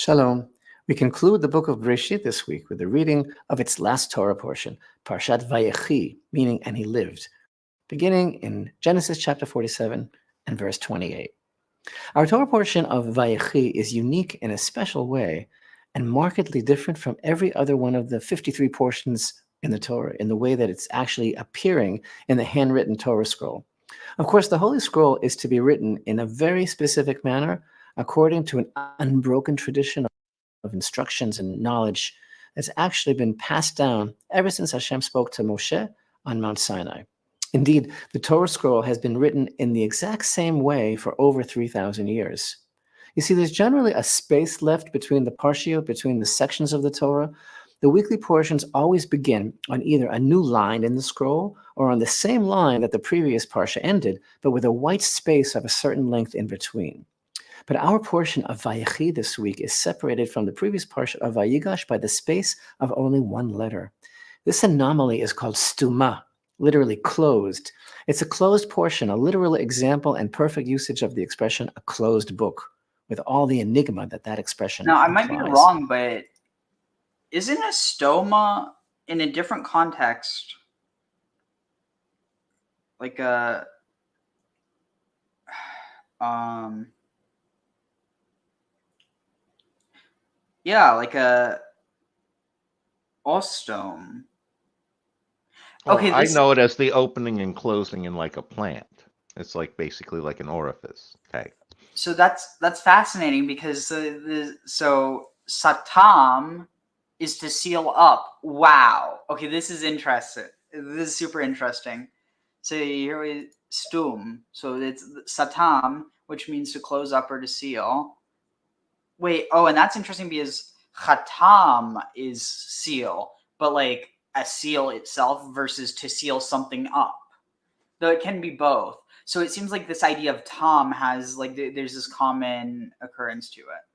Shalom. We conclude the book of Bereshit this week with the reading of its last Torah portion, Parshat Vayechi, meaning "and he lived," beginning in Genesis chapter 47 and verse 28. Our Torah portion of Vayechi is unique in a special way and markedly different from every other one of the 53 portions in the Torah in the way that it's actually appearing in the handwritten Torah scroll. Of course, the Holy Scroll is to be written in a very specific manner according to an unbroken tradition of instructions and knowledge that's actually been passed down ever since Hashem spoke to Moshe on Mount Sinai. Indeed, the Torah scroll has been written in the exact same way for over 3,000 years. You see, there's generally a space left between the parshiot, between the sections of the Torah. The weekly portions always begin on either a new line in the scroll or on the same line that the previous parsha ended, but with a white space of a certain length in between. But our portion of Vayechi this week is separated from the previous parsha of Vayigash by the space of only one letter. This anomaly is called stuma, literally closed. It's a closed portion, a literal example and perfect usage of the expression a closed book, with all the enigma that expression Now, I implies. might be wrong, but isn't a stoma in a different context like a like a ostome? Okay, I know it as the opening and closing in like a plant. It's like basically like an orifice. Okay. So that's fascinating because so satam is to seal up. Wow. Okay, this is interesting. This is super interesting. So here we stum. So it's satam, which means to close up or to seal. Wait. Oh, and that's interesting because chatam is seal, but like a seal itself versus to seal something up. Though it can be both. So it seems like this idea of tam has like there's this common occurrence to it.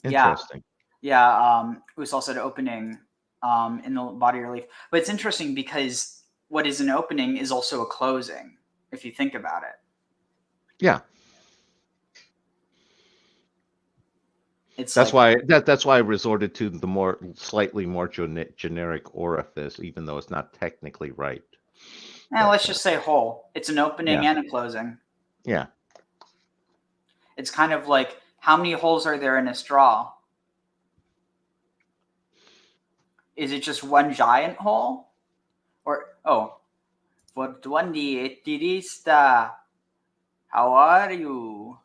Interesting. Yeah. It was also the opening in the body relief. But it's interesting because what is an opening is also a closing, if you think about it. Yeah. That's why I resorted to the slightly more generic orifice, even though it's not technically right. Now let's just say hole. It's an opening and a closing. Yeah. It's kind of like how many holes are there in a straw? is it just one giant hole? Or, oh, Fortuandi etirista, how are you?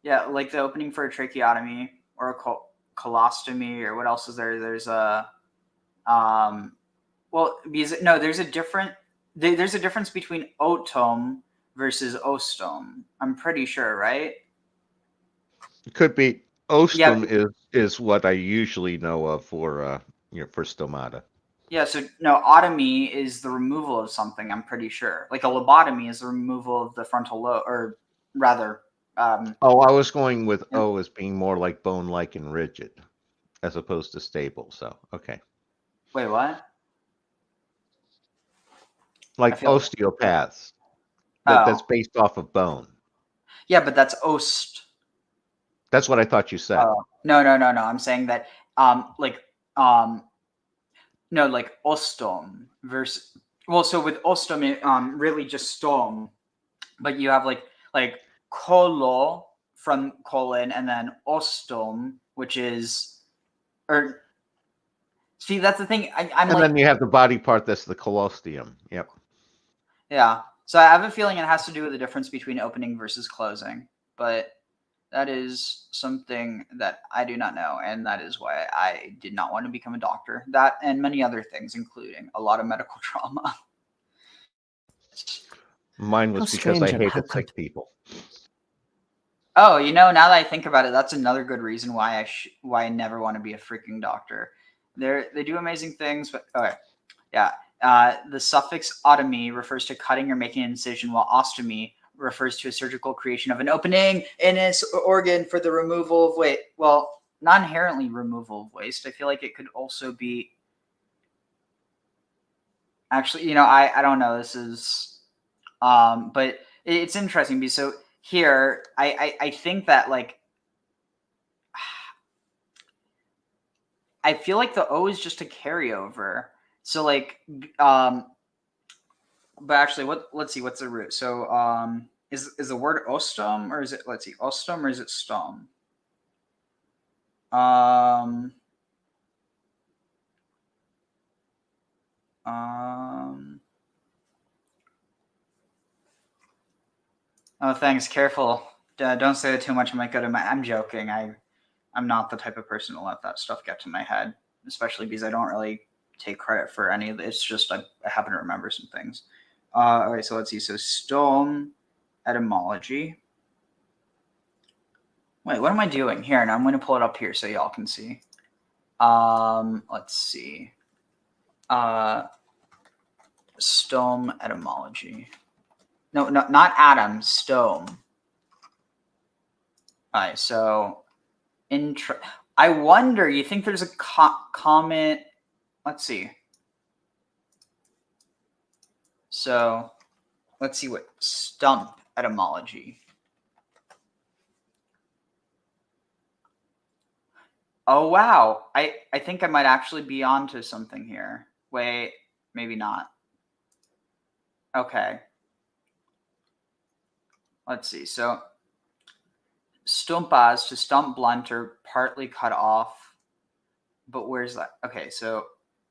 Yeah, like the opening for a tracheotomy or a colostomy, or what else is there? There's a, there's a difference between otom versus ostom. I'm pretty sure, right? It could be. Yeah. Ostom is what I usually know of for for stomata. Yeah, so no, otomy is the removal of something, I'm pretty sure. Like a lobotomy is the removal of the frontal lobe, or rather. I was going with O as being more like bone-like and rigid, as opposed to stable. So, okay. Wait, what? Like osteopaths. That's based off of bone. Yeah, but that's ost. That's what I thought you said. No. I'm saying that, like ostom versus. Well, so with ostom, it, really just stom, but you have like kolo from colon, and then ostom, which is, or see, that's the thing. I'm and then you have the body part that's the colostium. Yep. Yeah. So I have a feeling it has to do with the difference between opening versus closing, but that is something that I do not know, and that is why I did not want to become a doctor. That and many other things, including a lot of medical trauma. Mine was because I hated sick people. Oh, now that I think about it, that's another good reason why I never want to be a freaking doctor. They do amazing things, but okay, yeah. The suffix otomy refers to cutting or making an incision, while ostomy refers to a surgical creation of an opening in its organ for the removal of waste. Well, not inherently removal of waste. I feel like it could also be. Actually, I don't know. This is, but it's interesting because so here I think that like. I feel like the O is just a carryover. So like, but actually, let's see, what's the root? So is the word ostom, or is it, let's see, ostom, or is it stom? Oh, thanks. Careful. Don't say it too much. I might go to I'm joking. I'm not the type of person to let that stuff get to my head, especially because I don't really take credit for any of it. It's just I happen to remember some things. All right, so let's see. So stone etymology. Wait, what am I doing here? And I'm going to pull it up here so y'all can see. Let's see. Stone etymology. No, not Adam. Stone. All right, so I wonder. You think there's a comment? Let's see. So, let's see what stump etymology. Oh wow! I think I might actually be onto something here. Wait, maybe not. Okay. Let's see. So, stumpas, to stump blunt or partly cut off. But where's that? Okay, so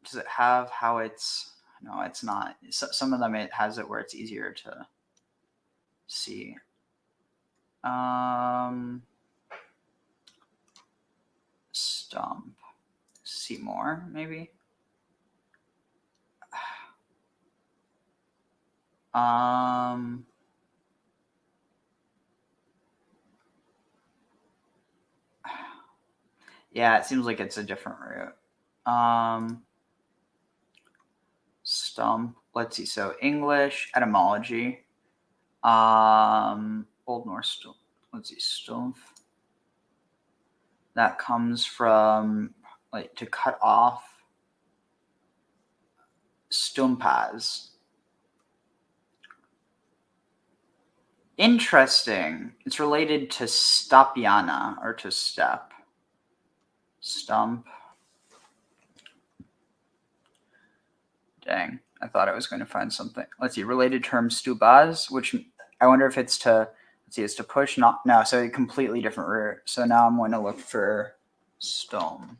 does it have how it's? No, it's not. Some of them it has it where it's easier to see. Stump. See more, maybe. Yeah, it seems like it's a different root. Stump. Let's see. So English etymology. Old Norse stump. Let's see. Stump. That comes from like to cut off. Stumpas. Interesting. It's related to stapiana, or to step. Stump. Dang, I thought I was going to find something. Let's see, related term stubas, which I wonder if it's to, let's see, it's to push, not, no, so a completely different root. So now I'm going to look for stone.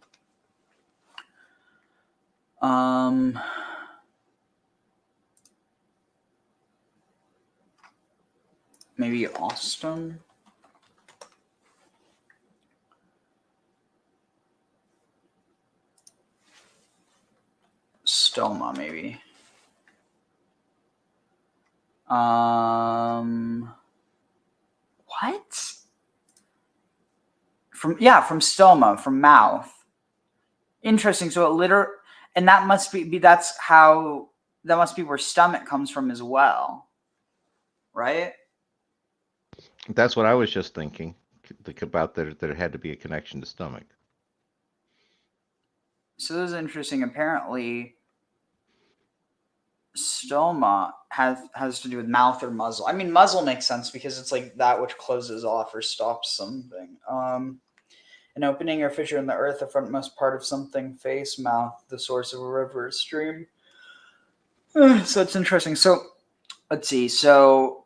Maybe Austin. Stoma, maybe. What? From stoma, from mouth. Interesting. So and that must be that must be where stomach comes from as well, right? That's what I was just thinking about. There had to be a connection to stomach. So this is interesting. Apparently, stoma has to do with mouth or muzzle. I mean, muzzle makes sense because it's like that which closes off or stops something. An opening or fissure in the earth, the frontmost part of something, face, mouth, the source of a river or stream. So it's interesting. So let's see. So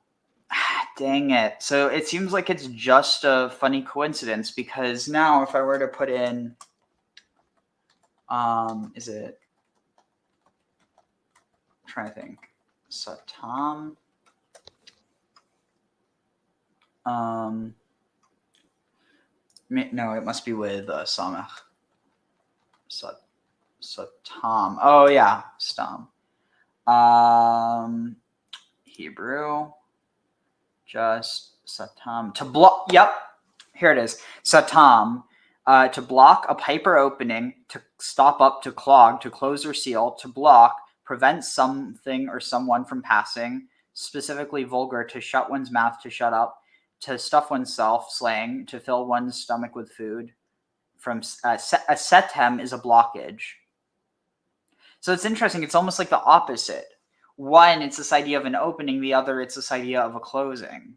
dang it. So it seems like it's just a funny coincidence because now if I were to put in, is it? I'm trying to think. Satam. No, it must be with Samach. Satam. Oh yeah, Stam. Hebrew. Just Satam. To block. Yep. Here it is. Satam. To block a pipe or opening, to stop up, to clog, to close or seal, to block, prevent something or someone from passing. Specifically vulgar, to shut one's mouth, to shut up, to stuff oneself, slang, to fill one's stomach with food. From a setem is a blockage. So it's interesting. It's almost like the opposite. One, it's this idea of an opening. The other, it's this idea of a closing.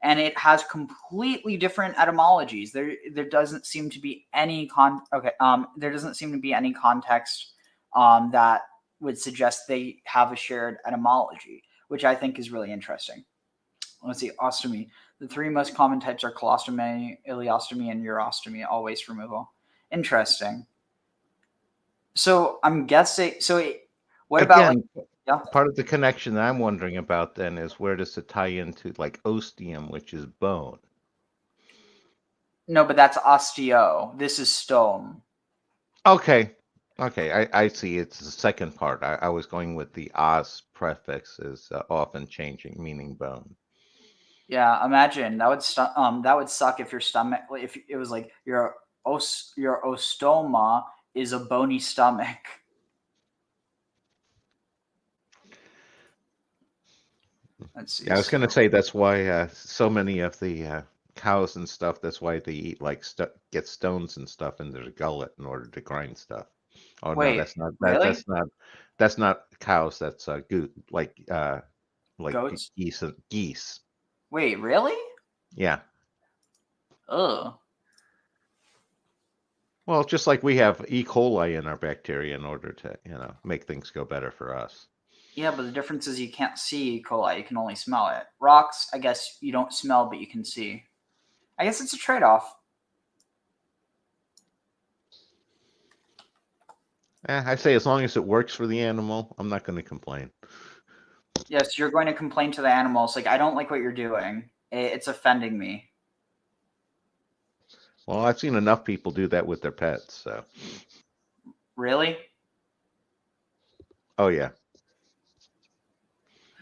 And it has completely different etymologies. There doesn't seem to be any there doesn't seem to be any context that would suggest they have a shared etymology, which I think is really interesting. Let's see, ostomy. The three most common types are colostomy, ileostomy, and urostomy, all waste removal. Interesting. So I'm guessing. What about part of the connection that I'm wondering about then is where does it tie into like ostium, which is bone? No, but that's osteo. This is stome. Okay, I see. It's the second part. I was going with the os prefix is often changing, meaning bone. Yeah, imagine that would suck if your stomach, if it was like your ostoma is a bony stomach. Let's see. Yeah, I was going to say that's why so many of the cows and stuff. That's why they eat like get stones and stuff in their gullet in order to grind stuff. Oh wait, no, that's not really? that's not cows. That's like goats, geese. Wait, really? Yeah. Ugh. Well, just like we have E. coli in our bacteria in order to make things go better for us. Yeah, but the difference is you can't see E. coli. You can only smell it. Rocks, I guess you don't smell, but you can see. I guess it's a trade-off. I say as long as it works for the animal, I'm not going to complain. Yes, you're going to complain to the animals. Like, I don't like what you're doing. It's offending me. Well, I've seen enough people do that with their pets, so. Really? Oh, yeah.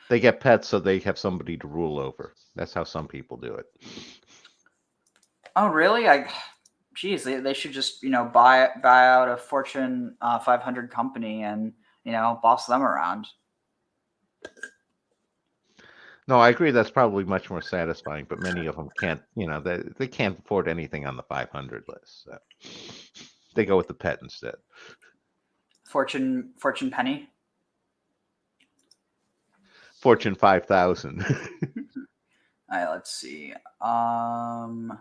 They get pets so they have somebody to rule over. That's how some people do it. Oh, really? Geez, they should just, buy out a Fortune 500 company and, boss them around. No, I agree. That's probably much more satisfying, but many of them can't, they can't afford anything on the 500 list. So they go with the pet instead. Fortune penny? Fortune 5,000. All right, let's see. 1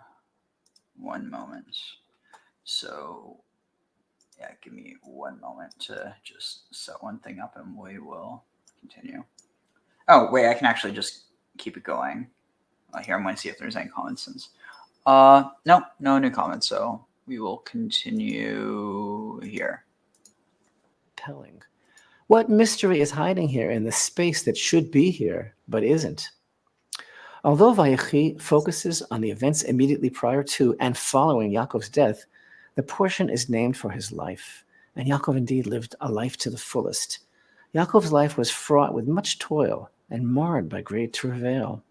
moment. So, yeah, give me 1 moment to just set one thing up and we will continue. Oh, wait, I can actually just keep it going. Here, I'm going to see if there's any comments since. No new comments, so we will continue here. compelling. What mystery is hiding here in the space that should be here, but isn't? Although Vayechi focuses on the events immediately prior to and following Yaakov's death, the portion is named for his life, and Yaakov indeed lived a life to the fullest. Yaakov's life was fraught with much toil and marred by great travail.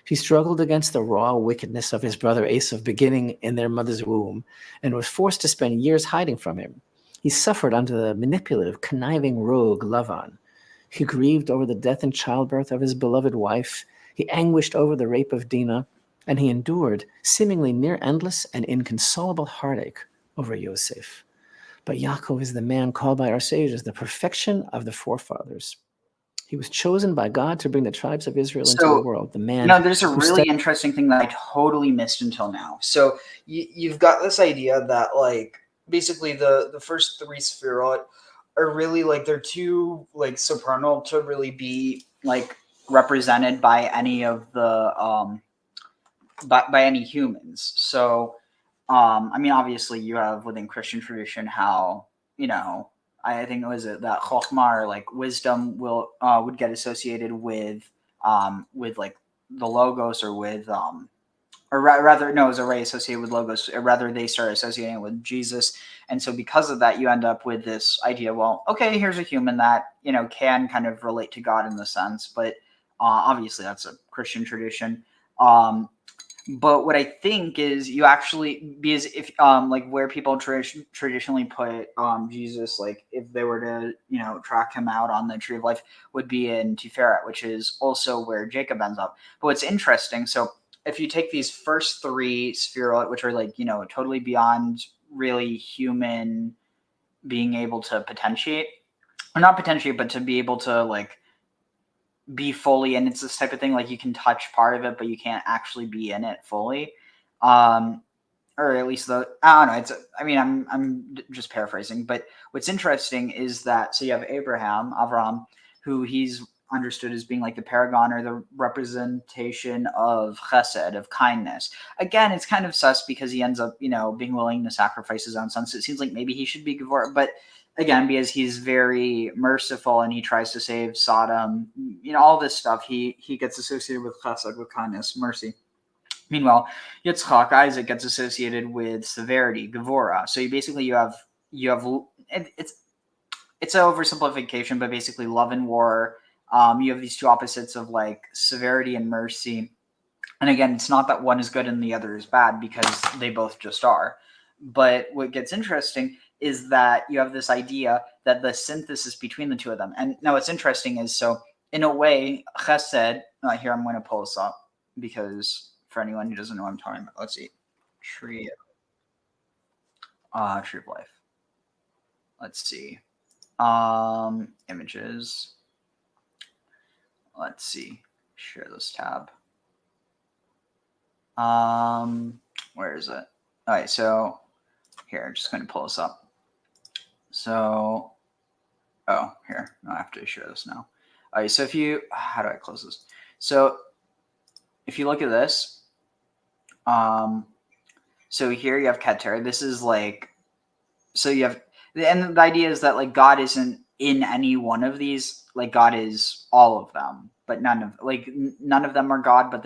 He struggled against the raw wickedness of his brother Esau beginning in their mother's womb, and was forced to spend years hiding from him. He suffered under the manipulative, conniving rogue Lavan. He grieved over the death in childbirth of his beloved wife. He anguished over the rape of Dinah, and he endured seemingly near endless and inconsolable heartache over Yosef. But Yaakov is the man called by our sages the perfection of the forefathers. He was chosen by God to bring the tribes of Israel into the world. The man. There's a really interesting thing that I totally missed until now. So you've got this idea that like basically the first three Sefirot are really like they're too like supernal to really be like represented by any of the by any humans. So I mean, obviously you have within Christian tradition how, I think it was that chokhmah or like wisdom would get associated with like the logos or with or rather no, it was already associated with logos, or rather they start associating it with Jesus. And so because of that, you end up with this idea, well, okay, here's a human that, can kind of relate to God in the sense, but obviously that's a Christian tradition. But what I think is you actually, because if like where people traditionally put Jesus, like if they were to track him out on the tree of life, would be in Tiferet, which is also where Jacob ends up. But what's interesting, so if you take these first three Sefirot, which are like totally beyond really human being able to potentiate, or not potentiate, but to be able to like be fully, and it's this type of thing like you can touch part of it but you can't actually be in it fully, or at least I don't know, I'm just paraphrasing, but what's interesting is that so you have Abraham, who he's understood as being like the paragon or the representation of chesed, of kindness. Again, it's kind of sus because he ends up being willing to sacrifice his own son, so it seems like maybe he should be Gevor, but again, because he's very merciful and he tries to save Sodom, all this stuff, he gets associated with chesed, with kindness, mercy. Meanwhile, Yitzchak, Isaac, gets associated with severity, Gevora. So you have it's an oversimplification, but basically love and war. You have these two opposites of like severity and mercy. And again, it's not that one is good and the other is bad because they both just are. But what gets interesting is that you have this idea that the synthesis between the two of them. And now what's interesting is, so in a way, chesed, here I'm going to pull this up because for anyone who doesn't know what I'm talking about, let's see. Tree of life. Let's see. Images. Let's see. Share this tab. Where is it? All right, so here, I'm just going to pull this up. So, here, I have to share this now. All right, so how do I close this? So if you look at this, so here you have Keter. This is like, so you have, and the idea is that like God isn't in any one of these, like God is all of them, but none of them are God, but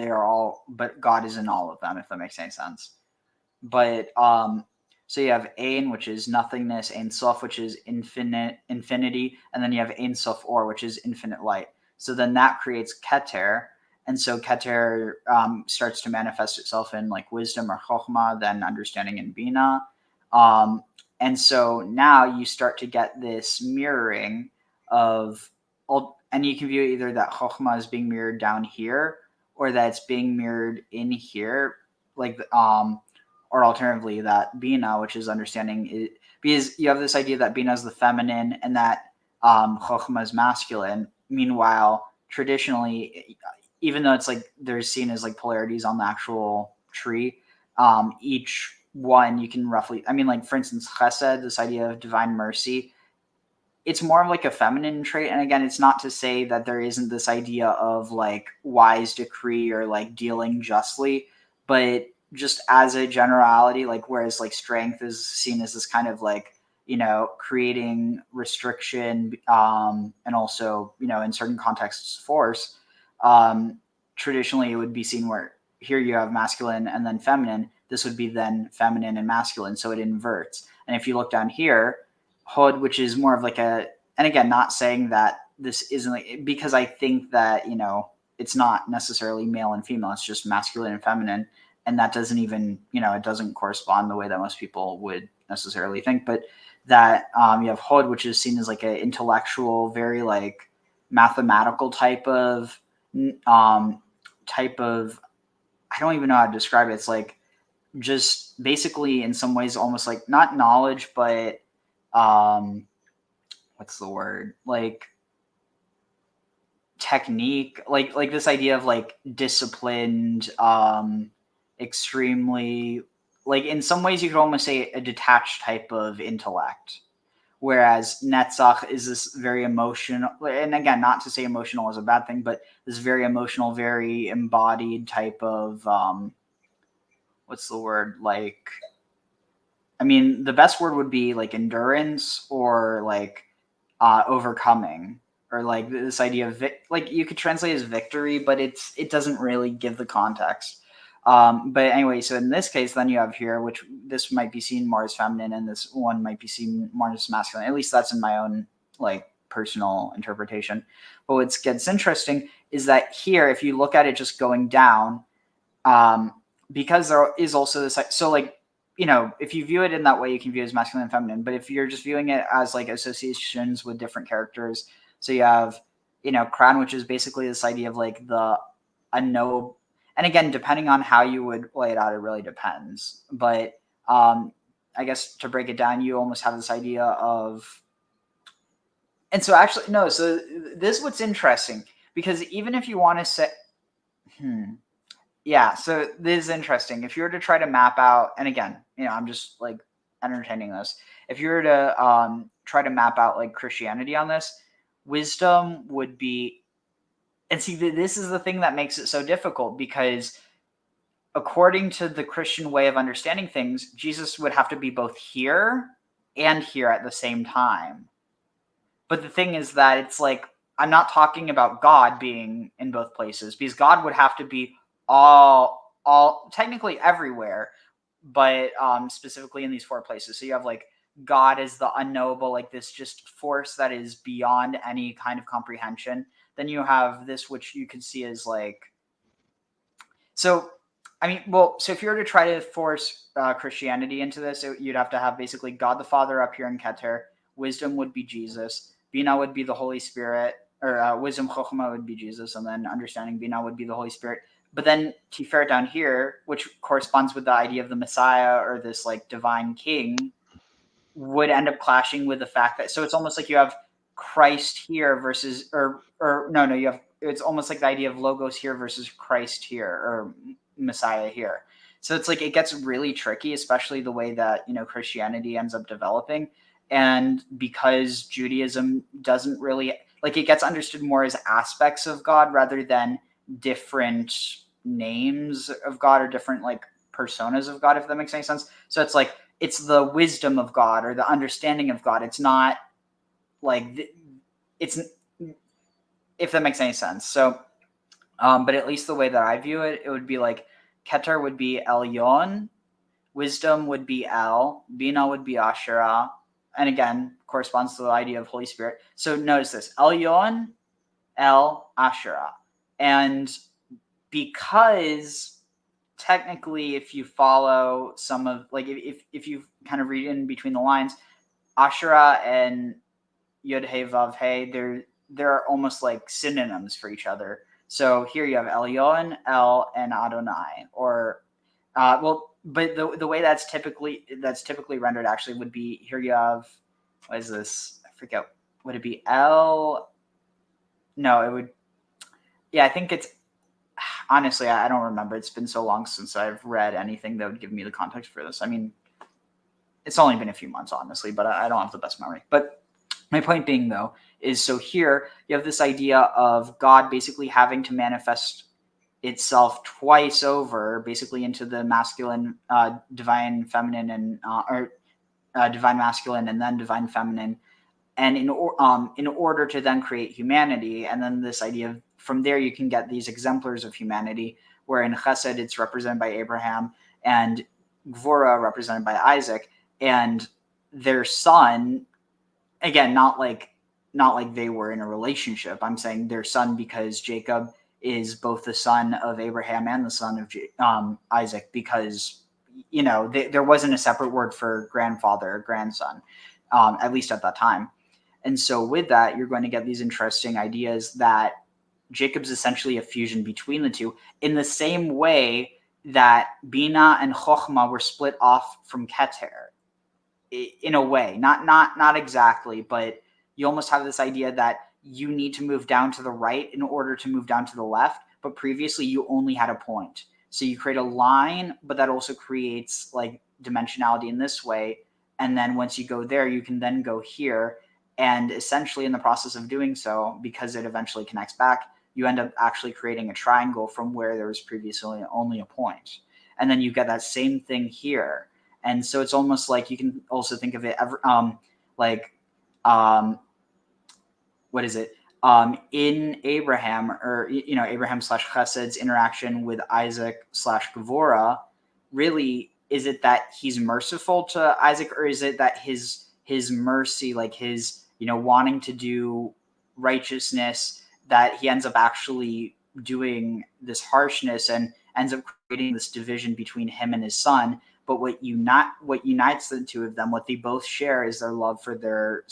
but God is in all of them, if that makes any sense. But so you have Ein, which is nothingness, Ein Sof, which is infinity, and then you Ein Sof Or, which is infinite light. So then that creates Keter, and so Keter starts to manifest itself in like wisdom or Chokhmah, then understanding and Bina. And so now you start to get this mirroring of, and you can view either that Chokhmah is being mirrored down here, or that it's being mirrored in here, like or alternatively that Bina, which is understanding, because you have this idea that Bina is the feminine and that Chokhmah is masculine. Meanwhile, traditionally, even though it's like they're seen as like polarities on the actual tree, each one you can roughly, like for instance, chesed, this idea of divine mercy, it's more of like a feminine trait. And again, it's not to say that there isn't this idea of like wise decree or like dealing justly, but just as a generality, like whereas like strength is seen as this kind of like, creating restriction, and also, in certain contexts, force. Traditionally, it would be seen where here you have masculine and then feminine. This would be then feminine and masculine, so it inverts. And if you look down here, hod, which is more of like and again, not saying that this isn't, because I think that, it's not necessarily male and female, it's just masculine and feminine. And that doesn't even, it doesn't correspond the way that most people would necessarily think. But that you have hod, which is seen as like an intellectual, very like mathematical type of, I don't even know how to describe it. It's like just basically in some ways almost like not knowledge, but what's the word? Like technique, like this idea of like disciplined, extremely, like in some ways you could almost say a detached type of intellect. Whereas Netzach is this very emotional, and again, not to say emotional is a bad thing, but this very emotional, very embodied type of, what's the word? Like, I mean, the best word would be like endurance or like overcoming, or like this idea of, like you could translate as victory, but it doesn't really give the context. But anyway, so in this case, then you have here, which this might be seen more as feminine, and this one might be seen more as masculine. At least that's in my own like personal interpretation. But what gets interesting is that here, if you look at it just going down, because there is also this, so like, if you view it in that way, you can view it as masculine and feminine. But if you're just viewing it as like associations with different characters, so you have, crown, which is basically this idea of like the unknowable. And again, depending on how you would lay it out, it really depends. But I guess to break it down, you almost have this idea of, and so actually, no, so this is what's interesting, because even if you want to say, yeah, so this is interesting. If you were to try to map out, and again, I'm just like entertaining this. If you were to try to map out like Christianity on this, wisdom would be, and see, this is the thing that makes it so difficult, because according to the Christian way of understanding things, Jesus would have to be both here and here at the same time. But the thing is that it's like, I'm not talking about God being in both places, because God would have to be all technically everywhere, but specifically in these 4 places. So you have like God is the unknowable, like this just force that is beyond any kind of comprehension. Then you have this, which you could see as like, so if you were to try to force Christianity into this, you'd have to have basically God the Father up here in Keter, wisdom would be Jesus, Bina would be the Holy Spirit, or wisdom Chochmah would be Jesus, and then understanding Bina would be the Holy Spirit. But then Tiferet down here, which corresponds with the idea of the Messiah or this like divine king, would end up clashing with the fact that, so it's almost like you have Christ here versus, you have, it's almost like the idea of Logos here versus Christ here, or Messiah here. So it's like, it gets really tricky, especially the way that, Christianity ends up developing. And because Judaism doesn't really, like, it gets understood more as aspects of God rather than different names of God or different like personas of God, if that makes any sense. So it's like, it's the wisdom of God or the understanding of God. It's not like, it's, if that makes any sense. So, but at least the way that I view it, it would be like Keter would be Elyon, wisdom would be El, Bina would be Asherah, and again, corresponds to the idea of Holy Spirit. So notice this, Elyon, El, Asherah. And because technically, if you follow some of, like, if you kind of read in between the lines, Asherah and Yod-Heh, Vav-Heh, they're almost like synonyms for each other. So here you have Elyon, El, and Adonai, or but the way that's typically rendered actually would be, here you have, what is this? I forget. Would it be El? No, it would. Yeah, I think it's, honestly, I don't remember. It's been so long since I've read anything that would give me the context for this. I mean, it's only been a few months, honestly, but I don't have the best memory. But my point being, though, is so here you have this idea of God basically having to manifest itself twice over, basically into the masculine, divine, feminine, and or divine masculine and then divine feminine, and in order to then create humanity. And then this idea of, from there you can get these exemplars of humanity, where in Chesed it's represented by Abraham, and Gvura represented by Isaac, and their son, again, not like they were in a relationship. I'm saying their son because Jacob is both the son of Abraham and the son of Isaac, because there wasn't a separate word for grandfather or grandson, at least at that time. And so with that, you're going to get these interesting ideas that Jacob's essentially a fusion between the two, in the same way that Bina and Chochmah were split off from Keter, in a way. Not exactly, but you almost have this idea that you need to move down to the right in order to move down to the left, but previously you only had a point. So you create a line, but that also creates like dimensionality in this way. And then once you go there, you can then go here. And essentially in the process of doing so, because it eventually connects back, you end up actually creating a triangle from where there was previously only a point. And then you get that same thing here. And so it's almost like you can also think of it what is it? In Abraham, or Abraham / Chesed's interaction with Isaac / Gevurah, really, is it that he's merciful to Isaac, or is it that his mercy, like his wanting to do righteousness, that he ends up actually doing this harshness and ends up creating this division between him and his son? But what unites the two of them, what they both share, is their love for their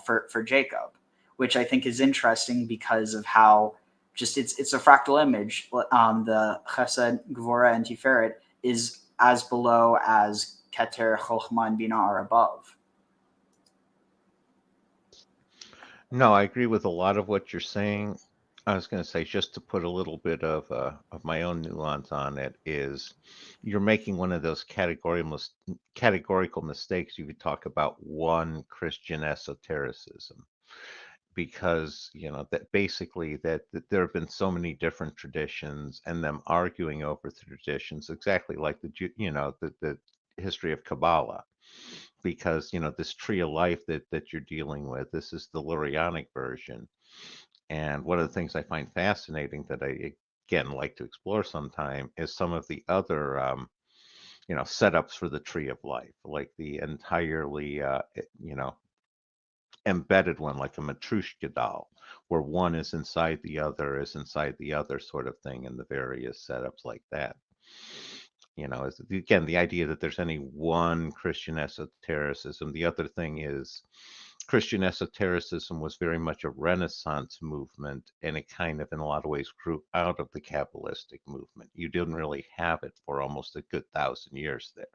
for Jacob, which I think is interesting because of how just it's a fractal image. The Chesed, Gvura, and Tiferet is as below as Keter, Chochmah, and Bina are above. No, I agree with a lot of what you're saying. I was going to say, just to put a little bit of my own nuance on it, is you're making one of those categorical mistakes. You could talk about one Christian esotericism, because that basically that there have been so many different traditions and them arguing over the traditions, exactly like the history of Kabbalah. Because this tree of life that you're dealing with, this is the Lurianic version. And one of the things I find fascinating that I again like to explore sometime is some of the other setups for the tree of life, like the entirely embedded one, like a Matrushka doll, where one is inside the other sort of thing, and the various setups like that. Is again the idea that there's any one Christian esotericism. The other thing is Christian esotericism was very much a Renaissance movement, and it kind of, in a lot of ways, grew out of the Kabbalistic movement. You didn't really have it for almost a good 1,000 years there.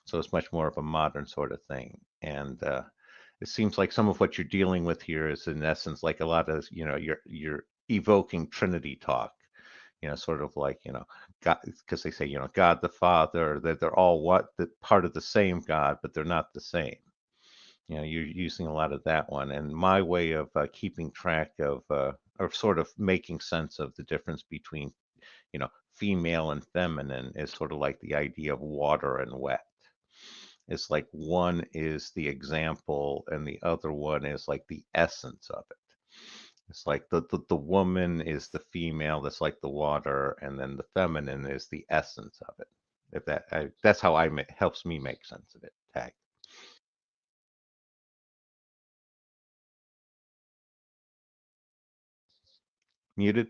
So it's much more of a modern sort of thing. And it seems like some of what you're dealing with here is, in essence, like a lot of, you're evoking Trinity talk. Sort of like, God, because they say, God the Father, that they're all part of the same God, but they're not the same. You're using a lot of that one. And my way of keeping track of, or sort of making sense of the difference between, female and feminine, is sort of like the idea of water and wet. It's like one is the example and the other one is like the essence of it. It's like the woman is the female that's like the water, and then the feminine is the essence of it. If that's how helps me make sense of it. Tag. Muted.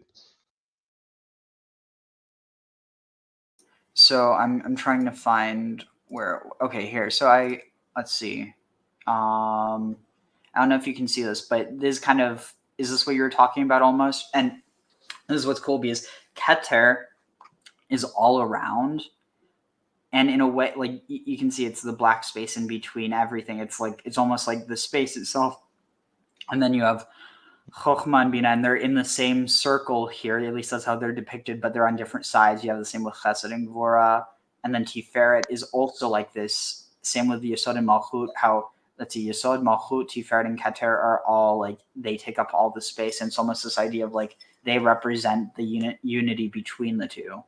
So I'm trying to find where. Okay, here. So let's see. I don't know if you can see this, but this kind of, is this what you were talking about almost? And this is what's cool, because Keter is all around, and in a way, like you can see, it's the black space in between everything. It's almost like the space itself. And then you have Chochmah and Bina, and they're in the same circle here. At least that's how they're depicted, but they're on different sides. You have the same with Chesed and Gvura, and then Tiferet is also like this. Same with the Yesod and Malchut. How, let's see, Yesod, Malchut, Tiferet, and Keter are all like, they take up all the space, and it's almost this idea of like they represent the unity between the two.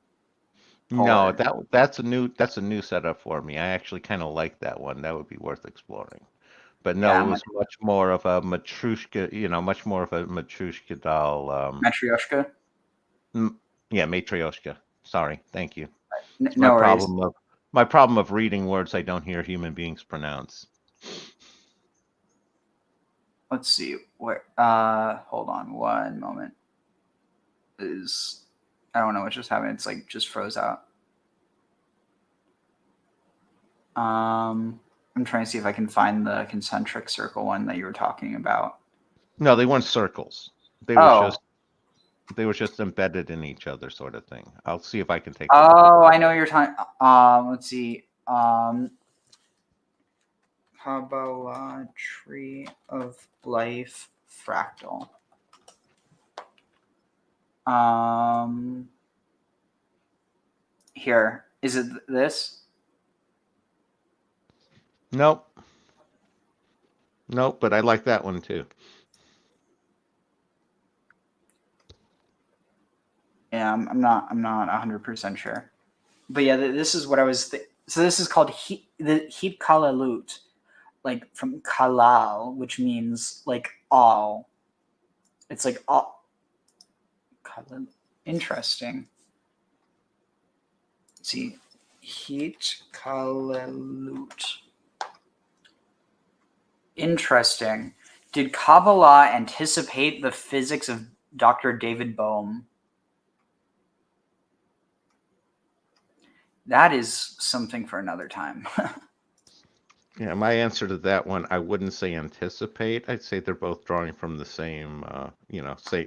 No, Or that's a new setup for me. I actually kind of like that one. That would be worth exploring. But no, yeah, it was much more of a Matrushka, much more of a Matrushka doll. Matryoshka. M- yeah, Matryoshka. Sorry, thank you. It's No worries. my problem of reading words I don't hear human beings pronounce. Let's see. Where? Hold on one moment. I don't know what just happened. It's like just froze out. I'm trying to see if I can find the concentric circle one that you were talking about. No, they weren't circles. They were just embedded in each other, sort of thing. I'll see if I can take. Oh, I know what you're talking. Let's see. Kabbalah Tree of Life fractal. Here, is it this? Nope. Nope, but I like that one too. Yeah, I'm not 100% sure. But yeah, this is what I was. So this is called the Heat Kalalut, like from Kalal, which means like all. It's like all. Interesting. Let's see, Heat Kalalut. Interesting. Did Kabbalah anticipate the physics of Dr. David Bohm? That is something for another time. Yeah, my answer to that one, I wouldn't say anticipate. I'd say they're both drawing from the same,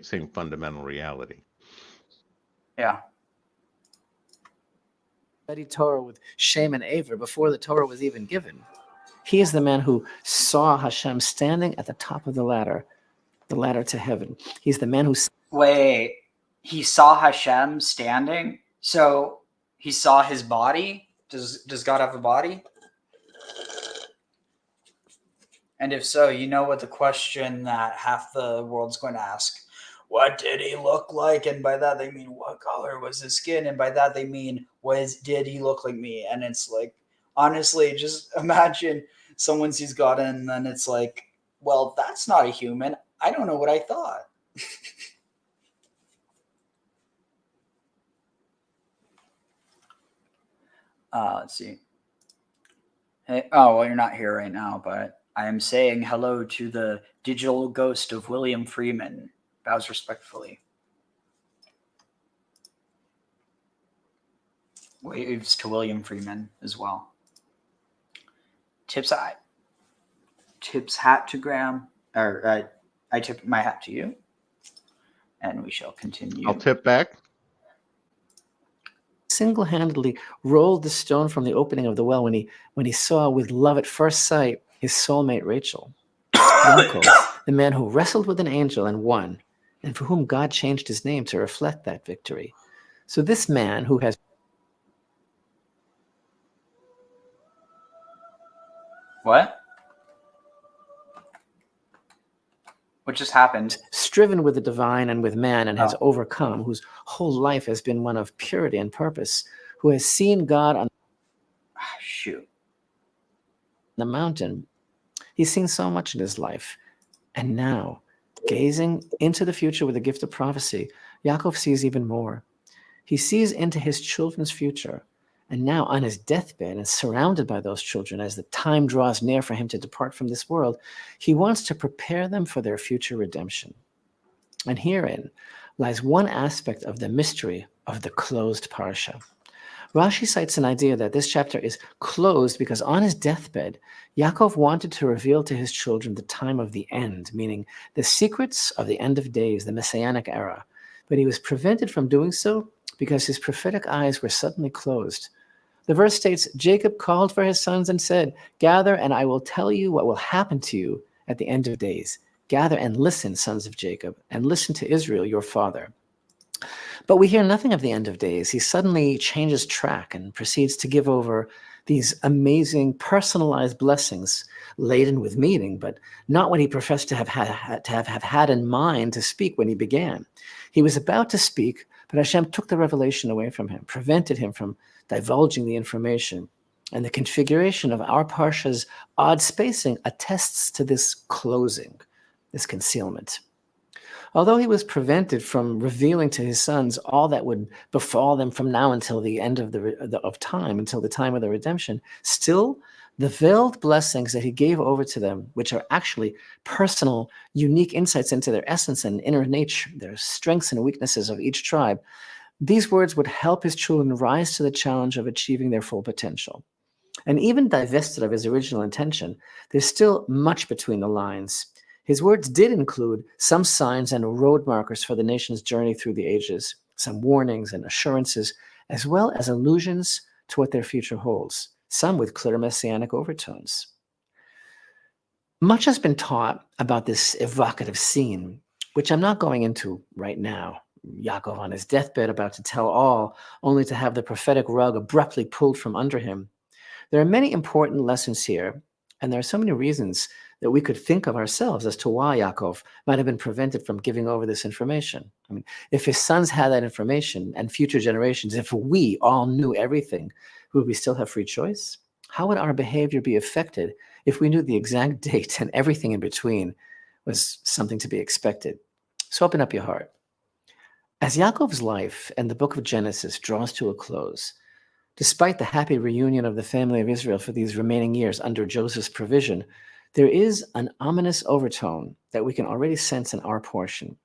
same fundamental reality. Yeah. Studied Torah with Shem and Aver before the Torah was even given. He is the man who saw Hashem standing at the top of the ladder to heaven. He's the man who. Wait, he saw Hashem standing? So he saw his body? Does God have a body? And if so, you know what the question that half the world's going to ask. What did he look like? And by that they mean, what color was his skin? And by that they mean, did he look like me? And it's like, honestly, just imagine someone sees God and then it's like, well, that's not a human. I don't know what I thought. Let's see. Hey, oh, well, you're not here right now, but I am saying hello to the digital ghost of William Freeman. Bows respectfully. Waves to William Freeman as well. Tips hat to Graham. Or I tip my hat to you. And we shall continue. I'll tip back. Single-handedly rolled the stone from the opening of the well when he saw with love at first sight his soulmate Rachel. Yaakov, the man who wrestled with an angel and won, and for whom God changed his name to reflect that victory. So this man who has What just happened? Striven with the divine and with man and has overcome, whose whole life has been one of purity and purpose, who has seen God on the mountain. He's seen so much in his life. And now, gazing into the future with the gift of prophecy, Yaakov sees even more. He sees into his children's future. And now on his deathbed and surrounded by those children as the time draws near for him to depart from this world, he wants to prepare them for their future redemption. And herein lies one aspect of the mystery of the closed parsha. Rashi cites an idea that this chapter is closed because on his deathbed, Yaakov wanted to reveal to his children the time of the end, meaning the secrets of the end of days, the messianic era. But he was prevented from doing so because his prophetic eyes were suddenly closed. The verse states, Jacob called for his sons and said, gather and I will tell you what will happen to you at the end of days. Gather and listen, sons of Jacob, and listen to Israel, your father. But we hear nothing of the end of days. He suddenly changes track and proceeds to give over these amazing personalized blessings laden with meaning, but not what he professed to have had in mind to speak when he began. He was about to speak, But Hashem took the revelation away from him, prevented him from divulging the information. And the configuration of our Parsha's odd spacing attests to this closing, this concealment. Although he was prevented from revealing to his sons all that would befall them from now until the end of time, until the time of the redemption, still the veiled blessings that he gave over to them, which are actually personal, unique insights into their essence and inner nature, their strengths and weaknesses of each tribe, these words would help his children rise to the challenge of achieving their full potential. And even divested of his original intention, there's still much between the lines. His words did include some signs and road markers for the nation's journey through the ages, some warnings and assurances, as well as allusions to what their future holds, some with clear messianic overtones. Much has been taught about this evocative scene, which I'm not going into right now. Yaakov on his deathbed about to tell all, only to have the prophetic rug abruptly pulled from under him. There are many important lessons here, and there are so many reasons that we could think of ourselves as to why Yaakov might have been prevented from giving over this information. I mean, if his sons had that information and future generations, if we all knew everything, would we still have free choice? How would our behavior be affected if we knew the exact date and everything in between was something to be expected? So open up your heart. As Yaakov's life and the book of Genesis draws to a close, despite the happy reunion of the family of Israel for these remaining years under Joseph's provision, there is an ominous overtone that we can already sense in our portion.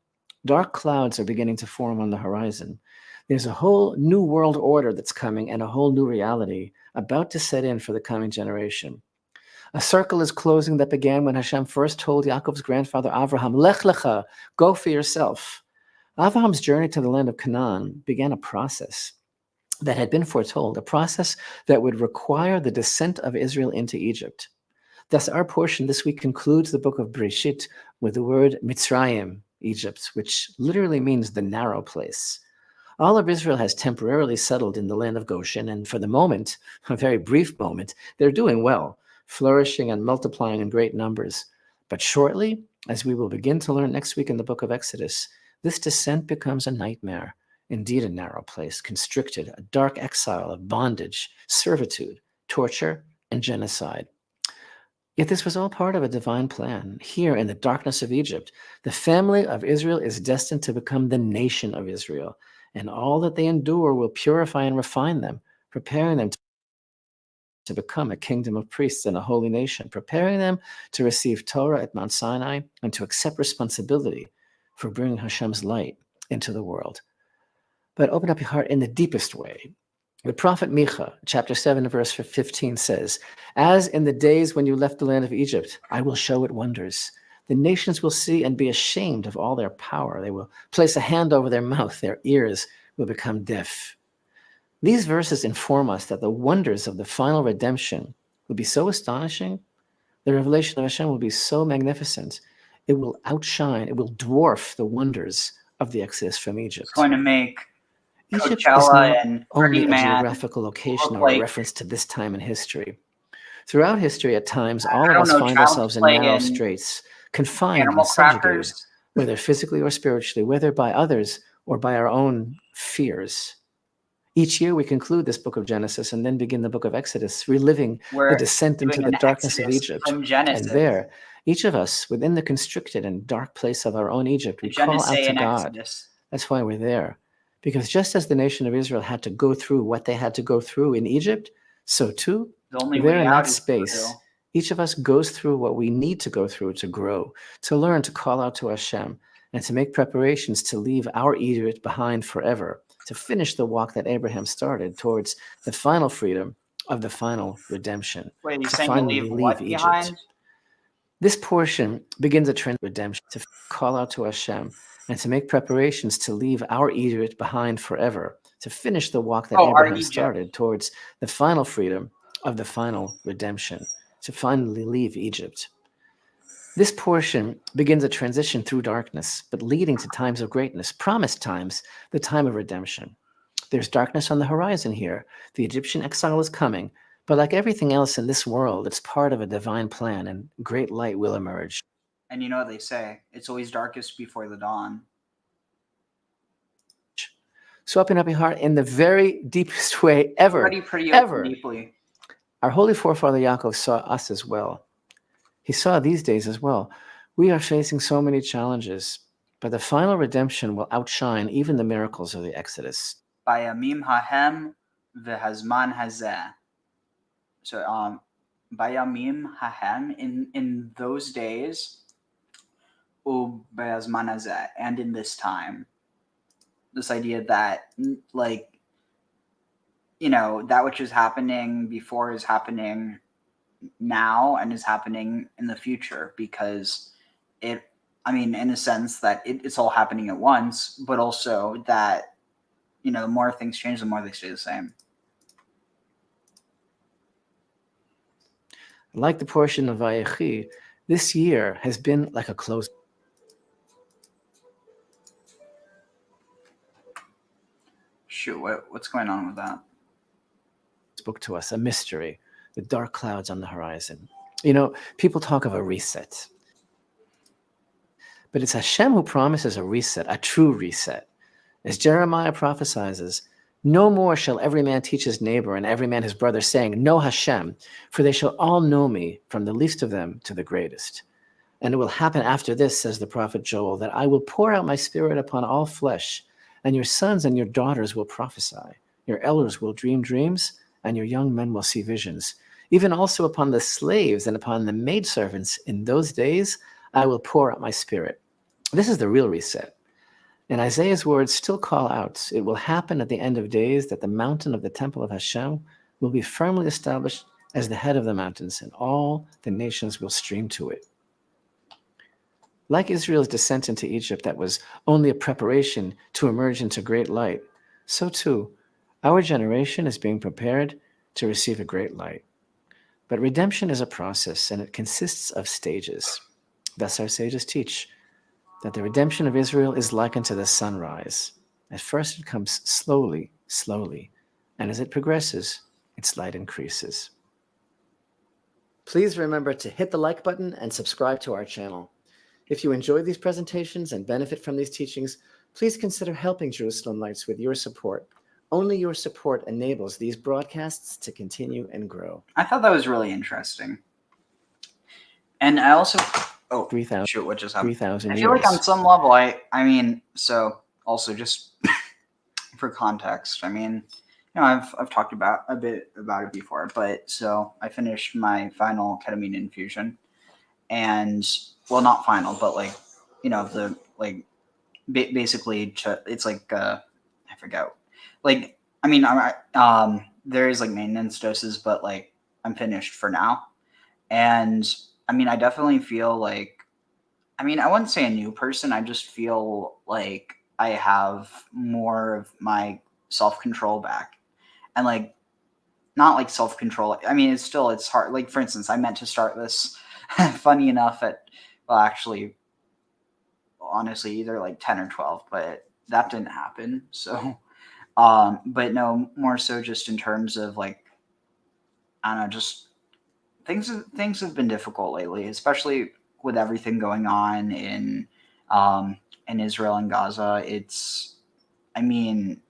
Dark clouds are beginning to form on the horizon. There's a whole new world order that's coming and a whole new reality about to set in for the coming generation. A circle is closing that began when Hashem first told Yaakov's grandfather Avraham, Lech lecha, go for yourself. Avraham's journey to the land of Canaan began a process that had been foretold, a process that would require the descent of Israel into Egypt. Thus, our portion this week concludes the book of Breshit with the word Mitzrayim, Egypt, which literally means the narrow place. All of Israel has temporarily settled in the land of Goshen, and for the moment, a very brief moment, they're doing well, flourishing and multiplying in great numbers. But shortly, as we will begin to learn next week in the book of Exodus, this descent becomes a nightmare, indeed a narrow place, constricted, a dark exile of bondage, servitude, torture, and genocide. Yet this was all part of a divine plan. Here in the darkness of Egypt, the family of Israel is destined to become the nation of Israel, and all that they endure will purify and refine them, preparing them to become a kingdom of priests and a holy nation, preparing them to receive Torah at Mount Sinai and to accept responsibility for bringing Hashem's light into the world. But open up your heart in the deepest way. The prophet Micha, chapter 7, verse 15 says, as in the days when you left the land of Egypt, I will show it wonders. The nations will see and be ashamed of all their power. They will place a hand over their mouth. Their ears will become deaf. These verses inform us that the wonders of the final redemption will be so astonishing. The revelation of Hashem will be so magnificent. It will outshine, it will dwarf the wonders of the Exodus from Egypt. It's going to make Egypt is Coachella not and only Burning a Man geographical location look or a like- reference to this time in history. Throughout history, at times, all I of don't us know, find Child's ourselves in Play narrow and straits, confined Animal and subjugated, Crackers. whether physically or spiritually, whether by others or by our own fears. Each year, we conclude this book of Genesis and then begin the book of Exodus, reliving the We're descent into doing the an darkness of Exodus Egypt. from Genesis. And there, each of us, within the constricted and dark place of our own Egypt, we call out Genesis to and God. Exodus. That's why we're there. Because just as the nation of Israel had to go through what they had to go through in Egypt, so too, The only there way in out that is space, through. each of us goes through what we need to go through to grow, to learn to call out to Hashem, and to make preparations to leave our Egypt behind forever, to finish the walk that Abraham started towards the final freedom of the final redemption. Wait, you to saying you finally leave what Egypt. behind? This portion begins a trend of redemption, to call out to Hashem, and to make preparations to leave our Egypt behind forever, to finish the walk that Our Abraham Egypt. started towards the final freedom of the final redemption, to finally leave Egypt. This portion begins a transition through darkness, but leading to times of greatness, promised times, the time of redemption. There's darkness on the horizon here. The Egyptian exile is coming, but like everything else in this world, it's part of a divine plan, and great light will emerge. And you know what they say, it's always darkest before the dawn. So open up your heart in the very deepest way ever. Already pretty ever. open deeply. Our holy forefather Yaakov saw us as well. He saw these days as well. We are facing so many challenges, but the final redemption will outshine even the miracles of the Exodus. Bayamim hahem v'hazman hazeh. So, Bayamim hahem, in those days, u'behazman hazeh, and in this time. This idea that, like, you know, that which is happening before is happening now and is happening in the future, because it, I mean, in a sense that it's all happening at once, but also that, you know, the more things change, the more they stay the same. Like the portion of Vayechi, this year has been like a closed Shoot, what's going on with that? book to us, a mystery, the dark clouds on the horizon. You know, people talk of a reset, but it's Hashem who promises a reset, a true reset. As Jeremiah prophesies, no more shall every man teach his neighbor and every man his brother, saying, know Hashem, for they shall all know me, from the least of them to the greatest. And it will happen after this, says the prophet Joel, that I will pour out my spirit upon all flesh, and your sons and your daughters will prophesy. Your elders will dream dreams, and your young men will see visions. Even also upon the slaves and upon the maidservants in those days, I will pour out my spirit. This is the real reset. And Isaiah's words still call out, it will happen at the end of days that the mountain of the temple of Hashem will be firmly established as the head of the mountains, and all the nations will stream to it. Like Israel's descent into Egypt, that was only a preparation to emerge into great light, so too, our generation is being prepared to receive a great light. But redemption is a process, and it consists of stages. Thus our sages teach that the redemption of Israel is likened to the sunrise. At first it comes slowly, slowly, and as it progresses, its light increases. Please remember to hit the like button and subscribe to our channel. If you enjoy these presentations and benefit from these teachings, please consider helping Jerusalem Lights with your support. Only your support enables these broadcasts to continue and grow. I thought that was really interesting. And I also... Oh, 3,000 shoot, what just happened? 3,000 I years. feel like on some level, I mean, so also just for context, I mean, you know, I've talked about a bit about it before, but so I finished my final ketamine infusion, and well, not final, but like, you know, the like basically it's like I forget, like, I mean, there is like maintenance doses, but like I'm finished for now, and I mean, I definitely feel like, I mean, I wouldn't say a new person. I just feel like I have more of my self-control back. And like, not like self-control. I mean, it's hard. Like, for instance, I meant to start this, funny enough, well, actually, honestly, either like 10 or 12, but that didn't happen. So, but no, more so just in terms of like, I don't know, just things have been difficult lately, especially with everything going on in Israel and Gaza. It's, I mean,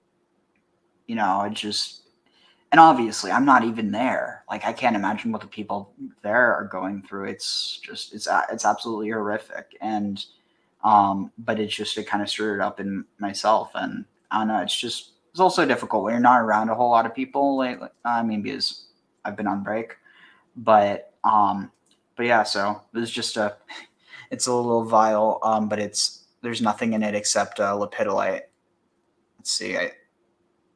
you know, it just, and obviously I'm not even there. Like, I can't imagine what the people there are going through. It's just, it's absolutely horrific. And, but it's just, it kind of stirred it up in myself. And I don't know, it's also difficult when you're not around a whole lot of people lately. I mean, because I've been on break. But yeah, so it was just it's a little vial, but there's nothing in it except lepidolite. Let's see,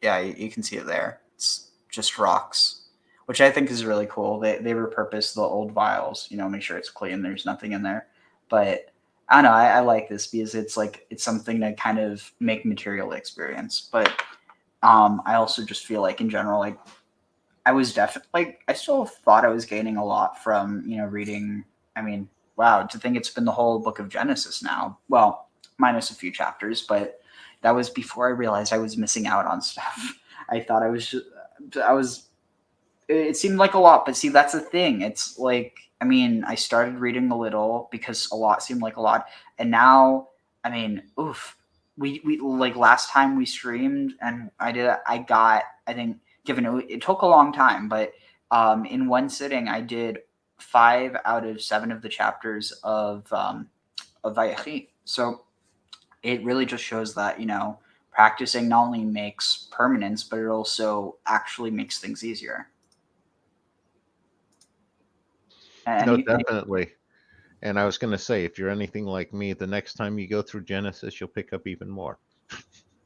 you can see it there. It's just rocks, which I think is really cool. They repurpose the old vials, you know, make sure it's clean. There's nothing in there, but I don't know. I like this because it's something to kind of make material experience. But I also just feel like in general, like, I was definitely, like, I still thought I was gaining a lot from, you know, reading. I mean, wow, to think it's been the whole book of Genesis now. Well, minus a few chapters, but that was before I realized I was missing out on stuff. I thought it seemed like a lot, but see, that's the thing. It's like, I mean, I started reading a little because a lot seemed like a lot. And now, I mean, we like last time we streamed and I think given it took a long time, but in one sitting I did 5 out of 7 of the chapters of Vayechi. So it really just shows that, practicing not only makes permanence, but it also actually makes things easier. No, definitely. And I was going to say, if you're anything like me, the next time you go through Genesis, you'll pick up even more.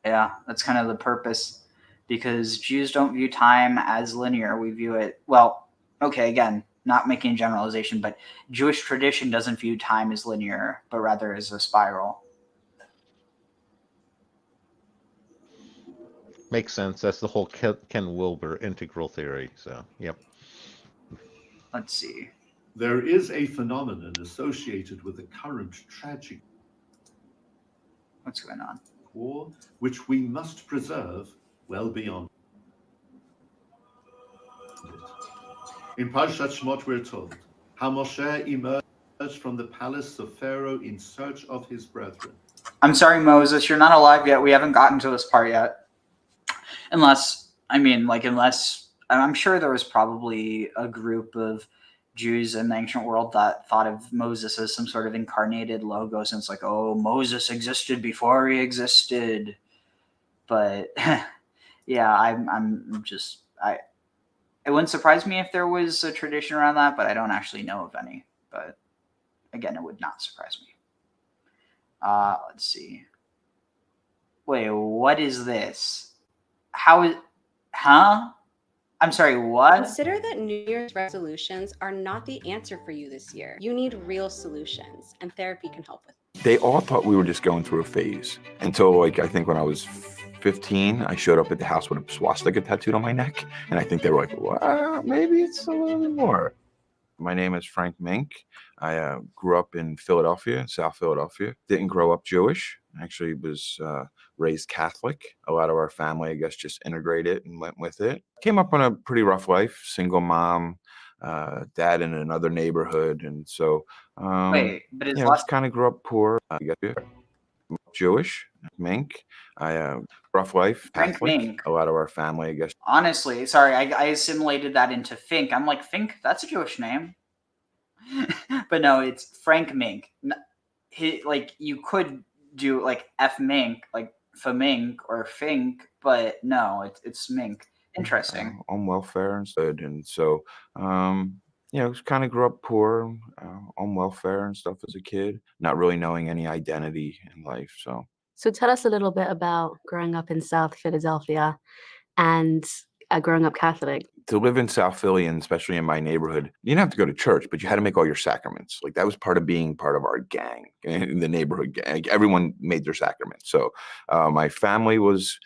Yeah, that's kind of the purpose, because Jews don't view time as linear. We view it, well, okay, again, not making a generalization, but Jewish tradition doesn't view time as linear, but rather as a spiral. Makes sense. That's the whole Ken Wilber integral theory. So, yep. Let's see. There is a phenomenon associated with the current tragic What's going on? war, which we must preserve well beyond it. In Parshat Shemot, we're told how Moshe emerged from the palace of Pharaoh in search of his brethren. I'm sorry, Moses, you're not alive yet. We haven't gotten to this part yet. Unless I'm sure there was probably a group of Jews in the ancient world that thought of Moses as some sort of incarnated logos, and it's like, oh, Moses existed before he existed. But yeah, it wouldn't surprise me if there was a tradition around that, but I don't actually know of any. But again, it would not surprise me. Let's see. Wait, what is this? I'm sorry, what? Consider that New Year's resolutions are not the answer for you this year. You need real solutions, and therapy can help with it. They all thought we were just going through a phase until, I think when I was 15, I showed up at the house with a swastika tattooed on my neck, and I think they were like, well, maybe it's a little bit more. My name is Frank Mink. I grew up in Philadelphia, South Philadelphia. Didn't grow up Jewish. Actually was raised Catholic. A lot of our family, I guess, just integrated and went with it. Came up on a pretty rough life, single mom, dad in another neighborhood. And so, just kind of grew up poor. I guess Jewish, Mink. I rough life, Frank Catholic. Mink. A lot of our family, I guess. Honestly, sorry, I assimilated that into Fink. I'm like, Fink, that's a Jewish name. But no, it's Frank Mink. You could do like F Mink, like Famink or Fink, but no, it's Mink. Interesting. On welfare and stuff. And so, kind of grew up poor, on welfare and stuff as a kid, not really knowing any identity in life. So tell us a little bit about growing up in South Philadelphia and growing up Catholic. To live in South Philly, and especially in my neighborhood, you didn't have to go to church, but you had to make all your sacraments. Like that was part of being part of our gang, in the neighborhood gang. Like, everyone made their sacraments. So my family was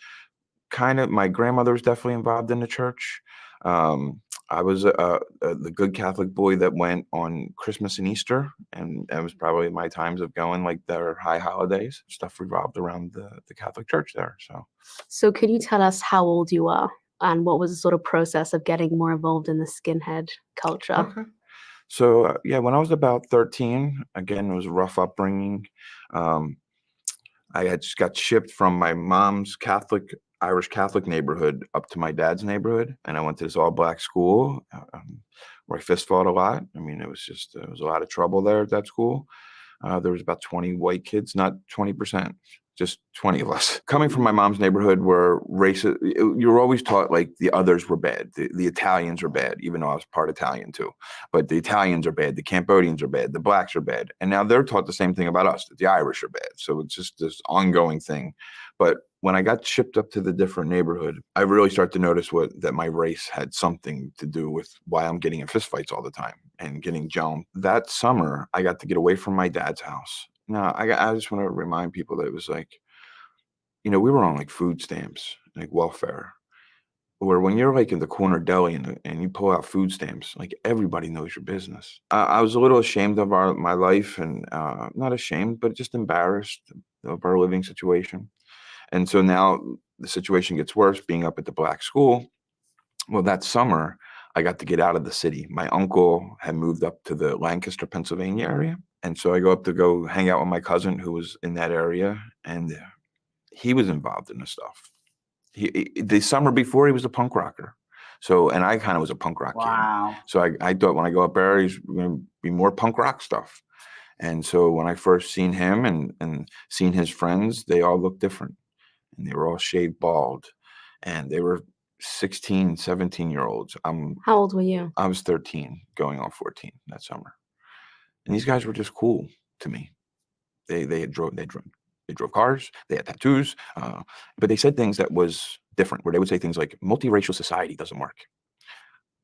my grandmother was definitely involved in the church. I was the good Catholic boy that went on Christmas and Easter, and that was probably my times of going, like their high holidays. Stuff revolved around the Catholic Church there. So could you tell us how old you are and what was the sort of process of getting more involved in the skinhead culture? Okay. So when I was about 13, again, it was a rough upbringing. I had just got shipped from my mom's Irish Catholic neighborhood up to my dad's neighborhood, and I went to this all-black school where I fist fought a lot. I mean, it was a lot of trouble there at that school. There was about 20 white kids, not 20%, just 20 of us. Coming from my mom's neighborhood where you were always taught like the others were bad. The Italians were bad, even though I was part Italian too. But the Italians are bad, the Cambodians are bad, the blacks are bad. And now they're taught the same thing about us, that the Irish are bad. So it's just this ongoing thing. But when I got shipped up to the different neighborhood, I really started to notice that my race had something to do with why I'm getting in fistfights all the time and getting jumped. That summer, I got to get away from my dad's house. Now, I just want to remind people that it was like, we were on like food stamps, like welfare, where when you're like in the corner deli and you pull out food stamps, like everybody knows your business. I was a little ashamed of my life, and not ashamed, but just embarrassed of our living situation. And so now the situation gets worse, being up at the black school. Well, that summer, I got to get out of the city. My uncle had moved up to the Lancaster, Pennsylvania area. And so I go up to go hang out with my cousin who was in that area. And he was involved in this stuff. The summer before, he was a punk rocker. So, and I kind of was a punk rock Wow. kid. So I thought when I go up there, he's going to be more punk rock stuff. And so when I first seen him and seen his friends, they all looked different. And they were all shaved bald. And they were 16, 17-year-olds. How old were you? I was 13, going on 14 that summer. And these guys were just cool to me. They drove cars, they had tattoos, but they said things that was different, where they would say things like, multiracial society doesn't work.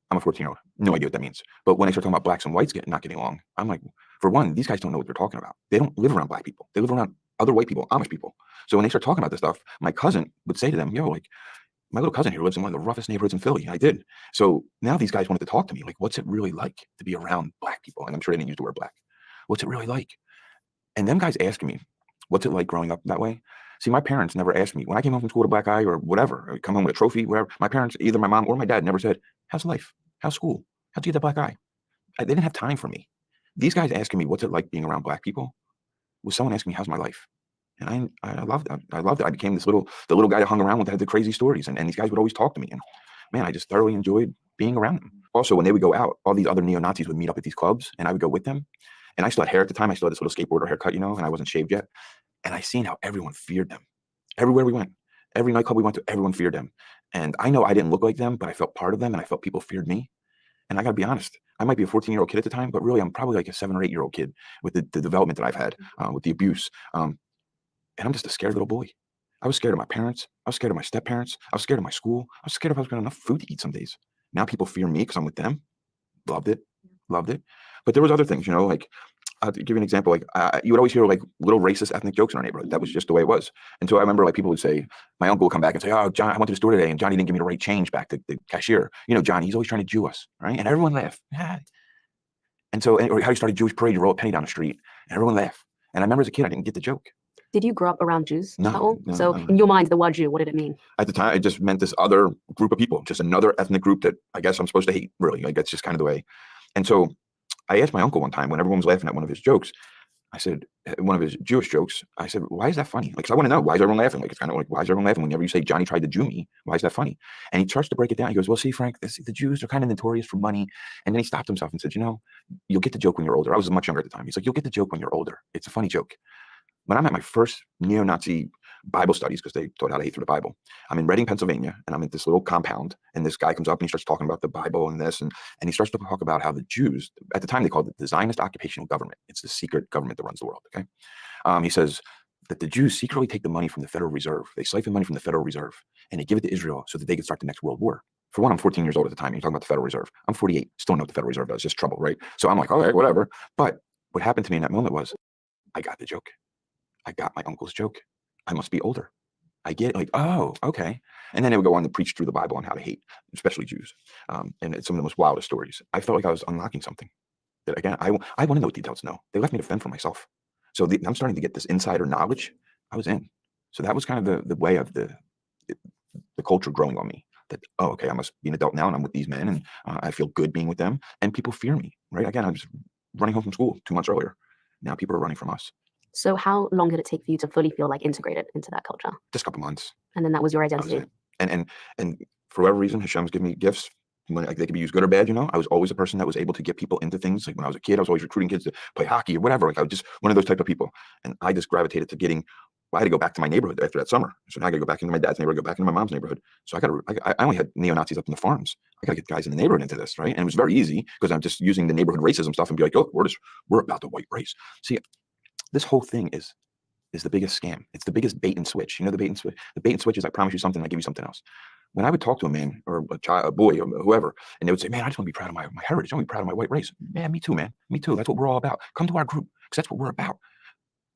I'm a 14-year-old, no idea what that means. But when they start talking about blacks and whites not getting along, I'm like, for one, these guys don't know what they're talking about. They don't live around black people. They live around other white people, Amish people. So when they start talking about this stuff, my cousin would say to them, yo, like, my little cousin here lives in one of the roughest neighborhoods in Philly. I did. So now these guys wanted to talk to me, like, what's it really like to be around black people? And I'm sure they didn't use the word black. What's it really like? And them guys asking me, what's it like growing up that way? See, my parents never asked me when I came home from school with a black eye or whatever, or come home with a trophy, whatever. My parents, either my mom or my dad, never said, how's life? How's school? How'd you get that black eye? They didn't have time for me. These guys asking me, what's it like being around black people? Was someone asking me, how's my life? And I loved it. I loved it. I became the little guy that hung around with, that had the crazy stories. And these guys would always talk to me. And man, I just thoroughly enjoyed being around them. Also, when they would go out, all these other neo-Nazis would meet up at these clubs and I would go with them. And I still had hair at the time. I still had this little skateboarder haircut, and I wasn't shaved yet. And I seen how everyone feared them. Everywhere we went, every nightclub we went to, everyone feared them. And I know I didn't look like them, but I felt part of them and I felt people feared me. And I got to be honest, I might be a 14-year-old kid at the time, but really I'm probably like a 7 or 8-year-old kid with the development that I've had, with the abuse. And I'm just a scared little boy. I was scared of my parents. I was scared of my step-parents. I was scared of my school. I was scared if I was going to have enough food to eat some days. Now people fear me because I'm with them. Loved it. But there was other things, like, to give you an example, like you would always hear like little racist ethnic jokes in our neighborhood. That was just the way it was. And so I remember like people would say, my uncle would come back and say, oh, John, I went to the store today and Johnny didn't give me the right change back to the cashier. Johnny, he's always trying to Jew us, right? And everyone laughed. Yeah. And so, or how you started Jewish parade, you roll a penny down the street and everyone laughed. And I remember as a kid, I didn't get the joke. Did you grow up around Jews at all? No, so in your mind, the word Jew, what did it mean? At the time, it just meant this other group of people, just another ethnic group that I guess I'm supposed to hate, really. Like that's just kind of the way. And so I asked my uncle one time when everyone was laughing at one of his jokes, I said, one of his Jewish jokes, I said, why is that funny? Like, 'cause I want to know, why is everyone laughing? Like, it's kind of like, why is everyone laughing whenever you say Johnny tried to Jew me? Why is that funny? And he starts to break it down. He goes, well, see, Frank, the Jews are kind of notorious for money. And then he stopped himself and said, you'll get the joke when you're older. I was much younger at the time. He's like, you'll get the joke when you're older. It's a funny joke. When I'm at my first neo-Nazi Bible studies, because they taught how to hate through the Bible, I'm in Reading, Pennsylvania, and I'm at this little compound, and this guy comes up and he starts talking about the Bible and this, and he starts to talk about how the Jews, at the time they called it the Zionist occupational government. It's the secret government that runs the world, okay? He says that the Jews secretly take the money from the Federal Reserve. They siphon money from the Federal Reserve, and they give it to Israel so that they can start the next world war. For one, I'm 14 years old at the time, and you're talking about the Federal Reserve. I'm 48, still know what the Federal Reserve does, just trouble, right? So I'm like, all right, whatever. But what happened to me in that moment was, I got the joke. I got my uncle's joke. I must be older. I get it, like, oh, okay. And then they would go on to preach through the Bible on how to hate, especially Jews. And it's some of the most wildest stories. I felt like I was unlocking something that, again, I want to know what the adults know. They left me to fend for myself. So I'm starting to get this insider knowledge. I was in. So that was kind of the way of the culture growing on me. That, oh, okay, I must be an adult now and I'm with these men and I feel good being with them. And people fear me, right? Again, I was running home from school 2 months earlier. Now people are running from us. So how long did it take for you to fully feel like integrated into that culture? Just a couple months. And then that was your identity. Was and for whatever reason, Hashem's given me gifts. When they could be used good or bad, I was always a person that was able to get people into things. Like when I was a kid, I was always recruiting kids to play hockey or whatever. Like I was just one of those type of people. And I just gravitated to getting. Well, I had to go back to my neighborhood after that summer. So now I got to go back into my dad's neighborhood, go back into my mom's neighborhood. So I only had neo-Nazis up in the farms. I got to get guys in the neighborhood into this, right? And it was very easy because I'm just using the neighborhood racism stuff and be like, oh, we're about the white race. See, this whole thing is the biggest scam. It's the biggest bait and switch. The bait and switch. The bait and switch is I promise you something, I give you something else. When I would talk to a man or a child, a boy, or whoever, and they would say, man, I just want to be proud of my heritage. I want to be proud of my white race. Man, me too, man. Me too. That's what we're all about. Come to our group because that's what we're about.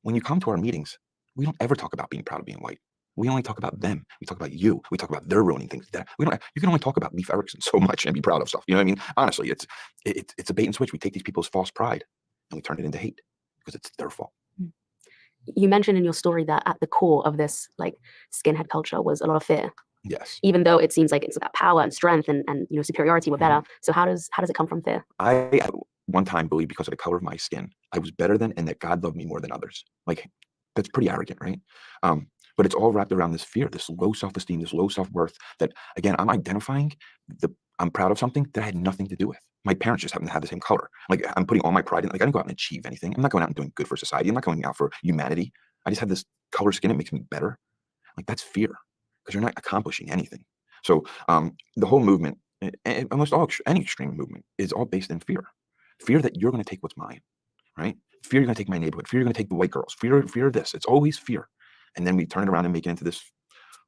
When you come to our meetings, we don't ever talk about being proud of being white. We only talk about them. We talk about you. We talk about their ruining things. You can only talk about Leif Erikson so much and be proud of stuff. You know what I mean? Honestly, it's a bait and switch. We take these people's false pride and we turn it into hate because it's their fault. You mentioned in your story that at the core of this like skinhead culture was a lot of fear. Yes. Even though it seems like it's about power and strength and superiority, we're better. So how does it come from fear? I at one time believed because of the color of my skin, I was better than and that God loved me more than others. Like that's pretty arrogant, right? But it's all wrapped around this fear, this low self-esteem, this low self-worth that, again, I'm identifying I'm proud of something that I had nothing to do with. My parents just happen to have the same color. Like, I'm putting all my pride in, like, I didn't go out and achieve anything. I'm not going out and doing good for society. I'm not going out for humanity. I just have this color skin. It makes me better. Like, that's fear, because you're not accomplishing anything. So the whole movement, almost any extreme movement, is all based in fear. Fear that you're going to take what's mine, right? Fear you're going to take my neighborhood. Fear you're going to take the white girls. Fear of this. It's always fear. And then we turn it around and make it into this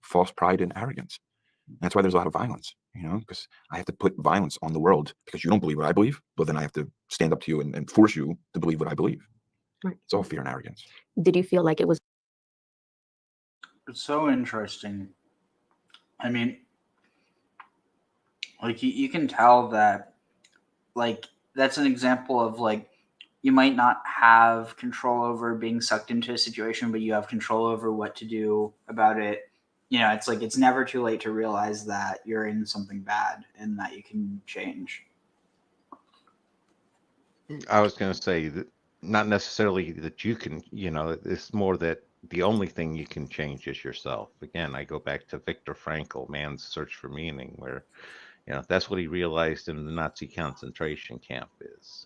false pride and arrogance. And that's why there's a lot of violence, because I have to put violence on the world because you don't believe what I believe. Well, then I have to stand up to you and force you to believe what I believe. Right. It's all fear and arrogance. Did you feel like it was? It's so interesting. I mean, like, you can tell that, like, that's an example of, like, you might not have control over being sucked into a situation, but you have control over what to do about it. It's like, it's never too late to realize that you're in something bad and that you can change. I was going to say that not necessarily that you can, it's more that the only thing you can change is yourself. Again, I go back to Viktor Frankl, Man's Search for Meaning, where, that's what he realized in the Nazi concentration camp is.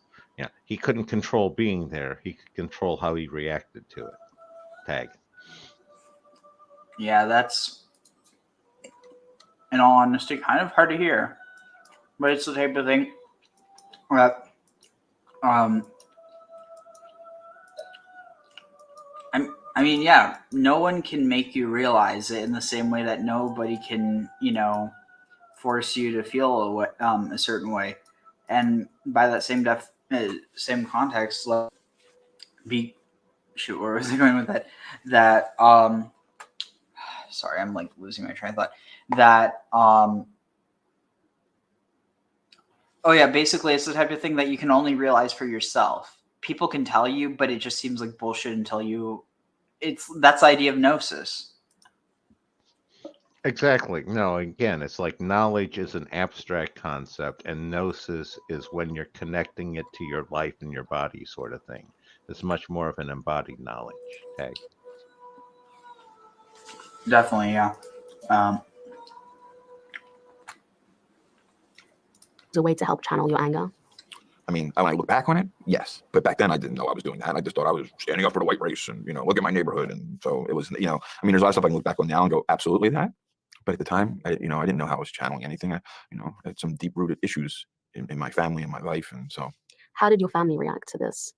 He couldn't control being there. He could control how he reacted to it. Tag. Yeah, that's, in all honesty, kind of hard to hear. But it's the type of thing that, I mean, yeah, no one can make you realize it in the same way that nobody can, force you to feel a certain way. And by that same context, where was I going with that? Sorry, I'm like losing my train of thought. Basically, it's the type of thing that you can only realize for yourself. People can tell you, but it just seems like bullshit until that's the idea of gnosis. Exactly. No, again, it's like knowledge is an abstract concept, and gnosis is when you're connecting it to your life and your body, sort of thing. It's much more of an embodied knowledge. Tag. Definitely, yeah. A way to help channel your anger? I mean, when I look back on it, yes. But back then I didn't know I was doing that. I just thought I was standing up for the white race and, look at my neighborhood. And so it was, there's a lot of stuff I can look back on now and go, absolutely that. But at the time, I didn't know how I was channeling anything. I had some deep rooted issues in my family and my life. And so. How did your family react to this?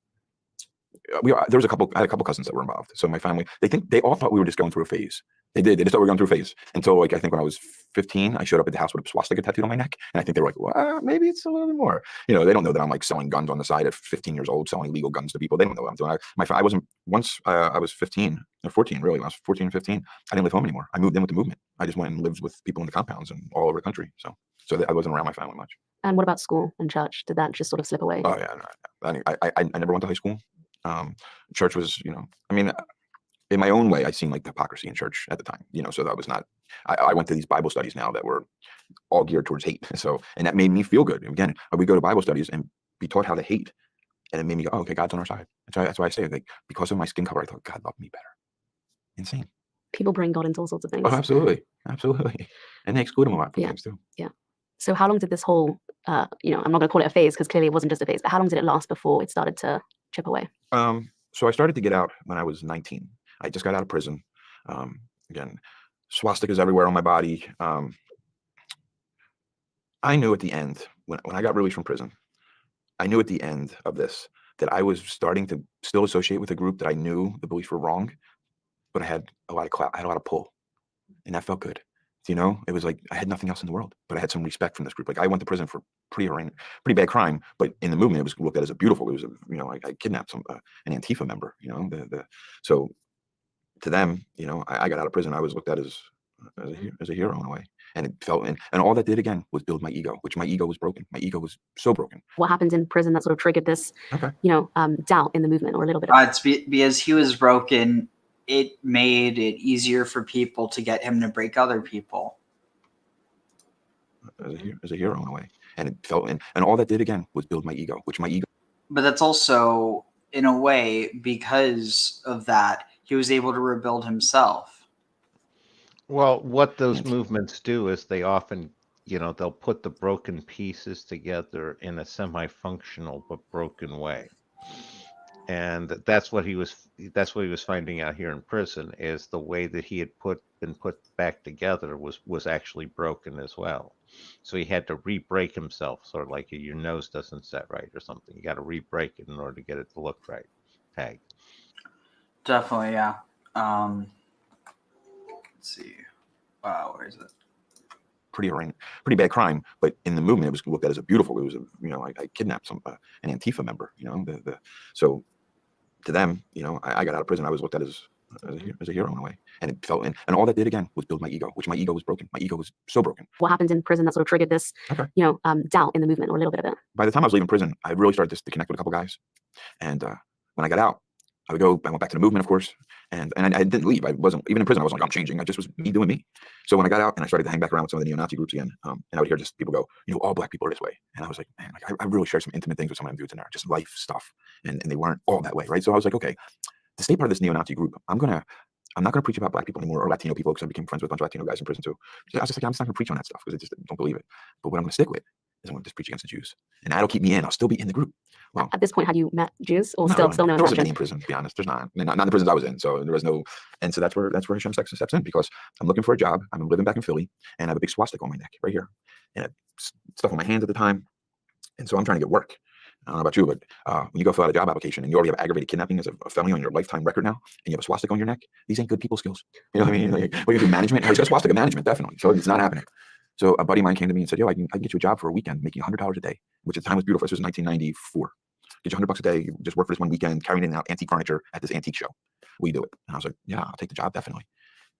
I had a couple cousins that were involved. So my family, they all thought we were just going through a phase. They did. They just thought we were going through a phase until, like, I think when I was 15, I showed up at the house with a swastika tattooed on my neck. And I think they were like, well, maybe it's a little bit more. They don't know that I'm like selling guns on the side at 15 years old, selling legal guns to people. They don't know what I'm doing. I wasn't, once I was 15 or 14, really, when I was 14 and 15, I didn't live home anymore. I moved in with the movement. I just went and lived with people in the compounds and all over the country. So I wasn't around my family much. And what about school and church? Did that just sort of slip away? Oh, yeah. No, I never went to high school. Church was, in my own way, I seen like the hypocrisy in church at the time, so that was not, I went to these Bible studies now that were all geared towards hate. So, and that made me feel good. Again, we go to Bible studies and be taught how to hate. And it made me go, oh, okay, God's on our side. That's why I say, like, because of my skin color, I thought God loved me better. Insane. People bring God into all sorts of things. Oh, absolutely. Absolutely. And they exclude him a lot from things too. Yeah. So how long did this whole, I'm not going to call it a phase because clearly it wasn't just a phase, but how long did it last before it started to chip away? So I started to get out when I was 19. I just got out of prison. Again, swastikas everywhere on my body. I knew at the end, when I got released from prison, I knew at the end of this that I was starting to still associate with a group that I knew the beliefs were wrong, but I had a lot of clout, I had a lot of pull, and that felt good. It was like I had nothing else in the world, but I had some respect from this group. Like, I went to prison for pretty bad crime, but in the movement, it was looked at as a beautiful. It was, I kidnapped an Antifa member. So to them, I got out of prison. I was looked at as a hero in a way, and it felt, and all that did again was build my ego, which my ego was broken. My ego was so broken. What happened in prison that sort of triggered this, doubt in the movement, or a little bit? It's because he was broken. It made it easier for people to get him to break other people. As a hero in a way, and it felt, and all that did again was build my ego, which my ego. But that's also, in a way, because of that, he was able to rebuild himself. Well, what those And movements do is they often, they'll put the broken pieces together in a semi-functional but broken way. And that's what he was finding out here in prison, is the way that he had been put back together was actually broken as well. So he had to re-break himself, sort of like your nose doesn't set right or something. You got to re-break it in order to get it to look right. Tag. Definitely, yeah. Let's see. Wow, where is it? pretty bad crime, but in the movement it was looked at as a beautiful. It was I kidnapped an Antifa member. So to them, I got out of prison. I was looked at as a hero in a way, and it felt and all that did again was build my ego, which my ego was broken. My ego was so broken. What happened in prison that sort of triggered this, doubt in the movement, or a little bit of it? By the time I was leaving prison, I really started to connect with a couple guys, and when I got out, I went back to the movement, of course, and I didn't leave. I wasn't even in prison. I wasn't like, I'm changing. I just was me doing me. So when I got out and I started to hang back around with some of the neo-Nazi groups again, and I would hear just people go, all black people are this way, and I was like, man, I really share some intimate things with some of them dudes in there, just life stuff, and they weren't all that way, right? So I was like, okay, to stay part of this neo-Nazi group, I'm not gonna preach about black people anymore or Latino people, because I became friends with a bunch of Latino guys in prison too. So I was just like, I'm just not gonna preach on that stuff because I just don't believe it. But what I'm gonna stick with is I'm gonna just preach against the Jews, and that'll keep me in. I'll still be in the group. Well, At this point, had you met Jews, or no, still no there wasn't interaction? any in prison, to be honest. There's not. Not in the prisons I was in, so there was no. And so that's where Hashem steps in, because I'm looking for a job. I'm living back in Philly, and I have a big swastika on my neck right here, and I had stuff on my hands at the time, and so I'm trying to get work. I don't know about you, but when you go fill out a job application and you already have aggravated kidnapping as a felony on your lifetime record now, and you have a swastika on your neck, these ain't good people skills. You know what I mean? Like, what you do, management? He's got swastika management, definitely. So it's not happening. So a buddy of mine came to me and said, I can get you a job for a weekend, making $100 a day, which at the time was beautiful. This was 1994. Get you $100 a day, you just work for this one weekend, carrying in and out antique furniture at this antique show. Will you do it? And I was like, yeah, I'll take the job, definitely.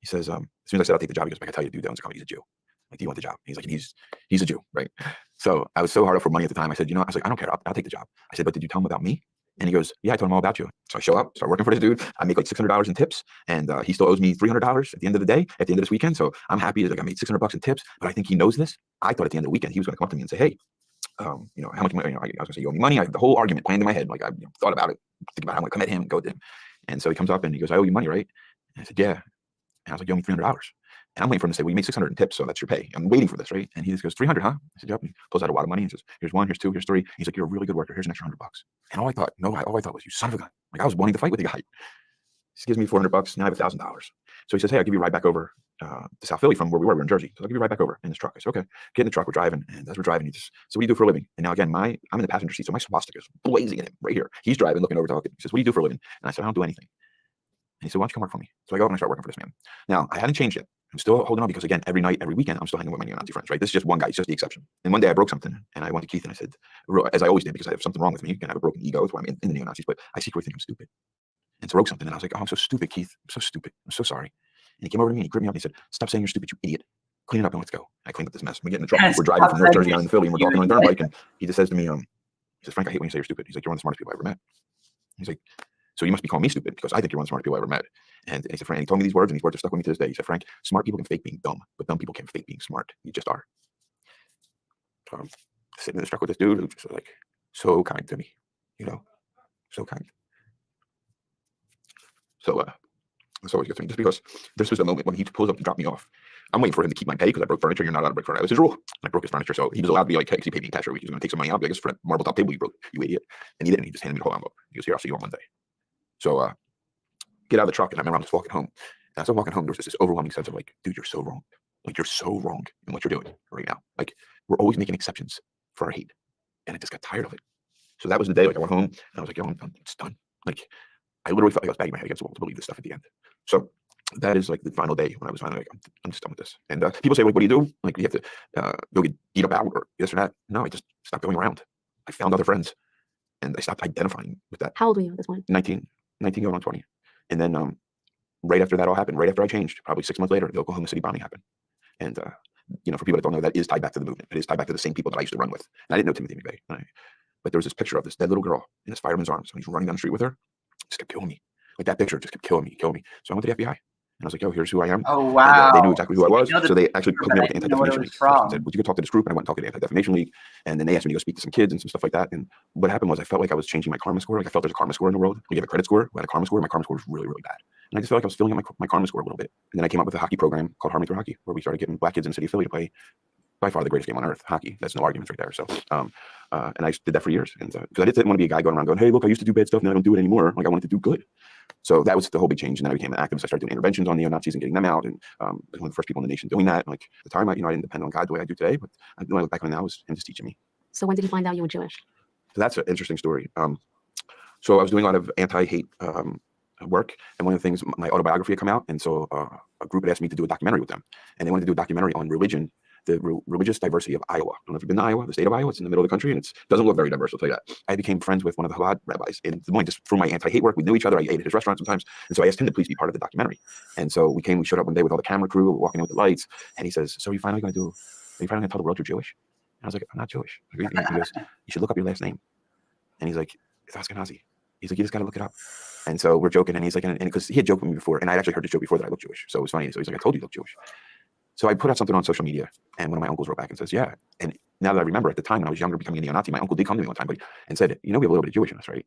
He says, as soon as I said I'll take the job, he goes, I can tell you the dude that owns the company, he's a Jew. Like, do you want the job? He's like, he's a Jew, right? So I was so hard up for money at the time. I said, I was like, I don't care, I'll take the job. I said, but did you tell him about me? And he goes, yeah, I told him all about you. So I show up, start working for this dude. I make like $600 in tips, and he still owes me $300 at the end of the day, at the end of this weekend. So I'm happy. Like, I made $600 in tips, but I think he knows this. I thought at the end of the weekend he was going to come up to me and say, hey, how much money? I was going to say, you owe me money. I had the whole argument planned in my head. Like, I thought about it, think about how I'm going to come at him and go to him. And so he comes up and he goes, I owe you money, right? And I said, yeah. And I was like, you owe me $300. And I'm waiting for him to say, well, you made 600 in tips, so that's your pay. I'm waiting for this, right? And he just goes, 300, huh? I said, yep. And he pulls out a wad of money and says, here's one, here's two, here's three. He's like, you're a really good worker. Here's an extra $100. And all I thought was, you son of a gun. Like, I was wanting to fight with the guy. He gives me $400. Now I have $1,000. So he says, hey, I'll give you a ride back over to South Philly from where we were. We're in Jersey. So I'll give you a ride back over in this truck. I said, okay. Get in the truck. We're driving. And as we're driving, he just, so what do you do for a living? And now again, I'm in the passenger seat. So my swastika is blazing at him right here. He's driving, looking over, talking. He says, what do you do for a living? And I said, I don't do anything. And he said, why don't you come work for me? So I go up and I start working for this man. Now, I hadn't changed yet. I'm still holding on because, again, every night, every weekend, I'm still hanging with my neo-Nazi friends, right? This is just one guy. It's just the exception. And one day I broke something, and I went to Keith and I said, as I always did, because I have something wrong with me, and I have a broken ego, that's why I'm in the neo-Nazis, but I secretly think I'm stupid. And so I broke something, and I was like, oh, I'm so stupid, Keith. I'm so stupid. I'm so sorry. And he came over to me, and he gripped me up, and he said, stop saying you're stupid, you idiot. Clean it up and let's go. And I cleaned up this mess. We get in the truck. We're driving from North Jersey down to Philly, and we're talking on a dirt bike, and he just says to me, he says, Frank, I hate when you say you're stupid. He's like, you're one of the smartest people I ever met. He's like, so you must be calling me stupid because I think you're one of the smartest people I ever met. And he said, Frank, he told me these words, and these words have stuck with me to this day. He said, Frank, smart people can fake being dumb, but dumb people can't fake being smart. You just are. So I'm sitting in the truck with this dude who's just like so kind to me, so kind. So it's always good to me, just because this was the moment when he pulls up to drop me off. I'm waiting for him to keep my pay because I broke furniture. You're not allowed to break furniture. That was his rule. I broke his furniture, so he was allowed to be like, hey, because he paid me in cash every week. He was going to take some money out. Like, it's for that marble top table you broke, you idiot. And he didn't. He just handed me the whole envelope. He goes, here, I'll see you on Monday. So get out of the truck, and I remember I'm just walking home. And as I'm walking home, there was this overwhelming sense of like, dude, you're so wrong. Like, you're so wrong in what you're doing right now. Like, we're always making exceptions for our hate. And I just got tired of it. So that was the day, like, I went home, and I was like, yo, I'm done. It's done. Like, I literally felt like I was banging my head against the wall to believe this stuff at the end. So that is like the final day when I was finally like, I'm just done with this. And people say, like, what do you do? Like, you have to go get beat up out or this or that. No, I just stopped going around. I found other friends, and I stopped identifying with that. How old were you at this point? 19 going on 20. And then right after that all happened, right after I changed, probably 6 months later, the Oklahoma City bombing happened. And for people that don't know, that is tied back to the movement. It is tied back to the same people that I used to run with. And I didn't know Timothy McVeigh. But there was this picture of this dead little girl in this fireman's arms, and he's running down the street with her. It just kept killing me. Like, that picture just kept killing me. So I went to the FBI. And I was like, yo, here's who I am. Oh, wow. And, they knew exactly who I was. So they actually put me up with the Anti-Defamation League. From. Said, would you go talk to this group? And I went and talked to the Anti-Defamation League. And then they asked me to go speak to some kids and some stuff like that. And what happened was I felt like I was changing my karma score. Like, I felt there's a karma score in the world. We have a credit score. We had a karma score. My karma score was really, really bad. And I just felt like I was filling up my karma score a little bit. And then I came up with a hockey program called Harmony Through Hockey, where we started getting black kids in the city of Philly to play by far the greatest game on earth, hockey. That's no arguments right there. So, and I did that for years. And because I didn't want to be a guy going around going, hey, look, I used to do bad stuff, now I don't do it anymore. Like, I wanted to do good. So that was the whole big change. And then I became an activist. I started doing interventions on neo-Nazis and getting them out. And I was one of the first people in the nation doing that. Like, at the time, I didn't depend on God the way I do today. But when I look back on it now, it was him just teaching me. So when did you find out you were Jewish? So that's an interesting story. So I was doing a lot of anti-hate work, and one of the things, my autobiography had come out, and so a group had asked me to do a documentary with them, and they wanted to do a documentary on religion, the religious diversity of Iowa. I don't know if you've been to Iowa, the state of Iowa. It's in the middle of the country, and it doesn't look very diverse, I'll tell you that. I became friends with one of the Chabad rabbis in Des Moines, just through my anti-hate work. We knew each other. I ate at his restaurant sometimes, and so I asked him to please be part of the documentary. And so we showed up one day with all the camera crew, walking in with the lights, and he says, so are you finally going to tell the world you're Jewish? And I was like, I'm not Jewish. He goes, you should look up your last name. And he's like, it's Ashkenazi. He's like, you just got to look it up. And so we're joking, and he's like, and because he had joked with me before, and I actually heard this joke before that I look Jewish, so it was funny. So he's like, I told you look Jewish. So I put out something on social media, and one of my uncles wrote back and says, yeah. And now that I remember, at the time when I was younger, becoming a neo-Nazi, my uncle did come to me one time, and said, you know, we have a little bit of Jewish in us, right?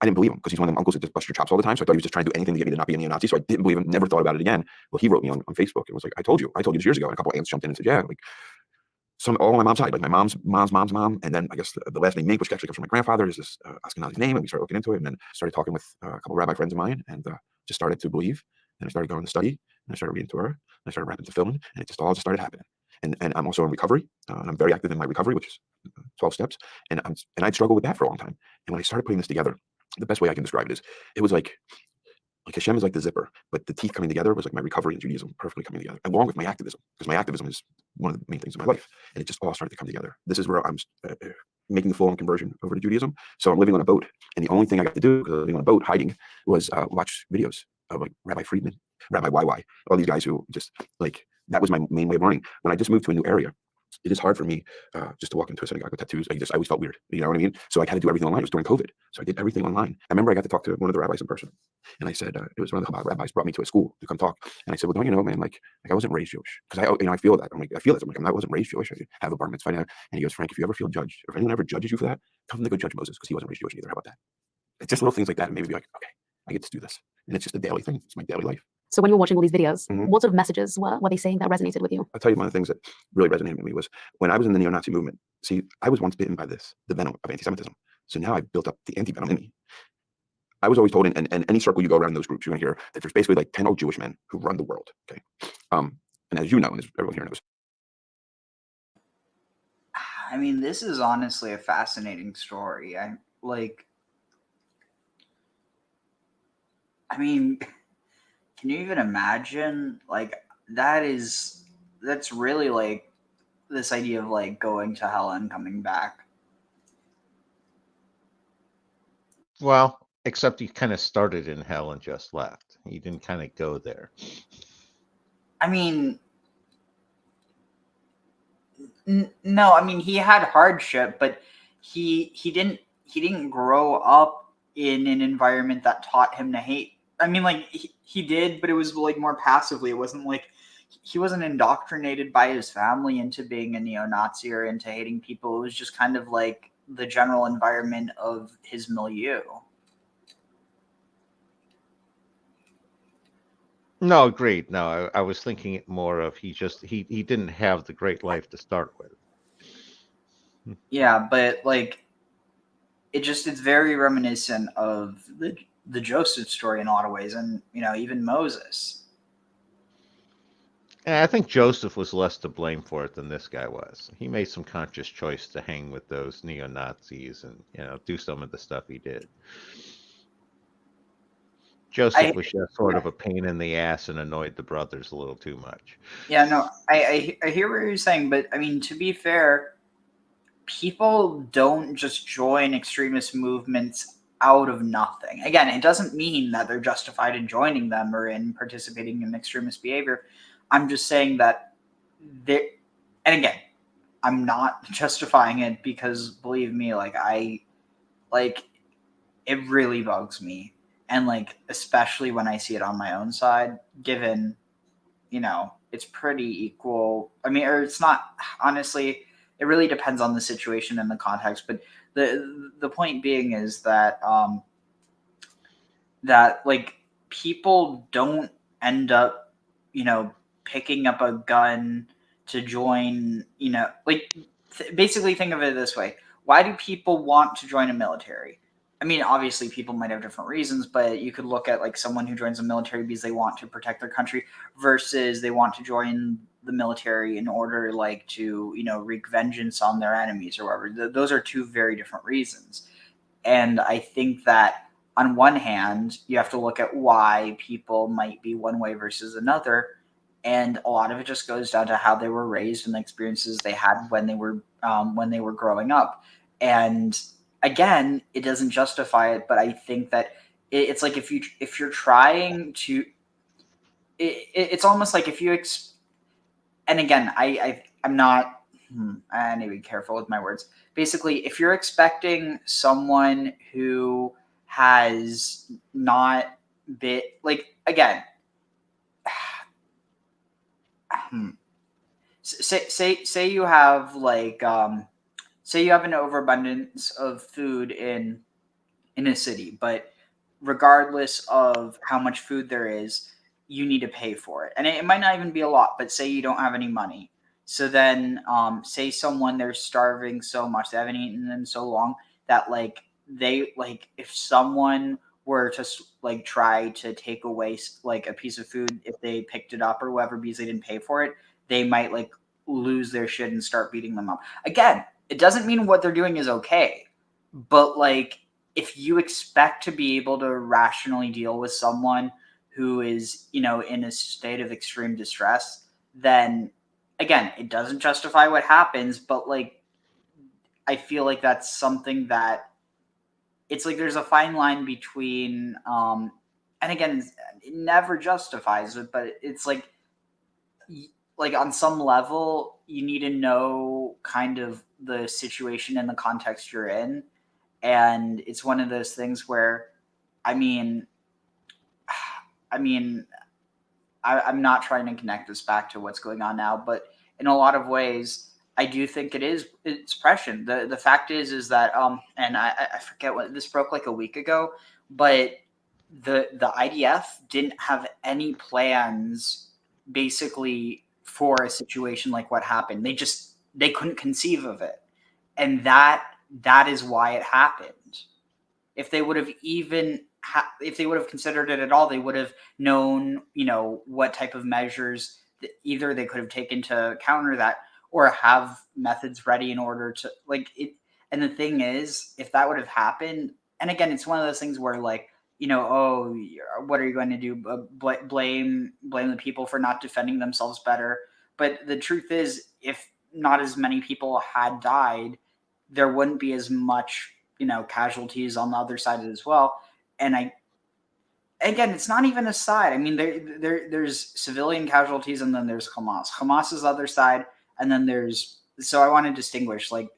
I didn't believe him because he's one of them uncles that just bust your chops all the time. So I thought he was just trying to do anything to get me to not be a neo-Nazi. So I didn't believe him, never thought about it again. Well, he wrote me on Facebook and was like, I told you this years ago. And a couple of aunts jumped in and said, yeah, like, all on my mom's side, like my mom's mom, and then I guess the last name Mink, which actually comes from my grandfather, is this Ashkenazi name, and we started looking into it, and then started talking with a couple of rabbi friends of mine, and just started to believe, and I started going to study, and I started reading Torah, and I started rapping to filming, and it all just started happening. And I'm also in recovery, and I'm very active in my recovery, which is 12 steps, and I'd struggled with that for a long time. And when I started putting this together, the best way I can describe it is, it was like Hashem is like the zipper, but the teeth coming together was like my recovery in Judaism perfectly coming together, along with my activism, because my activism is one of the main things in my life, and it just all started to come together. This is where I'm making the full-on conversion over to Judaism. So I'm living on a boat, and the only thing I got to do, because I was living on a boat hiding, was watch videos of like Rabbi Friedman, Rabbi YY, all these guys who just like, that was my main way of learning. When I just moved to a new area, it is hard for me just to walk into a synagogue with tattoos. I always felt weird. You know what I mean? So I had to do everything online. It was during COVID. So I did everything online. I remember I got to talk to one of the rabbis in person. And I said, it was one of the Chabad rabbis brought me to a school to come talk. And I said, well, don't you know, man, like I wasn't raised Jewish. Because I feel that. I'm like, I wasn't raised Jewish. I have a bar mitzvah. And he goes, Frank, if you ever feel judged, or if anyone ever judges you for that, tell them to go judge Moses, because he wasn't raised Jewish either. How about that? It's just little things like that. And maybe be like, okay, I get to do this. And it's just a daily thing. It's my daily life. So when you were watching all these videos, what sort of messages were they saying that resonated with you? I'll tell you one of the things that really resonated with me was when I was in the neo-Nazi movement. See, I was once bitten by the venom of anti-Semitism. So now I've built up the anti-venom in me. I was always told in any circle you go around those groups, you're going to hear that there's basically like 10 old Jewish men who run the world. Okay. And as you know, and as everyone here knows. I mean, this is honestly a fascinating story. Can you even imagine, like, that's really like this idea of like going to hell and coming back? Well, except he kind of started in hell and just left. He didn't kind of go there. I mean, no, I mean, he had hardship, but he didn't grow up in an environment that taught him to hate. I mean, like, he did, but it was like more passively. It wasn't like he wasn't indoctrinated by his family into being a neo-Nazi or into hating people. It was just kind of like the general environment of his milieu. No, agreed. No, I was thinking more of he didn't have the great life to start with. Yeah, but like it's very reminiscent of the Joseph story in a lot of ways, and even Moses. And I think Joseph was less to blame for it than this guy was. He made some conscious choice to hang with those neo-Nazis and do some of the stuff he did. Joseph was just sort of a pain in the ass and annoyed the brothers a little too much. Yeah, no, I hear what you're saying, but I mean, to be fair, people don't just join extremist movements out of nothing. Again, it doesn't mean that they're justified in joining them or in participating in extremist behavior. I'm just saying that and again, I'm not justifying it, because believe me, it really bugs me. And especially when I see it on my own side, given, it's pretty equal. I mean, or it's not, honestly, it really depends on the situation and the context. But the point being is that, people don't end up, picking up a gun to join, basically think of it this way. Why do people want to join a military? I mean, obviously people might have different reasons, but you could look at like someone who joins the military because they want to protect their country versus they want to join the military in order like to, wreak vengeance on their enemies or whatever. Those are two very different reasons. And I think that on one hand, you have to look at why people might be one way versus another. And a lot of it just goes down to how they were raised and the experiences they had when they were growing up. And again, it doesn't justify it, but I think that it's like if you're trying to, it's almost like if you and again, I'm not. I need to be careful with my words. Basically, if you're expecting someone who has not been like again. Say you have like say you have an overabundance of food in a city, but regardless of how much food there is, you need to pay for it, and it might not even be a lot. But say you don't have any money, so then say someone they're starving so much, they haven't eaten in so long that like they like if someone were to like try to take away like a piece of food if they picked it up or whatever because they didn't pay for it, they might like lose their shit and start beating them up. Again, it doesn't mean what they're doing is okay, but like if you expect to be able to rationally deal with someone who is, in a state of extreme distress, then again, it doesn't justify what happens, but like I feel like that's something that it's like there's a fine line between and again, it never justifies it, but it's like on some level you need to know kind of the situation and the context you're in. And it's one of those things where I'm not trying to connect this back to what's going on now, but in a lot of ways I do think it's oppression. The fact is that and I forget what this broke like a week ago, but the IDF didn't have any plans basically for a situation like what happened. They couldn't conceive of it, and that is why it happened. If they would have if they would have considered it at all, they would have known, what type of measures either they could have taken to counter that or have methods ready in order to like it. And the thing is, if that would have happened, and again, it's one of those things where like, oh, what are you going to do? Blame the people for not defending themselves better. But the truth is, if not as many people had died, there wouldn't be as much, casualties on the other side as well. And again, it's not even a side. I mean, there's civilian casualties, and then there's Hamas. Hamas is the other side, and then so I want to distinguish, like,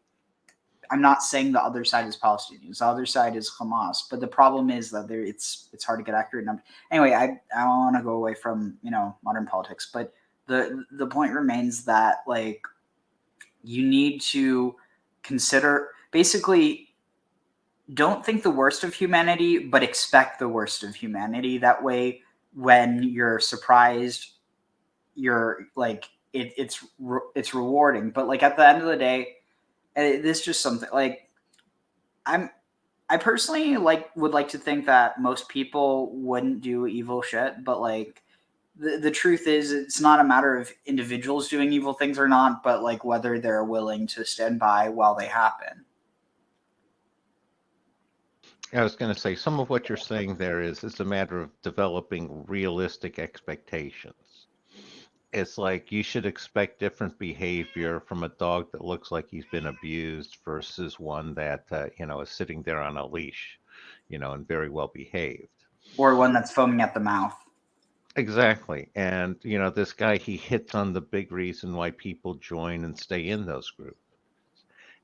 I'm not saying the other side is Palestinians. The other side is Hamas. But the problem is that it's hard to get accurate numbers. Anyway, I don't want to go away from, modern politics, but the point remains that, like, you need to consider, basically, don't think the worst of humanity, but expect the worst of humanity. That way, when you're surprised, you're like, it's rewarding. But like at the end of the day, this is just something like I personally would like to think that most people wouldn't do evil shit, but like the truth is, it's not a matter of individuals doing evil things or not, but like whether they're willing to stand by while they happen. I was going to say, some of what you're saying there is it's a matter of developing realistic expectations. It's like you should expect different behavior from a dog that looks like he's been abused versus one that, is sitting there on a leash, and very well behaved. Or one that's foaming at the mouth. Exactly. And, this guy, he hits on the big reason why people join and stay in those groups.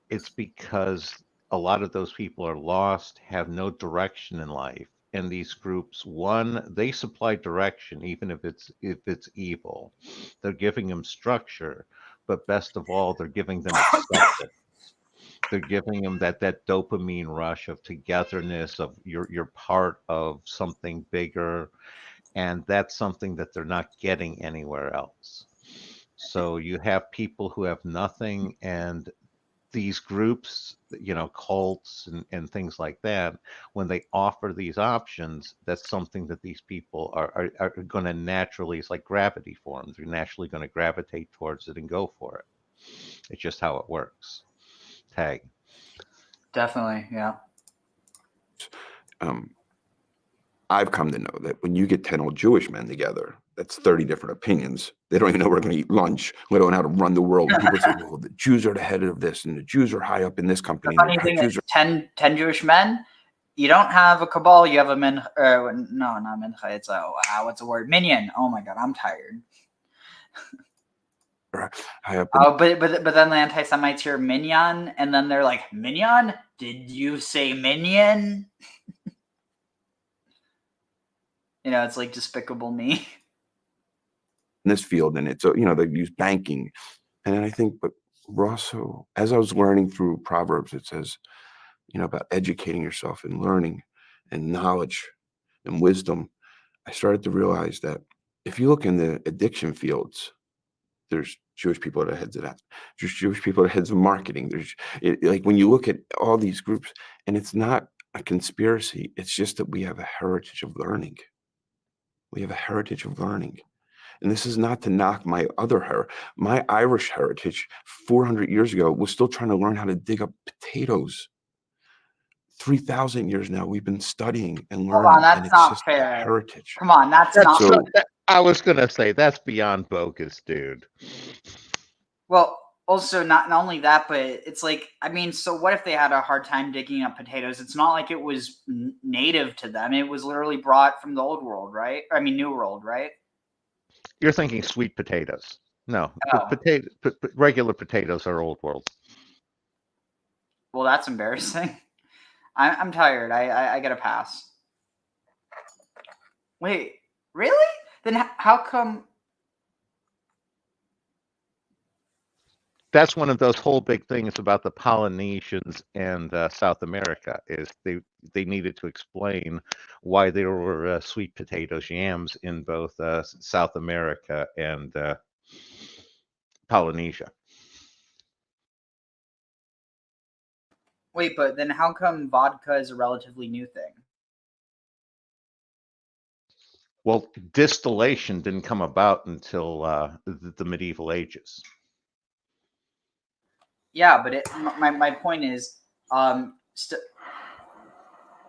It's because a lot of those people are lost, have no direction in life. And these groups, one, they supply direction, even if it's evil. They're giving them structure, but best of all, they're giving them acceptance. They're giving them that dopamine rush of togetherness, of you're part of something bigger, and that's something that they're not getting anywhere else. So you have people who have nothing, and these groups, cults and things like that, when they offer these options, that's something that these people are going to naturally, it's like gravity for them. They're naturally going to gravitate towards it and go for it. It's just how it works. Tag. Definitely, yeah. I've come to know that when you get 10 old Jewish men together, that's 30 different opinions. They don't even know where they're going to eat lunch, let alone how to run the world. And people say, well, the Jews are the head of this, and the Jews are high up in this company. The funny thing is, 10 Jewish men, you don't have a cabal, you have a min. No, not mincha. It's what's the word? Minyan. Oh my God, I'm tired. High up but then the anti-Semites hear minyan, and then they're like, minyan? Did you say minion? It's like Despicable Me. in this field, and it's they use banking, and then I think, but also as I was learning through Proverbs, it says about educating yourself and learning and knowledge and wisdom. I started to realize that if you look in the addiction fields, there's Jewish people at the heads of that. There's Jewish people at the heads of marketing. Like when you look at all these groups, and it's not a conspiracy. It's just that we have a heritage of learning. We have a heritage of learning. And this is not to knock my my Irish heritage 400 years ago was still trying to learn how to dig up potatoes. 3,000 years now, we've been studying and learning. Come on, that's and it's not just fair. Heritage. Come on, that's not so, I was going to say, that's beyond bogus, dude. Well, also, not only that, but it's like, so what if they had a hard time digging up potatoes? It's not like it was native to them. It was literally brought from the old world, right? New world, right? You're thinking sweet potatoes. No, Oh. regular potatoes are old world. Well, that's embarrassing. I'm tired. I get a pass. Wait, really? Then how come? That's one of those whole big things about the Polynesians and South America, is they needed to explain why there were sweet potatoes, yams in both South America and Polynesia. Wait, but then how come vodka is a relatively new thing? Well, distillation didn't come about until the medieval ages. Yeah, but my point is, I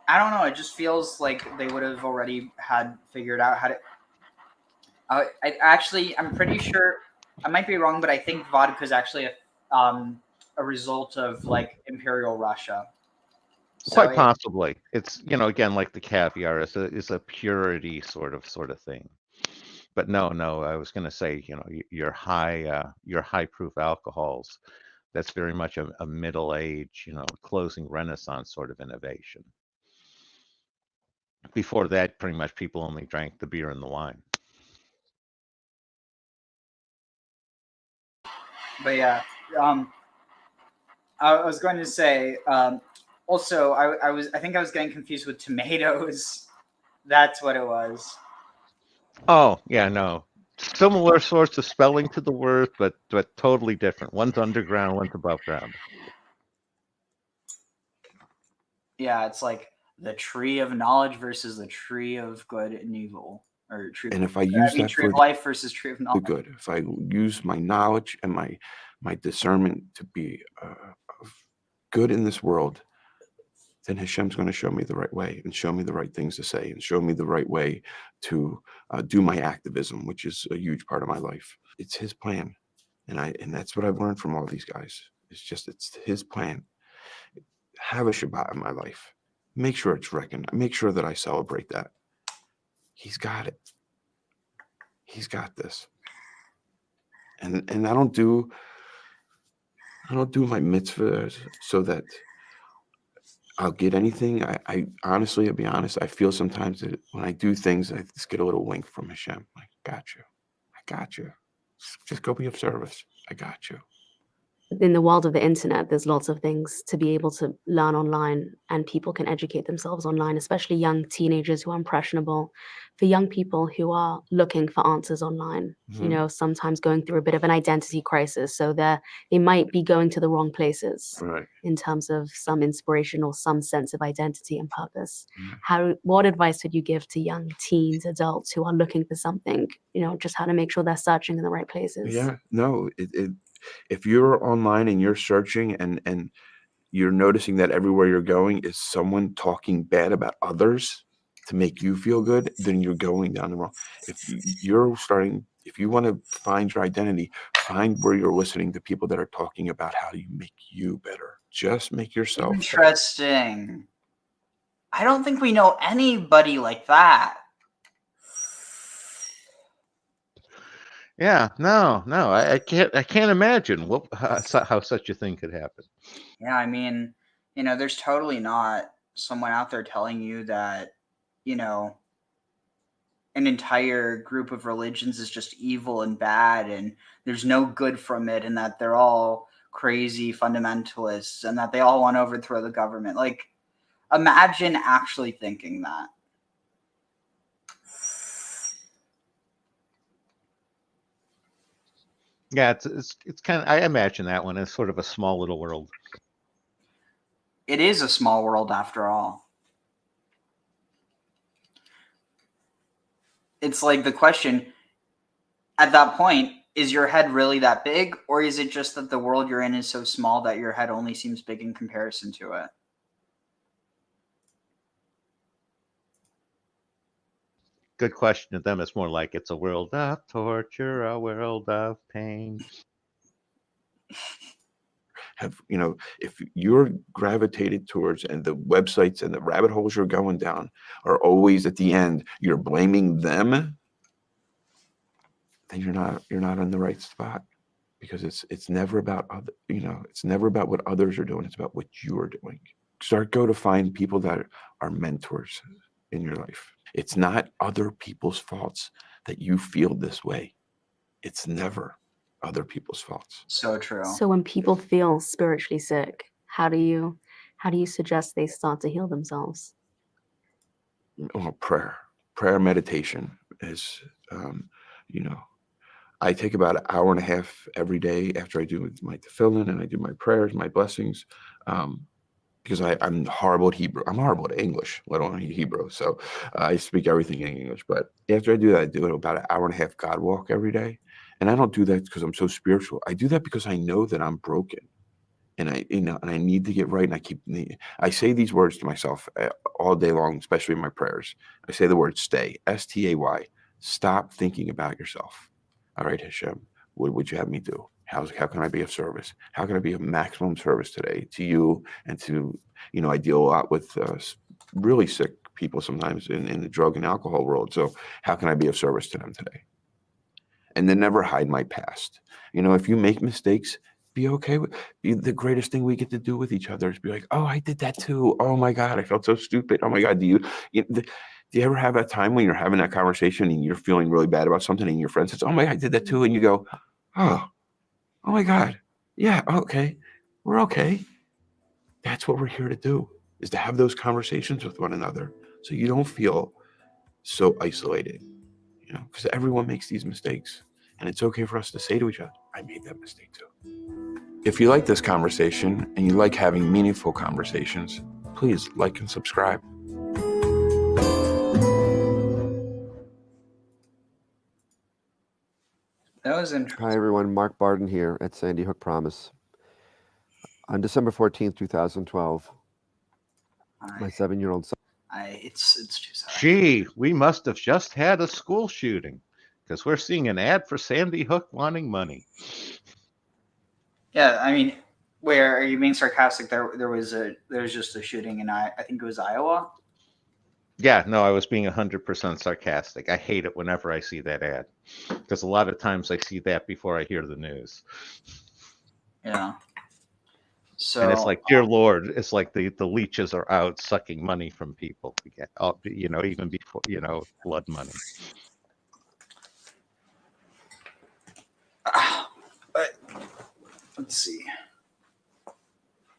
don't know. It just feels like they would have already had figured out how to. I'm pretty sure. I might be wrong, but I think vodka is actually a result of like Imperial Russia. Quite possibly. It's again, like the caviar is a purity sort of thing. But no, I was going to say, your high proof alcohols, that's very much a middle age, closing Renaissance sort of innovation. Before that, pretty much people only drank the beer and the wine. But yeah, I was going to say, also, I think I was getting confused with tomatoes. That's what it was. Oh, yeah, no. Similar sorts of spelling to the word, but totally different. One's underground, one's above ground. Yeah, it's like the tree of knowledge versus the tree of good and evil, or tree. And if I use that tree for of life versus tree of knowledge. good, if I use my knowledge and my discernment to be good in this world, then Hashem's going to show me the right way and show me the right things to say and show me the right way to do my activism, which is a huge part of my life. It's his plan. And that's what I've learned from all these guys. It's his plan. Have a Shabbat in my life. Make sure it's reckoned. Make sure that I celebrate that. He's got it. He's got this. And I don't do my mitzvahs so that I'll get anything. I honestly, I'll be honest, I feel sometimes that when I do things, I just get a little wink from Hashem. Like, got you. I got you. Just go be of service. I got you. in the world of the internet, there's lots of things to be able to learn online, and people can educate themselves online, especially young teenagers who are impressionable. For young people who are looking for answers online, you know, sometimes going through a bit of an identity crisis, so they might be going to the wrong places in terms of some inspiration or some sense of identity and purpose. What advice would you give to young teens, adults who are looking for something, you know, just how to make sure they're searching in the right places? If you're online and you're searching and you're noticing that everywhere you're going is someone talking bad about others to make you feel good, then you're going down the wrong. If you want to find your identity, find where you're listening to people that are talking about how you make you better. Just make yourself interesting. Better. I don't think we know anybody like that. Yeah, no, I can't imagine how such a thing could happen. Yeah, I mean, you know, there's totally not someone out there telling you that, you know, an entire group of religions is just evil and bad and there's no good from it, and that they're all crazy fundamentalists and that they all want to overthrow the government. Like, imagine actually thinking that. Yeah, it's kind of, I imagine that one as sort of a small little world. It is a small world after all. It's like the question at that point, is your head really that big, or is it just that the world you're in is so small that your head only seems big in comparison to it? Good question to them. It's more like it's a world of torture, a world of pain. If you're gravitated towards, and the websites and the rabbit holes you're going down are always at the end, you're blaming them, then you're not in the right spot, because it's never about it's never about what others are doing. It's about what you are doing. Go to find people that are mentors in your life. It's not other people's faults that you feel this way. It's never other people's faults. So true. So when people feel spiritually sick, how do you suggest they start to heal themselves? Prayer meditation is, I take about an hour and a half every day after I do my tefillin and I do my prayers, my blessings, because I'm horrible at Hebrew. I'm horrible at English, let alone Hebrew. So I speak everything in English. But after I do that, I do about an hour and a half God walk every day. And I don't do that because I'm so spiritual. I do that because I know that I'm broken, and I need to get right. And I say these words to myself all day long, especially in my prayers. I say the word stay, S-T-A-Y. Stop thinking about yourself. All right, Hashem, what would you have me do? How can I be of service? How can I be of maximum service today to you and to, I deal a lot with really sick people sometimes in the drug and alcohol world. So how can I be of service to them today? And then never hide my past. If you make mistakes, be okay with the greatest thing we get to do with each other is be like, oh, I did that too. Oh my God, I felt so stupid. Oh my God, do you ever have that time when you're having that conversation and you're feeling really bad about something and your friend says, oh my God, I did that too. And you go, oh my God. Yeah. Okay. We're okay. That's what we're here to do, is to have those conversations with one another. So you don't feel so isolated, because everyone makes these mistakes, and it's okay for us to say to each other, I made that mistake too. If you like this conversation and you like having meaningful conversations, please like and subscribe. That was interesting. Hi, everyone. Mark Barden here at Sandy Hook Promise. On December 14th, 2012, my 7-year-old son. It's too sad. Gee, we must have just had a school shooting, because we're seeing an ad for Sandy Hook wanting money. Yeah, I mean, where are you being sarcastic? There was just a shooting in I think it was Iowa. Yeah, no, I was being 100% sarcastic. I hate it whenever I see that ad, because a lot of times I see that before I hear the news. Yeah. So, and it's like, dear Lord, it's like the leeches are out sucking money from people, even before, blood money. let's see.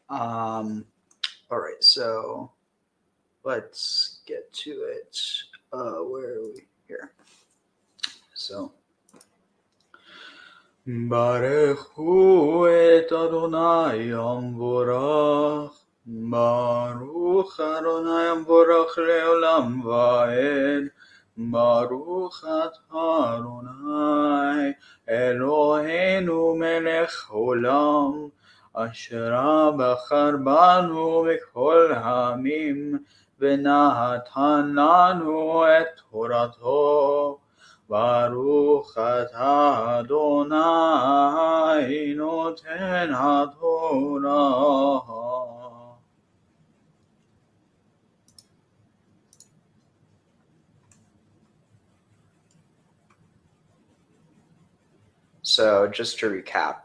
All right, so let's get to it. Where are we? Here. So. Baruchu et Adonai Amvorach. Baruch Adonai Amvorach leolam vaed. Baruch atah Adonai Eloheinu melech olam. Asher bachar banu mikol hamim v'natan lanu et Torato. Baruch atah Adonai noten haTorah. So just to recap,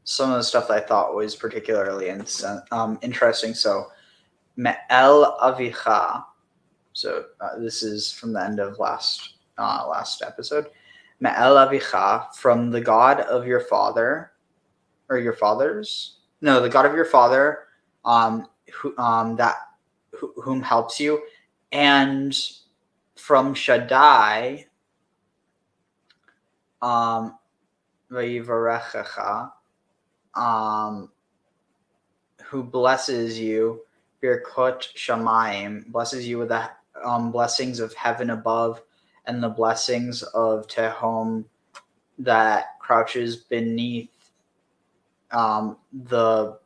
some of the stuff that I thought was particularly interesting. So Me'el Avicha. So this is from the end of last episode. Me'el Avicha, from the God of your father, or your fathers. No, the God of your father, whom helps you, and from Shaddai, Vayivarechecha, who blesses you, Birkot Shamayim, blesses you with the blessings of heaven above, and the blessings of Tehom that crouches beneath, the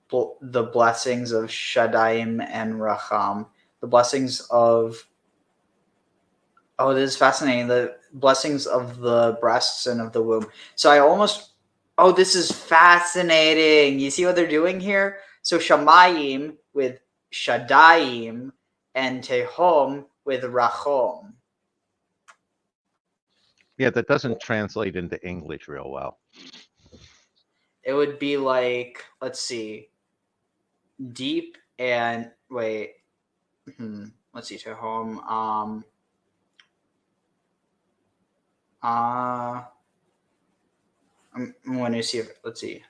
blessings of Shadaim and Racham, the blessings of, this is fascinating, the blessings of the breasts and of the womb. So this is fascinating. You see what they're doing here? So Shamayim with Shadaim and Tehom with Rachom. Yeah, that doesn't translate into English real well. It would be like, let's see, deep and wait. Let's see, Tehom. I'm going to see if, let's see.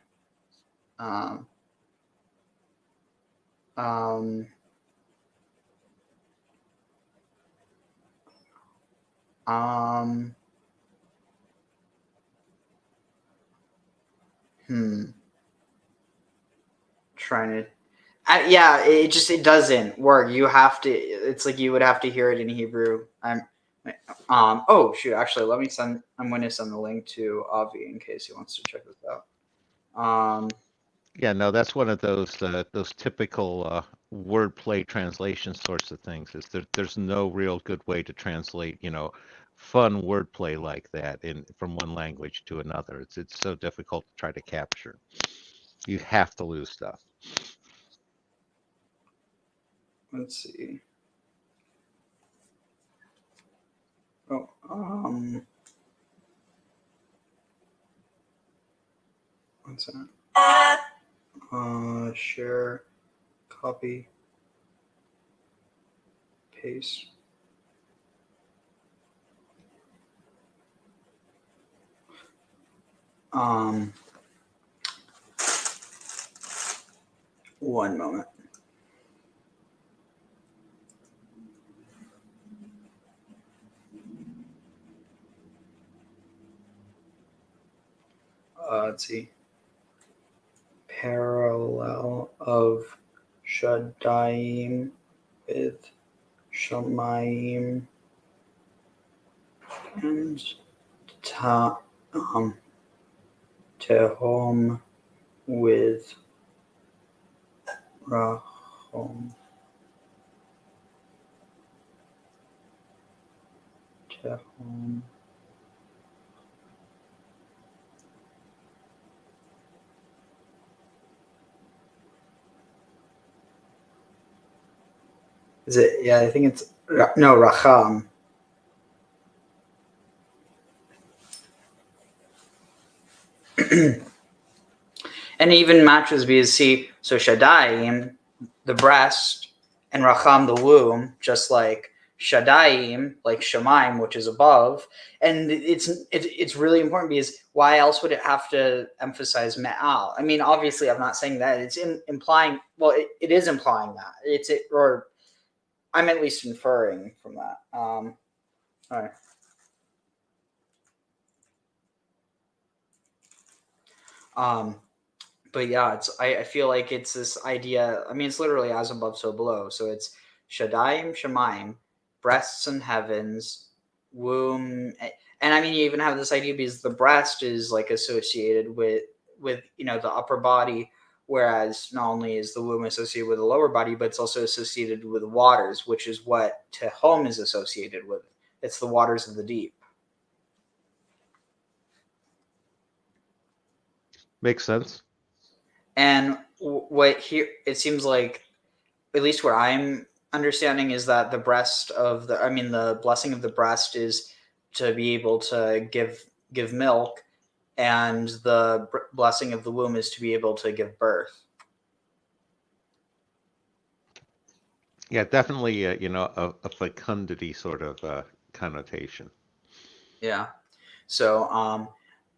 Trying to, it doesn't work. You have to. It's like you would have to hear it in Hebrew. Oh shoot! Actually, I'm going to send the link to Avi in case he wants to check this out. Yeah, no, that's one of those typical wordplay translation sorts of things. Is there's no real good way to translate, fun wordplay like that from one language to another. It's so difficult to try to capture. You have to lose stuff. Let's see. Oh, what's that? Share, copy, paste. One moment. Let's see. Parallel of Shadaim with Shamayim and Tehom with Rachom. Tehom. Is it? Yeah, I think it's no Racham. And it even matches because see, so Shaddai, the breast, and Racham, the womb, just like Shadaim, like Shemaim, which is above. And it's really important because why else would it have to emphasize Me'al? I mean, obviously, I'm not saying that. It's implying, well, it is implying that. Or I'm at least inferring from that. All right. But yeah, I feel like it's this idea. I mean, it's literally as above, so below. So it's Shadaim, Shemaim, breasts and heavens, womb, and I mean, you even have this idea because the breast is like associated with the upper body, whereas not only is the womb associated with the lower body, but it's also associated with waters, which is what Tehom is associated with. It's the waters of the deep. Makes sense. And what here it seems like, at least what I'm understanding, is that the blessing of the breast is to be able to give milk, and the blessing of the womb is to be able to give birth. Yeah, definitely. A fecundity sort of connotation. Yeah. So,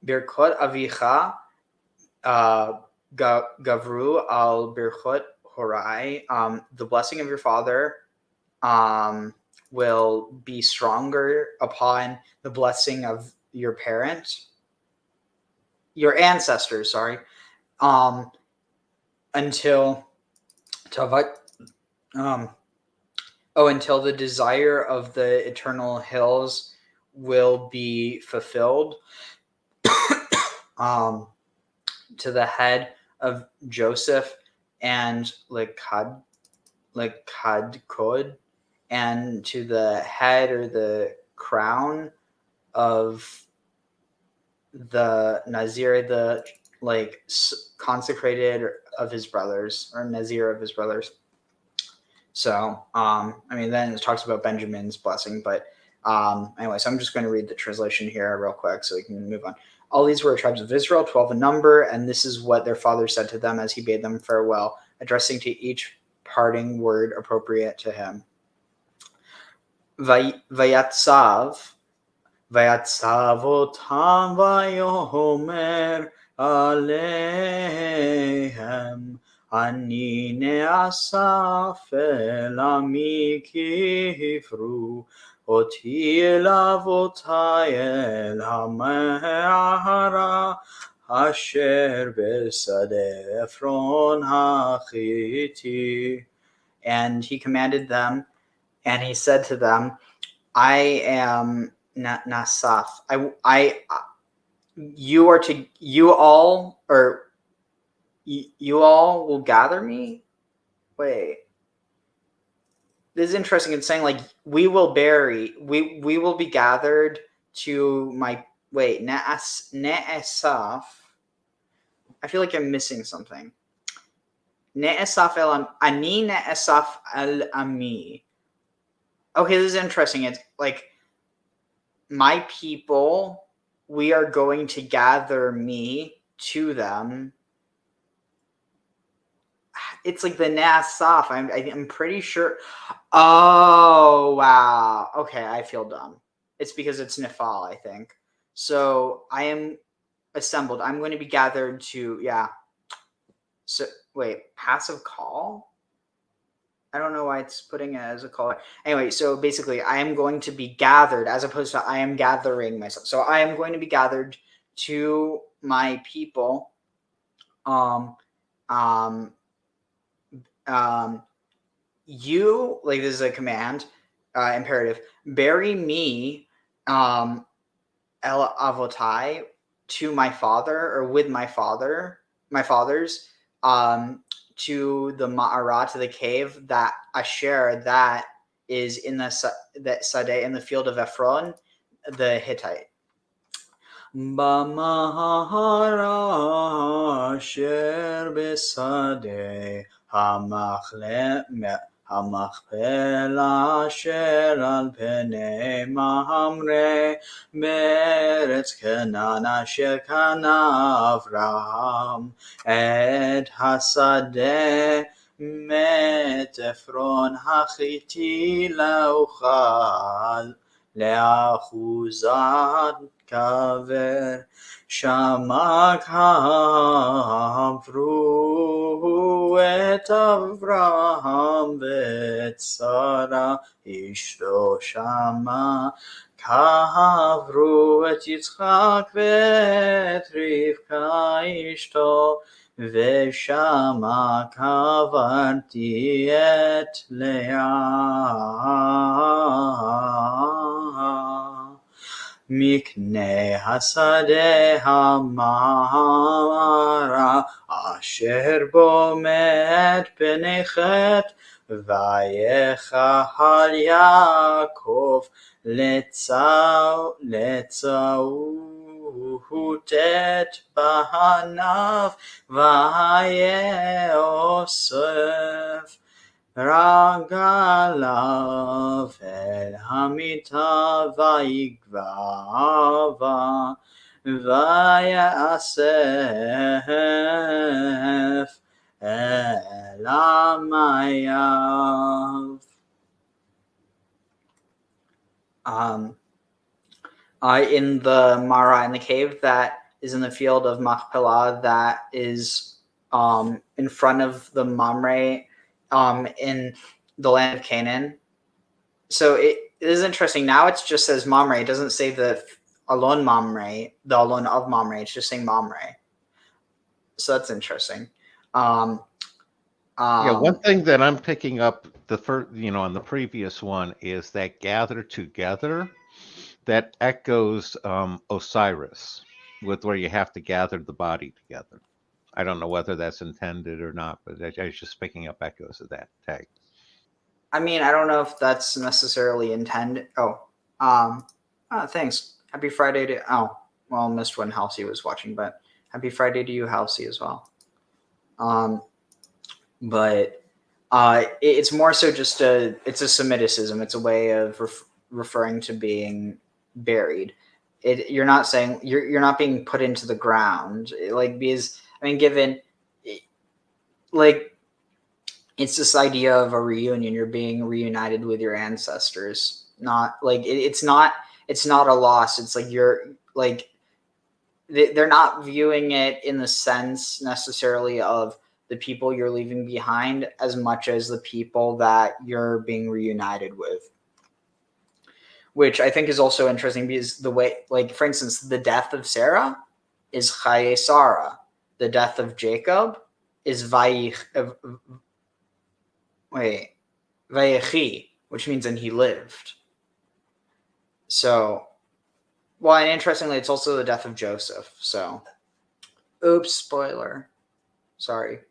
Birkot Avicha, Gavru al Birkot Horai, the blessing of your father will be stronger upon the blessing of your ancestors, sorry, until the desire of the eternal hills will be fulfilled. To the head of Joseph and Lekadkod, and to the head or the crown of the Nazir, the consecrated of his brothers, or Nazir of his brothers. So, I mean, then it talks about Benjamin's blessing, but anyway, so I'm just going to read the translation here real quick so we can move on. All these were tribes of Israel, 12 in number, and this is what their father said to them as he bade them farewell, addressing to each parting word appropriate to him. Vayatsav otam vayomer alehem ani ne'asaf el ami kifru Oti elavotai el hamehara asher besade Ephron hachiti. And he commanded them, and he said to them, I am Nasaf. You all will gather me? Wait. This is interesting. It's saying we will be gathered to my Ne'esaf. I feel like I'm missing something. Ne'esaf el ani Ne'esaf el ami. Okay, this is interesting. It's like my people, we are going to gather me to them. It's like the Ne'esaf. I'm pretty sure. Oh, wow. Okay, I feel dumb. It's because it's Nephal, I think. So I am assembled. I'm going to be gathered to, yeah. So, wait, passive call? I don't know why it's putting it as a call. Anyway, so basically, I am going to be gathered as opposed to I am gathering myself. So I am going to be gathered to my people. You, this is a command, imperative, bury me, el avotai, to my father, or with my fathers, to the ma'ara, to the cave, that asher, that is in the sadeh, in the field of Ephron, the Hittite. B'mahara asher b'sadeh Machpelah asher al penei Mamre be'eretz Canaan asher kana Avraham et hasadeh מת עפרון החיתי לאוכל לאחוזת קבר שמה קברו את אברהם ואת שרה אשתו שמה קברו את יצחק ואת רבקה אשתו ושמה קברתי את לאה מקנה השדה המרה אשר בו מת בני חת ויחל יעקב לצאות את בניו ויאסף רגליו אל המיטה ויגבה ויאסף אל המייב. In the Mara, in the cave that is in the field of Machpelah, that is in front of the Mamre in the land of Canaan. So it is interesting. Now it just says Mamre. It doesn't say the Alon Mamre, the Alon of Mamre. It's just saying Mamre. So that's interesting. Yeah, one thing that I'm picking up the first, on the previous one is that gather together, that echoes Osiris, with where you have to gather the body together. I don't know whether that's intended or not, but I was just picking up echoes of that tag. I mean, I don't know if that's necessarily intended. Thanks. Happy Friday to. Well, missed when Halsey was watching, but happy Friday to you, Halsey, as well. But it's more so just it's a Semitism. It's a way of referring to being buried. You're not saying you're not being put into the ground, because given it's this idea of a reunion. You're being reunited with your ancestors. Not it's not a loss. It's they're not viewing it in the sense necessarily of the people you're leaving behind as much as the people that you're being reunited with. Which I think is also interesting because the way, for instance, the death of Sarah is Chaye Sarah. The death of Jacob is Vayechi, which means and he lived. So, and interestingly, it's also the death of Joseph. So, oops, spoiler. Sorry.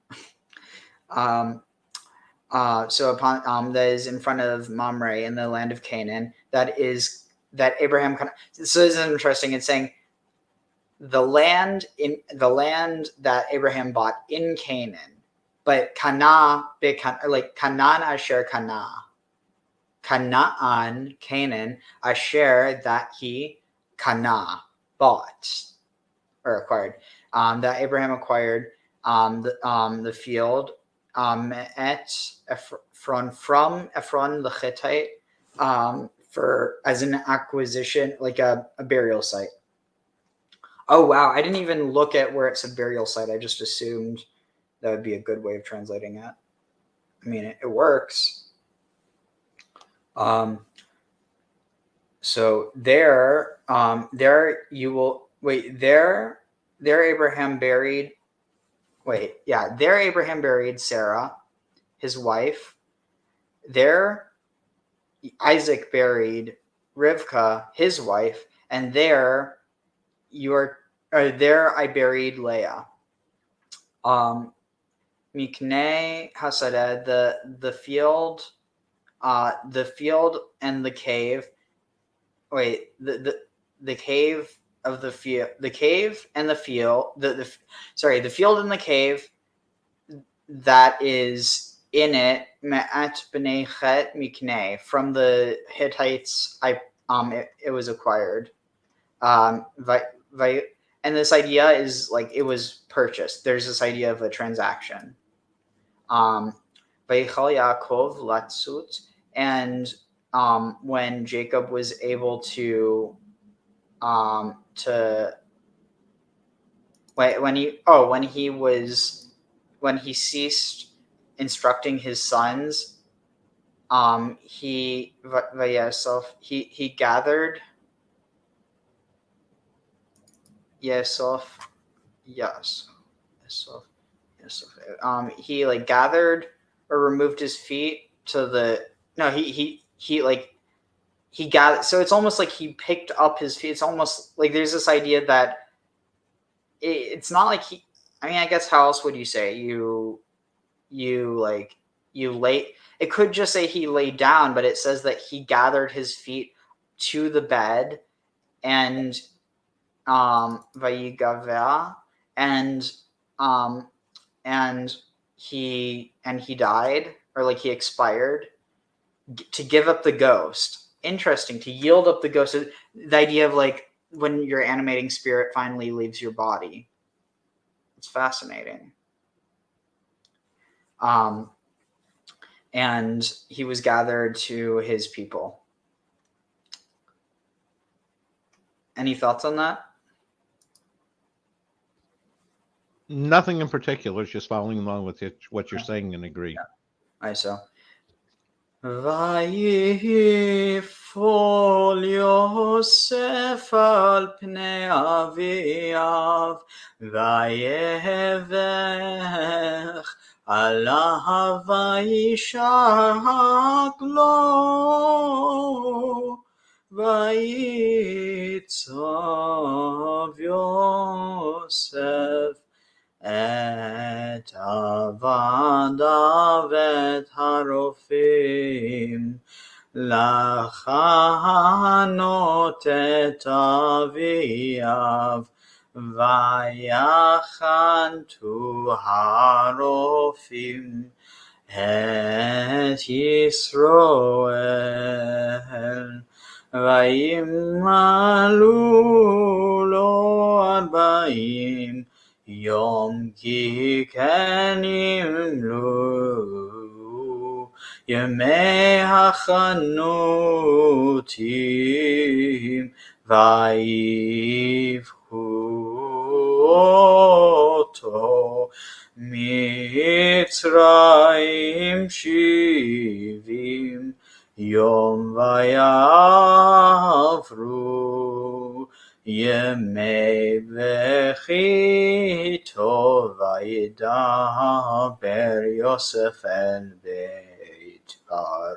So upon that is in front of Mamre in the land of Canaan. That Abraham. So this is interesting. It's saying the land that Abraham bought in Canaan, but Canaan asher Canaan asher that he bought or acquired. That Abraham acquired the field at Ephron from Ephron the Hittite as an acquisition, like a burial site. Oh wow, I didn't even look at where it said burial site. I just assumed that would be a good way of translating it. I mean, it works. So there you will there Abraham buried. There Abraham buried Sarah, his wife. There Isaac buried Rivka, his wife, and there I buried Leah. Miknei Hasadeh, the field and the cave. The cave of the field, the cave and the field, the field and the cave that is in it, Me'at b'nei chet miknei, from the Hittites, it was acquired. And this idea is it was purchased. There's this idea of a transaction. Vayichal Yaakov latzut, and when Jacob was able to when he ceased instructing his sons, he gathered he like gathered or removed his feet to the he gathered, so it's almost like he picked up his feet. It's almost like there's this idea that it's not like I guess how else would you say you lay, it could just say he laid down, but it says that he gathered his feet to the bed and vayigaveh, and he died, or like he expired, to give up the ghost. Interesting, to yield up the ghost. The idea of like when your animating spirit finally leaves your body. It's fascinating. And he was gathered to his people. Any thoughts on that? Nothing in particular, just following along with what you're saying and agree. Yeah. I saw. ויפול יוסף על פני אביו, ויבך עליו וישק לו, ויצב יוסף את עבדיו ואת הרופאים לחנות את אביו, ויחנתו הרופאים את ישראל, וימלאו לו 40 יום, כי כן ימלאו ימי החנותים, ויבכו אותו מצרים 70 יום, ויעברו ימי בכיתו, וידבר יוסף אל בית פרעה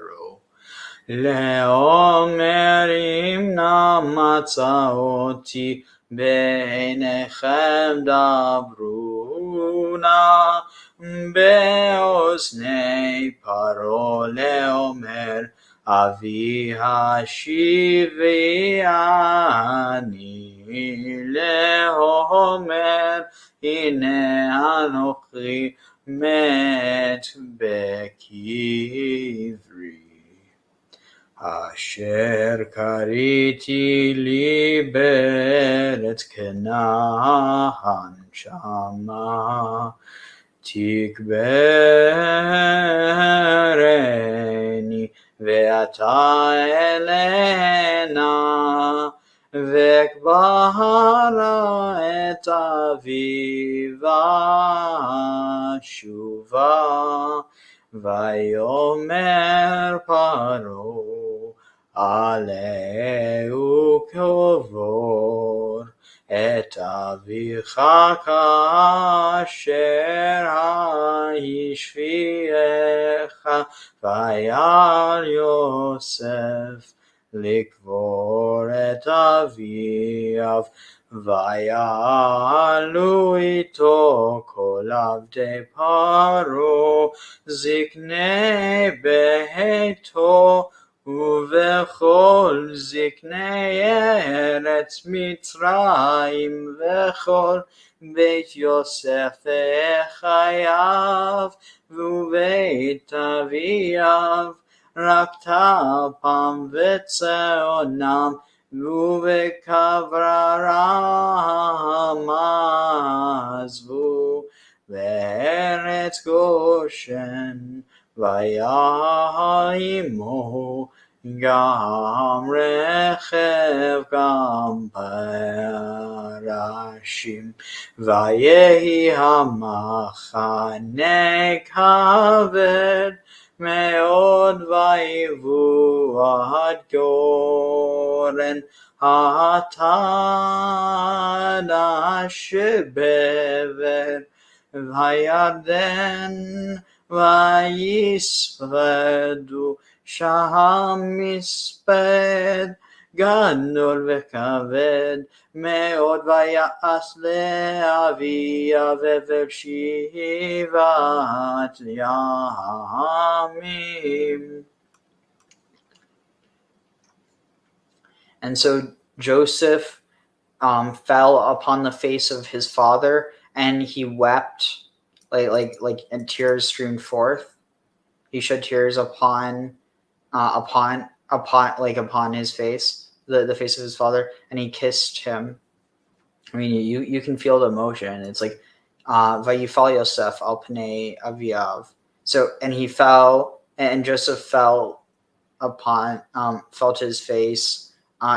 לאומר, אם נא מצא אותי בעיניכם, דברו נא באוזני פרעה לאומר, אבי השיבי אני, לאומר הנה אנוכי מת בקברי, אשר קריתי לי בארץ כנען, שמה תקברני, ואתה אלנה, וקברה את אבי ושובה, ויאמר פרעה עליהו קבור את אביך כאשר השביעך, ויעל יוסף לקבור את אביו, ויעלו איתו כל עבדי פרעה, זקני ביתו, ובכל זקני ארץ מצרים, וכל בית יוסף וחייו, ובית אביו, רק טפם וצאנם, ובקברם עזבו, בארץ גושן, ויהימו גם רכב גם פרשים, ויהי המחנה כבד מאוד, ויבוא עד גורן התנא שבעבר הירדן, ויספדו שם מספד גדול וכבד מאוד, ויעש לאביה בבל 7 ימים. And so Joseph fell upon the face of his father, and he wept, and tears streamed forth. He shed tears upon his face, the face of his father, and he kissed him. I mean, you can feel the emotion. It's like Vayifal Yosef al pnei aviav. So, and he fell, and Joseph fell to his face. He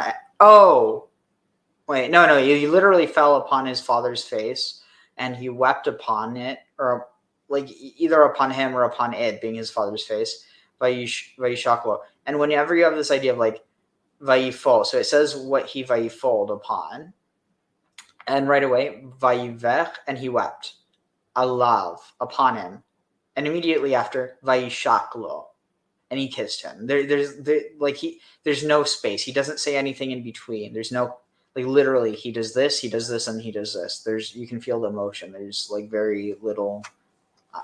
literally fell upon his father's face, and he wept upon it, or like either upon him or upon it being his father's face. Vayishaklo. And whenever you have this idea of like vayifol, so it says what he vayifold upon, and right away vayivech, and he wept alav, upon him, and immediately after vayishaklo, and he kissed him. There's no space. He doesn't say anything in between. There's no, like, literally he does this, and he does this. You can feel the emotion. There's like very little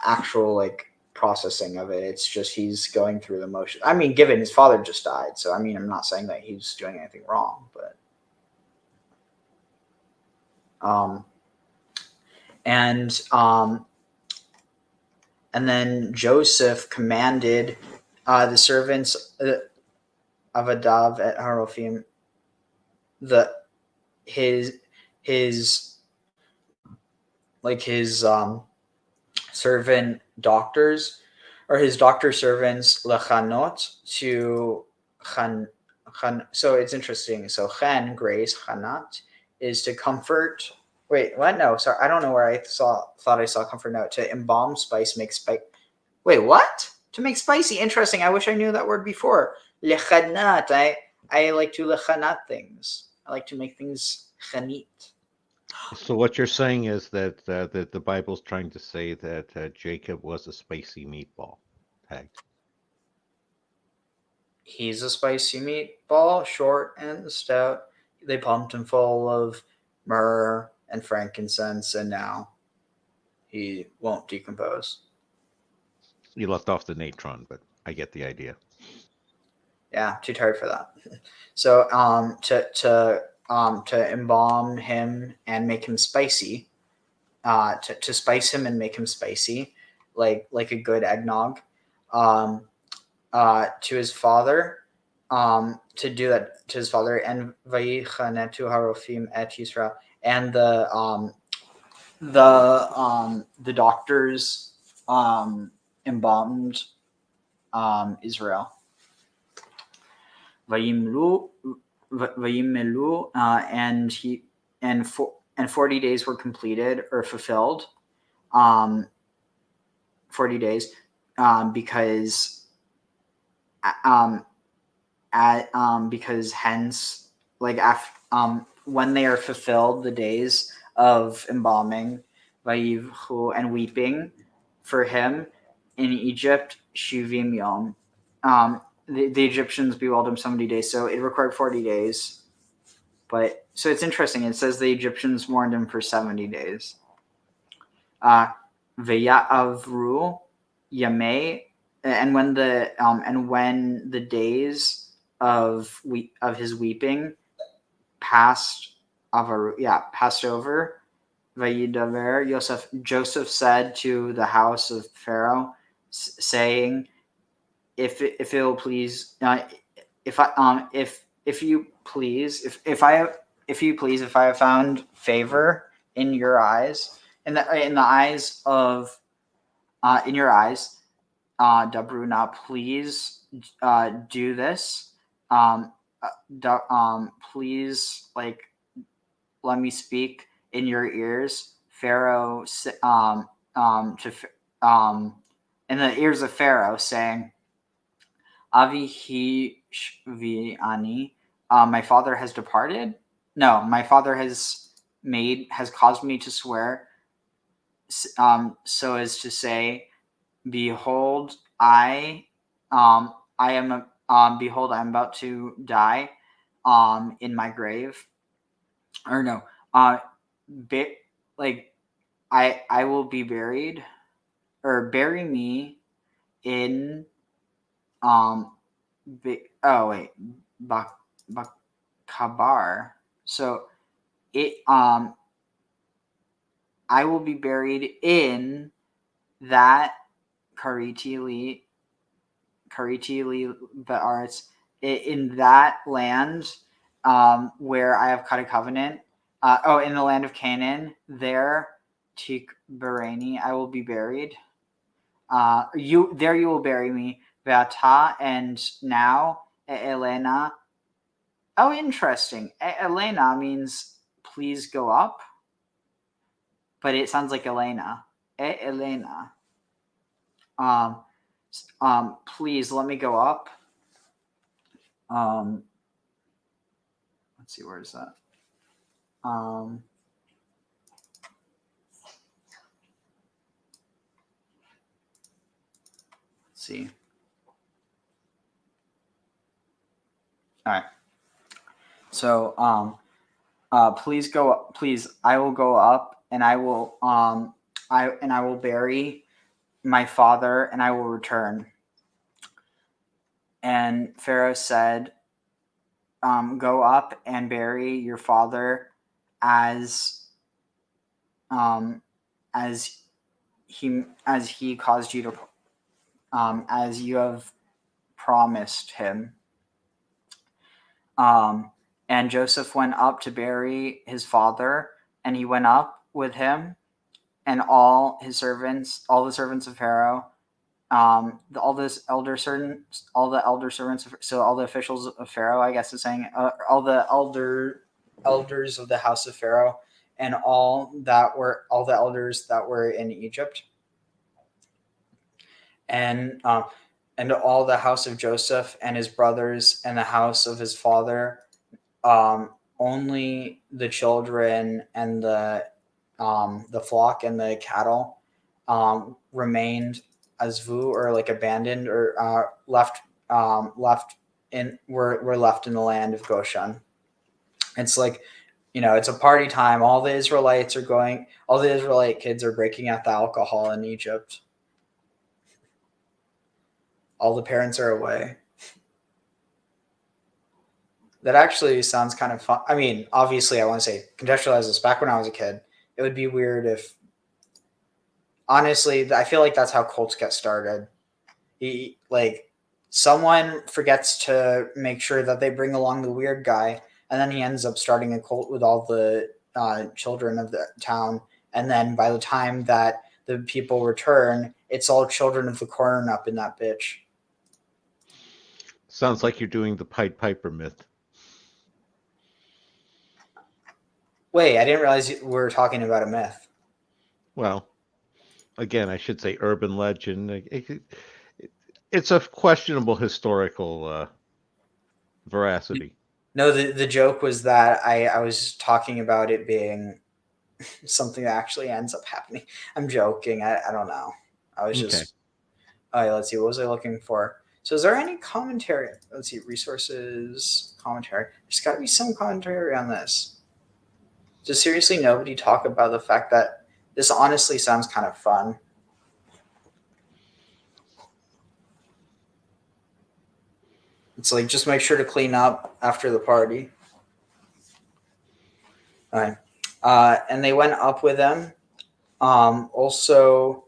actual like processing of it. It's just he's going through the motion. I mean, given his father just died, so I mean, I'm not saying that he's doing anything wrong, but and then Joseph commanded the servants of Adav at Harophim, his servant doctors, or his doctor servants, lechanot, to chan. So it's interesting. So chen, grace, chanat, is to comfort. Wait, what? No, sorry, I don't know where I thought I saw comfort. No, to embalm, spice, make spice. Wait, what? To make spicy. Interesting. I wish I knew that word before. Lechanat. I like to lechanat things. I like to make things chanit. So what you're saying is that the Bible's trying to say that Jacob was a spicy meatball. Tag. He's a spicy meatball, short and stout. They pumped him full of myrrh and frankincense, and now he won't decompose. You left off the natron, but I get the idea. Yeah, too tired for that. So to embalm him and make him spicy, to spice him and make him spicy, like a good eggnog, to his father, to do that to his father, and Vayichanetu Harofim et Yisrael, and the doctors embalmed Israel. Vayimelu, and 40 days were completed or fulfilled. 40 days, because hence, like when they are fulfilled, the days of embalming, vayivchu, and weeping for him in Egypt, shivim yom. The Egyptians bewailed him 70 days, so it required 40 days. But so it's interesting. It says the Egyptians mourned him for 70 days. Vayavru yamei, and when the days of his weeping passed over, Vayidaver Yosef, Joseph said to the house of Pharaoh, saying, If it will please, if I have found favor in your eyes, in your eyes, Dabruna, please do this. Please, like, let me speak in your ears. Pharaoh, in the ears of Pharaoh, saying, Avihi shvi'ani, my father has departed. No, my father has caused me to swear, so as to say, behold, behold, I'm about to die, in my grave, or no, like, I will be buried, or bury me in, Bakabar. So it, I will be buried in that Karitili Ba'aretz, in that land, where I have cut a covenant. In the land of Canaan, there, Tik Bereni, I will be buried. You will bury me. Ve'ata, and now, Elena. Oh, interesting. Elena means please go up, but it sounds like Elena. Elena. Please let me go up. Let's see, where is that? Let's see. All right. So, please go up. Please, I will go up, and I will bury my father, and I will return. And Pharaoh said, go up and bury your father as he caused you to, as you have promised him. And Joseph went up to bury his father, and he went up with him, and all the servants of Pharaoh, all the elder servants, so all the officials of Pharaoh, I guess is saying, all the elders of the house of Pharaoh, and all the elders that were in Egypt, and all the house of Joseph and his brothers, and the house of his father. Only the children and the flock and the cattle remained azvu, or like abandoned, or were left in the land of Goshen. It's like, it's a party time. All the Israelite kids are breaking out the alcohol in Egypt. All the parents are away. That actually sounds kind of fun. I mean, obviously, I want to say, contextualize this. Back when I was a kid, it would be weird if, honestly, I feel like that's how cults get started. Like, someone forgets to make sure that they bring along the weird guy, and then he ends up starting a cult with all the children of the town. And then by the time that the people return, it's all children of the corn up in that bitch. Sounds like you're doing the Pied Piper myth. Wait, I didn't realize we were talking about a myth. Well, again, I should say urban legend. It's a questionable historical veracity. No, the joke was that I was talking about it being something that actually ends up happening. I'm joking. I don't know. I was just... All right, let's see. What was I looking for? So is there any commentary? Let's see. Resources, commentary. There's got to be some commentary on this. Does seriously nobody talk about the fact that this honestly sounds kind of fun? It's like, just make sure to clean up after the party. All right. And they went up with them. Also,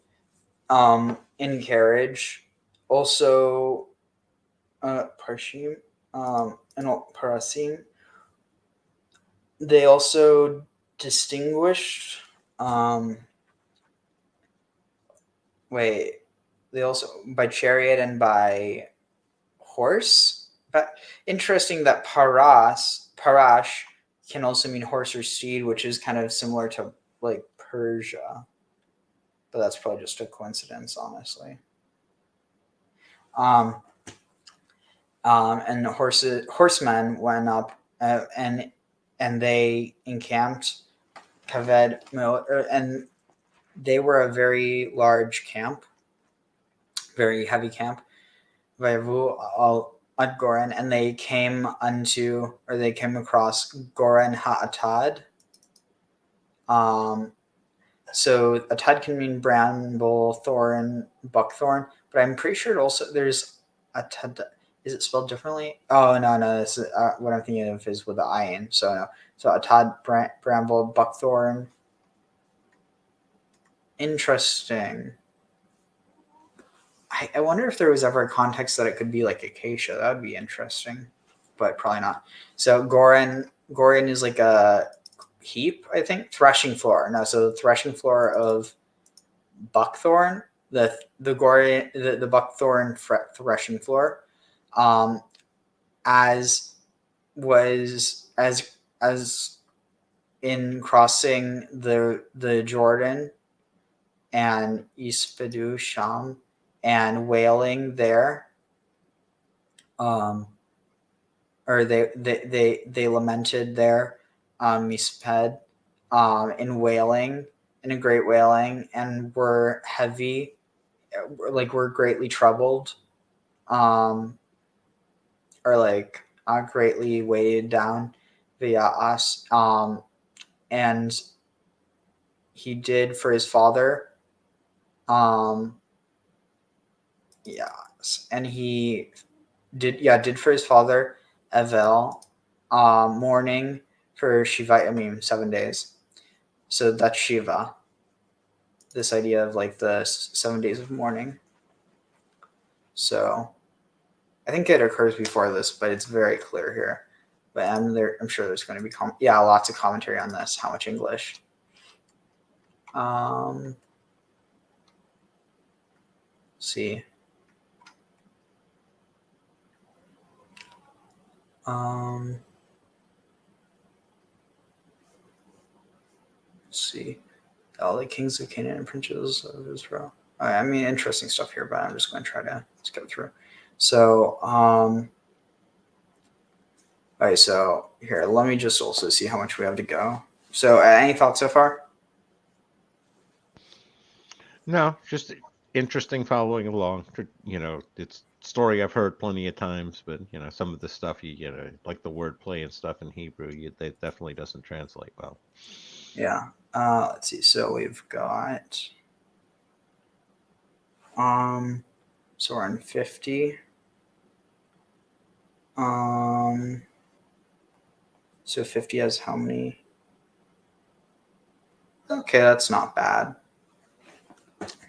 in carriage. Also, Parshim, and Parasim. They also distinguished. by chariot and by horse. But interesting that parash can also mean horse or steed, which is kind of similar to like Persia. But that's probably just a coincidence, honestly. And horsemen went up and they encamped kaved, and they were a very large camp, very heavy camp. Vayevu al ad Goren, and they came across Goren ha'atad. So atad can mean bramble, thorn, buckthorn, but I'm pretty sure there's atad. Is it spelled differently? Oh no, this is, what I'm thinking of is with the ayin. So no, so atad, bramble, buckthorn. Interesting. I wonder if there was ever a context that it could be like acacia. That would be interesting, but probably not. So Goren is like a heap, I think. Threshing floor. No, so the threshing floor of buckthorn. The buckthorn threshing floor, as in crossing the Jordan and Ispedu Sham and wailing there, or they lamented there, Misped, in wailing, in a great wailing, and were heavy, like were greatly troubled, or like greatly weighed down via us, and he did for his father, yes, and he did for his father Evel, mourning for Shiva, 7 days. So that's Shiva. This idea of like the 7 days of mourning. So I think it occurs before this, but it's very clear here. But I'm sure there's going to be lots of commentary on this. How much English? See. Let's see. All the kings of Canaan and princes of Israel. Interesting stuff here, but I'm just going to try to skip through. So, all right. So here, let me just also see how much we have to go. So, any thoughts so far? No, just interesting following along. It's story I've heard plenty of times, but some of the stuff like the wordplay and stuff in Hebrew, that definitely doesn't translate well. Yeah. Let's see. So we've got so we're on 50. So 50 has how many? Okay, that's not bad.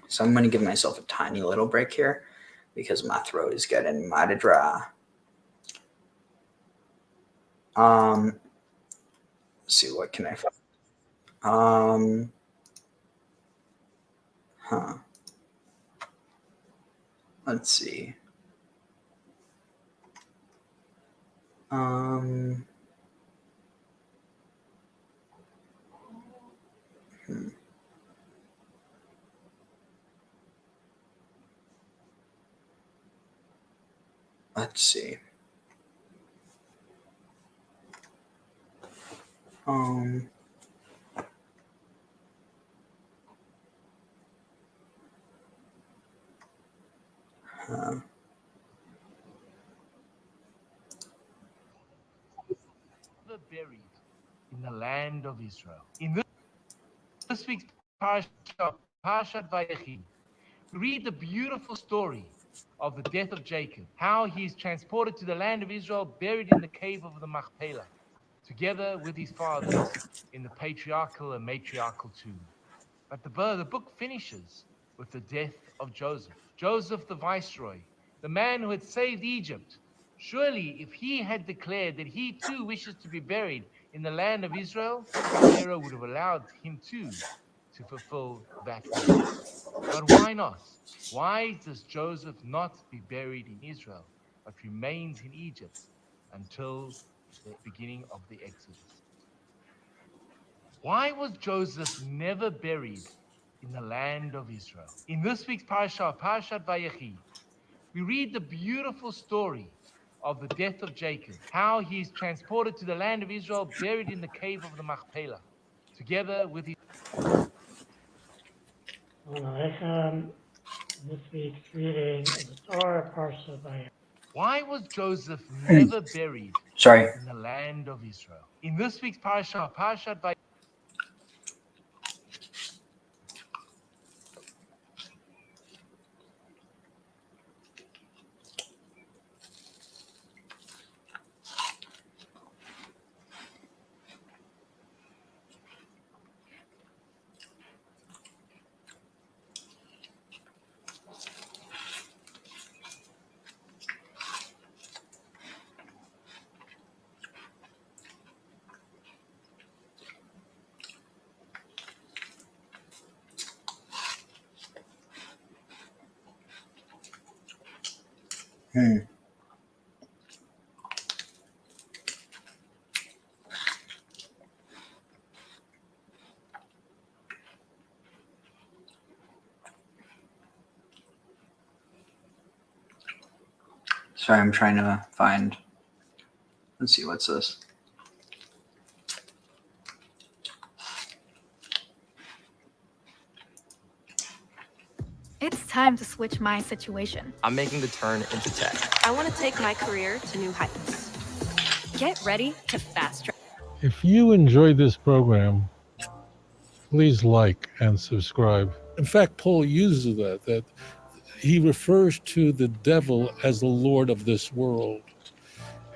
So I'm going to give myself a tiny little break here because my throat is getting mighty dry. Let's see, what can I find? Let's see. Let's see. Buried in the land of Israel. In this week's Parashat Vayechi, we read the beautiful story of the death of Jacob, how he is transported to the land of Israel, buried in the cave of the Machpelah, together with his fathers in the patriarchal and matriarchal tomb. But the book finishes with the death of Joseph. Joseph the viceroy, the man who had saved Egypt. Surely, if he had declared that he too wishes to be buried in the land of Israel, Pharaoh would have allowed him to. to fulfill that need. But why not? Why does Joseph not be buried in Israel, but remains in Egypt until the beginning of the Exodus? Why was Joseph never buried in the land of Israel? In this week's parasha, Parashat Vayechi, we read the beautiful story of the death of Jacob, how he is transported to the land of Israel, buried in the cave of the Machpelah, together with his... This week's reading of the Torah Parsha Vayechi. Why was Joseph never buried Sorry. in the land of Israel? In this week's parasha, Parashat Vayechi, Sorry, I'm trying to find. Let's see, what's this? It's time to switch my situation. I'm making the turn into tech. I want to take my career to new heights. Get ready to fast track. If you enjoyed this program, please like and subscribe. In fact, Paul uses that he refers to the devil as the Lord of this world.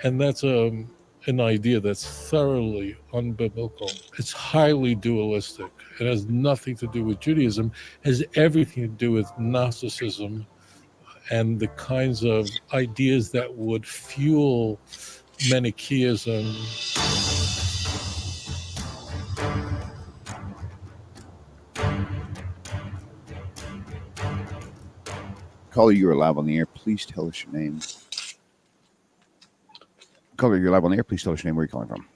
And that's an idea that's thoroughly unbiblical. It's highly dualistic. It has nothing to do with Judaism. It has everything to do with Gnosticism and the kinds of ideas that would fuel Manichaeism. Caller, you are live on the air. Please tell us your name. Caller, you're live on the air. Please tell us your name. Where are you calling from?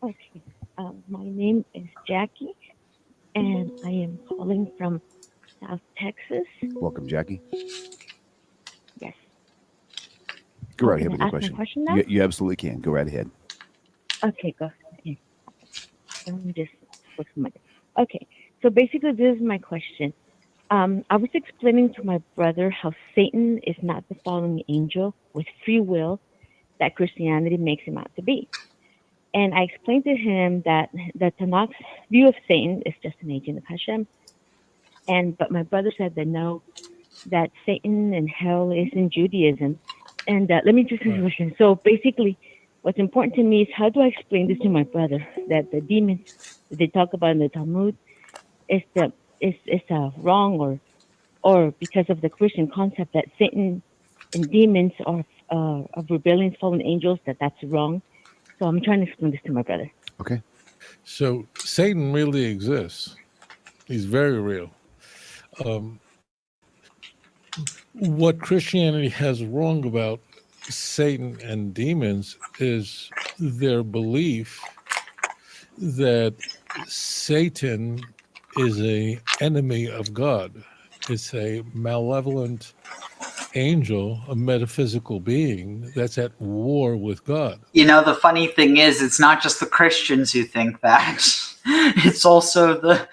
Okay. My name is Jackie, and I am calling from South Texas. Welcome, Jackie. Yes. Go right ahead Can with I your ask my question. question now? You absolutely can. Go right ahead. Okay, go ahead. Let me just look at my. Okay, so basically, this is my question. I was explaining to my brother how Satan is not the fallen angel with free will that Christianity makes him out to be. And I explained to him that the Tanakh's view of Satan is just an agent of Hashem. But my brother said that no, that Satan and hell is in Judaism. And let me just ask a question. So basically, what's important to me is how do I explain this to my brother that the demons that they talk about in the Talmud is wrong or because of the Christian concept that Satan and demons are of rebellion, fallen angels, that's wrong. So I'm trying to explain this to my brother. Okay. So Satan really exists. He's very real. What Christianity has wrong about Satan and demons is their belief that Satan is an enemy of God. It's a malevolent angel, a metaphysical being that's at war with God. You know, the funny thing is, it's not just the Christians who think that. It's also the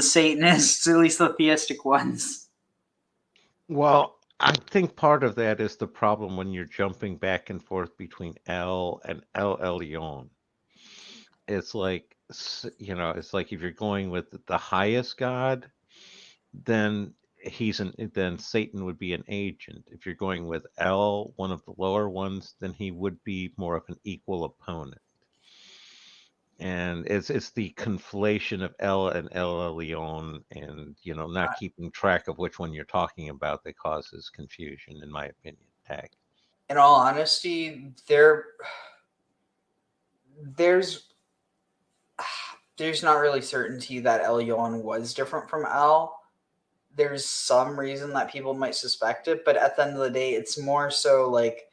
Satanists, at least the theistic ones. Well, I think part of that is the problem when you're jumping back and forth between El and El Elyon. It's like, it's like if you're going with the highest God, then then Satan would be an agent. If you're going with El, one of the lower ones, then he would be more of an equal opponent. And it's the conflation of El and El Elyon, and not keeping track of which one you're talking about that causes confusion, in my opinion. Tag. In all honesty, there's not really certainty that Elyon was different from El. There's some reason that people might suspect it, but at the end of the day, it's more so like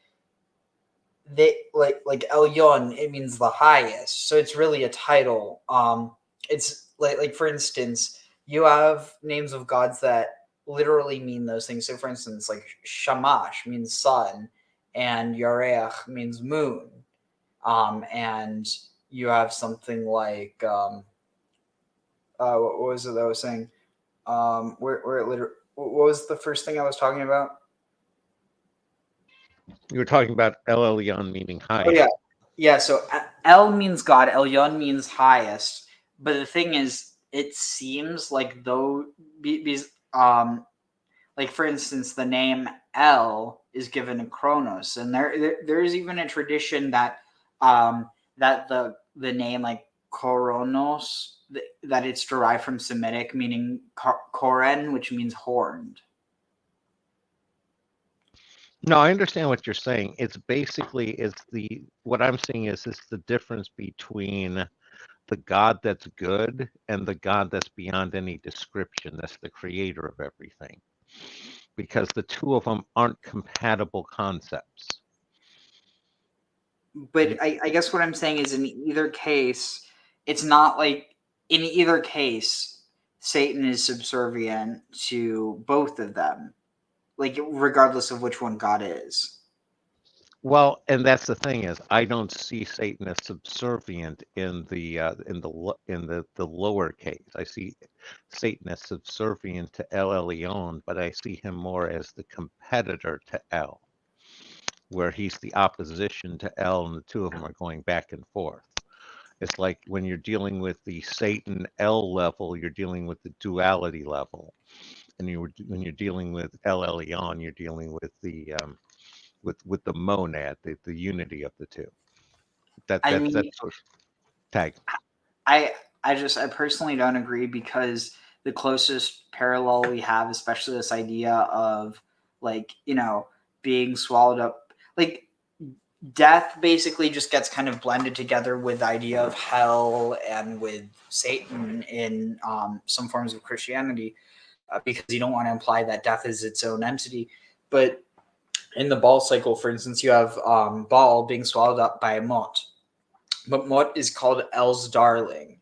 they like Elyon, it means the highest. So it's really a title. It's like for instance, you have names of gods that literally mean those things. So for instance, like Shamash means sun, and Yareach means moon. And you have something like what was it that I was saying? Where it literally, what was the first thing I was talking about? You were talking about El Elyon meaning high. Oh yeah, yeah. So El means God, Elyon means highest. But the thing is, it seems like though, like for instance, the name El is given to Kronos, and there is even a tradition that that the name like Koronos, that it's derived from Semitic, meaning koren, which means horned. No, I understand what you're saying. It's basically what I'm seeing is the difference between the God that's good and the God that's beyond any description. That's the creator of everything, because the two of them aren't compatible concepts. But I guess what I'm saying is in either case, it's not like in either case, Satan is subservient to both of them, like regardless of which one God is. Well, and that's the thing is, I don't see Satan as subservient in the lower case. I see Satan as subservient to El Elyon, but I see him more as the competitor to El, where he's the opposition to El, and the two of them are going back and forth. It's like when you're dealing with the Satan El level, you're dealing with the duality level, and when you're dealing with El Elyon, you're dealing with the with the monad, the unity of the two. That's sort of tag. I personally don't agree, because the closest parallel we have, especially this idea of like, being swallowed up, like death basically just gets kind of blended together with the idea of hell and with Satan in some forms of Christianity, because you don't want to imply that death is its own entity. But in the Baal cycle, for instance, you have Baal being swallowed up by Mot. But Mot is called El's darling.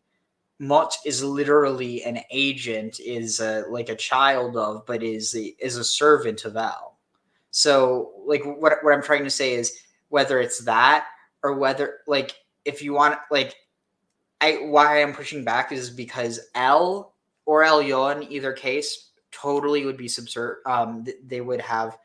Mot is literally an agent, is like a child of, but is a servant of El. So, like, what I'm trying to say is, whether it's that or whether, like, if you want, like, why I'm pushing back is because El or Elyon, either case, totally would be they would have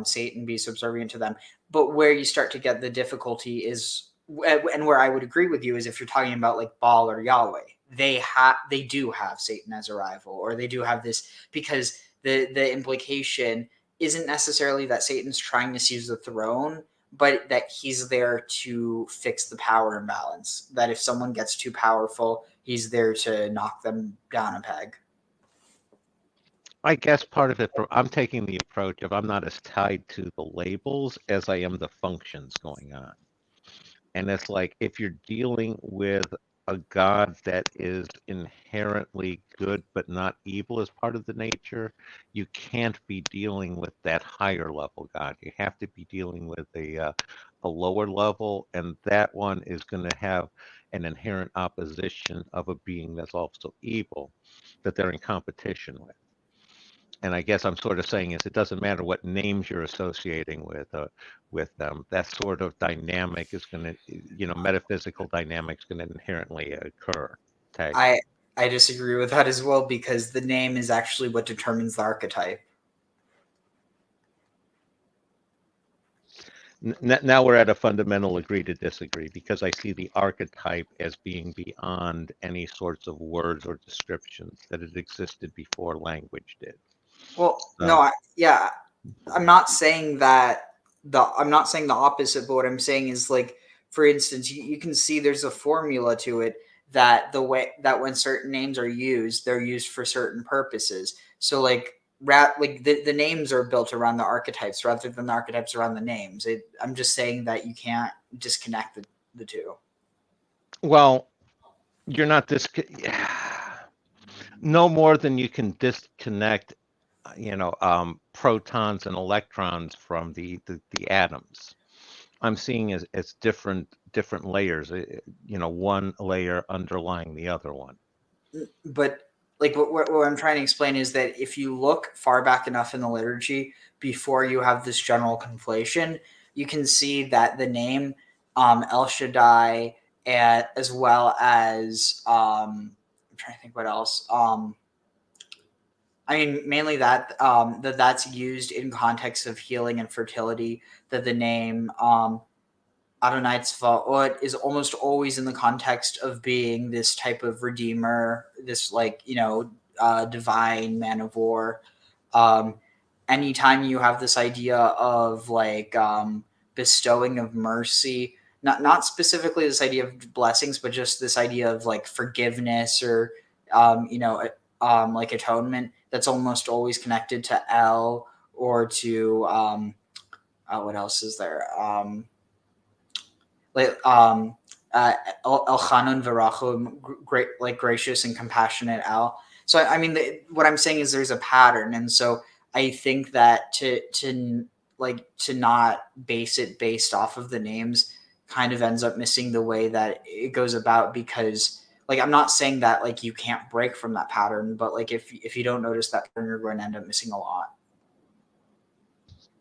Satan be subservient to them. But where you start to get the difficulty is, and where I would agree with you, is if you're talking about like Baal or Yahweh, they do have Satan as a rival, or they do have this, because the implication isn't necessarily that Satan's trying to seize the throne, but that he's there to fix the power imbalance. That if someone gets too powerful, he's there to knock them down a peg. I guess part of it, I'm taking the approach of I'm not as tied to the labels as I am the functions going on. And it's like, if you're dealing with a God that is inherently good but not evil as part of the nature, you can't be dealing with that higher level God. You have to be dealing with a lower level, and that one is going to have an inherent opposition of a being that's also evil, that they're in competition with. And I guess I'm sort of saying is, it doesn't matter what names you're associating with them. That sort of dynamic is going to, metaphysical dynamic is going to inherently occur. Tag. I disagree with that as well, because the name is actually what determines the archetype. Now we're at a fundamental agree to disagree, because I see the archetype as being beyond any sorts of words or descriptions, that it existed before language did. Well, no, I'm not saying that I'm not saying the opposite, but what I'm saying is, like, for instance, you can see there's a formula to it, that the way that when certain names are used, they're used for certain purposes. So like the names are built around the archetypes rather than the archetypes around the names. I'm just saying that you can't disconnect the two. Well, You're not no more than you can disconnect, protons and electrons from the atoms. I'm seeing as different layers, one layer underlying the other one. But like what I'm trying to explain is that if you look far back enough in the liturgy before you have this general conflation, you can see that the name El Shaddai, and as well as I'm trying to think what else. I mean, mainly that's used in context of healing and fertility. That the name Adonai Tzvaot is almost always in the context of being this type of redeemer, this divine man of war. Anytime you have this idea of bestowing of mercy, not specifically this idea of blessings, but just this idea of forgiveness or atonement, that's almost always connected to El or to what else is there? El Chanun V'Rachum, great, gracious and compassionate El. So I mean, what I'm saying is there's a pattern, and so I think that to not base it based off of the names kind of ends up missing the way that it goes about, because I'm not saying that you can't break from that pattern, but if you don't notice that pattern, you're going to end up missing a lot.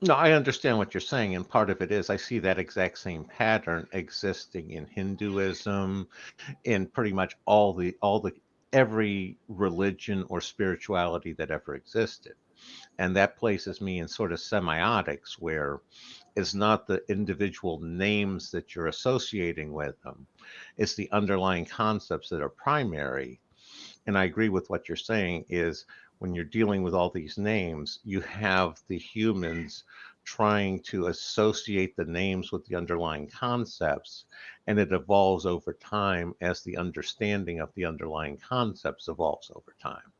No, I understand what you're saying, and part of it is I see that exact same pattern existing in Hinduism, in pretty much every religion or spirituality that ever existed. And that places me in sort of semiotics, where it's not the individual names that you're associating with them, it's the underlying concepts that are primary. And I agree with what you're saying is when you're dealing with all these names, you have the humans trying to associate the names with the underlying concepts, and it evolves over time as the understanding of the underlying concepts evolves over time.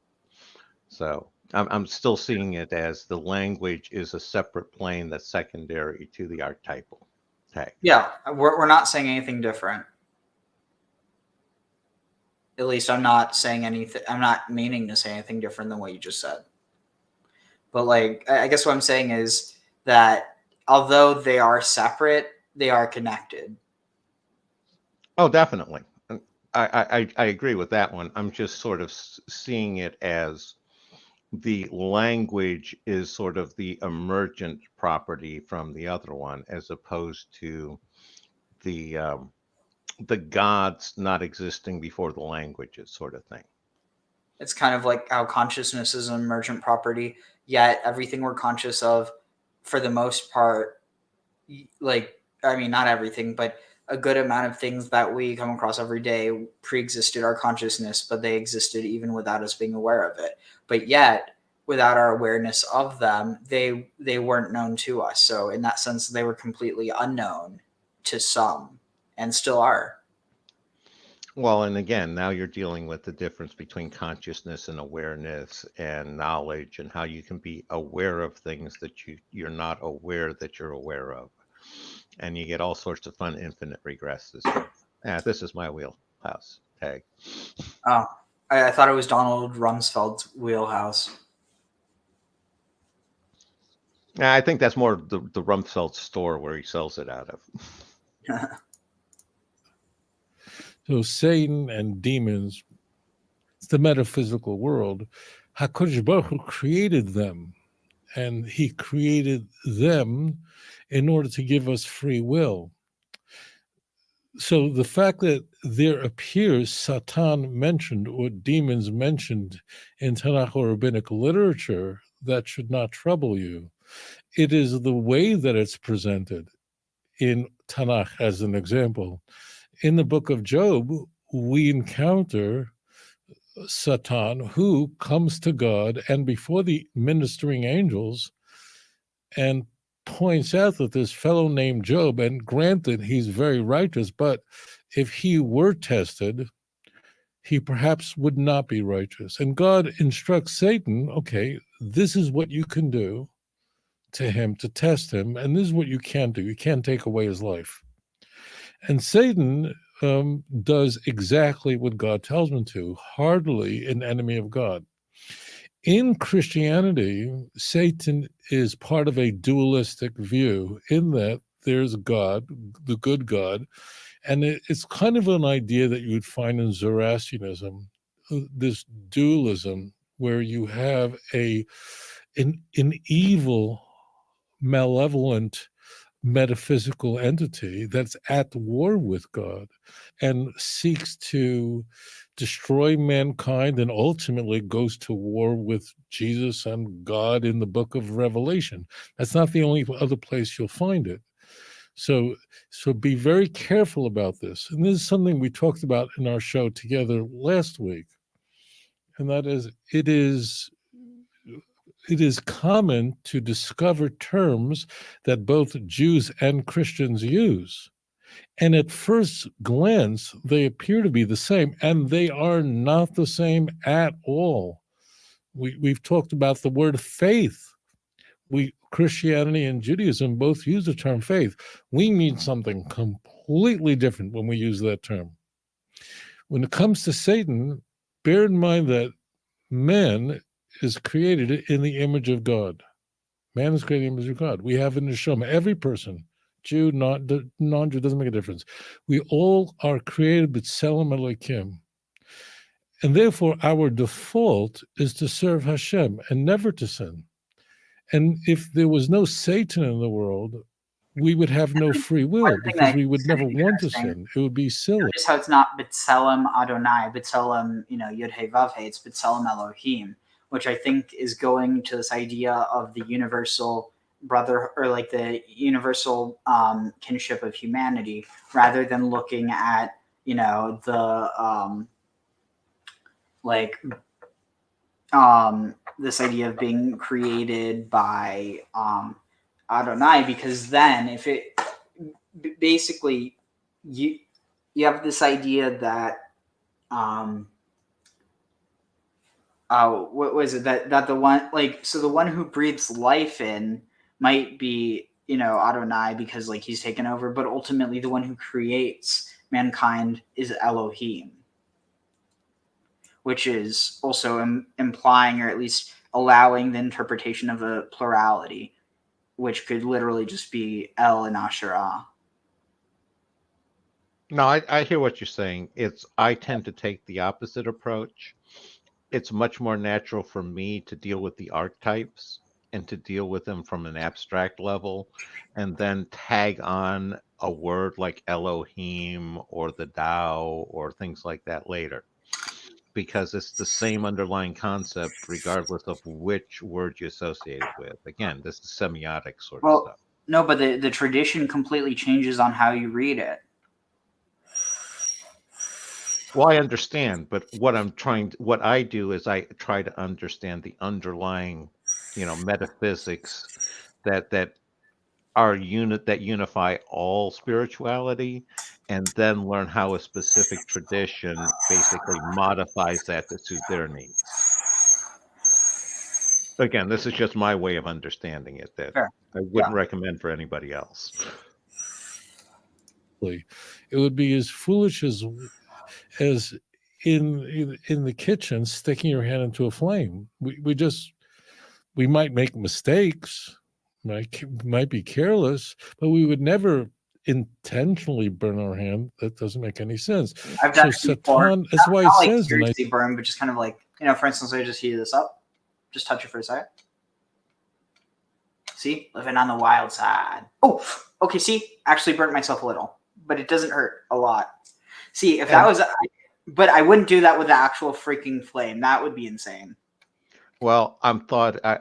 So I'm still seeing it as the language is a separate plane that's secondary to the archetypal tag. Yeah, we're not saying anything different. At least I'm not saying anything. I'm not meaning to say anything different than what you just said. But I guess what I'm saying is that although they are separate, they are connected. Oh, definitely. I agree with that one. I'm just sort of seeing it as the language is sort of the emergent property from the other one, as opposed to the gods not existing before the languages sort of thing. It's kind of like how consciousness is an emergent property, yet everything we're conscious of, for the most part, not everything, but a good amount of things that we come across every day pre-existed our consciousness, but they existed even without us being aware of it. But yet, without our awareness of them, they weren't known to us. So in that sense, they were completely unknown to some, and still are. Well, and again, now you're dealing with the difference between consciousness and awareness and knowledge, and how you can be aware of things that you're not aware that you're aware of. And you get all sorts of fun infinite regresses. This is my wheelhouse tag. Oh, I thought it was Donald Rumsfeld's wheelhouse. I think that's more the Rumsfeld store where he sells it out of. So Satan and demons, it's the metaphysical world. HaKadosh Baruch Hu created them, and he created them in order to give us free will. So the fact that there appears Satan mentioned or demons mentioned in Tanakh or rabbinic literature, that should not trouble you. It is the way that it's presented in Tanakh, as an example. In the book of Job, we encounter Satan, who comes to God and before the ministering angels and points out that this fellow named Job, and granted, he's very righteous, but if he were tested, he perhaps would not be righteous. And God instructs Satan, okay, this is what you can do to him to test him, and this is what you can't do. You can't take away his life. And Satan does exactly what God tells him to, hardly an enemy of God. In Christianity, Satan is part of a dualistic view in that there's God, the good God, and it's kind of an idea that you would find in Zoroastrianism, this dualism where you have an evil, malevolent, metaphysical entity that's at war with God and seeks to destroy mankind and ultimately goes to war with Jesus and God in the book of Revelation. That's not the only other place you'll find it. So be very careful about this. And this is something we talked about in our show together last week. And that is, it is common to discover terms that both Jews and Christians use. And at first glance, they appear to be the same, and they are not the same at all. We've talked about the word faith. Christianity and Judaism both use the term faith. We mean something completely different when we use that term. When it comes to Satan, bear in mind that man is created in the image of God. Man is created in the image of God. We have in the Neshama, every person, Jew, non-Jew, doesn't make a difference. We all are created b'tselem Elokim. And therefore, our default is to serve Hashem and never to sin. And if there was no Satan in the world, we would have no free will because we would never want to sin. It would be silly. Notice how it's not B'Tselem Adonai, B'Tselem, Yud-Heh Vav-Heh, it's B'Tselem Elohim, which I think is going to this idea of the universal brother, or like the universal kinship of humanity, rather than looking at, this idea of being created by Adonai, because then if it basically you have this idea that what was it that the one, so the one who breathes life in might be Adonai because he's taken over, but ultimately the one who creates mankind is Elohim, which is also implying, or at least allowing, the interpretation of a plurality, which could literally just be El and Asherah. No, I hear what you're saying. I tend to take the opposite approach. It's much more natural for me to deal with the archetypes and to deal with them from an abstract level, and then tag on a word like Elohim or the Tao or things like that later, because it's the same underlying concept regardless of which word you associate it with. Again, this is semiotic sort of stuff. No, but the tradition completely changes on how you read it. Well, I understand, but what I do is I try to understand the underlying, metaphysics that unify all spirituality, and then learn how a specific tradition basically modifies that to suit their needs. Again, this is just my way of understanding it, that I wouldn't recommend for anybody else. It would be as foolish as in the kitchen sticking your hand into a flame. We might make mistakes, might be careless, but we would never intentionally burn our hand. That doesn't make any sense. I've done so it before. Satan, that's why it says seriously burn, but just kind of for instance, I just heat this up, just touch it for a second. See, living on the wild side. Oh, okay. See, actually burnt myself a little, but it doesn't hurt a lot. See, if that was, but I wouldn't do that with the actual freaking flame. That would be insane. Well,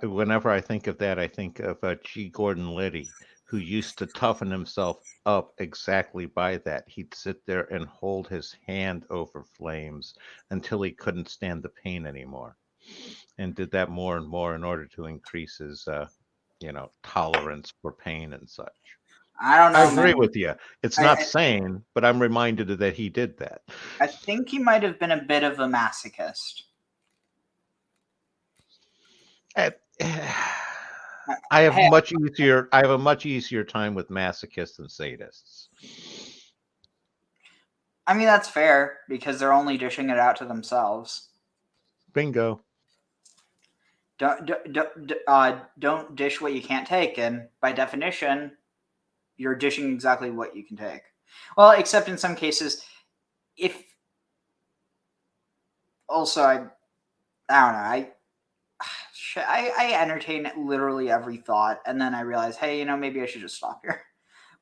whenever I think of that, I think of G. Gordon Liddy, who used to toughen himself up exactly by that. He'd sit there and hold his hand over flames until he couldn't stand the pain anymore, and did that more and more in order to increase his, tolerance for pain and such. I don't know. I agree with you. It's not sane, but I'm reminded that he did that. I think he might have been a bit of a masochist. I have a much easier time with masochists than sadists. I mean, that's fair because they're only dishing it out to themselves. Bingo. Don't dish what you can't take, and by definition, you're dishing exactly what you can take. Well, except in some cases, if also I don't know, I entertain literally every thought, and then I realize, hey, maybe I should just stop here.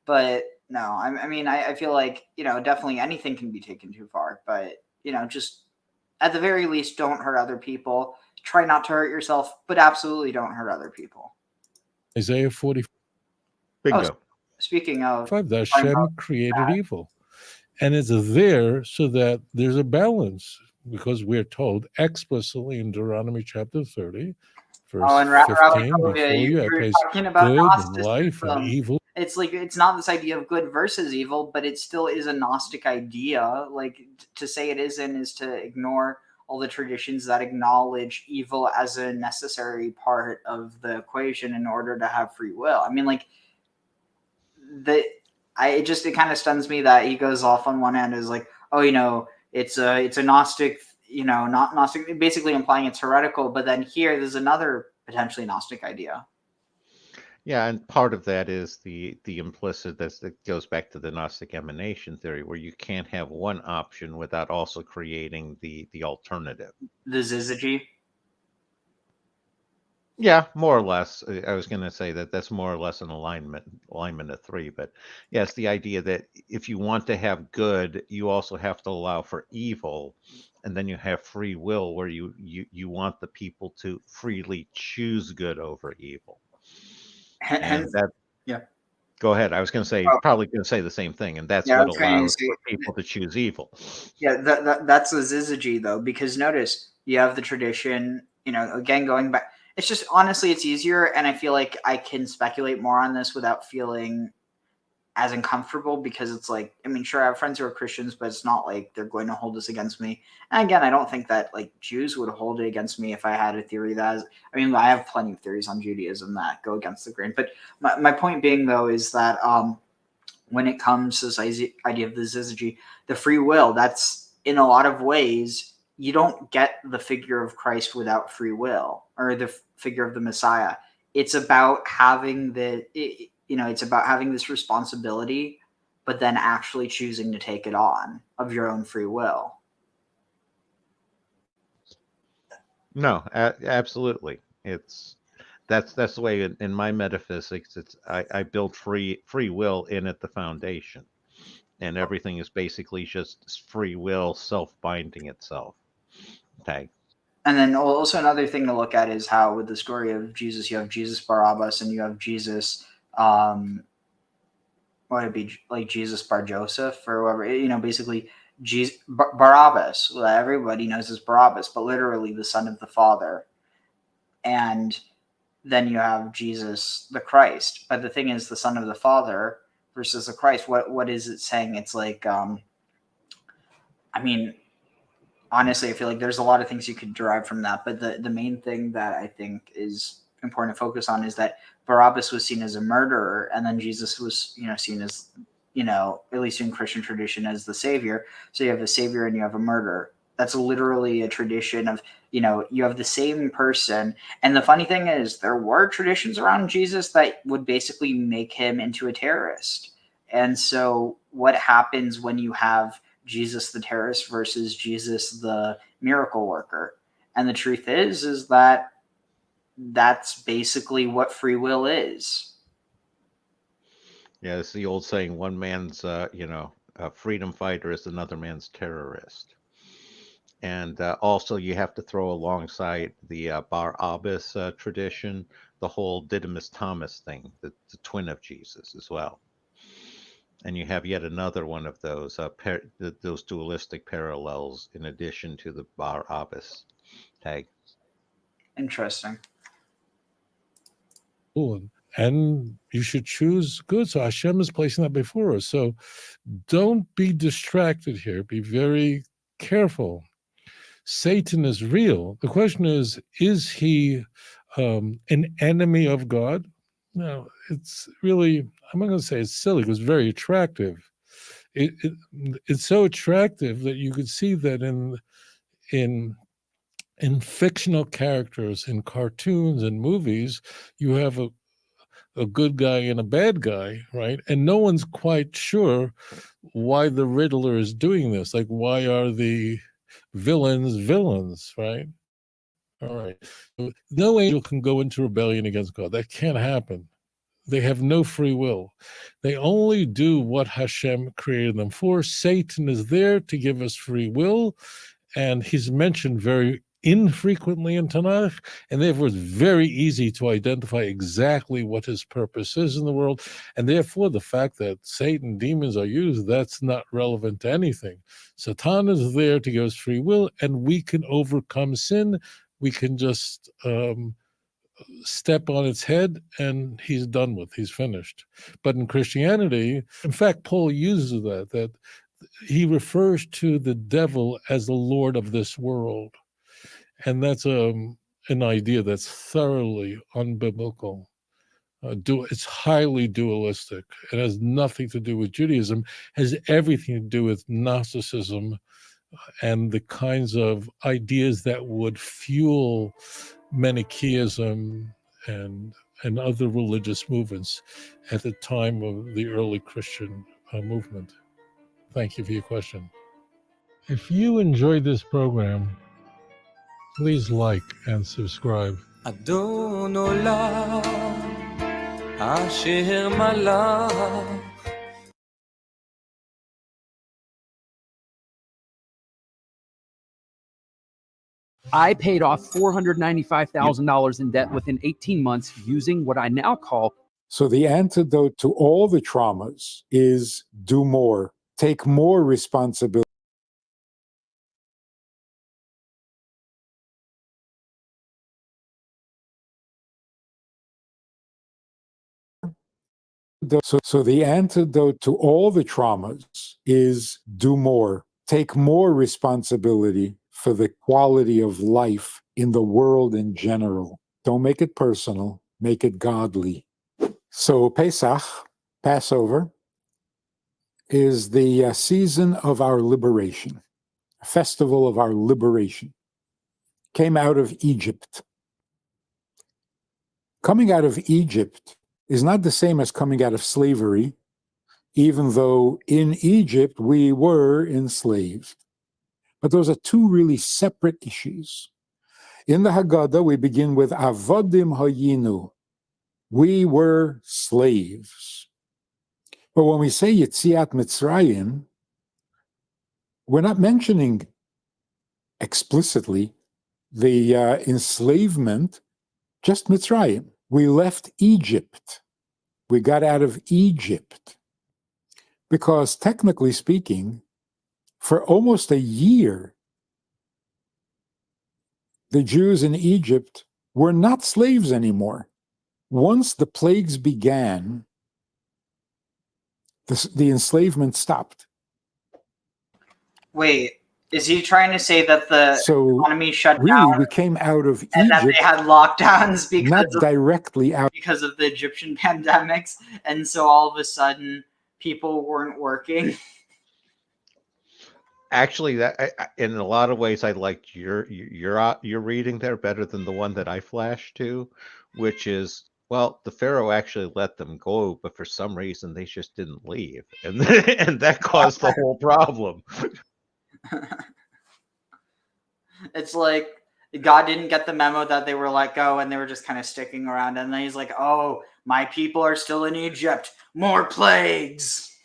But no, I mean, I feel like, definitely anything can be taken too far, but, just at the very least, don't hurt other people. Try not to hurt yourself, but absolutely don't hurt other people. Isaiah 45. Bingo. Speaking of, that Hashem created evil. And it's there so that there's a balance, because we're told explicitly in Deuteronomy chapter 30, verse 15, before you I place talking about good and life and evil. It's like, it's not this idea of good versus evil, but it still is a Gnostic idea. Like, to say it isn't is to ignore all the traditions that acknowledge evil as a necessary part of the equation in order to have free will. I mean, like, it kind of stuns me that he goes off on one end as like, oh, it's a Gnostic, not Gnostic, basically implying it's heretical. But then here, there's another potentially Gnostic idea. Yeah, and part of that is the implicit that goes back to the Gnostic emanation theory, where you can't have one option without also creating the alternative. The syzygy. Yeah, more or less. I was going to say that's more or less an alignment of three, but yes, the idea that if you want to have good, you also have to allow for evil, and then you have free will, where you want the people to freely choose good over evil. And that, yeah. Go ahead. I was going to say, probably going to say the same thing, and that's what allows for people to choose evil. Yeah, that's the syzygy, though, because notice you have the tradition, again, going back. It's just, honestly, it's easier, and I feel like I can speculate more on this without feeling as uncomfortable, because it's like, I mean, sure, I have friends who are Christians, but it's not like they're going to hold this against me. And again, I don't think that, like, Jews would hold it against me if I had a theory I have plenty of theories on Judaism that go against the grain. But my point being, though, is that when it comes to this idea of the syzygy, the free will, that's, in a lot of ways, you don't get the figure of Christ without free will, or the figure of the Messiah. It's about having it's about having this responsibility, but then actually choosing to take it on of your own free will. No, absolutely. That's the way in my metaphysics. I build free will in at the foundation, and everything is basically just free will self-binding itself. Okay. And then also another thing to look at is how, with the story of Jesus, you have Jesus Barabbas and you have Jesus, what would it be, like Jesus Bar Joseph or whoever, basically Jesus, Barabbas, well, everybody knows as Barabbas, but literally the son of the Father. And then you have Jesus the Christ. But the thing is, the son of the Father versus the Christ, what is it saying? It's like, honestly, I feel like there's a lot of things you could derive from that, but the main thing that I think is important to focus on is that Barabbas was seen as a murderer, and then Jesus was, seen as, at least in Christian tradition, as the savior. So you have a savior and you have a murderer. That's literally a tradition of, you have the same person. And the funny thing is, there were traditions around Jesus that would basically make him into a terrorist. And so what happens when you have Jesus the terrorist versus Jesus the miracle worker? And the truth is that that's basically what free will is. Yeah, it's the old saying, one man's a freedom fighter is another man's terrorist. And also you have to throw alongside the Bar Abbas tradition the whole Didymus Thomas thing, the twin of Jesus as well. And you have yet another one of those those dualistic parallels in addition to the Bar Abbas tag. Interesting. Cool. And you should choose good. So Hashem is placing that before us. So don't be distracted here. Be very careful. Satan is real. The question is he an enemy of God? No, it's really, I'm not going to say it's silly, because it's very attractive. it's so attractive that you could see that in fictional characters, in cartoons and movies, you have a good guy and a bad guy, right? And no one's quite sure why the Riddler is doing this. Like, why are the villains, right? All right. No angel can go into rebellion against God. That can't happen. They have no free will. They only do what Hashem created them for. Satan is there to give us free will, and he's mentioned very infrequently in Tanakh, and therefore it's very easy to identify exactly what his purpose is in the world. And therefore, the fact that Satan, demons are used, that's not relevant to anything. Satan is there to give us free will, and we can overcome sin. We can just step on its head, and he's done with, he's finished. But in Christianity, in fact, Paul uses that he refers to the devil as the Lord of this world. And that's an idea that's thoroughly unbiblical. It's highly dualistic. It has nothing to do with Judaism. It has everything to do with Gnosticism and the kinds of ideas that would fuel Manichaeism and other religious movements at the time of the early Christian movement. Thank you for your question. If you enjoyed this program, please like and subscribe. אדון עולם אשר מלך I paid off $495,000 in debt within 18 months using what I now call. So the antidote to all the traumas is do more, take more responsibility. So the antidote to all the traumas is do more, take more responsibility for the quality of life in the world in general. Don't make it personal, make it godly. So Pesach, Passover, is the season of our liberation, a festival of our liberation. Came out of Egypt. Coming out of Egypt is not the same as coming out of slavery, even though in Egypt we were enslaved. But those are two really separate issues. In the Haggadah, we begin with Avodim Hayinu. We were slaves. But when we say Yetziat Mitzrayim, we're not mentioning explicitly the enslavement, just Mitzrayim. We left Egypt. We got out of Egypt. Because technically speaking, for almost a year, the Jews in Egypt were not slaves anymore. Once the plagues began, the enslavement stopped. Wait, is he trying to say that the economy shut down? We came out of and Egypt, that they had lockdowns because of the Egyptian pandemics, and so all of a sudden people weren't working? Actually, that in a lot of ways, I liked your reading there better than the one that I flashed to, which is, well, the Pharaoh actually let them go, but for some reason they just didn't leave, and that caused the whole problem. It's like God didn't get the memo that they were let go, and they were just kind of sticking around. And then he's like, "Oh, my people are still in Egypt. More plagues."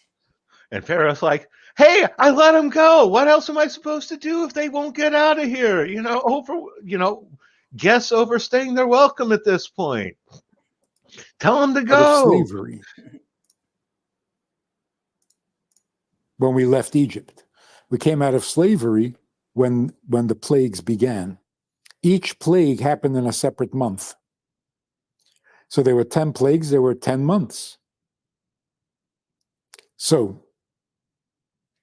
And Pharaoh's like, "Hey, I let them go. What else am I supposed to do if they won't get out of here? Guests overstaying their welcome at this point. Tell them to go." Out of slavery. When we left Egypt, we came out of slavery when the plagues began. Each plague happened in a separate month. So there were 10 plagues, there were 10 months. So,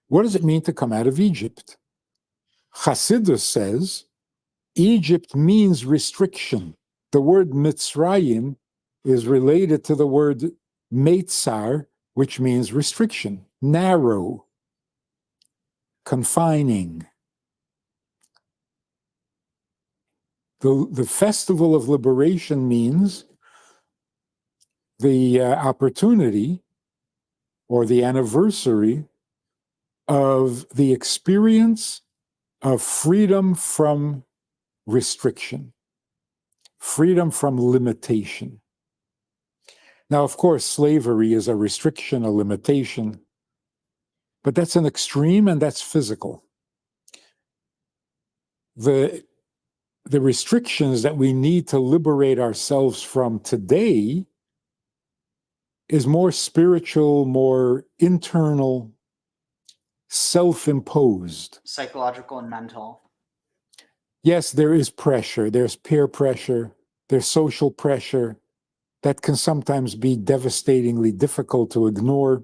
what does it mean to come out of Egypt? Chassidus says Egypt means restriction. The word Mitzrayim is related to the word Meitzar, which means restriction, narrow. confining. The festival of liberation means the opportunity or the anniversary of the experience of freedom from restriction, freedom from limitation. Now, of course, slavery is a restriction, a limitation, but that's an extreme and that's physical. The restrictions that we need to liberate ourselves from today is more spiritual, more internal, self-imposed. Psychological and mental. Yes, there is pressure. There's peer pressure. There's social pressure that can sometimes be devastatingly difficult to ignore.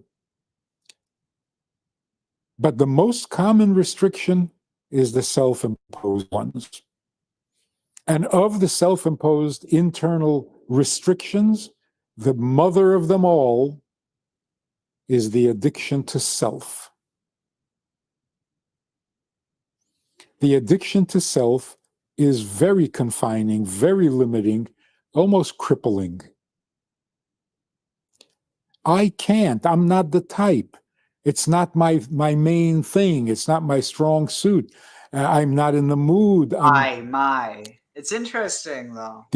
But the most common restriction is the self-imposed ones. And of the self-imposed internal restrictions, the mother of them all is the addiction to self. The addiction to self is very confining, very limiting, almost crippling. I can't, I'm not the type. It's not my main thing. It's not my strong suit. I'm not in the mood. It's interesting, though.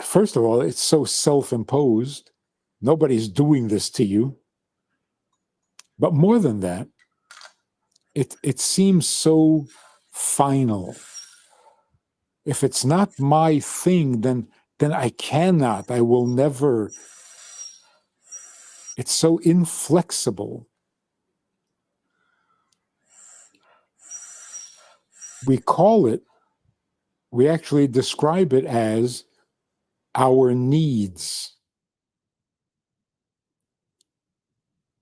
First of all, it's so self-imposed. Nobody's doing this to you. But more than that, it seems so final. If it's not my thing, then I cannot, I will never. It's so inflexible. We actually describe it as our needs.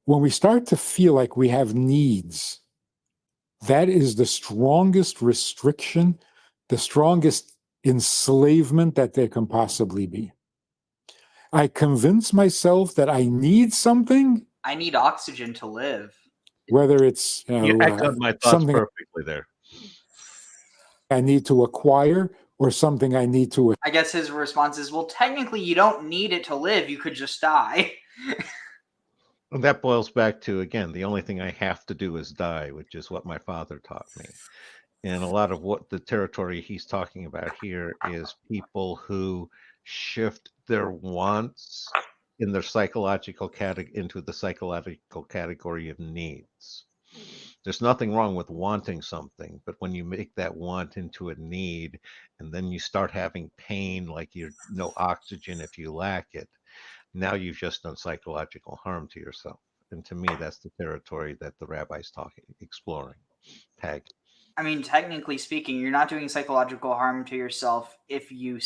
When we start to feel like we have needs, that is the strongest restriction, the strongest enslavement that there can possibly be. I convince myself that I need something. I need oxygen to live. Whether it's you echoed my thoughts something perfectly there. I need to acquire or something I need to. I guess his response is, well, technically you don't need it to live. You could just die. And that boils back to, again, the only thing I have to do is die, which is what my father taught me. And a lot of what the territory he's talking about here is people who shift their wants in their psychological into the psychological category of needs. There's nothing wrong with wanting something, but when you make that want into a need, and then you start having pain, like you're no oxygen if you lack it, now you've just done psychological harm to yourself. And to me, that's the territory that the rabbi's exploring. Tag. I mean, technically speaking, you're not doing psychological harm to yourself if you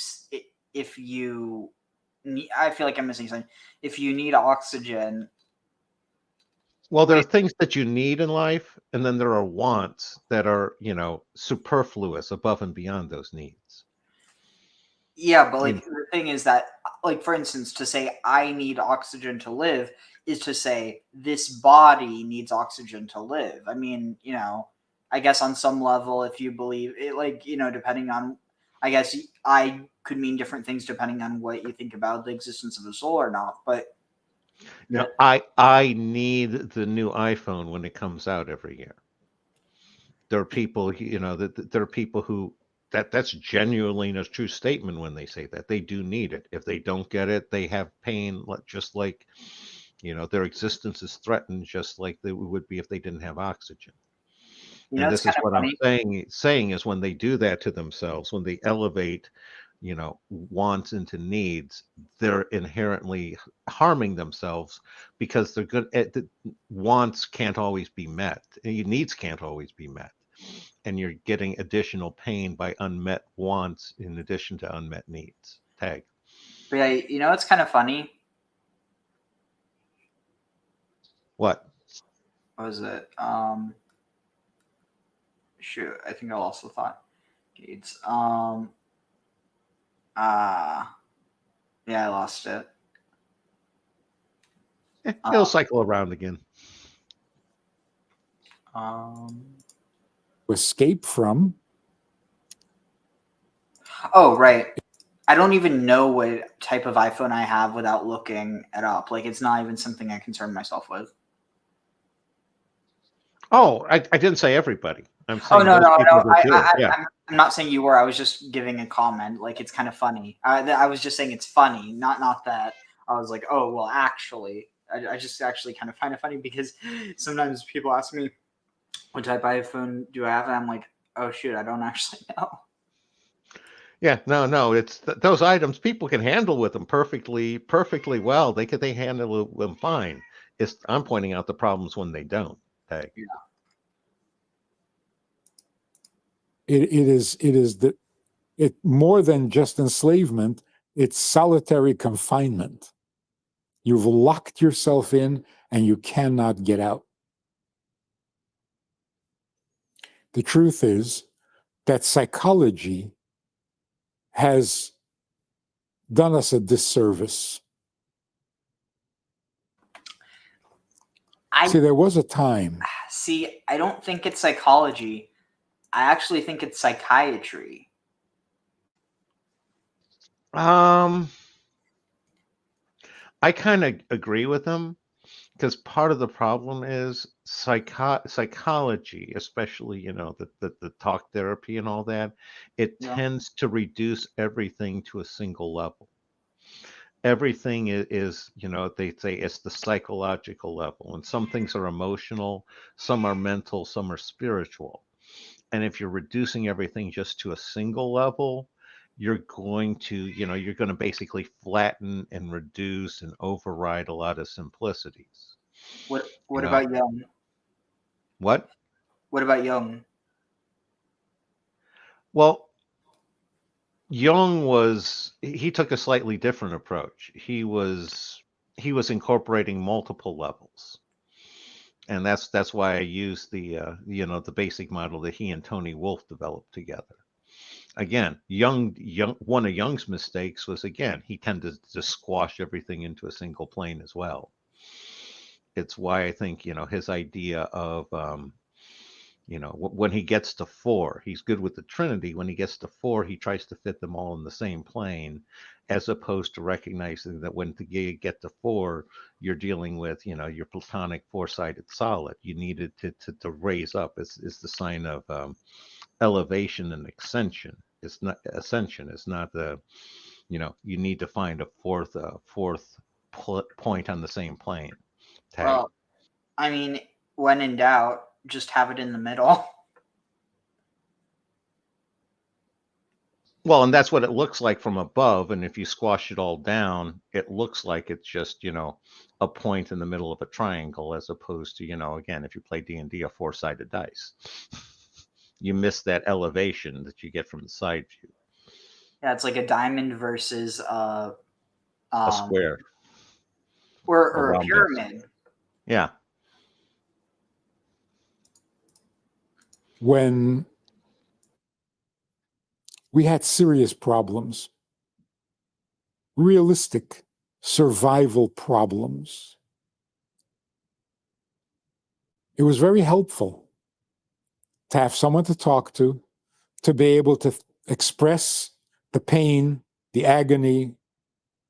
need, I feel like I'm missing something. If you need oxygen. Well, there are things that you need in life, and then there are wants that are, superfluous above and beyond those needs. Yeah, but the thing is that, for instance, to say I need oxygen to live is to say this body needs oxygen to live. I mean, I guess on some level, if you believe it, depending on, I guess I could mean different things depending on what you think about the existence of a soul or not. But I need the new iPhone when it comes out every year. There are people, there are people who that's genuinely a true statement when they say that they do need it. If they don't get it, they have pain, just like, their existence is threatened, just like they would be if they didn't have oxygen. And this is what funny. I'm saying is when they do that to themselves, when they elevate, wants into needs, they're inherently harming themselves because they're good at wants can't always be met. Needs can't always be met. And you're getting additional pain by unmet wants in addition to unmet needs. Tag. Yeah, it's kind of funny. What? What was it? Shoot, I think I lost the thought. Gates. Yeah, I lost it. It'll cycle around again. escape from. Oh, right. I don't even know what type of iPhone I have without looking it up. Like, it's not even something I concern myself with. Oh, I didn't say everybody. I'm Oh, saying no. Yeah. I'm not saying you were. I was just giving a comment. Like, it's kind of funny. I was just saying it's funny, not that I was like, oh, well, actually. I just actually kind of find it funny because sometimes people ask me, what type of iPhone do I have? And I'm like, oh, shoot, I don't actually know. Yeah, no, it's those items people can handle with them perfectly well. They handle them fine. I'm pointing out the problems when they don't. Okay. Yeah. It more than just enslavement. It's solitary confinement. You've locked yourself in and you cannot get out. The truth is that psychology has done us a disservice. See, there was a time. See, I don't think it's psychology. I actually think it's psychiatry. I kind of agree with them because part of the problem is psychology, especially the talk therapy and all that. It tends to reduce everything to a single level. Everything is they say it's the psychological level, and some things are emotional, some are mental, some are spiritual. And if you're reducing everything just to a single level, you're going to basically flatten and reduce and override a lot of simplicities. What about Jung? What about Jung? Well, Jung he took a slightly different approach. He was incorporating multiple levels. And that's why I use the the basic model that he and Tony Wolff developed together. Again, Jung one of Jung's mistakes was, again, he tended to squash everything into a single plane as well. It's why I think his idea of when he gets to 4, he's good with the Trinity. When he gets to 4, he tries to fit them all in the same plane, as opposed to recognizing that when you get to 4, you're dealing with, your Platonic 4-sided solid. You needed to raise up. Is the sign of elevation and ascension. It's not ascension. It's not the, you need to find a fourth point on the same plane. Okay. Well, I mean, when in doubt, just have it in the middle. Well, and that's what it looks like from above. And if you squash it all down, it looks like it's just, a point in the middle of a triangle, as opposed to, again, if you play D&D, a 4-sided dice. You miss that elevation that you get from the side view. Yeah, it's like a diamond versus a square. Or a pyramid. Yeah. When we had serious problems, realistic survival problems, it was very helpful to have someone to talk to be able to express the pain, the agony,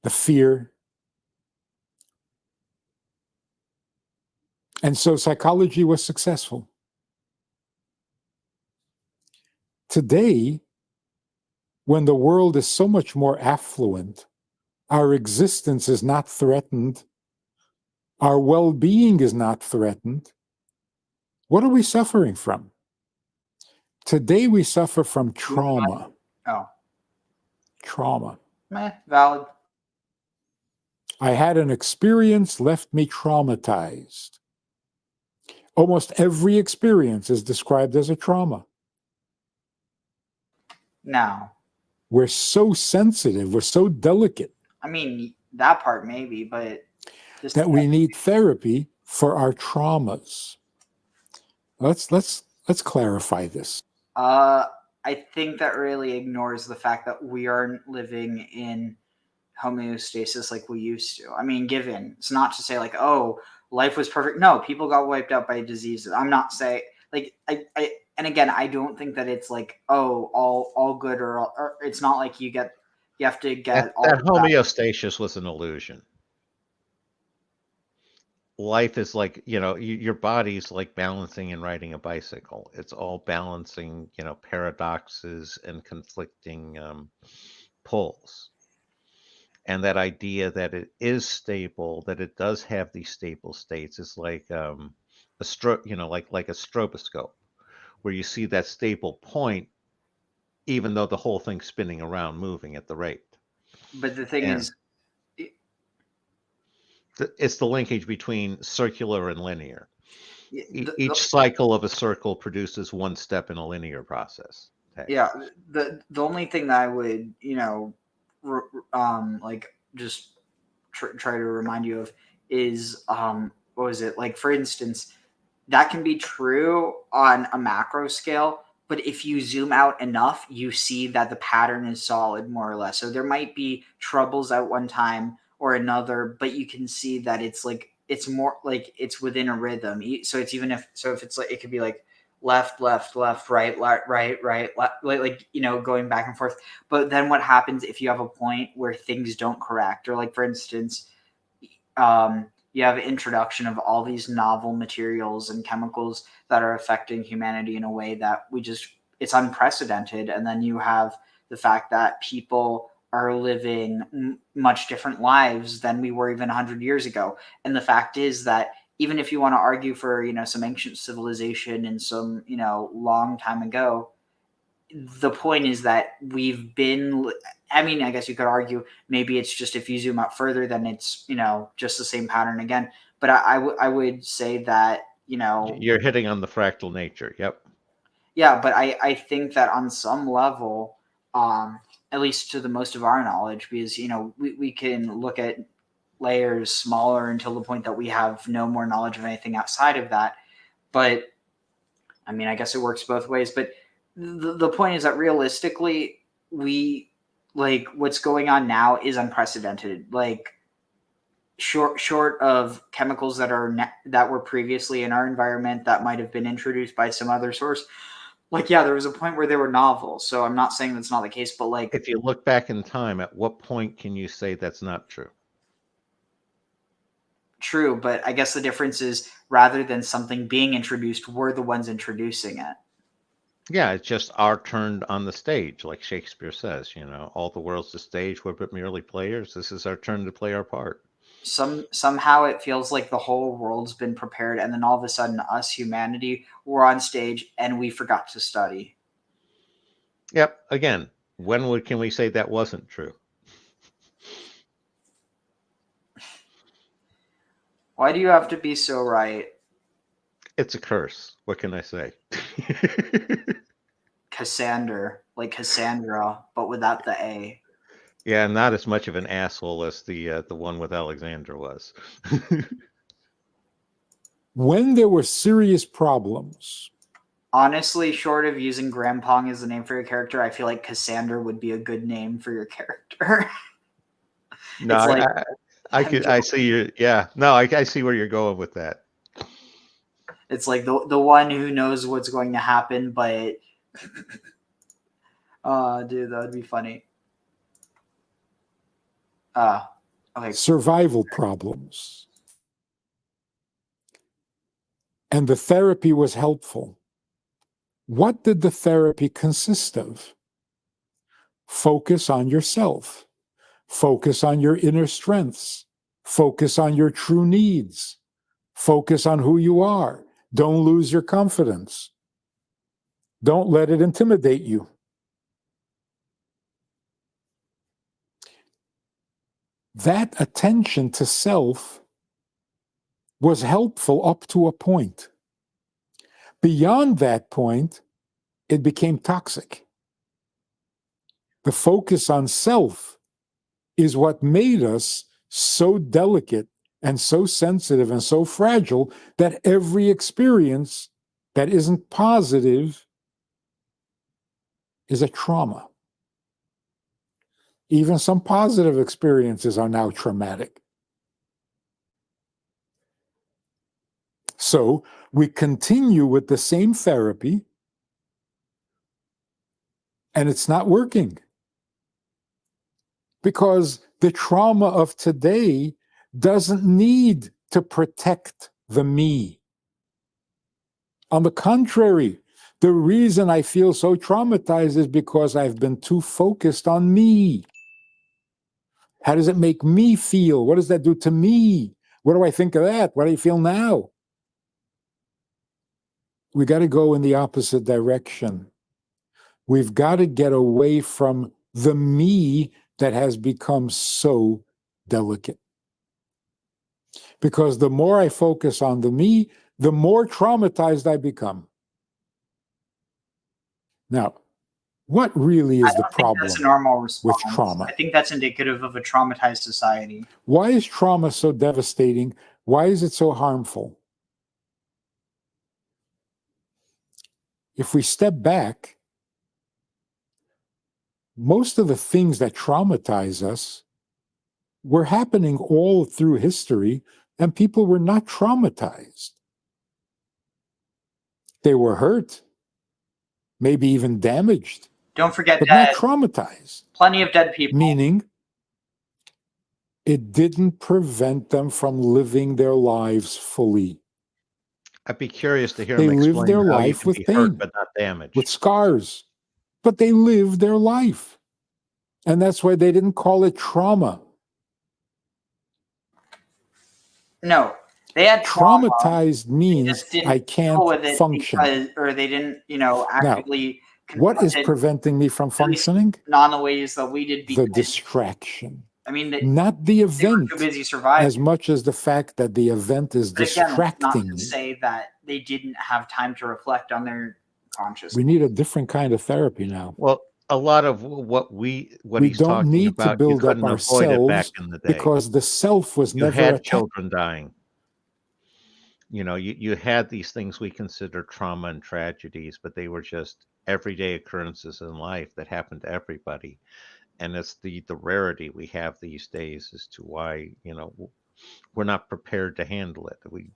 the fear. And so psychology was successful. Today, when the world is so much more affluent, our existence is not threatened, our well-being is not threatened, what are we suffering from? Today we suffer from trauma. Oh. Trauma. Valid. I had an experience left me traumatized. Almost every experience is described as a trauma. No. We're so sensitive, we're so delicate. I mean, that part maybe, but that we need therapy for our traumas. Let's clarify this. I think that really ignores the fact that we aren't living in homeostasis like we used to. I mean, given it's not to say life was perfect. No, people got wiped out by diseases. I'm not saying and again, I don't think that it's like, oh, all good, or it's not like you have to get all That of that. homeostasis was an illusion. Life is like, your body's like balancing and riding a bicycle. It's all balancing, paradoxes and conflicting pulls. And that idea that it is stable, that it does have these stable states, is like a like a stroboscope, where you see that stable point, even though the whole thing's spinning around, moving at the rate. But the thing is, it's the linkage between circular and linear. the- Each cycle of a circle produces one step in a linear process. Okay. yeah, the only thing that I would, like just try to remind you of is, what was it? Like, for instance, that can be true on a macro scale, but if you zoom out enough, you see that the pattern is solid, more or less. So there might be troubles at one time or another, but you can see that it's more like it's within a rhythm. So it's if it's like, it could be like left, left, left, right, right, left, like going back and forth. But then what happens if you have a point where things don't correct, or like, for instance, you have introduction of all these novel materials and chemicals that are affecting humanity in a way that it's unprecedented. And then you have the fact that people are living much different lives than we were even 100 years ago. And the fact is that even if you want to argue for, some ancient civilization and some, long time ago, the point is that we've been, I guess you could argue maybe it's just, if you zoom out further, then it's, just the same pattern again. But I would say that, You're hitting on the fractal nature. Yep. Yeah, but I think that on some level, at least to the most of our knowledge, because, we can look at layers smaller until the point that we have no more knowledge of anything outside of that. But I guess it works both ways. But the point is that realistically, what's going on now is unprecedented. Like, short of chemicals that were previously in our environment that might have been introduced by some other source. Like, yeah, there was a point where they were novel. So I'm not saying that's not the case, but like, if you look back in time, at what point can you say that's not true? True, but I guess the difference is, rather than something being introduced, we're the ones introducing it. Yeah, it's just our turn on the stage, like Shakespeare says, all the world's the stage, we're but merely players. This is our turn to play our part. Somehow it feels like the whole world's been prepared, and then all of a sudden us, humanity, we're on stage and we forgot to study. Yep. Again, can we say that wasn't true? Why do you have to be so right? It's a curse. What can I say? Cassandra, like Cassandra, but without the A. Yeah, not as much of an asshole as the one with Alexandra was. When there were serious problems. Honestly, short of using Grampong as the name for your character, I feel like Cassandra would be a good name for your character. No, I see your, yeah. No, I see where you're going with that. It's like the one who knows what's going to happen, but dude, that would be funny. Okay. Survival problems. And the therapy was helpful. What did the therapy consist of? Focus on yourself. Focus on your inner strengths. Focus on your true needs. Focus on who you are. Don't lose your confidence. Don't let it intimidate you. That attention to self was helpful up to a point. Beyond that point, it became toxic. The focus on self is what made us so delicate and so sensitive and so fragile that every experience that isn't positive is a trauma. Even some positive experiences are now traumatic. So we continue with the same therapy And it's not working. Because the trauma of today doesn't need to protect the me. On the contrary, the reason I feel so traumatized is because I've been too focused on me. How does it make me feel? What does that do to me? What do I think of that? What do I feel now? We got to go in the opposite direction. We've got to get away from the me that has become so delicate. Because the more I focus on the me, the more traumatized I become. Now, what really is the problem that's a normal response with trauma? I think that's indicative of a traumatized society. Why is trauma so devastating? Why is it so harmful? If we step back, most of the things that traumatize us were happening all through history, and people were not traumatized. They were hurt, maybe even damaged, Don't forget but that not traumatized. plenty of dead people. Meaning, it didn't prevent them from living their lives fully. I'd be curious to hear They him lived explain their how you life can with be pain, hurt but not damaged. with scars, but they lived their life. And that's why they didn't call it trauma. No, they had trauma. Traumatized means Didn't I deal can't with it function. because, or they didn't, Now, actively what is confront it, preventing me from functioning? not in the ways that we did. The Because, distraction. I mean, Not the they were event too busy surviving. as much as the fact that the event is But again, it's not distracting to me. say that they didn't have time to reflect on their consciousness. We need a different kind of therapy now. Well, a lot of what We he's don't talking need to about, you build up couldn't avoid it back ourselves in the day. because the self was You never had attacked. children dying. You had these things we consider trauma and tragedies, but they were just everyday occurrences in life that happened to everybody. And it's the rarity we have these days as to why, we're not prepared to handle it. We,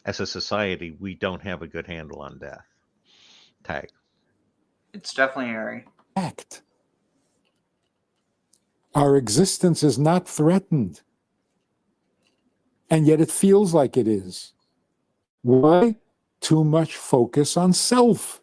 as a society, we don't have a good handle on death. Tag. It's definitely airy. Act. Our existence is not threatened. And yet it feels like it is. Why? Too much focus on self.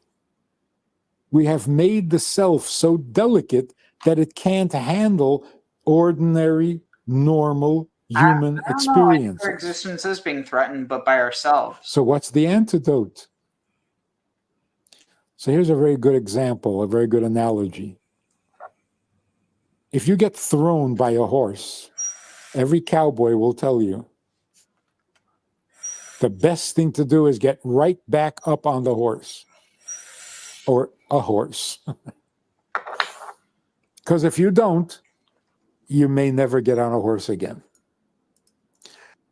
We have made the self so delicate that it can't handle ordinary, normal human I don't know. I think experiences. our existence is being threatened, but by ourselves. So what's the antidote? So here's a very good example, a very good analogy. If you get thrown by a horse, every cowboy will tell you, the best thing to do is get right back up on the horse, or a horse. Because if you don't, you may never get on a horse again.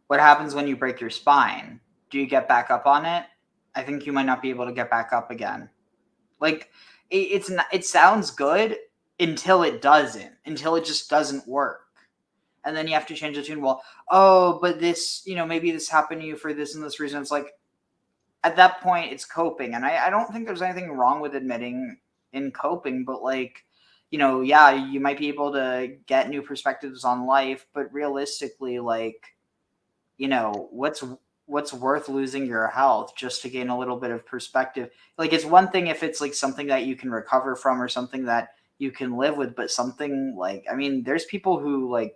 What happens when you break your spine? Do you get back up on it? I think you might not be able to get back up again. Like, it sounds good until it doesn't, until it just doesn't work. And then you have to change the tune. Well, oh, but this, maybe this happened to you for this and this reason. It's like, at that point, it's coping. And I don't think there's anything wrong with admitting in coping, but yeah, you might be able to get new perspectives on life, but realistically, what's worth losing your health just to gain a little bit of perspective? Like, it's one thing if it's like something that you can recover from or something that you can live with, but something there's people who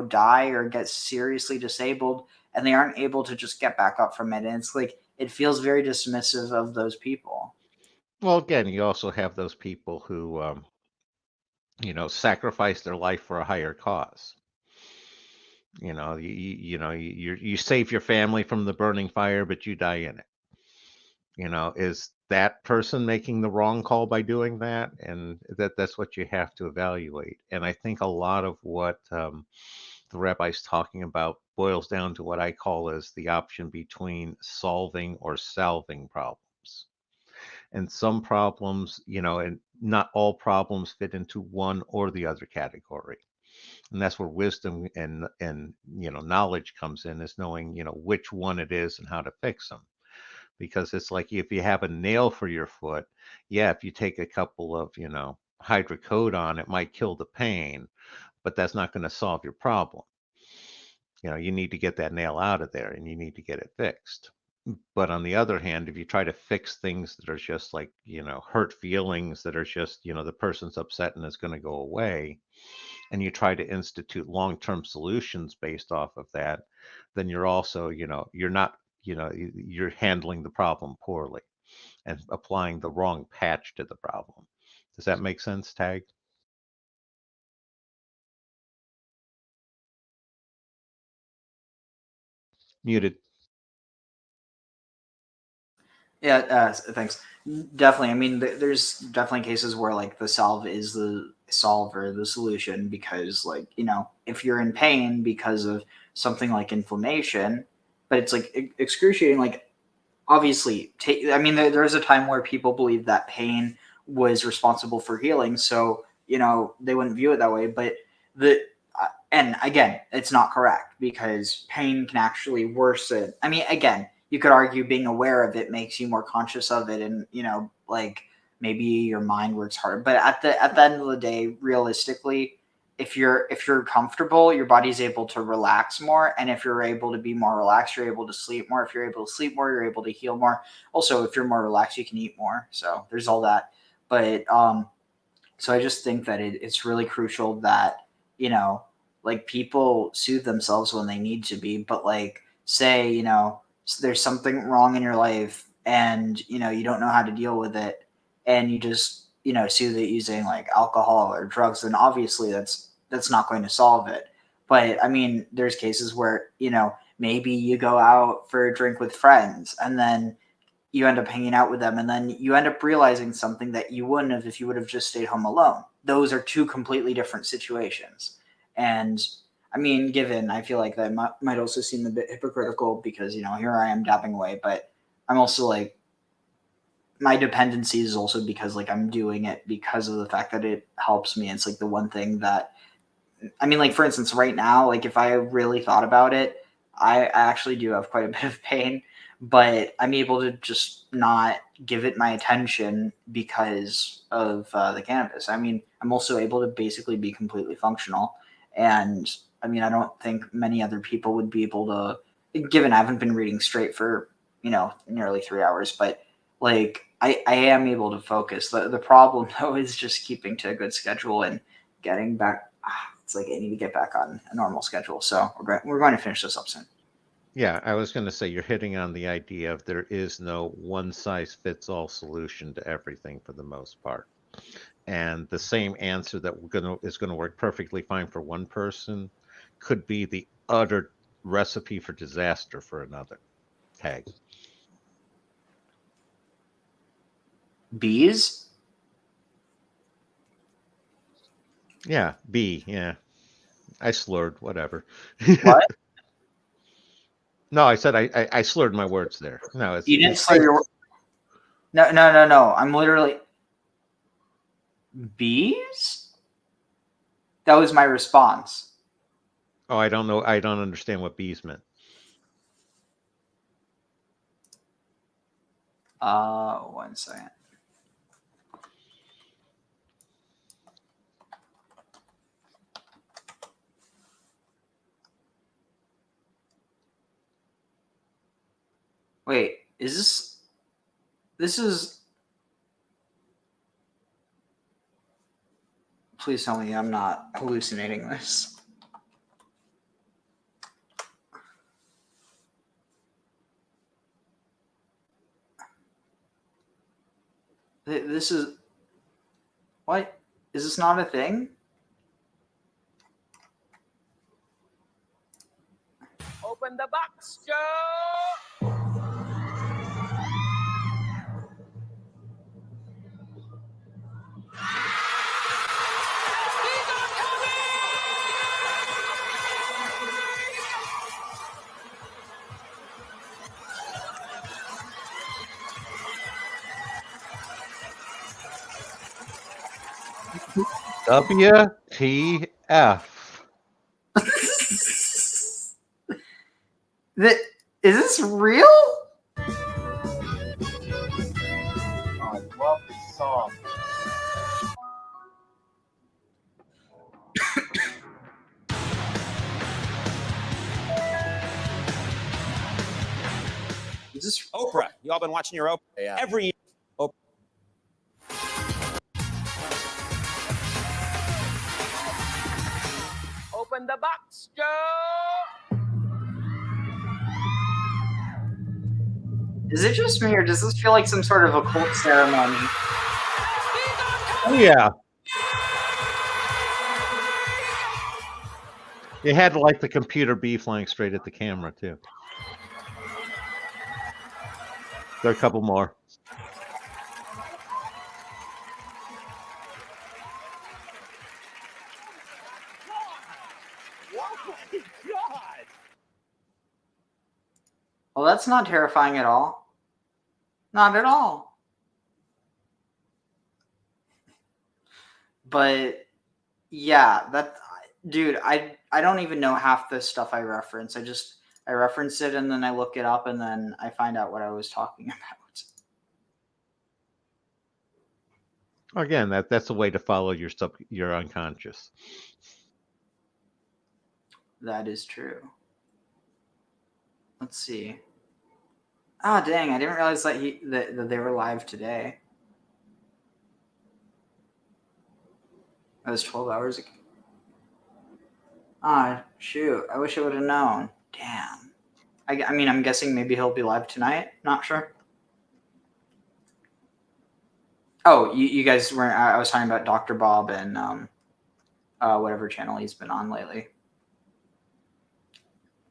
die or get seriously disabled and they aren't able to just get back up from it. And it's like, it feels very dismissive of those people. Well, again, you also have those people who, sacrifice their life for a higher cause. You save your family from the burning fire, but you die in it. Is that person making the wrong call by doing that? And that's what you have to evaluate. And I think a lot of what the rabbi's talking about boils down to what I call as the option between solving or salving problems. And some problems, and not all problems fit into one or the other category. And that's where wisdom and knowledge comes in, is knowing which one it is and how to fix them. Because it's like, if you have a nail for your foot, yeah, if you take a couple of hydrocodone, it might kill the pain, but that's not going to solve your problem. You need to get that nail out of there and you need to get it fixed. But on the other hand, if you try to fix things that are just like, hurt feelings that are just, the person's upset and it's going to go away, and you try to institute long-term solutions based off of that, then you're also, you're not, you're handling the problem poorly and applying the wrong patch to the problem. Does that make sense, Tag? Muted. Yeah, thanks. Definitely. I mean, there's definitely cases where like the salve is the solve or the solution because, like, if you're in pain because of something like inflammation, but it's like excruciating, like, obviously, I mean, there's a time where people believed that pain was responsible for healing, so they wouldn't view it that way. But and again, it's not correct because pain can actually worsen. I mean, again, you could argue being aware of it makes you more conscious of it, and like maybe your mind works harder. But at the end of the day, realistically, if you're comfortable, your body's able to relax more, and if you're able to be more relaxed, you're able to sleep more. If you're able to sleep more, you're able to heal more. Also, if you're more relaxed, you can eat more. So there's all that. But so I just think that it's really crucial that like people soothe themselves when they need to be, but like say there's something wrong in your life and you don't know how to deal with it, and you just soothe it using like alcohol or drugs, then obviously that's not going to solve it. But I mean, there's cases where maybe you go out for a drink with friends and then you end up hanging out with them, and then you end up realizing something that you wouldn't have if you would have just stayed home alone. Those are two completely different situations. And I mean, I feel like that might also seem a bit hypocritical because, here I am dabbing away, but I'm also like, my dependency is also because like I'm doing it because of the fact that it helps me. It's like the one thing that, I mean, like for instance, right now, like if I really thought about it, I actually do have quite a bit of pain, but I'm able to just not give it my attention because of the cannabis. I mean, I'm also able to basically be completely functional. And I mean, I don't think many other people would be able to, given I haven't been reading straight for, nearly 3 hours, but like I am able to focus. The problem though is just keeping to a good schedule and getting back. It's like I need to get back on a normal schedule. So we're going to finish this up soon. Yeah, I was going to say you're hitting on the idea of there is no one size fits all solution to everything for the most part. And the same answer that is going to work perfectly fine for one person could be the utter recipe for disaster for another. Tag. Bees? Yeah, B. Yeah, I slurred. Whatever. What? No, I said I slurred my words there. No, You didn't slur your. No. I'm literally. Bees? That was my response. Oh, I don't know. I don't understand what bees meant. One second. Wait, is this is. Please tell me I'm not hallucinating this. This is. What? Is this not a thing? Open the box, Joe! WTF. Is this real? I love this song. this Oprah? You all been watching your Oprah? Yeah. Every year. Open the box, Joe. Is it just me, or does this feel like some sort of occult ceremony? Oh yeah. You had to like the computer be flying straight at the camera too. There are a couple more. Oh my God! Well, that's not terrifying at all. Not at all. But yeah, dude, I don't even know half the stuff I reference. I reference it and then I look it up and then I find out what I was talking about. Again, that's a way to follow your unconscious. That is true. Let's see. Ah, dang! I didn't realize that that they were live today. That was 12 hours ago. Ah, shoot! I wish I would have known. Damn. I mean, I'm guessing maybe he'll be live tonight. Not sure. Oh, you guys weren't. I was talking about Dr. Bob and whatever channel he's been on lately.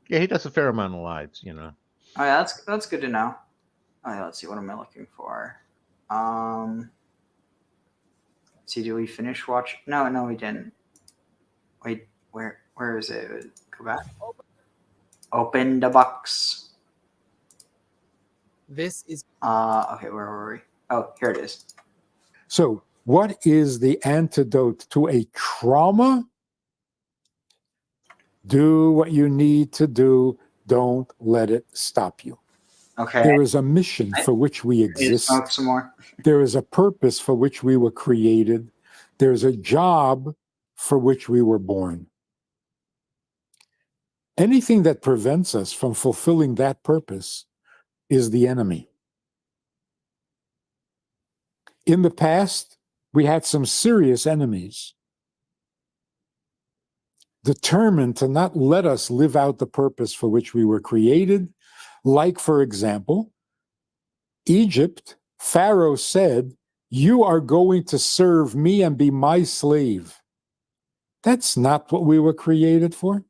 Yeah, he does a fair amount of lives, you know. Oh yeah, that's good to know. Oh yeah, let's see. What am I looking for? See, did we finish watch? No, we didn't. Wait, where is it? Go back. Open the box. This is okay, where were we? Oh, here it is. So, what is the antidote to a trauma? Do what you need to do. Don't let it stop you. Okay. There is a mission for which we exist. Smoke some more. There is a purpose for which we were created. There's a job for which we were born. Anything that prevents us from fulfilling that purpose is the enemy. In the past, we had some serious enemies determined to not let us live out the purpose for which we were created. Like, for example, Egypt, Pharaoh said, "You are going to serve me and be my slave." That's not what we were created for.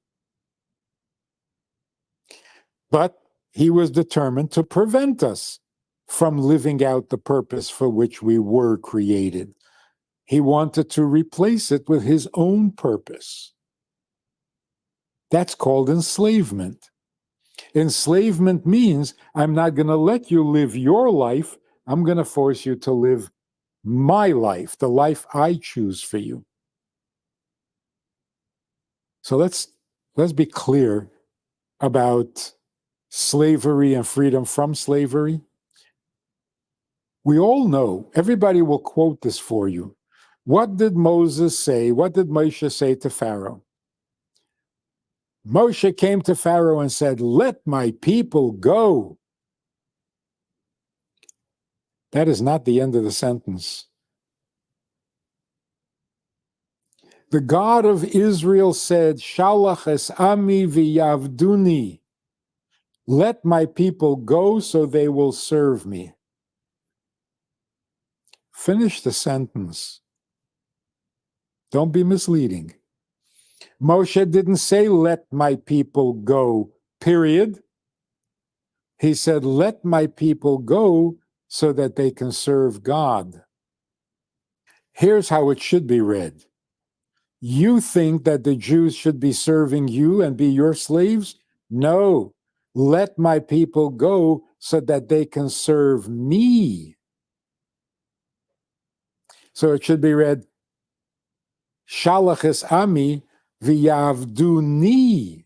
But he was determined to prevent us from living out the purpose for which we were created. He wanted to replace it with his own purpose. That's called enslavement. Enslavement means I'm not going to let you live your life. I'm going to force you to live my life, the life I choose for you. So let's be clear about slavery and freedom from slavery. We all know, everybody will quote this for you. What did Moses say? What did Moshe say to Pharaoh? Moshe came to Pharaoh and said, "Let my people go." That is not the end of the sentence. The God of Israel said, "Shalach es ami v'yavduni." Let my people go so they will serve me. Finish the sentence. Don't be misleading. Moshe didn't say, "Let my people go," period. He said, "Let my people go so that they can serve God." Here's how it should be read. You think that the Jews should be serving you and be your slaves? No. Let my people go so that they can serve me. So it should be read, Shalach es ami v'yavduni.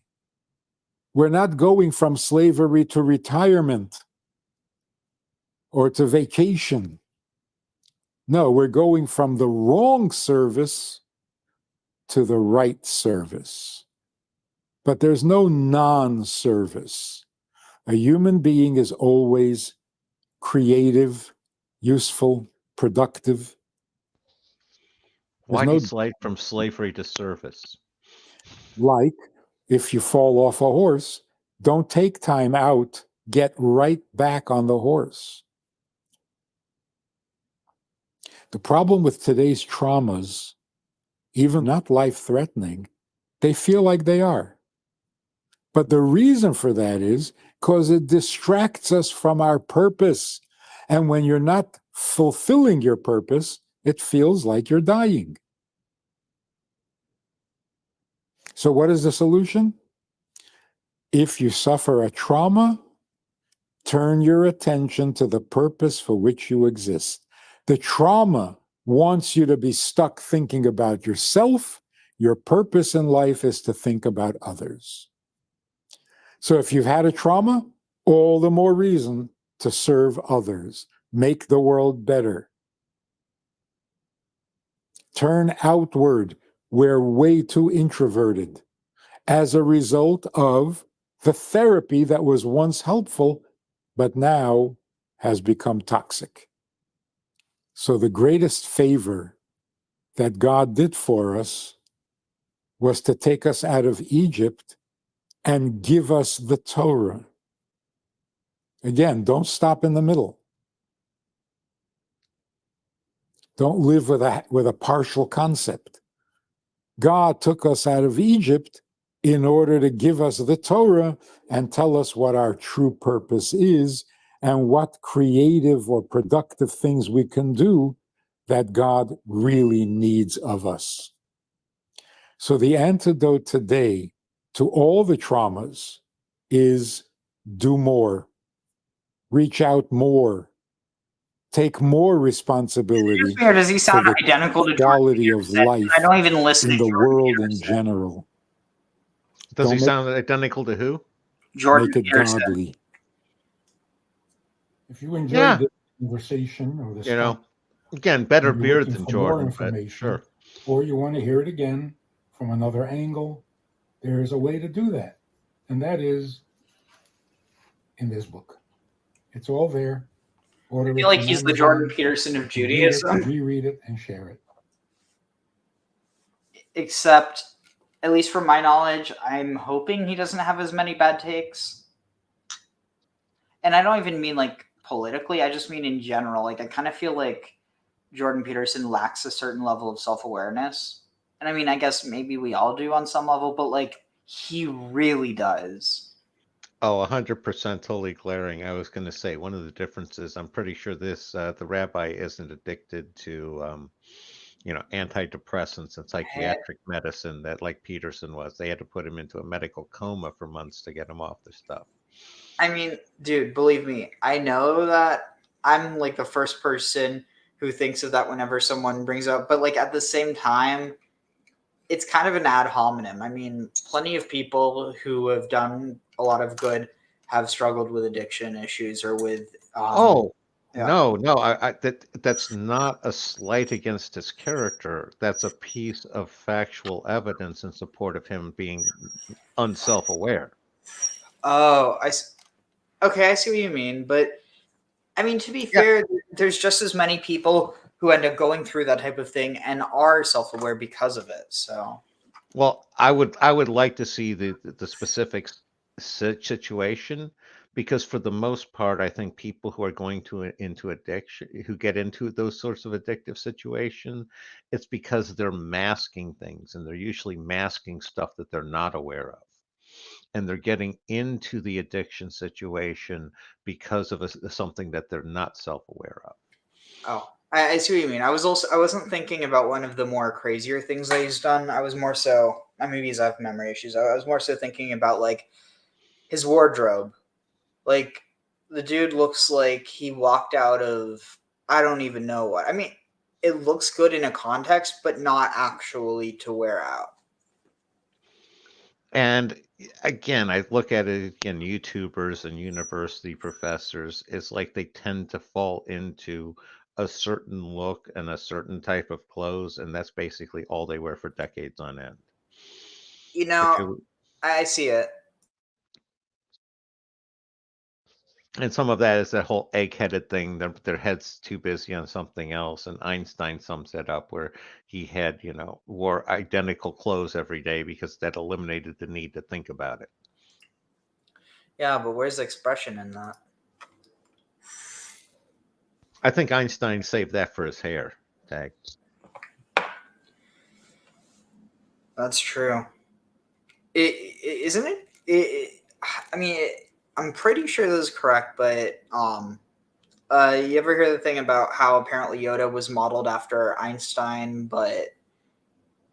We're not going from slavery to retirement or to vacation. No, we're going from the wrong service to the right service. But there's no non-service. A human being is always creative, useful, productive. Why do from slavery to service? Like, if you fall off a horse, don't take time out, get right back on the horse. The problem with today's traumas, even not life-threatening, they feel like they are. But the reason for that is because it distracts us from our purpose. And when you're not fulfilling your purpose, it feels like you're dying. So what is the solution? If you suffer a trauma, turn your attention to the purpose for which you exist. The trauma wants you to be stuck thinking about yourself. Your purpose in life is to think about others. So if you've had a trauma, all the more reason to serve others, make the world better. Turn outward. We're way too introverted as a result of the therapy that was once helpful, but now has become toxic. So the greatest favor that God did for us was to take us out of Egypt and give us the Torah. Again, don't stop in the middle. Don't live with a partial concept. God took us out of Egypt in order to give us the Torah and tell us what our true purpose is and what creative or productive things we can do that God really needs of us. So the antidote today to all the traumas is do more, reach out more, take more responsibility Or does he for sound the identical to quality Jordan of Peterson? life I don't even listen in to the Jordan world in Peterson. general. Does he Don't sound identical to who? Jordan make it Peterson. godly. If you enjoyed Yeah. this conversation or this You know, again, better and you're beard looking than for more Jordan, but information, sure. or you want to hear it again from another angle, there's a way to do that. And that is in this book. It's all there. Order I it feel like from he's the Amazon. Jordan Peterson of You read it, Judaism. reread it, and share it. Except, at least from my knowledge, I'm hoping he doesn't have as many bad takes. And I don't even mean like politically, I just mean in general. Like, I kind of feel like Jordan Peterson lacks a certain level of self-awareness. And I mean, I guess maybe we all do on some level, but like, he really does. Oh, 100% totally glaring. I was going to say one of the differences, I'm pretty sure the rabbi isn't addicted to, antidepressants and psychiatric medicine that like Peterson was. They had to put him into a medical coma for months to get him off the stuff. I mean, dude, believe me, I know that I'm like the first person who thinks of that whenever someone brings up, but like at the same time, it's kind of an ad hominem. I mean, plenty of people who have done a lot of good have struggled with addiction issues or with No, that's not a slight against his character. That's a piece of factual evidence in support of him being unself-aware. Oh, okay, I see what you mean, but I mean, to be fair, there's just as many people who end up going through that type of thing and are self-aware because of it. So, well, I would like to see the specific situation, because for the most part, I think people who are going into addiction, who get into those sorts of addictive situations, it's because they're masking things, and they're usually masking stuff that they're not aware of. And they're getting into the addiction situation because of something that they're not self-aware of. oh, I see what you mean. I wasn't thinking about one of the more crazier things that he's done. I was more so, maybe he's have memory issues. I was more so thinking about like his wardrobe. Like the dude looks like he walked out of, I don't even know what. I mean, it looks good in a context, but not actually to wear out. And again, I look at it again, YouTubers and university professors, it's like they tend to fall into a certain look and a certain type of clothes, and that's basically all they wear for decades on end. You know, I see it. And some of that is that whole egg-headed thing. Their head's too busy on something else. And Einstein sums it up where he had, wore identical clothes every day because that eliminated the need to think about it. Yeah, but where's the expression in that? I think Einstein saved that for his hair tag. That's true. Isn't it? I mean, I'm pretty sure this is correct, but you ever hear the thing about how apparently Yoda was modeled after Einstein, but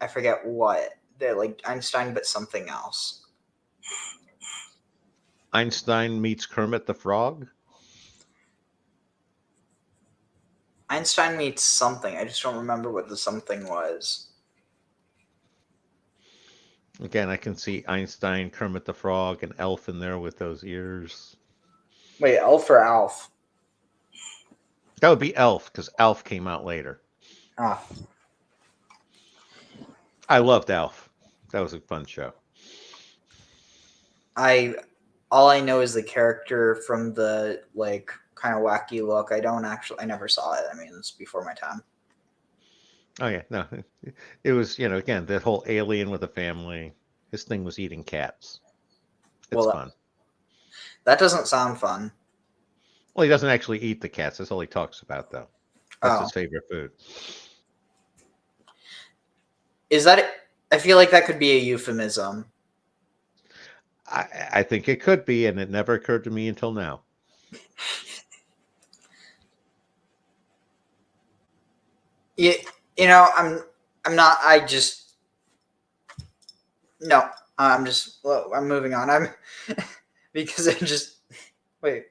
I forget what. They're like Einstein, but something else. Einstein meets Kermit the Frog? Einstein meets something. I just don't remember what the something was. Again, I can see Einstein, Kermit the Frog, and Elf in there with those ears. Wait, Elf or Alf? That would be Elf, because Elf came out later. Ah. I loved Elf. That was a fun show. All I know is the character from the kind of wacky look. I never saw it. I mean, it's before my time. Oh yeah, no, it was again that whole alien with a family. His thing was eating cats. It's fun. That doesn't sound fun. Well, he doesn't actually eat the cats. That's all he talks about, though. That's his favorite food. Is that? I feel like that could be a euphemism. I think it could be, and it never occurred to me until now. I'm not. No. I'm moving on. Because I just wait.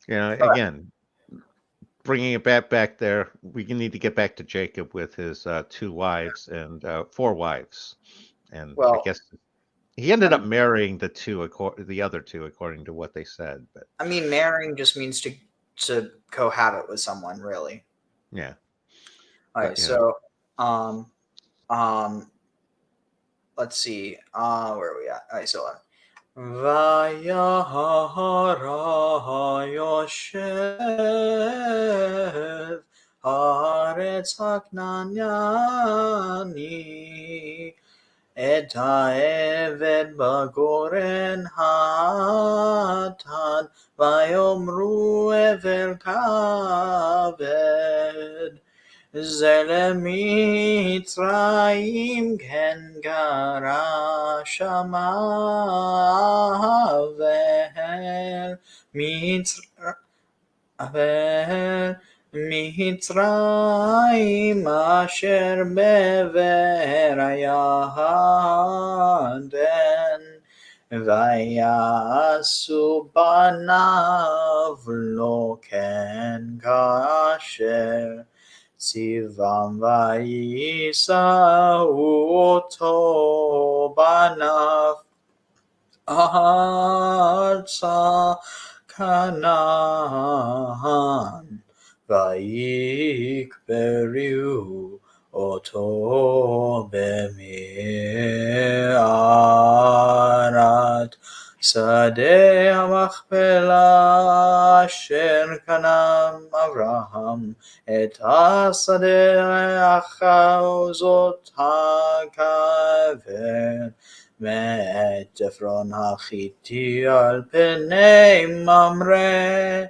Again, bringing it back there, we need to get back to Jacob with his 2 wives and 4 wives, and I guess he ended up marrying the other two, according to what they said. But I mean, marrying just means to cohabit with someone, really. Yeah. All right. So, let's see. Where are we at? All right. So, Vayahara Yoshev Haaretz Haknanyani Et ha'eved bagoren hatan Vayomru evel kaved Zele Mitzrayim ken gara shama Mitzrayim asher bever Yaden Vayasu banav lo ken kasher Sivam vayisau oto banav arza Canaan vayikberiu oto bemi'arat Sadeh Machpelah asher kanam Avraham et hasadeh achau zot hakaver ואת עפרון החיתי על פני ממרא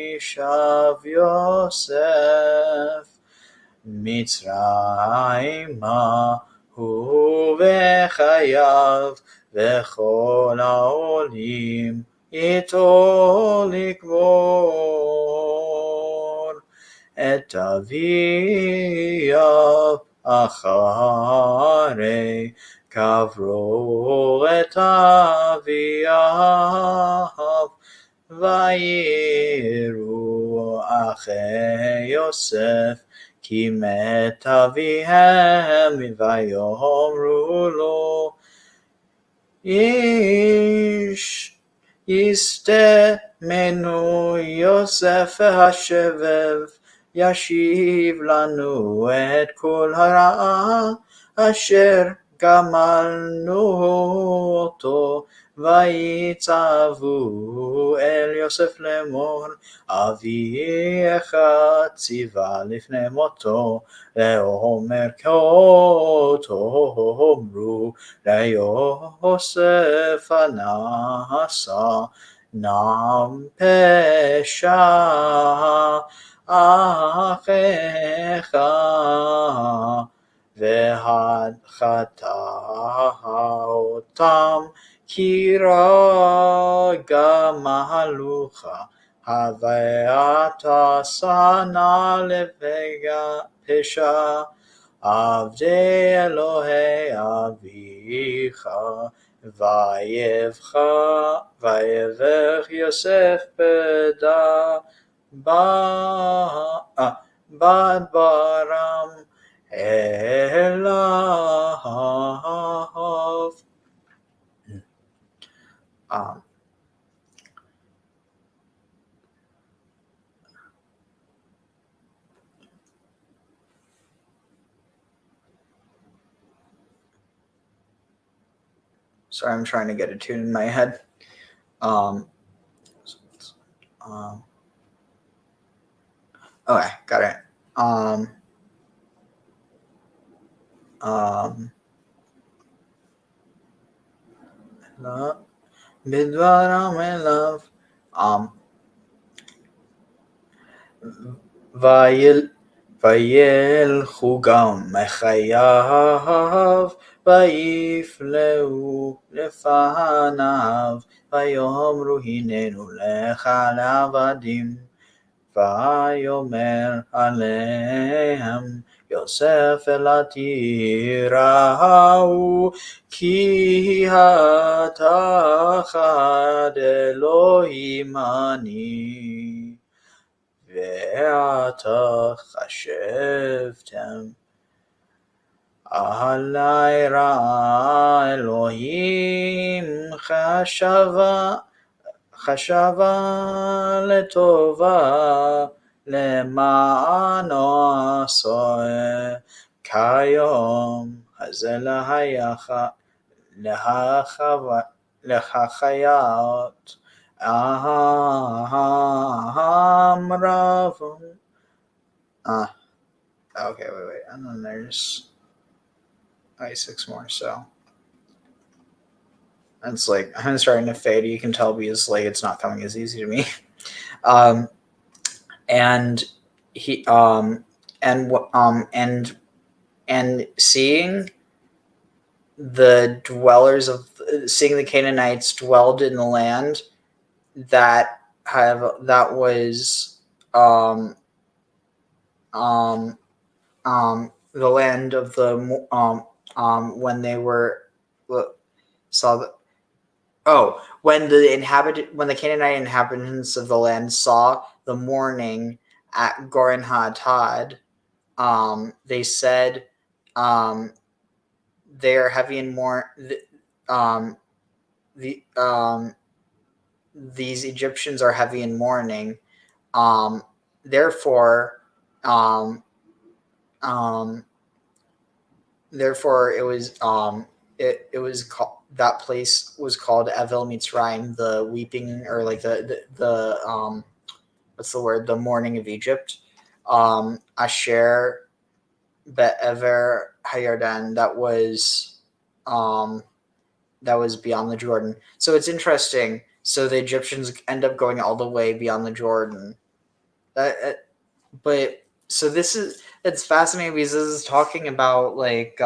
וישב יוסף מצרימה הוא וחייו וכל העולים איתו לקבור את אביו אחרי קברו את אביו ויראו אחי יוסף כי מת אביהם ויאמרו לו יסתמנו יוסף השבב ישיב לנו את כל הרעה אשר גמלנו אותו, ויצוו אל יוסף לאמור, אביך ציווה לפני מותו, לאמר כה תאמרו ליוסף הנעשה נם פשע אחיך והדחת אותם כי גמלוך הווה שנא לפשע עבדי אלוהי אביך ויבך יוסף בדברם אליו. Sorry, I'm trying to get a tune in my head. Okay, got it. בדברם אליו. וילכו גם מחייו ויפלאו לפניו ויאמרו הננו לך לעבדים ויאמר עליהם יוסף אל תיראו כי התחת אלוהים אני ועתה חשבתם עלי רעה אלוהים חשבה לטובה למענו עשה כיום הזה להחיות Amrav. Okay, wait. And then there's 6 more, so. And it's like, I'm starting to fade. You can tell because like it's not coming as easy to me. And he, and seeing the seeing the Canaanites dwelled in the land that was the land of the when they were when the Canaanite inhabitants of the land saw the mourning at Goren HaAtad, they said they are heavy in these Egyptians are heavy in mourning. Therefore it was called, that place was called Evel Mitzrayim, the weeping, or like the what's the word? The mourning of Egypt. Asher Be'ever Hayardan, that was beyond the Jordan. So it's interesting. So the Egyptians end up going all the way beyond the Jordan. But so it's fascinating because this is talking about like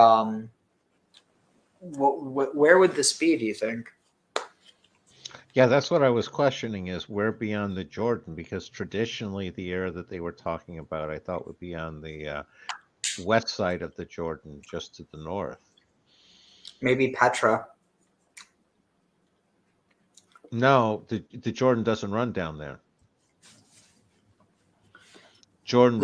where would this be, do you think? Yeah, that's what I was questioning, is where beyond the Jordan, because traditionally the area that they were talking about I thought would be on the west side of the Jordan, just to the north. Maybe Petra. No, the Jordan doesn't run down there. Jordan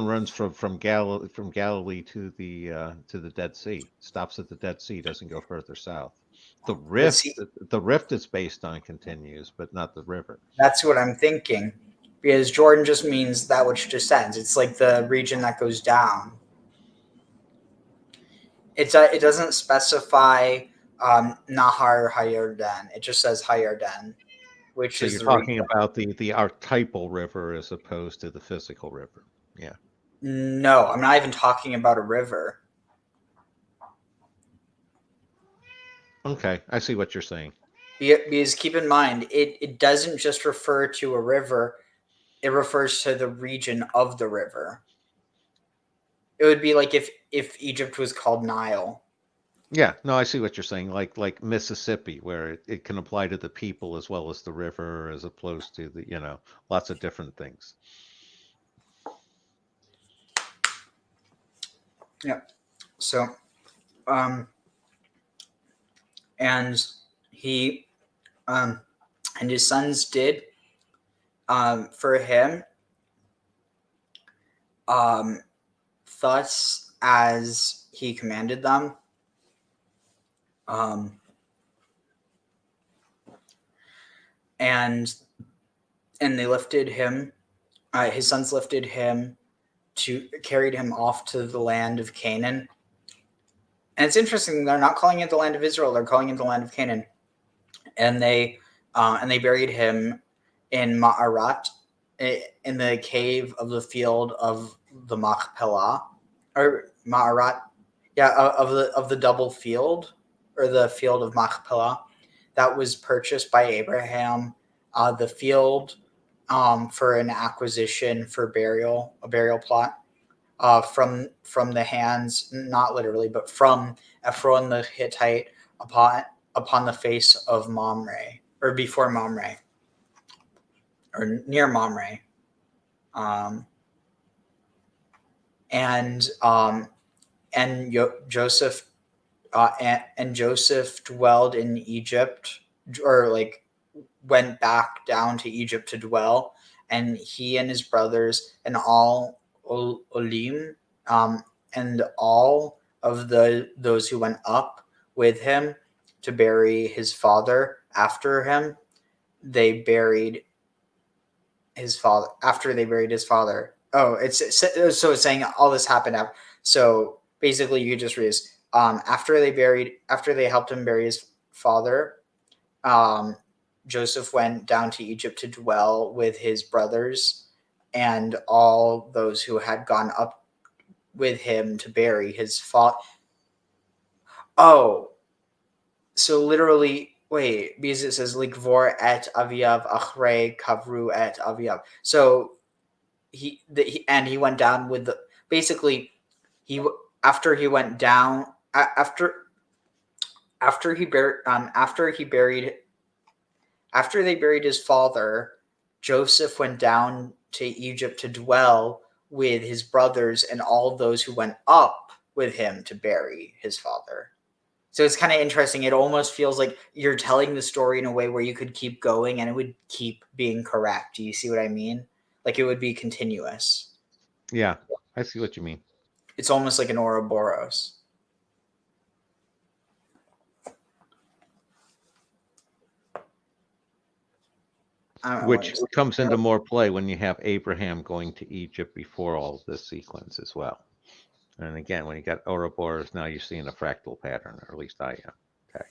runs from Galilee to the Dead Sea. Stops at the Dead Sea, doesn't go further south. The rift it's based on continues, but not the river. That's what I'm thinking, because Jordan just means that which descends. It's like the region that goes down. It doesn't specify Nahar Hayarden. It just says Hayarden, which So is you're the talking region. about the archetypal river as opposed to the physical river. Yeah. No, I'm not even talking about a river. Okay, I see what you're saying. Because keep in mind, it doesn't just refer to a river. It refers to the region of the river. It would be like if Egypt was called Nile. Yeah, no, I see what you're saying. Like Mississippi, where it can apply to the people as well as the river, as opposed to the, lots of different things. Yeah. So, and he, and his sons did, for him, thus as he commanded them. And they lifted him. His sons lifted him carried him off to the land of Canaan. And it's interesting, they're not calling it the land of Israel, they're calling it the land of Canaan. And they buried him in Ma'arat, in the cave of the field of the Machpelah, or Ma'arat, of the double field, or the field of Machpelah, that was purchased by Abraham. The field for an acquisition for a burial plot. From the hands, not literally, but from Ephron the Hittite upon the face of Mamre, or before Mamre, or near Mamre, Joseph and Joseph dwelled in Egypt, or like went back down to Egypt to dwell, and he and his brothers and all Olim, and all of those who went up with him to bury his father after him. They buried his father after they buried his father. Oh, it's saying all this happened after. So basically, you could just read this. After they helped him bury his father, Joseph went down to Egypt to dwell with his brothers and all those who had gone up with him to bury his father. Oh, so literally, wait, because it says Likvor et Aviav Achrei Kavru et Aviav. So he went down with the, basically after they buried his father, Joseph went down to Egypt to dwell with his brothers and all those who went up with him to bury his father. So it's kind of interesting. It almost feels like you're telling the story in a way where you could keep going and it would keep being correct. Do you see what I mean? Like it would be continuous. Yeah, I see what you mean. It's almost like an Ouroboros. Which comes into more play when you have Abraham going to Egypt before all of this sequence as well. And again, when you got Ouroboros, now you're seeing a fractal pattern, or at least I am. Okay.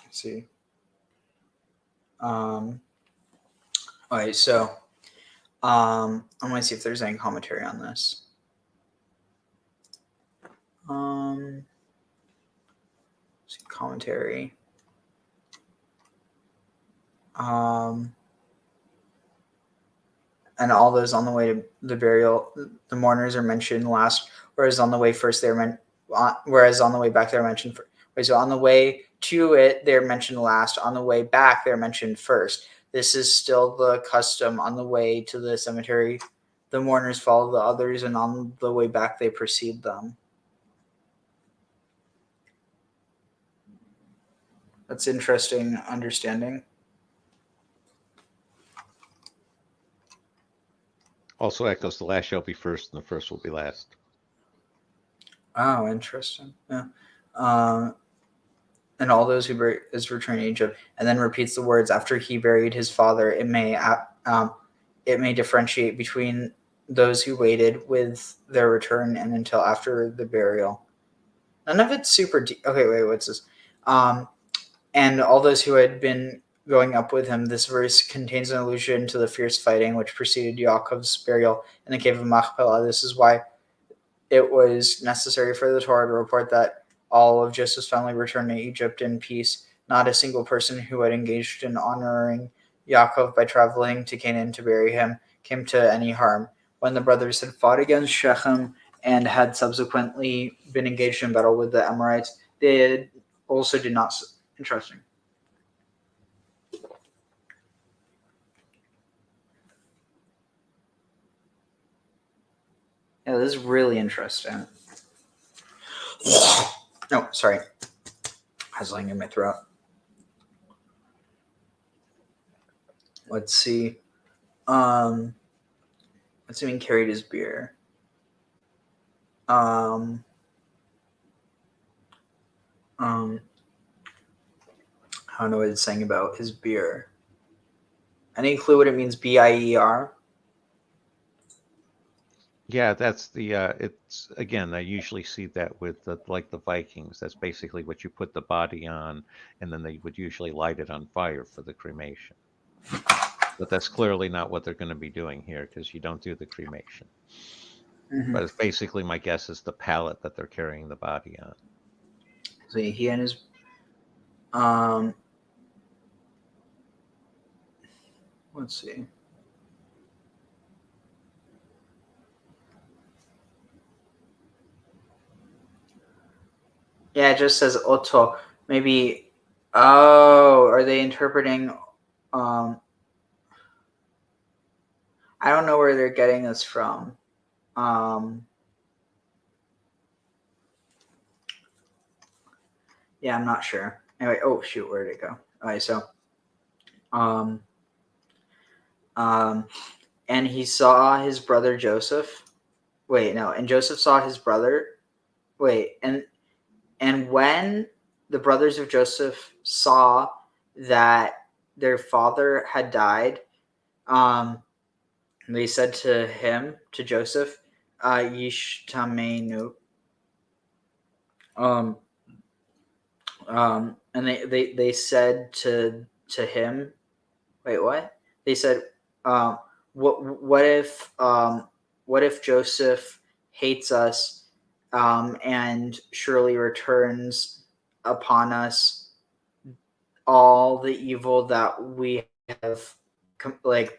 Let's see. All right, so I'm going to see if there's any commentary on this. Commentary. And all those on the way to the burial, the mourners are mentioned last, whereas on the way first whereas on the way back they're mentioned first. So on the way to it, they're mentioned last. On the way back, they're mentioned first. This is still the custom. On the way to the cemetery, the mourners follow the others, and on the way back, they precede them. That's interesting understanding. Also echoes the last shall be first and the first will be last. Oh, interesting. Yeah. And all those who bury is return to Egypt, and then repeats the words after he buried his father. It may differentiate between those who waited with their return and until after the burial. None of it's super deep. Okay, wait, what's this? And all those who had been going up with him. This verse contains an allusion to the fierce fighting which preceded Yaakov's burial in the cave of Machpelah. This is why it was necessary for the Torah to report that all of Joseph's family returned to Egypt in peace. Not a single person who had engaged in honoring Yaakov by traveling to Canaan to bury him came to any harm. When the brothers had fought against Shechem and had subsequently been engaged in battle with the Amorites, they also did not. Interesting. Yeah, this is really interesting. Oh, sorry. I was lying in my throat. Let's see. Simeon carried his beer. I don't know what it's saying about his beer. Any clue what it means? B-I-E-R? Yeah, that's the it's again, I usually see that with the Vikings. That's basically what you put the body on, and then they would usually light it on fire for the cremation. But that's clearly not what they're going to be doing here, because you don't do the cremation. Mm-hmm. But it's basically, my guess is the pallet that they're carrying the body on. So he and his let's see. Yeah, it just says Otto. Maybe, are they interpreting, I don't know where they're getting this from. Yeah, I'm not sure. Anyway, oh shoot, where did it go? Alright, so, and he saw his brother Joseph. Wait, no, and Joseph saw his brother. Wait, and when the brothers of Joseph saw that their father had died, they said to him, to Joseph, Yishtamenu. And they said to him, wait, what? They said, what if Joseph hates us, and surely returns upon us all the evil that we have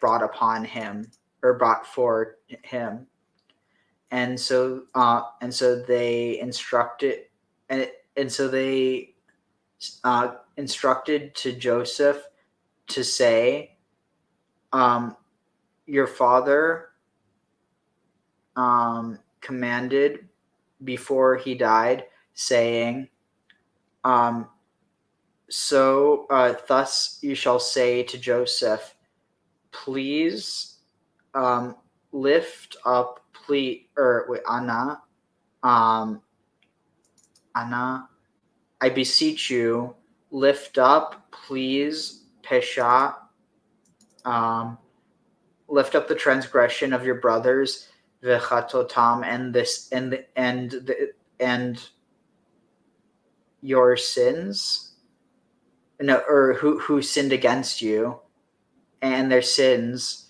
brought upon him, or brought for him. And so they instructed, and so they instructed to Joseph to say, your father commanded before he died, saying, thus you shall say to Joseph, please lift up, Anna, I beseech you, lift up, please, Pesha, lift up the transgression of your brothers, v'chatotam, and your sins, no, or who sinned against you, and their sins,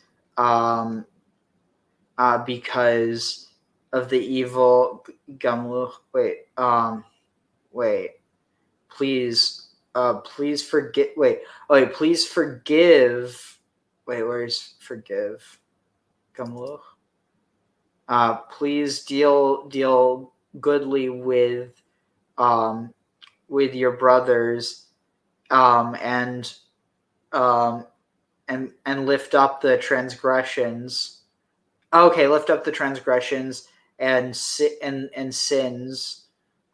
because of the evil gamluch. Please forget. Please forgive. Where's forgive? Gamluch. Please deal goodly with your brothers, and lift up the transgressions. Okay, lift up the transgressions and sins.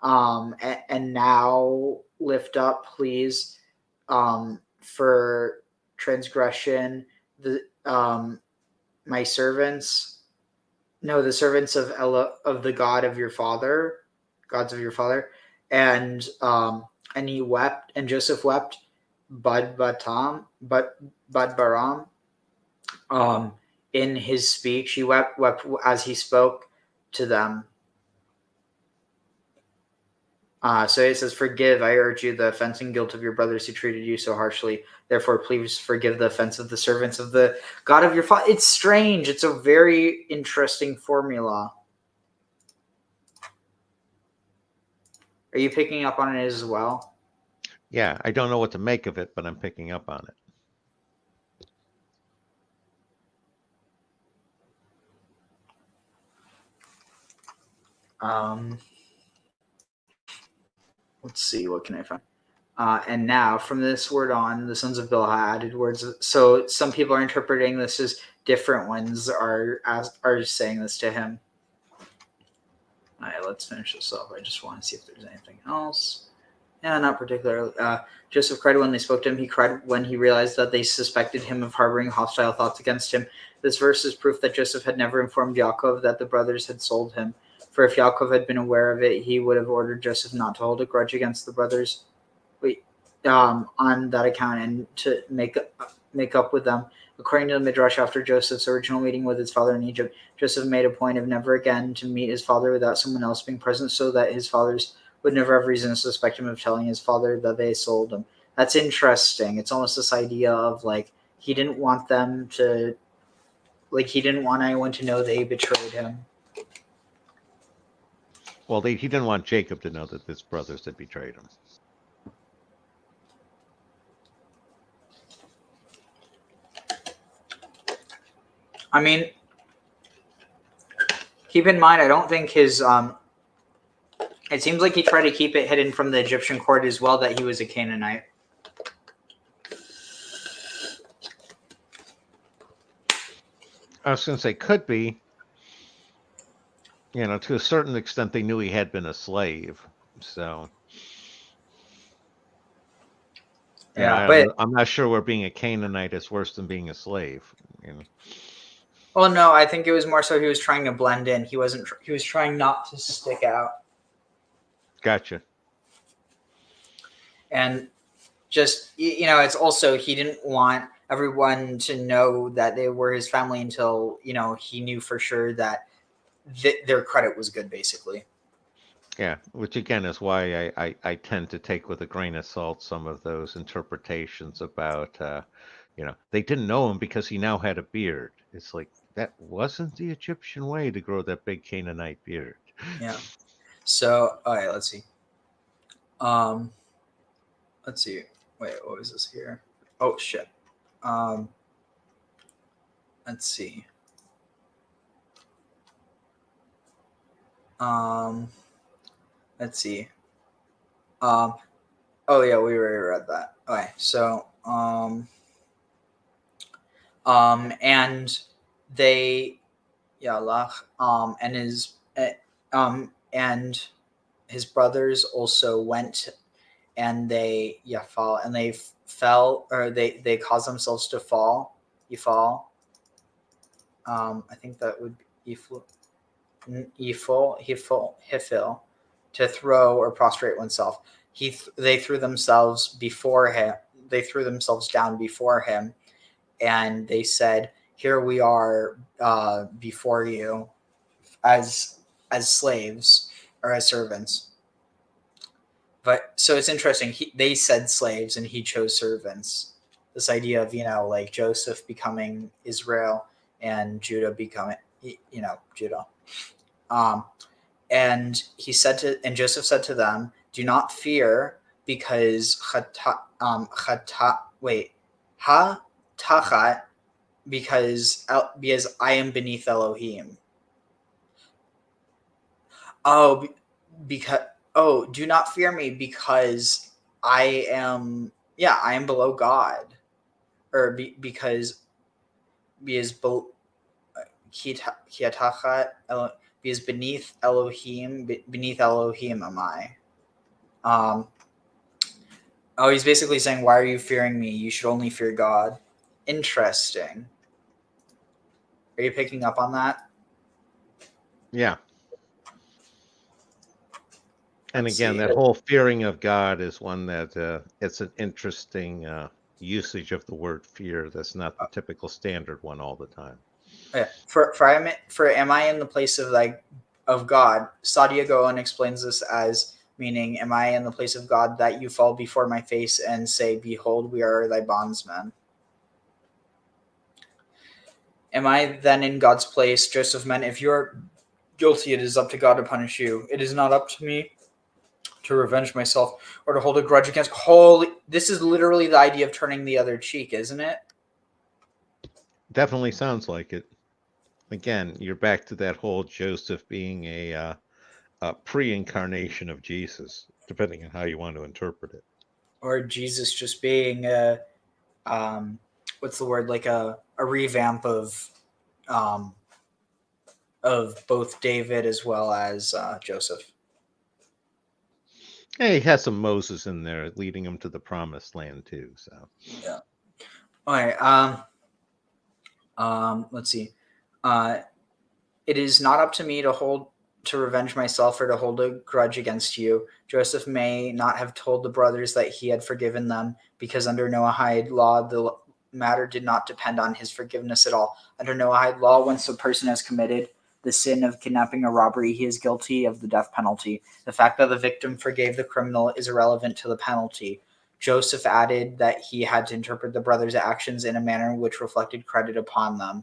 And now lift up, please, for transgression, the my servants, no, the servants of the gods of your father, and he wept, and Joseph wept, Bad Baram, in his speech. He wept as he spoke to them. So it says, "Forgive, I urge you, the offense and guilt of your brothers who treated you so harshly. Therefore, please forgive the offense of the servants of the God of your father." It's strange. It's a very interesting formula. Are you picking up on it as well? Yeah, I don't know what to make of it, but I'm picking up on it. Let's see, what can I find? And now, from this word on, the sons of Bilhah added words. So some people are interpreting this as different ones are saying this to him. All right, let's finish this up. I just want to see if there's anything else. Yeah, not particularly. Joseph cried when they spoke to him. He cried when he realized that they suspected him of harboring hostile thoughts against him. This verse is proof that Joseph had never informed Yaakov that the brothers had sold him. For if Yaakov had been aware of it, he would have ordered Joseph not to hold a grudge against the brothers on that account and to make up with them. According to the Midrash, after Joseph's original meeting with his father in Egypt, Joseph made a point of never again to meet his father without someone else being present, so that his fathers would never have reason to suspect him of telling his father that they sold him. That's interesting. It's almost this idea of like he didn't want them to, like he didn't want anyone to know they betrayed him. Well, he didn't want Jacob to know that his brothers had betrayed him. I mean, keep in mind, I don't think his it seems like he tried to keep it hidden from the Egyptian court as well that he was a Canaanite. I was going to say, could be. You know, to a certain extent, they knew he had been a slave. So, yeah, but I'm not sure where being a Canaanite is worse than being a slave. You know. Well, no, I think it was more so he was trying to blend in. He wasn't. He was trying not to stick out. Gotcha. And just, you know, it's also he didn't want everyone to know that they were his family until, you know, he knew for sure that their credit was good, basically. Yeah, which again is why I tend to take with a grain of salt some of those interpretations about, you know, they didn't know him because he now had a beard. It's like, that wasn't the Egyptian way to grow that big Canaanite beard. Yeah. So, all right, let's see. Let's see. Wait, what was this here? Oh, shit. Let's see. Let's see. Oh yeah, we already read that. Okay, so and they, and his brothers also went, and they fell, or they caused themselves to fall. I think that would be Hifil, to throw or prostrate oneself. They threw themselves before him. They threw themselves down before him, and they said, "Here we are before you, as slaves or as servants." But so it's interesting. They said slaves, and he chose servants. This idea of, you know, like Joseph becoming Israel and Judah becoming, you know, Judah. And Joseph said to them, "Do not fear, because because I am beneath Elohim." Do not fear me, because I am below God, or because beneath Elohim am I. He's basically saying, why are you fearing me? You should only fear God. Interesting. Are you picking up on that? Yeah. And again, that whole fearing of God is one that it's an interesting usage of the word fear. That's not the typical standard one all the time. Yeah. For am I in the place of God? Sadia Goen explains this as meaning, am I in the place of God that you fall before my face and say, behold, we are thy bondsmen? Am I then in God's place? Joseph meant, if you are guilty, it is up to God to punish you. It is not up to me to revenge myself or to hold a grudge against. Holy, this is literally the idea of turning the other cheek, isn't it? Definitely sounds like it. Again, you're back to that whole Joseph being a pre-incarnation of Jesus, depending on how you want to interpret it. Or Jesus just being what's the word, like a revamp of both David as well as Joseph. Hey, he has some Moses in there leading him to the promised land too. So yeah. All right. Let's see. It is not up to me to revenge myself or to hold a grudge against you. Joseph may not have told the brothers that he had forgiven them, because under Noahide law, the matter did not depend on his forgiveness at all. Under Noahide law, once a person has committed the sin of kidnapping or robbery, he is guilty of the death penalty. The fact that the victim forgave the criminal is irrelevant to the penalty. Joseph added that he had to interpret the brothers' actions in a manner which reflected credit upon them.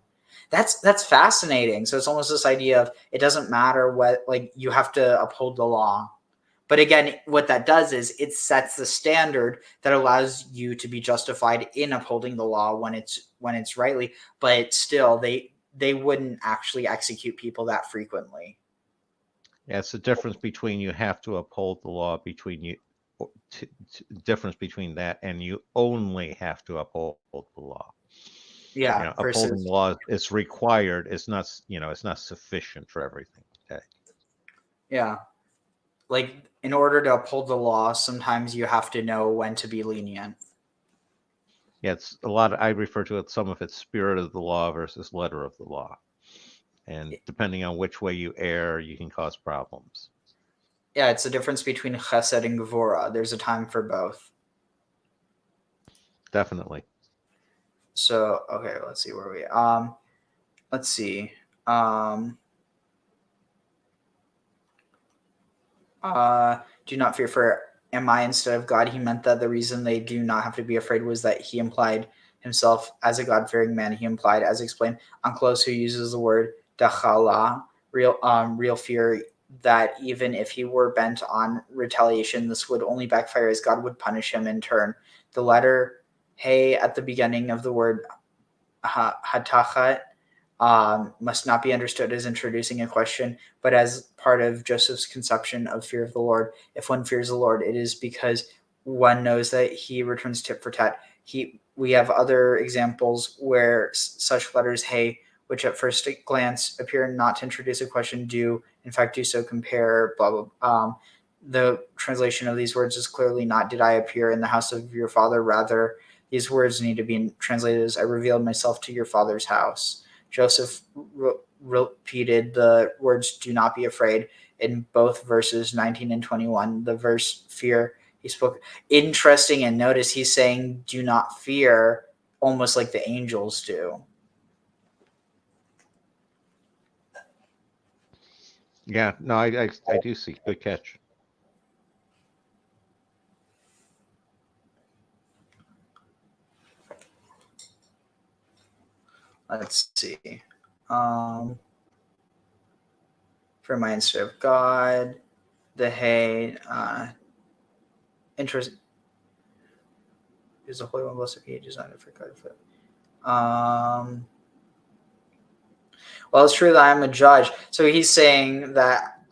That's fascinating. So it's almost this idea of it doesn't matter what, like, you have to uphold the law. But again, what that does is it sets the standard that allows you to be justified in upholding the law when it's rightly. But still, they wouldn't actually execute people that frequently. yeah, it's the difference between you have to uphold the law difference between that and you only have to uphold the law. Yeah, upholding the law is required. It's not, it's not sufficient for everything. Okay. Yeah. Like, in order to uphold the law, sometimes you have to know when to be lenient. Yeah, it's a lot. I refer to it, some of it's spirit of the law versus letter of the law. And depending on which way you err, you can cause problems. Yeah, it's the difference between chesed and gevura. There's a time for both. Definitely. So, okay, let's see where we let's see. Do not fear, for am I instead of God? He meant that the reason they do not have to be afraid was that he implied himself as a God-fearing man. He implied, as explained, Unclose, who uses the word dachala, real fear, that even if he were bent on retaliation, this would only backfire, as God would punish him in turn. The letter hey at the beginning of the word hatachat must not be understood as introducing a question, but as part of Joseph's conception of fear of the Lord. If one fears the Lord, it is because one knows that he returns tit for tat. We have other examples where such letters hey, which at first glance appear not to introduce a question, do in fact do so. Compare blah blah. The translation of these words is clearly not did I appear in the house of your father. Rather, these words need to be translated as I revealed myself to your father's house. Joseph repeated the words do not be afraid in both verses 19 and 21. The verse fear, he spoke. Interesting, and notice he's saying do not fear almost like the angels do. Yeah, no, I do see. Good catch. Let's see. For my instead of God, the hey, interest is the Holy One, blessed be designed for God. Well, it's true that I'm a judge. So he's saying that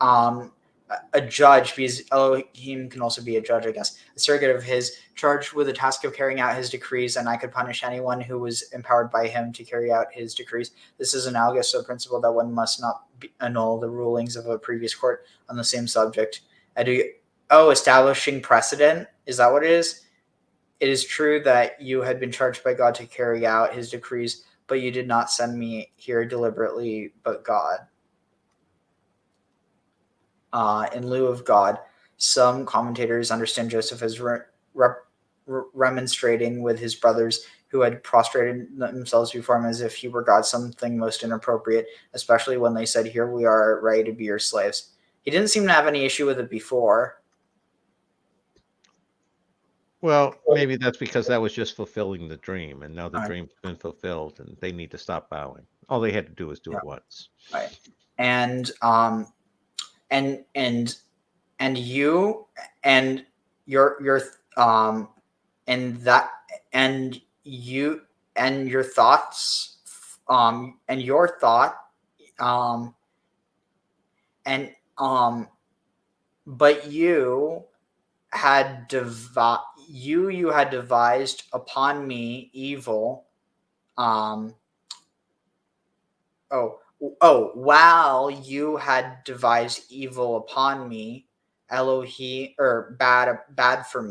a judge, because Elohim can also be a judge, I guess, a surrogate of his, charged with the task of carrying out his decrees, and I could punish anyone who was empowered by him to carry out his decrees. This is analogous to the principle that one must not annul the rulings of a previous court on the same subject. Establishing precedent, is that what it is? It is true that you had been charged by God to carry out his decrees, but you did not send me here deliberately, but God. In lieu of God, some commentators understand Joseph as remonstrating with his brothers who had prostrated themselves before him as if he were God, something most inappropriate, especially when they said, "Here we are, ready to be your slaves." He didn't seem to have any issue with it before. Well, maybe that's because that was just fulfilling the dream, and now the Right. dream's been fulfilled, and they need to stop bowing. All they had to do was do it once. Right. And you and your and that and you and your thoughts and your thought and but you had you had devised upon me evil while you had devised evil upon me, Elohim, or bad upon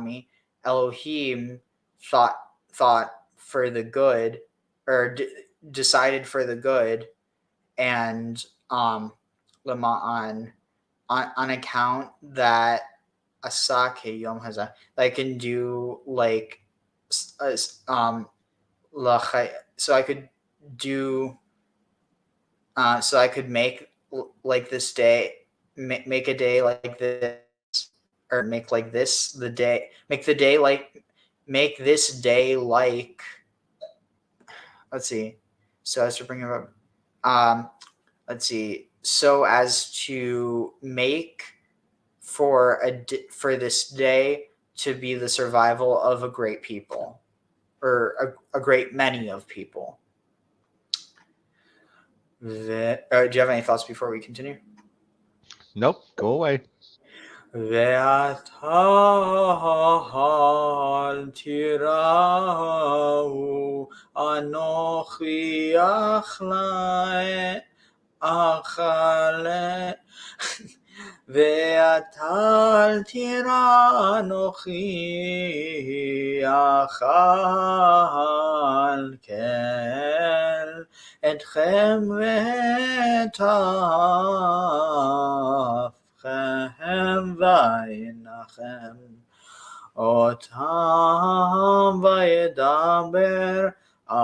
me, Elohim thought for the good, or decided for the good, and on account that Issachar Yom Hazah, I can do like so I could do so I could make like this day, make a day like this, or make like this the day, make the day like, make this day like, let's see, so as to bring it up, let's see, so as to make for this day to be the survival of a great people, or a great many of people. Do you have any thoughts before we continue? Nope, go away. ואתה אל תיראו אנוכי אכלה ואתה אל תירא אנוכי אכלכל אתכם ואת אפכם וינחם אותם וידבר על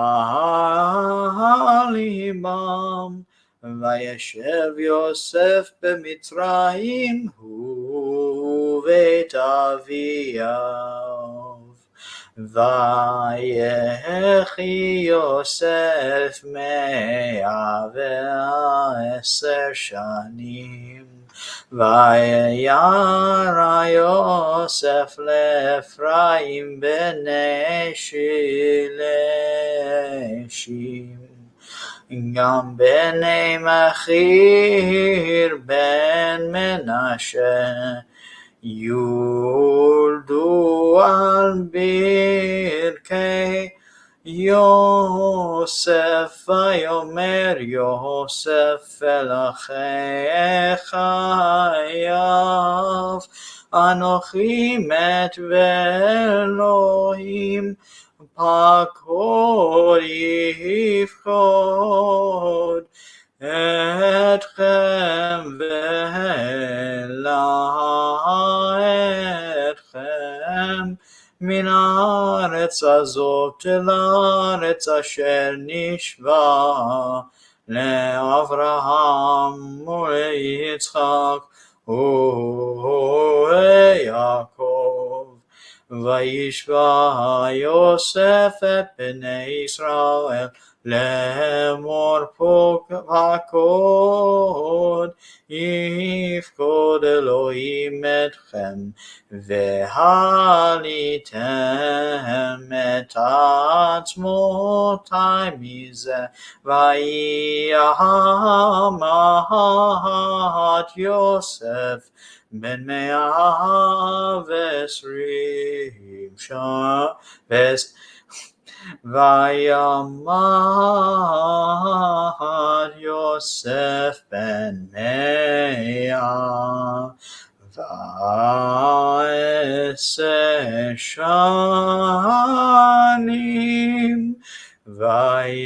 ליבם וישב יוסף במצרים הוא בית אביו ויחי יוסף 110 שנים וירא יוסף לאפרים בני שילשים גם בני מכיר בן מנשה יולדו על ברכי יוסף ויאמר יוסף אל אחיו אנוכי מת ואלוהים פקוד יפקוד אתכם והעלה אתכם מן הארץ הזאת אל הארץ אשר נשבע לאברהם וליצחק וליעקב וישבע יוסף את בני ישראל לאמור פקוד יפקוד אלוהים אתכם והעליתם את עצמותי מזה ויעמד יוסף בן 120 שנה ויעמד יוסף בן 110 שנים ויחנתו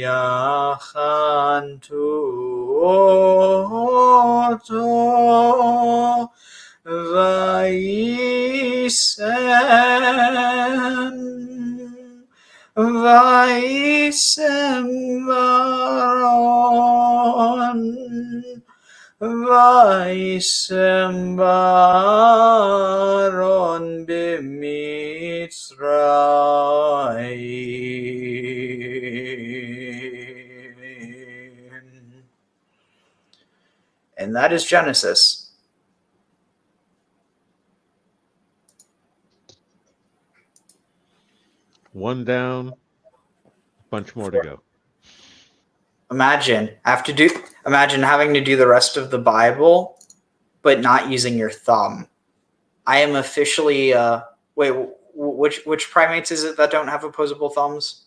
אותו ויישם Vaisem Baron, Vaisem Baron b'Mitzrayim. And that is Genesis. One down, a bunch more to go. Imagine having to do the rest of the Bible, but not using your thumb. I am officially wait. Which primates is it that don't have opposable thumbs?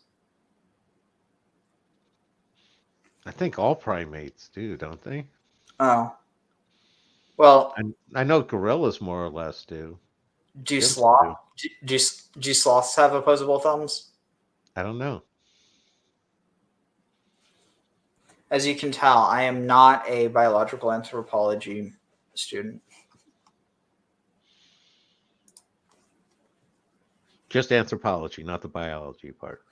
I think all primates do, don't they? Oh, well. I know gorillas more or less do. Do sloths have opposable thumbs? I don't know. As you can tell, I am not a biological anthropology student. Just anthropology, not the biology part.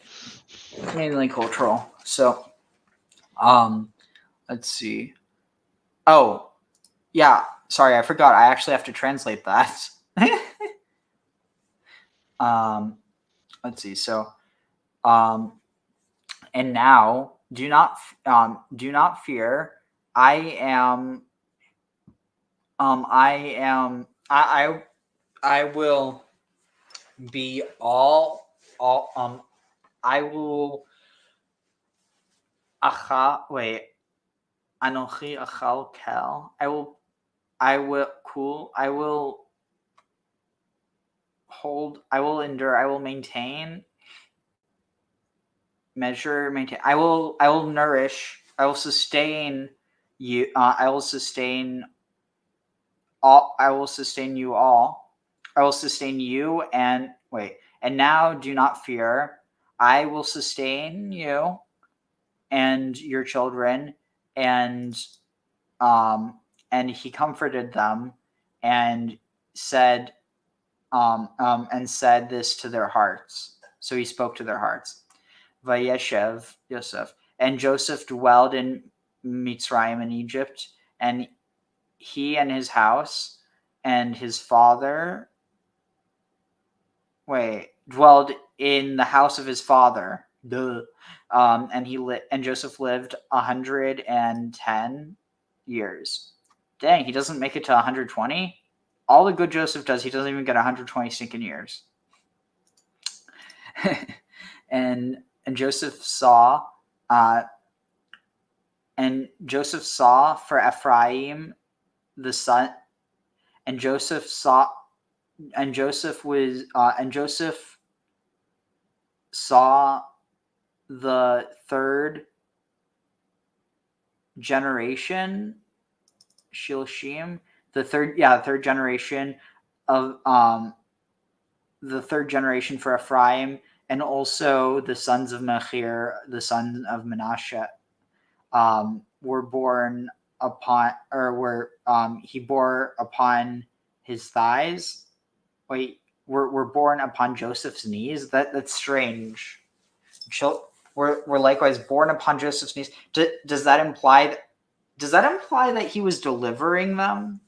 Mainly cultural. So, let's see. Oh, yeah. Sorry, I forgot. I actually have to translate that. Let's see. So, and now do not fear. I will be I will Anochi achal kel. I will hold, I will endure, I will maintain, maintain. I will nourish, I will sustain you, I will sustain you all. I will sustain you and now do not fear. I will sustain you and your children, and he comforted them and said this to their hearts. So he spoke to their hearts. Vayeshev Yosef, and Joseph dwelled in Mitzrayim in Egypt, and he and his house and his father dwelled in the house of his father. And Joseph lived 110 years. Dang, he doesn't make it to 120. All the good Joseph does, he doesn't even get 120 stinking years. and Joseph saw for Ephraim the son, and Joseph saw the third generation, Shilshim, the third generation of the third generation for Ephraim, and also the sons of Machir, the son of Manasseh, were born upon, he bore upon his thighs. Were born upon Joseph's knees. That's strange. Were likewise born upon Joseph's knees. Does that imply that he was delivering them?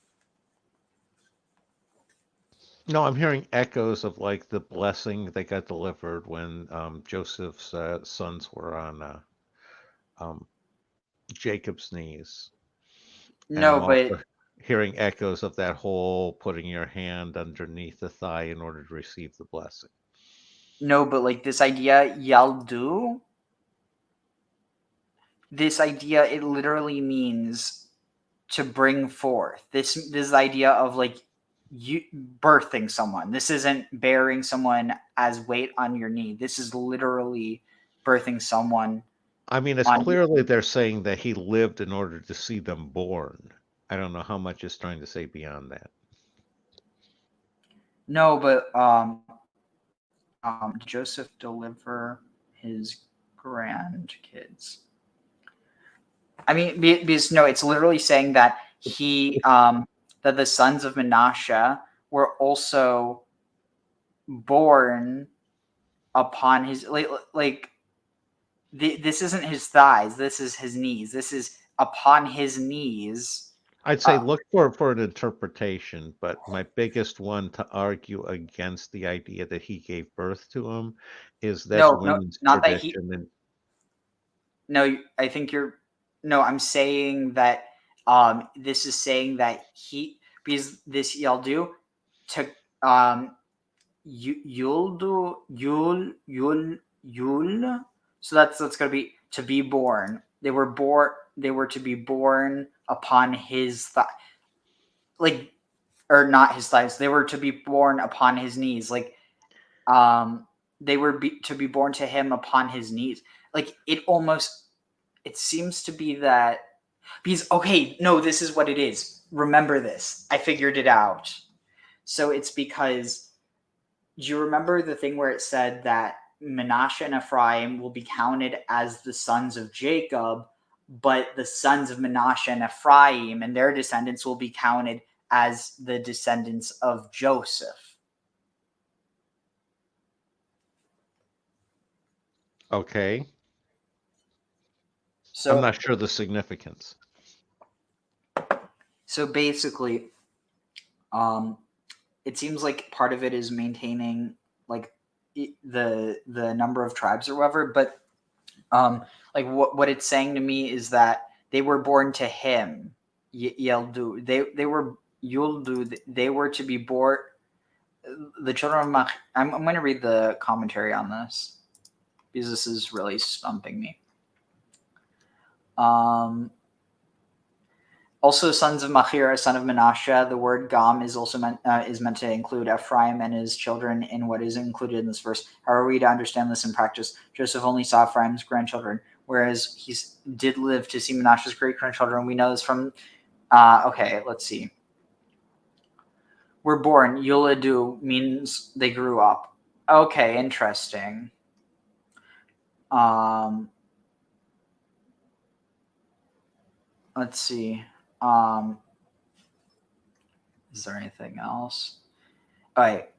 No, I'm hearing echoes of like the blessing that got delivered when Joseph's sons were on Jacob's knees. No, but hearing echoes of that whole putting your hand underneath the thigh in order to receive the blessing. No, but like this idea, Yaldu, this idea, it literally means to bring forth. This idea of like you birthing someone. This isn't bearing someone as weight on your knee. This is literally birthing someone. I mean, it's clearly they're saying that he lived in order to see them born. I don't know how much it's trying to say beyond that. No, but Joseph deliver his grandkids. I mean, because no, it's literally saying that that the sons of Manasseh were also born upon his this isn't his thighs. This is his knees. This is upon his knees. I'd say look for an interpretation, but my biggest one to argue against the idea that he gave birth to him is that's women's not tradition. that he. No, I think you're. No, I'm saying that. This is saying that he, because this Yaldu to Yul. So that's gonna be to be born. They were to be born upon his or not his thighs. They were to be born upon his knees. They were to be born to him upon his knees. It seems to be that because this is what it is. Remember this. I figured it out. So it's because, do you remember the thing where it said that Manasseh and Ephraim will be counted as the sons of Jacob, but the sons of Manasseh and Ephraim and their descendants will be counted as the descendants of Joseph? Okay. So I'm not sure the significance. So basically, it seems like part of it is maintaining the number of tribes or whatever, but what it's saying to me is that they were born to him. Yeldu. They were Yuldu. They were to be born. The children of Mach. I'm going to read the commentary on this because this is really stumping me. Also, sons of Machir, son of Manasseh. The word Gam is also meant to include Ephraim and his children in what is included in this verse. How are we to understand this in practice? Joseph only saw Ephraim's grandchildren, whereas he did live to see Manasseh's great grandchildren. We know this from. Let's see. We're born. Yuladu means they grew up. Okay, interesting. Let's see. Is there anything else? All right.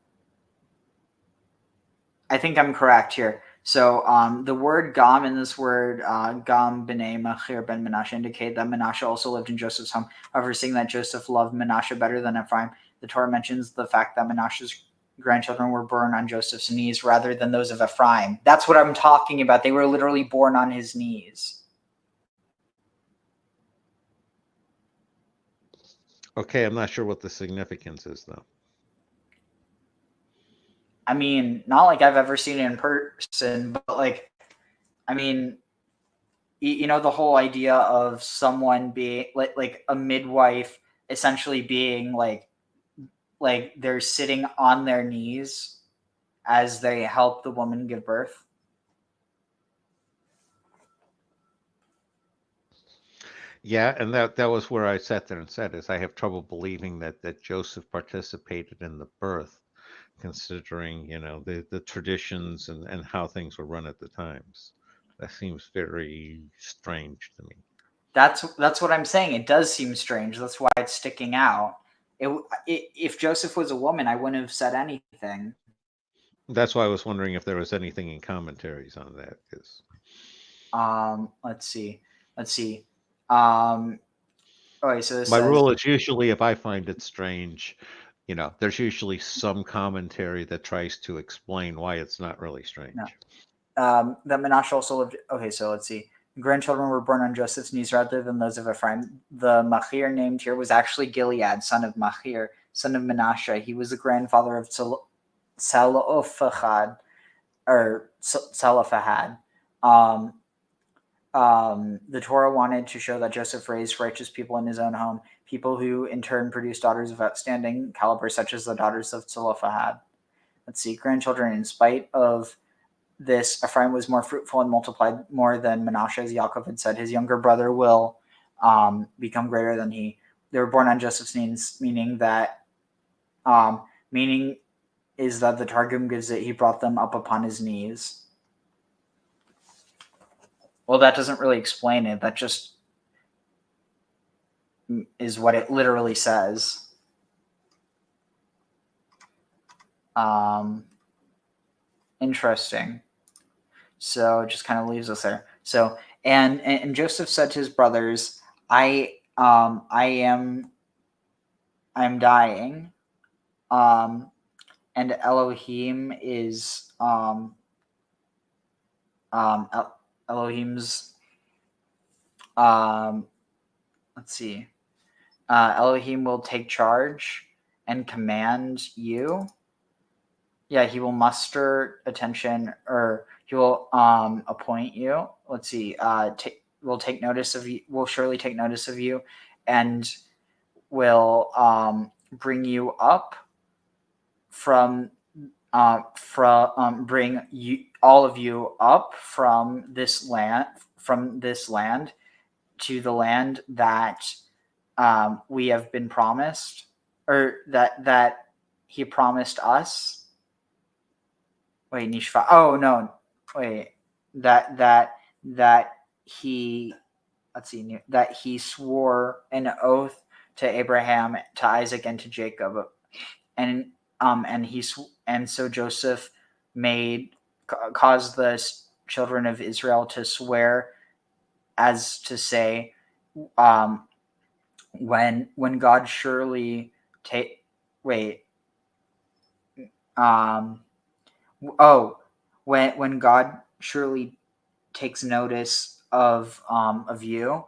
I think I'm correct here. So the word Gam in this word, Gam b'nei Machir ben Manasseh, indicate that Manasseh also lived in Joseph's home. However, seeing that Joseph loved Manasseh better than Ephraim, the Torah mentions the fact that Manasseh's grandchildren were born on Joseph's knees rather than those of Ephraim. That's what I'm talking about. They were literally born on his knees. Okay, I'm not sure what the significance is, though. I mean, not like I've ever seen it in person, but the whole idea of someone being like a midwife essentially being like they're sitting on their knees as they help the woman give birth. Yeah, and that was where I sat there and said, I have trouble believing that Joseph participated in the birth, considering the traditions and how things were run at the times. That seems very strange to me. That's what I'm saying. It does seem strange. That's why it's sticking out. If Joseph was a woman, I wouldn't have said anything. That's why I was wondering if there was anything in commentaries on that. Let's see. Okay, so my rule is usually if I find it strange, there's usually some commentary that tries to explain why it's not really strange. No. That Manasseh also lived. Okay, so let's see. Grandchildren were born on Joseph's knees rather than those of Ephraim. The Machir named here was actually Gilead, son of Machir, son of Manasseh. He was the grandfather of Zelophehad, or Zelophehad. The Torah wanted to show that Joseph raised righteous people in his own home, people who in turn produced daughters of outstanding caliber, such as the daughters of Zelophehad. Let's see, grandchildren. In spite of this, Ephraim was more fruitful and multiplied more than Manasseh, as Yaakov had said. His younger brother will become greater than he. They were born on Joseph's knees, meaning is that the Targum gives it, he brought them up upon his knees. Well, that doesn't really explain it. That just is what it literally says. Interesting. So it just kind of leaves us there. So and Joseph said to his brothers, I'm dying. And Elohim is Elohim's let's see. Elohim will take charge and command you. Yeah, he will muster attention, or he will appoint you. Let's see. Will take notice of you. Will surely take notice of you, and will bring you up bring you, all of you up from this land to the land that we have been promised, or that he promised us. Wait, Nishva. Oh no, wait. That he, let's see, that he swore an oath to Abraham, to Isaac, and to Jacob, and so Joseph caused the children of Israel to swear, as to say, when God surely when God surely takes notice of you.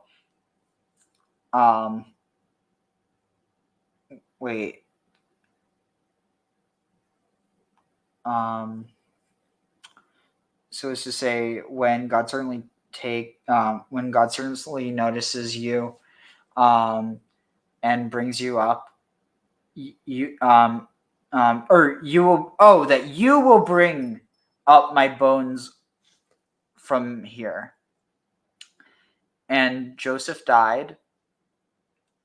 So as to say, when God certainly notices you, and brings you up, that you will bring up my bones from here. And Joseph died,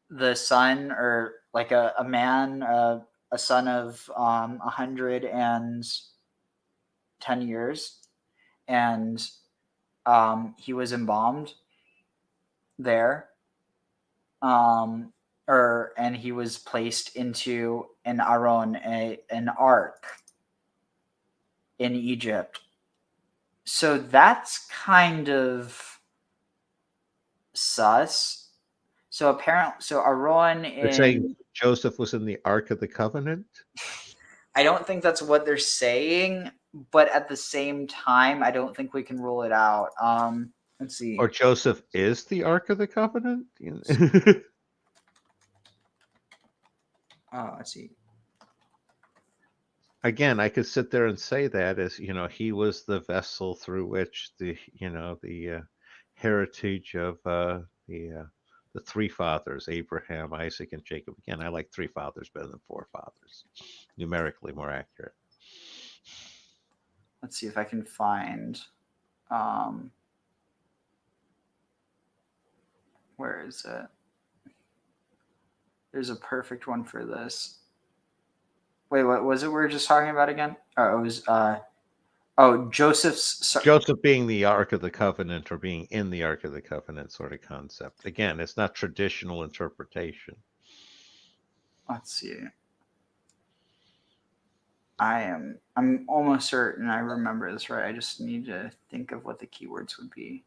the son, or like a man, a son of 110 years, and he was embalmed there, and he was placed into an aron, an ark in Egypt. So that's kind of sus. So Aron They're saying Joseph was in the Ark of the Covenant? I don't think that's what they're saying, but at the same time, I don't think we can rule it out. Let's see. Or Joseph is the Ark of the Covenant? Let's see. Again, I could sit there and say that as, he was the vessel through which the heritage of the three fathers, Abraham, Isaac, and Jacob. Again, I like three fathers better than four fathers. Numerically more accurate. Let's see if I can find. Where is it? There's a perfect one for this. Wait, what was it we were just talking about again? Oh, it was Joseph being the Ark of the Covenant, or being in the Ark of the Covenant sort of concept. Again, it's not traditional interpretation. Let's see. I'm almost certain I remember this right. I just need to think of what the keywords would be.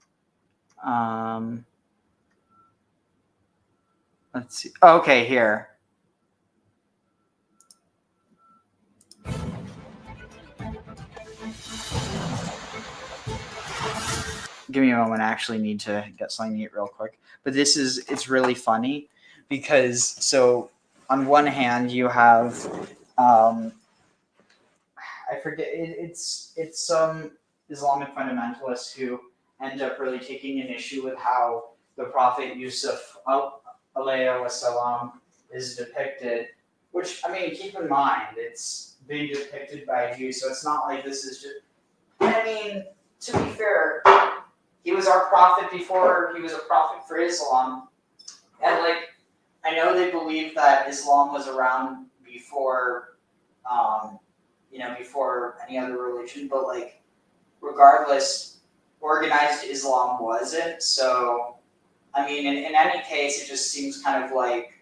Let's see. Okay, here. Give me a moment. I actually need to get something to eat real quick. But it's really funny because, so on one hand you have, I forget, it's some Islamic fundamentalists who end up really taking an issue with how the Prophet Yusuf alayhi wasalam is depicted, which, I mean, keep in mind, it's being depicted by a Jew, so it's not like this is just, I mean, to be fair, he was our prophet before he was a prophet for Islam. And, like, I know they believe that Islam was around before, before any other religion, but, like, regardless, organized Islam wasn't. So, I mean, in any case, it just seems kind of like,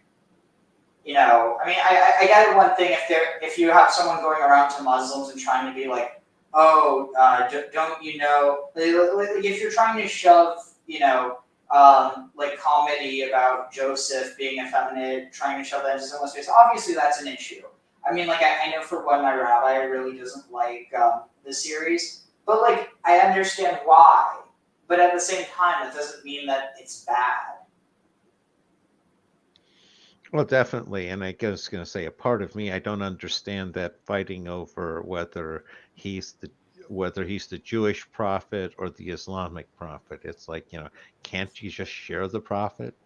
I mean, I get one thing if you have someone going around to Muslims and trying to be like, don't you know, like if you're trying to shove, like comedy about Joseph being effeminate, trying to shove that into someone's face, obviously that's an issue. I mean, like, I know for one, my rabbi really doesn't like the series, but, like, I understand why. But at the same time, it doesn't mean that it's bad. Well, definitely. And I was going to say, a part of me, I don't understand that fighting over whether he's the Jewish prophet or the Islamic prophet. It's like, can't you just share the prophet?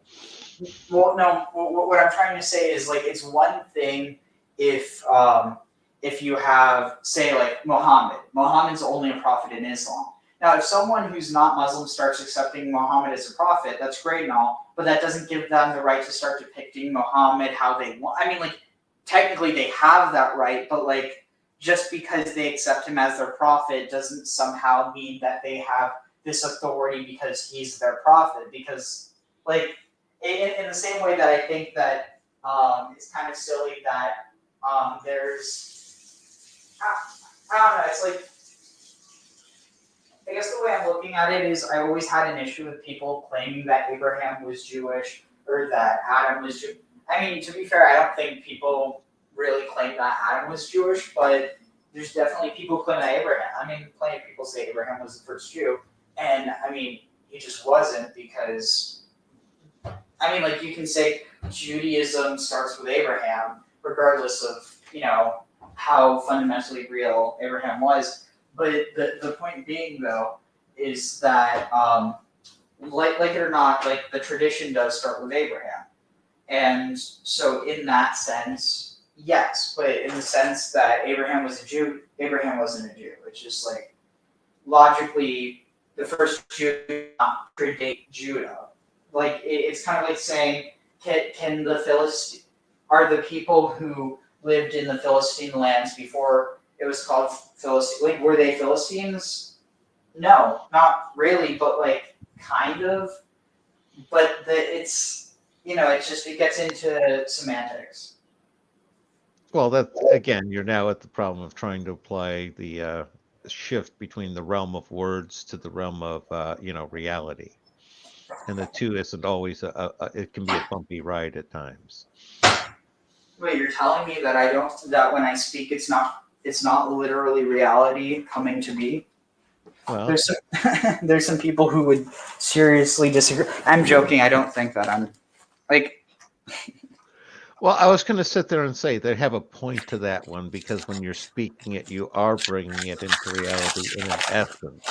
Well, no, what I'm trying to say is, like, it's one thing if you have, say, like, Muhammad's only a prophet in Islam. Now, if someone who's not Muslim starts accepting Muhammad as a prophet, that's great and all, but that doesn't give them the right to start depicting Muhammad how they want. I mean, like, technically they have that right, but, like, just because they accept him as their prophet doesn't somehow mean that they have this authority because he's their prophet. Because, like, in the same way that I think that it's kind of silly that there's, I don't know, it's like, I guess the way I'm looking at it is I always had an issue with people claiming that Abraham was Jewish or that Adam was Jewish. I mean, to be fair, I don't think people really claim that Adam was Jewish, but there's definitely people claim that Abraham. I mean, plenty of people say Abraham was the first Jew, and I mean, he just wasn't because, I mean, like, you can say Judaism starts with Abraham, regardless of, how fundamentally real Abraham was. But the point being, though, is that, like it or not, like, the tradition does start with Abraham. And so in that sense, yes, but in the sense that Abraham was a Jew, Abraham wasn't a Jew. It's just, like, logically, the first Jew did not predate Judah. Like, it's kind of like saying, are the people who lived in the Philistine lands before it was called Philistine, like, were they Philistines? No, not really, but, like, kind of. But it's, it gets into semantics. Well, that, again, you're now at the problem of trying to apply the shift between the realm of words to the realm of, reality. And the two isn't always, it can be a bumpy ride at times. Wait, you're telling me that when I speak, it's not literally reality coming to be? Well, there's some people who would seriously disagree. I'm joking. I don't think that. I'm like. Well, I was going to sit there and say they have a point to that one, because when you're speaking it, you are bringing it into reality in an essence,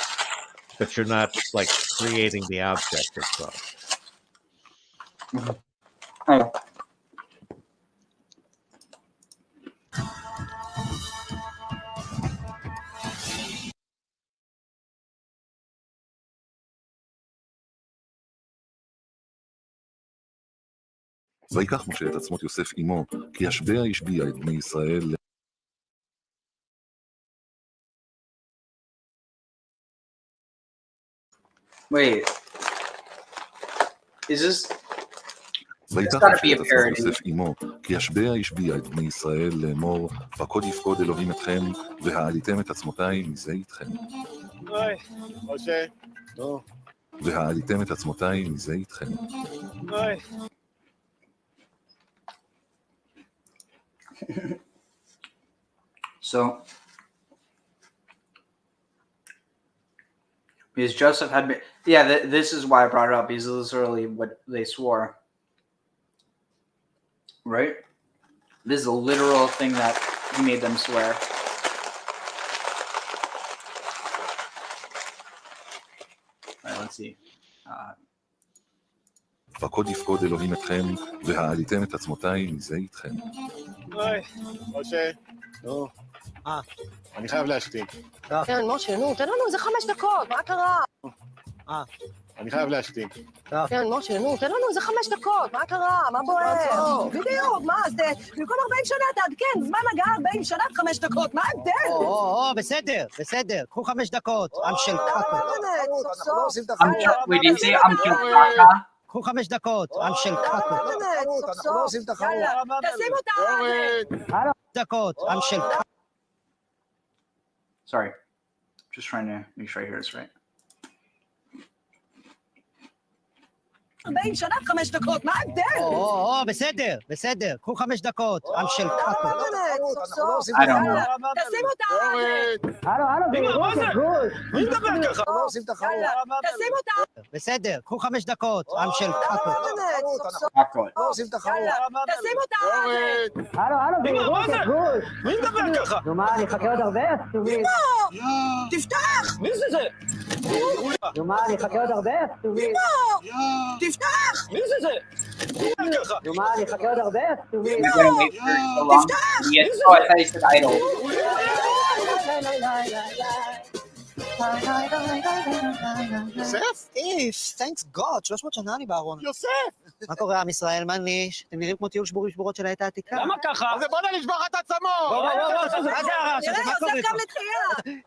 but you're not, like, creating the object itself. Oh. ויקח משה את עצמות יוסף עמו, כי ישבע השביע את בני ישראל. Wait. Is this? ויקח משה את עצמות יוסף עמו, כי ישבע השביע את בני ישראל לאמור, פקוד יפקוד אלוהים אתכם, והעליתם את עצמותיי מזה איתכם. אוי, משה, נו. והעליתם את עצמותיי מזה איתכם. אוי. So, because Joseph had been, this is why I brought it up. Because this is literally what they swore, right? This is a literal thing that he made them swear. All right, let's see. פקוד יפקוד אלוהים אתכם, והעליתם את עצמותיי מזה איתכם. אוי, משה, נו. אני חייב להשתיק. כן, משה, נו, תן לנו איזה 5 דקות, מה קרה? אני חייב להשתיק. כן, משה, נו, תן לנו איזה 5 דקות, מה קרה? מה בוער? בדיוק, מה, אז במקום 40 שנה תעדכן, זמן הגעה 40 שנה 5 דקות, מה ההבדל? בסדר, קחו 5 דקות, עם של קקו. Wait, did you say I'm Kaka? קחו 5 דקות, עם של קקו. יאללה, תשים אותה. דקות, עם של קקו. Sorry. Just trying to make sure I hear this right. 40 שנה, 5 דקות, מה ההבדל? בסדר, בסדר, קחו 5 דקות, עם של קקו. I don't know. תשים אותה! הלו, מה זה? מי מדבר ככה? לא עושים תחרות. תשים אותה! בסדר, קחו 5 דקות, עם של קקו. לא עושים תחרות. תשים אותה! מה זה? מי מדבר ככה? נו מה, אני אחכה עוד הרבה? תפתח! מי זה? נו מה, אני אחכה עוד הרבה? תפתח! מי זה? נו מה, אני אחכה עוד הרבה? תפתח! Oh, I thought he said idol. יוסף? thanks God, 300 שנה אני בארון. יוסף! מה קורה, עם ישראל? מה ניש? אתם נראים כמו טיול שבורות של העת העתיקה. למה ככה? אז בוא נשבור את עצמות! מה זה הרעש הזה? מה קורה יוסף פה? קם לתחייה!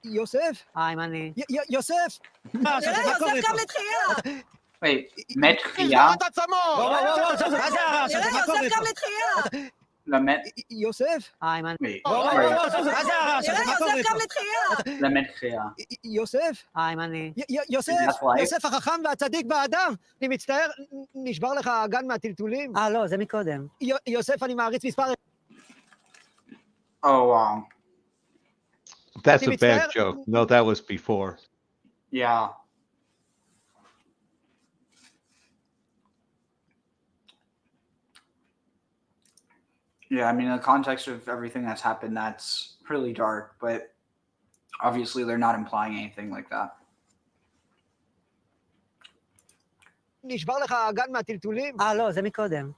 יוסף? היי, מה אני? יוסף! יוסף קם לתחייה! Wait, מתחייה? מה זה הרעש הזה? מה קורה יוסף קם פה? לתחייה! יוסף? היי, מה אני? Wait, מה זה הרעש הזה? מה קורה יוסף קם פה? לתחייה! למתחייה. יוסף? היי, מה אני? יוסף? Is that life? יוסף החכם והצדיק באדם. אני מצטער, נשבר לך האגן מהטלטולים. לא, זה מקודם. יוסף, אני מעריץ מספר... Oh, wow. That's a bad joke. No, that was before. Yeah. Yeah, I mean, in the context of everything that's happened, that's really dark, but obviously they're not implying anything like that. נשבר לך האגן מהטלטולים? לא, זה מקודם.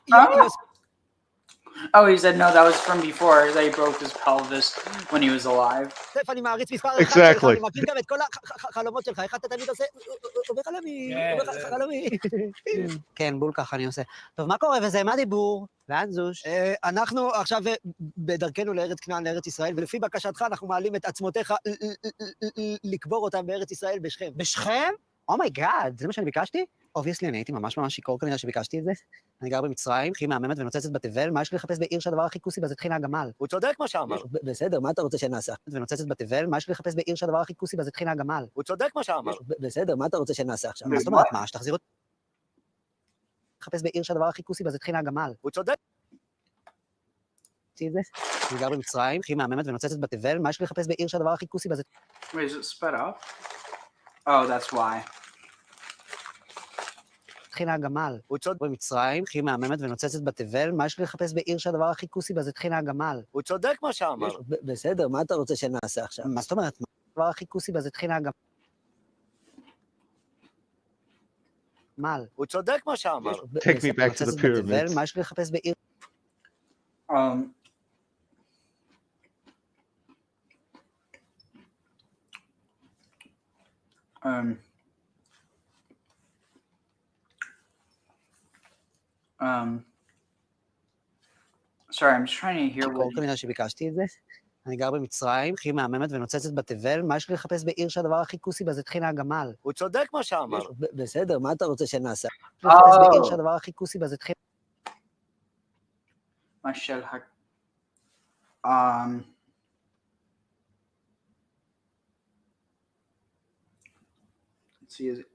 Oh, he said no, that was from before, that he broke his pelvis when he was alive. יוסף, אני מעריץ מספר אחד שלך, Exactly. אני מכיר גם את כל החלומות שלך, איך אתה תמיד עושה, חלומי, חלומי. כן, בול ככה אני עושה. טוב, מה קורה וזה? מה דיבור? לאן זוש? אנחנו עכשיו בדרכנו לארץ כנען, לארץ ישראל, ולפי בקשתך אנחנו מעלים את עצמותיך לקבור אותם בארץ ישראל בשכם. בשכם? אומייגאד, זה מה שאני ביקשתי? אובייסלי, אני הייתי ממש שיקור כנראה שביקשתי את זה. אני גר במצרים, הכי מהממת ונוצצת בתבל, מה יש לי לחפש בעיר שהדבר הכי כוסי בה זה טחינה הגמל? הוא צודק מה שאמר. בסדר, מה אתה רוצה שנעשה? ונוצצת בתבל, מה יש לי לחפש בעיר שהדבר הכי כוסי בה זה טחינה הגמל? הוא צודק מה שאמר. בסדר, מה אתה רוצה שנעשה עכשיו? מה זאת אומרת, מה? שתחזיר אותי? לחפש בעיר שהדבר הכי כוסי בה זה טחינה הגמל. הוא צודק. אני גר במצרים, הכי מהממת ונוצצת בתבל, מה יש לי לחפש בעיר שהדבר הכי כוסי בה זה... Wait, is it sped up? Oh, that's why. טחינה הגמל. הוא צודק במצרים, הכי מהממת ונוצצת בתבל, מה יש לי לחפש בעיר שהדבר הכי כוסי בה זה טחינה הגמל? הוא צודק מה שאמר. בסדר, מה אתה רוצה שנעשה עכשיו? מה זאת אומרת? הדבר הכי כוסי בה זה טחינה הגמל. הוא צודק מה שאמר. Take me back to the pyramids. מה יש לי לחפש בעיר... Sorry, I'm just trying to hear what... כנראה שביקשתי את זה. אני גר במצרים, הכי מהממת ונוצצת בתבל, מה יש לי לחפש בעיר שהדבר הכי כוסי בה זה טחינה הגמל? הוא צודק מה שאמר. בסדר, מה אתה רוצה שנעשה? לחפש בעיר שהדבר הכי כוסי בה זה טחינה... מה של let's see, is it...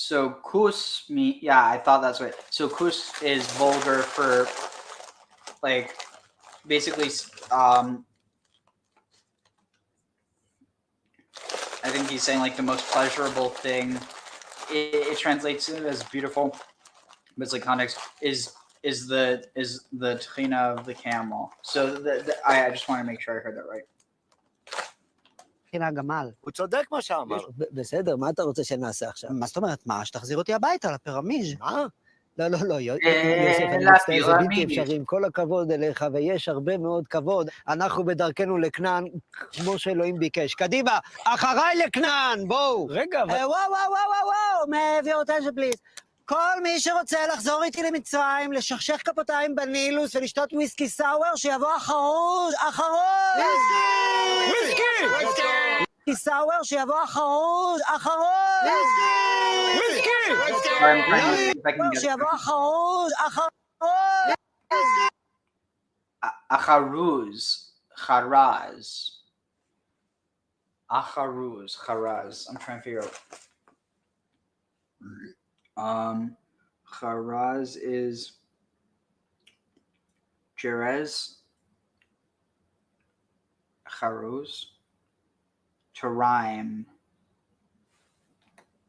So kus yeah, I thought that's right. So kus is vulgar for like basically I think he's saying like the most pleasurable thing. It translates as beautiful, but it's like context is the tchina of the camel. So I just want to make sure I heard that right. טחינה הגמל. הוא צודק מה שאמר. בסדר, מה אתה רוצה שנעשה עכשיו? מה זאת אומרת? מה? שתחזיר אותי הביתה, לפירמיד. מה? לא, יוסף, אני מצטער, זה בלתי אפשרי, עם כל הכבוד אליך, ויש הרבה מאוד כבוד. אנחנו בדרכנו לכנען, כמו שאלוהים ביקש. קדימה, אחריי לכנען, בואו. רגע, אבל... וואו, your attention please. כל מי שרוצה לחזור איתי למצרים, לשכשך כפותיים בנילוס ולשתות וויסקי סאואר, שיבוא אחרון! וויסקי סאואר, שיבוא אחרון! וויסקי! שיבוא אחרון! Acharuz. Charaz. Acharuz. Charaz. I'm trying to figure out. Charaz is Jerez. Charuz. To rhyme.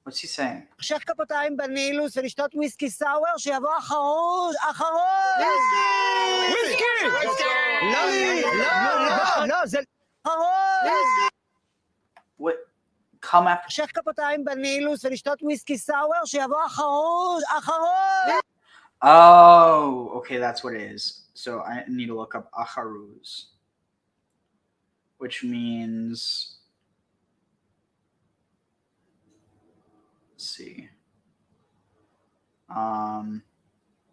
What's he saying? שך כפותיים בנילוס ולשתות וויסקי סאואר שיבוא אחרוז, אחרוז! וויסקי! לא, זה אחרוז! What? Come after. שך כפותיים בנילוס ולשתות וויסקי סאואר שיבוא אחרוז, אחרוז! Oh, okay, that's what it is. So I need to look up Acharuz, which means, let's see,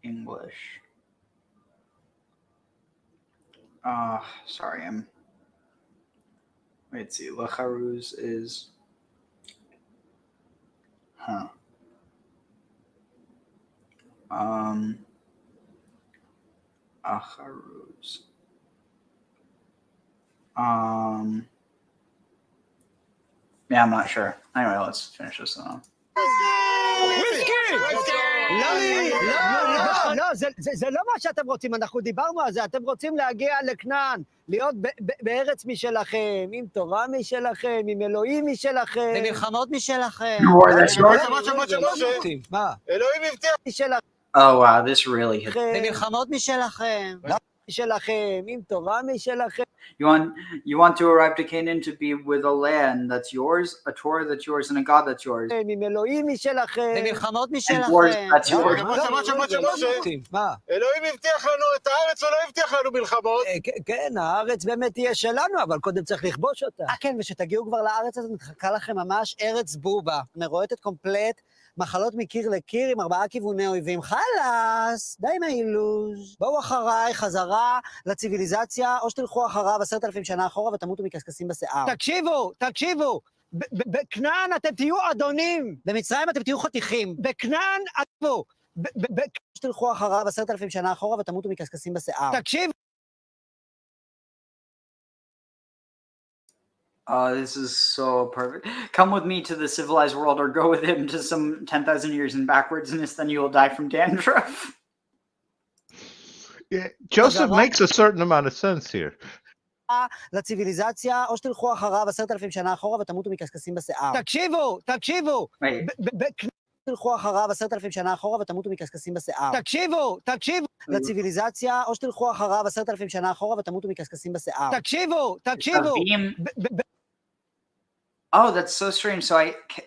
English. Sorry, let's see, Lacharuz is, Acharuz. Yeah, I'm not sure. Anyway, let's finish this one. לא, זה לא מה שאתם רוצים, אנחנו דיברנו על זה, אתם רוצים להגיע לכנען, להיות בארץ משלכם, עם תורה משלכם, עם אלוהים משלכם. במלחמות משלכם. מה? אלוהים הבטיח משלכם. Oh wow, this really hit. במלחמות משלכם. משלכם, עם תורה משלכם. You want to arrive to Canaan to be with a land that's yours, a Torah that's yours, and a God that's yours. עם אלוהים משלכם. במלחמות משלכם. And wars that's yours. מה? אלוהים הבטיח לנו את הארץ ולא הבטיח לנו מלחמות. כן, הארץ באמת תהיה שלנו, אבל קודם צריך לכבוש אותה. כן, ושתגיעו כבר לארץ הזאת, מתחכה לכם ממש ארץ בובה. מרועטת קומפלט, מחלות מקיר לקיר עם 4 כיווני אויבים. חלאס, די מהאילוז'. בואו אחריי, חזרה לציוויליזציה, או שתלכו אחריו 10,000 שנה אחורה ותמותו מקשקשים בשיער. תקשיבו! בכנען אתם תהיו אדונים. במצרים אתם תהיו חתיכים. בכנען, שתלכו אחריו 10,000 שנה אחורה ותמותו מקשקשים בשיער. תקשיבו! This is so perfect. Come with me to the civilized world or go with him to some 10,000 years in backwardness, then you will die from dandruff. Yeah, Joseph makes a certain amount of sense here. לציוויליזציה, או שתלכו אחריו 10,000 שנה אחורה ותמותו מקשקשים בשיער. תקשיבו! תלכו אחריו 10,000 שנה אחורה ותמותו מקשקשים בשיער. תקשיבו! לציוויליזציה, או שתלכו אחריו 10,000 שנה אחורה ותמותו מקשקשים בשיער. תקשיבו! Oh, that's so strange. So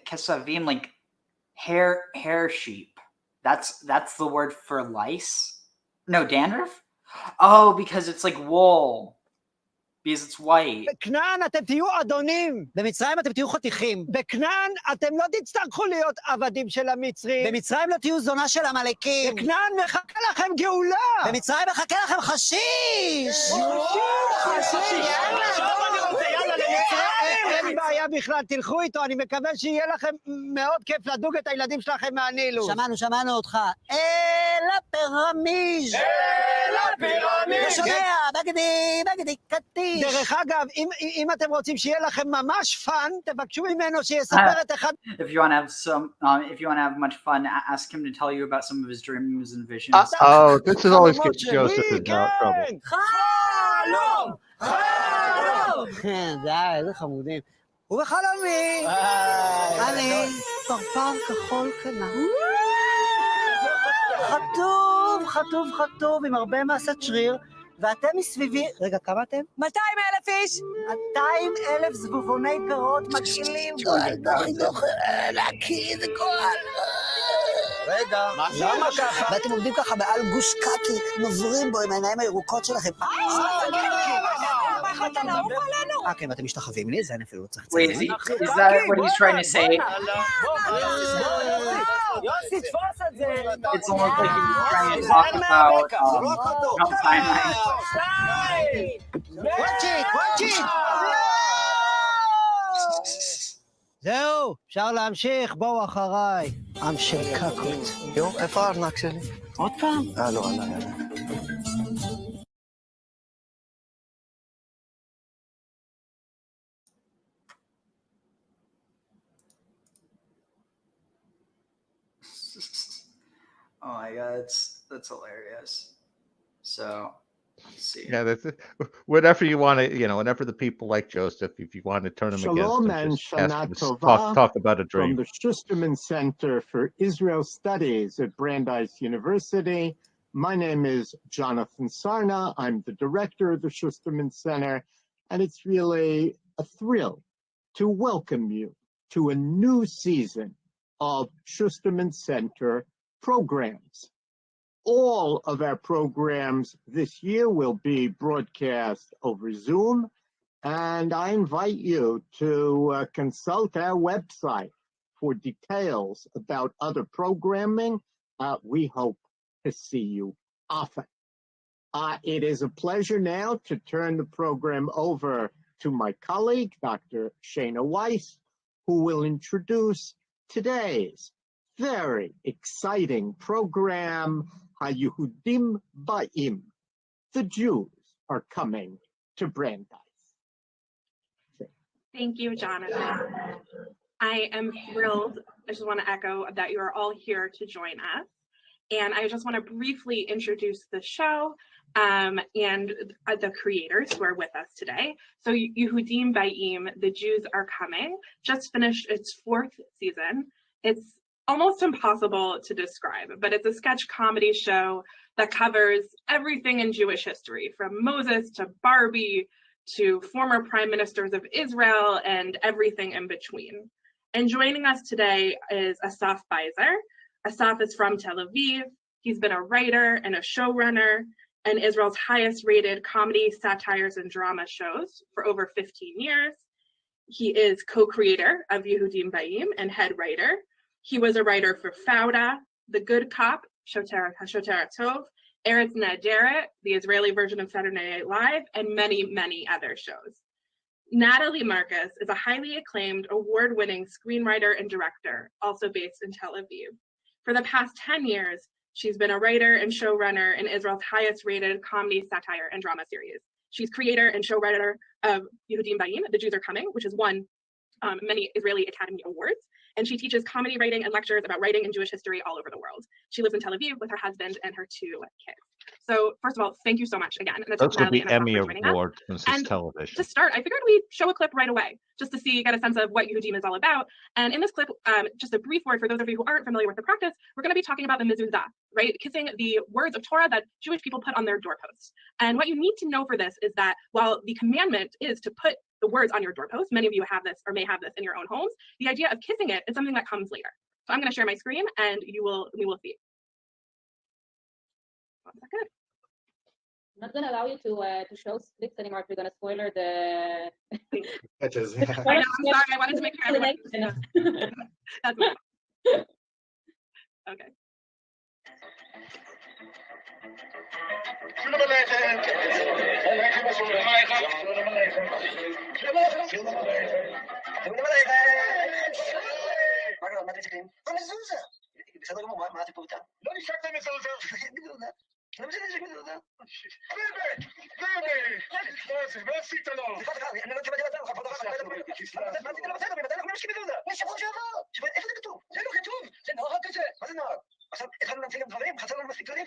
kesavim, like hair sheep. That's the word for lice? No, dandruff? Oh, because it's like wool. Because it's white. בכנען אתם תהיו אדונים. במצרים אתם תהיו חתיכים. בכנען אתם לא תצטרכו להיות עבדים של המצרים. במצרים לא תהיו זונה של עמלקים. בכנען מחכה לכם גאולה. במצרים מחכה לכם חשיש. חשיש. אין בעיה בכלל, תלכו איתו, אני מקווה שיהיה לכם מאוד כיף לדוג את הילדים שלכם מהנילוס. שמענו אותך. הפירמיז. שומע, בגדי קטיש. דרך אגב, אם אתם רוצים שיהיה לכם ממש פאן, תבקשו ממנו שיספר את אחד. If you want to have much fun, ask him to tell you about some of his dreams and visions. Oh, this is always gets Joseph in trouble. חלום! די, איזה חמודים. ובחלומי, אני פרפר כחול קנה. חטוב עם הרבה מסת שריר, ואתם מסביבי, רגע, כמה אתם? 200,000 איש! 200,000 זבובוני פירות מגעילים. דוח, נקי, זה גועל. רגע, למה ככה? ואתם עומדים ככה בעל גוש קקי, נוברים בו עם העיניים הירוקות שלכם. כן, ואתם משתחווים לי, זה אני אפילו לא צריך Wait, is that what he's trying to say? יוסי, תפוס את זה! It's almost like he's trying to talk about Mount Sinai. watch it! זהו, אפשר להמשיך, בואו אחריי. עם של קקות. איפה הארנק שלי? עוד פעם? לא, Oh my god, that's hilarious. So let's see. Yeah, that's it. Whatever you want to, whenever the people like Joseph, if you want to turn them against Shalom him, and just ask Shana him to Tova talk about a from dream. the Schusterman Center for Israel Studies at Brandeis University. My name is Jonathan Sarna. I'm the director of the Schusterman Center, and it's really a thrill to welcome you to a new season of Schusterman Center programs. All of our programs this year will be broadcast over Zoom, and I invite you to consult our website for details about other programming. We hope to see you often. It is a pleasure now to turn the program over to my colleague, Dr. Shana Weiss, who will introduce today's very exciting program, HaYehudim Ba'im. The Jews are coming to Brandeis. Thank you, Jonathan. I am thrilled. I just want to echo that you are all here to join us. And I just want to briefly introduce the show and the creators who are with us today. So Yehudim Ba'im, The Jews Are Coming, just finished its 4th season. It's almost impossible to describe, but it's a sketch comedy show that covers everything in Jewish history, from Moses to Barbie to former prime ministers of Israel and everything in between. And joining us today is Asaf Beiser. Asaf is from Tel Aviv. He's been a writer and a showrunner and Israel's highest rated comedy, satires, and drama shows for over 15 years. He is co-creator of Yehudim Ba'im and head writer. He was a writer for Fauda, The Good Cop, Shoter Tov, Eretz Nehederet, the Israeli version of Saturday Night Live, and many, many other shows. Natalie Marcus is a highly acclaimed, award-winning screenwriter and director, also based in Tel Aviv. For the past 10 years, she's been a writer and showrunner in Israel's highest-rated comedy, satire, and drama series. She's creator and showrunner of Yehudim Ba'im, The Jews Are Coming, which has won many Israeli Academy Awards. And she teaches comedy writing and lectures about writing and Jewish history all over the world. She lives in Tel Aviv with her husband and her 2 kids. So first of all, thank you so much again. And Those will Natalie be and Asaf Emmy for joining us. Awards since it's And television. to start, I figured we'd show a clip right away, just to get a sense of what Yehudim is all about. And in this clip, just a brief word for those of you who aren't familiar with the practice, we're going to be talking about the mezuzah, right? Kissing the words of Torah that Jewish people put on their doorposts. And what you need to know for this is that while the commandment is to put the words on your doorpost, many of you have this or may have this in your own homes, the idea of kissing it is something that comes later. So I'm going to share my screen and we will see. 1 second. I'm not gonna allow you to show clips anymore if you're gonna spoiler the. I know, I'm sorry. I wanted to make sure everyone. That's my fault. Okay. שלום עליכם. עליכם השלום עליכם. שלום עליכם. שלום עליכם. שלום עליכם. מה קרה? מה אתם צריכים? המזוזה. בסדר גמור, מה הסיפור איתה? לא נשקת מזוזה. למה זה נשק מזוזה? באמת! מה עשית לו? סליחה, אני לא שמעתי לצאת לך, פה דרך כלל. מה עשית לו בסדר? ממתי אנחנו מנשקים מזוזה? משבוע שעבר. איפה זה כתוב? זה לא כתוב. זה נוהג כזה. מה זה נוהג? עכשיו התחלנו להמציא גם דברים, חסר לנו מספיק כללים.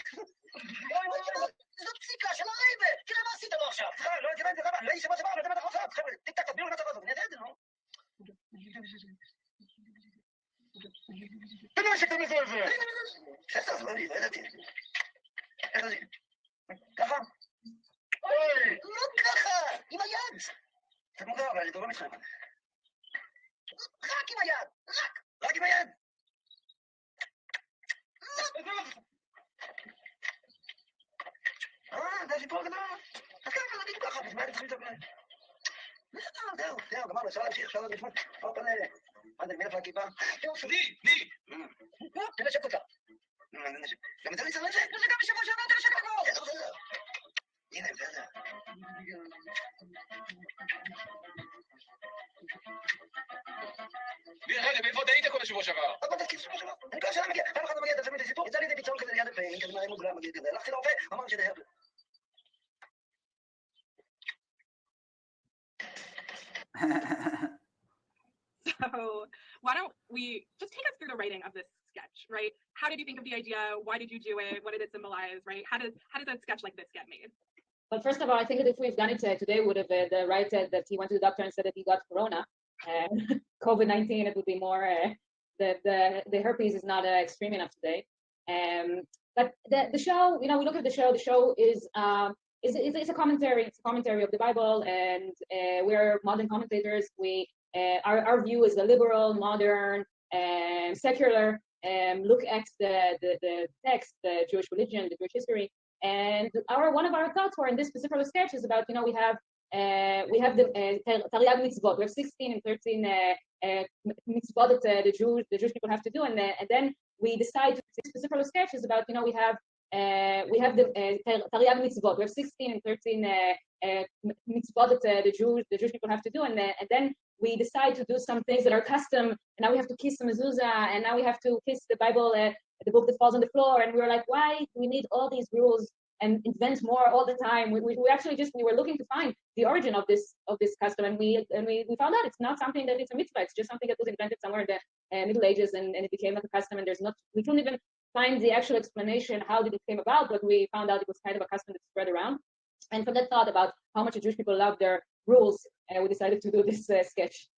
זאת פסיקה של הרייבה, תראה מה עשית לו עכשיו. לא תראה את זה, לא הייתי שבוע שעבר, לא יודע מה אתה חושב. חבר'ה, טיק-טק, תסבירו לי מה אתה חושב, אני יודע את זה, נו. תנו נשק את המזוזה. בסדר, לא ידעתי. איך זה? ככה? לא ככה, עם היד. קצת מוזר, אבל אני דורם איתכם. רק עם היד, רק עם היד. זה סיפור גדול. אז ככה, זה בדיוק ככה, בזמן צריכים לדבר. זהו, גמרנו, אפשר להמשיך, אפשר להמשיך. עוד פעם, מה זה, מי נפל הכיפה? מי? תנשק אותה. גם את זה אני צריך לנשק? זה גם בשבוע שעבר תנשק לנו. בסדר. הנה, בסדר. רגע, מאיפה אתה היית כל השבוע שעבר? עוד פעם תזכיר שבוע שעבר. אני כל השנה מגיע, פעם אחת לא מגיע, תעשו לי את הסיפור, יצא לי את הפיצון כזה ליד הפעמים, כזה מראה מוגרם מגיע כזה. הלכתי לרופא, אמר לי שזה הרפל. So why don't we just take us through the writing of this sketch? sketch, right? How did you think of the idea? Why did you do it? What did it symbolize, right? How does a sketch like this get made? Well, first of all, I think that if we've done it today, would have the right that he went to the doctor and said that he got corona, COVID-19. It would be more the herpes is not extreme enough today. But the show, we look at the show. The show is it's a commentary. It's a commentary of the Bible, and we're modern commentators. Our view is a liberal, modern, secular look at the text, the Jewish religion, the Jewish history. And one of our thoughts were in this particular sketch is about, we have the Taryag mitzvot. We have 16 and 13 mitzvot that the Jewish people have to do, and then we decide to this particular sketch is about, we have the Taryag mitzvot. We have 16 and 13 mitzvot that the Jewish people have to do, and then we decide to do some things that are custom. And now we have to kiss the mezuzah, and now we have to kiss the Bible, the book that falls on the floor. And we were like, why do we need all these rules and invent more all the time? We actually we were looking to find the origin of this custom, and we found out it's not something that it's a mitzvah. It's just something that was invented somewhere in the Middle Ages, and it became like a custom. And we couldn't even find the actual explanation how did it came about, but we found out it was kind of a custom that spread around. And from that thought about how much the Jewish people love their rules, we decided to do this sketch.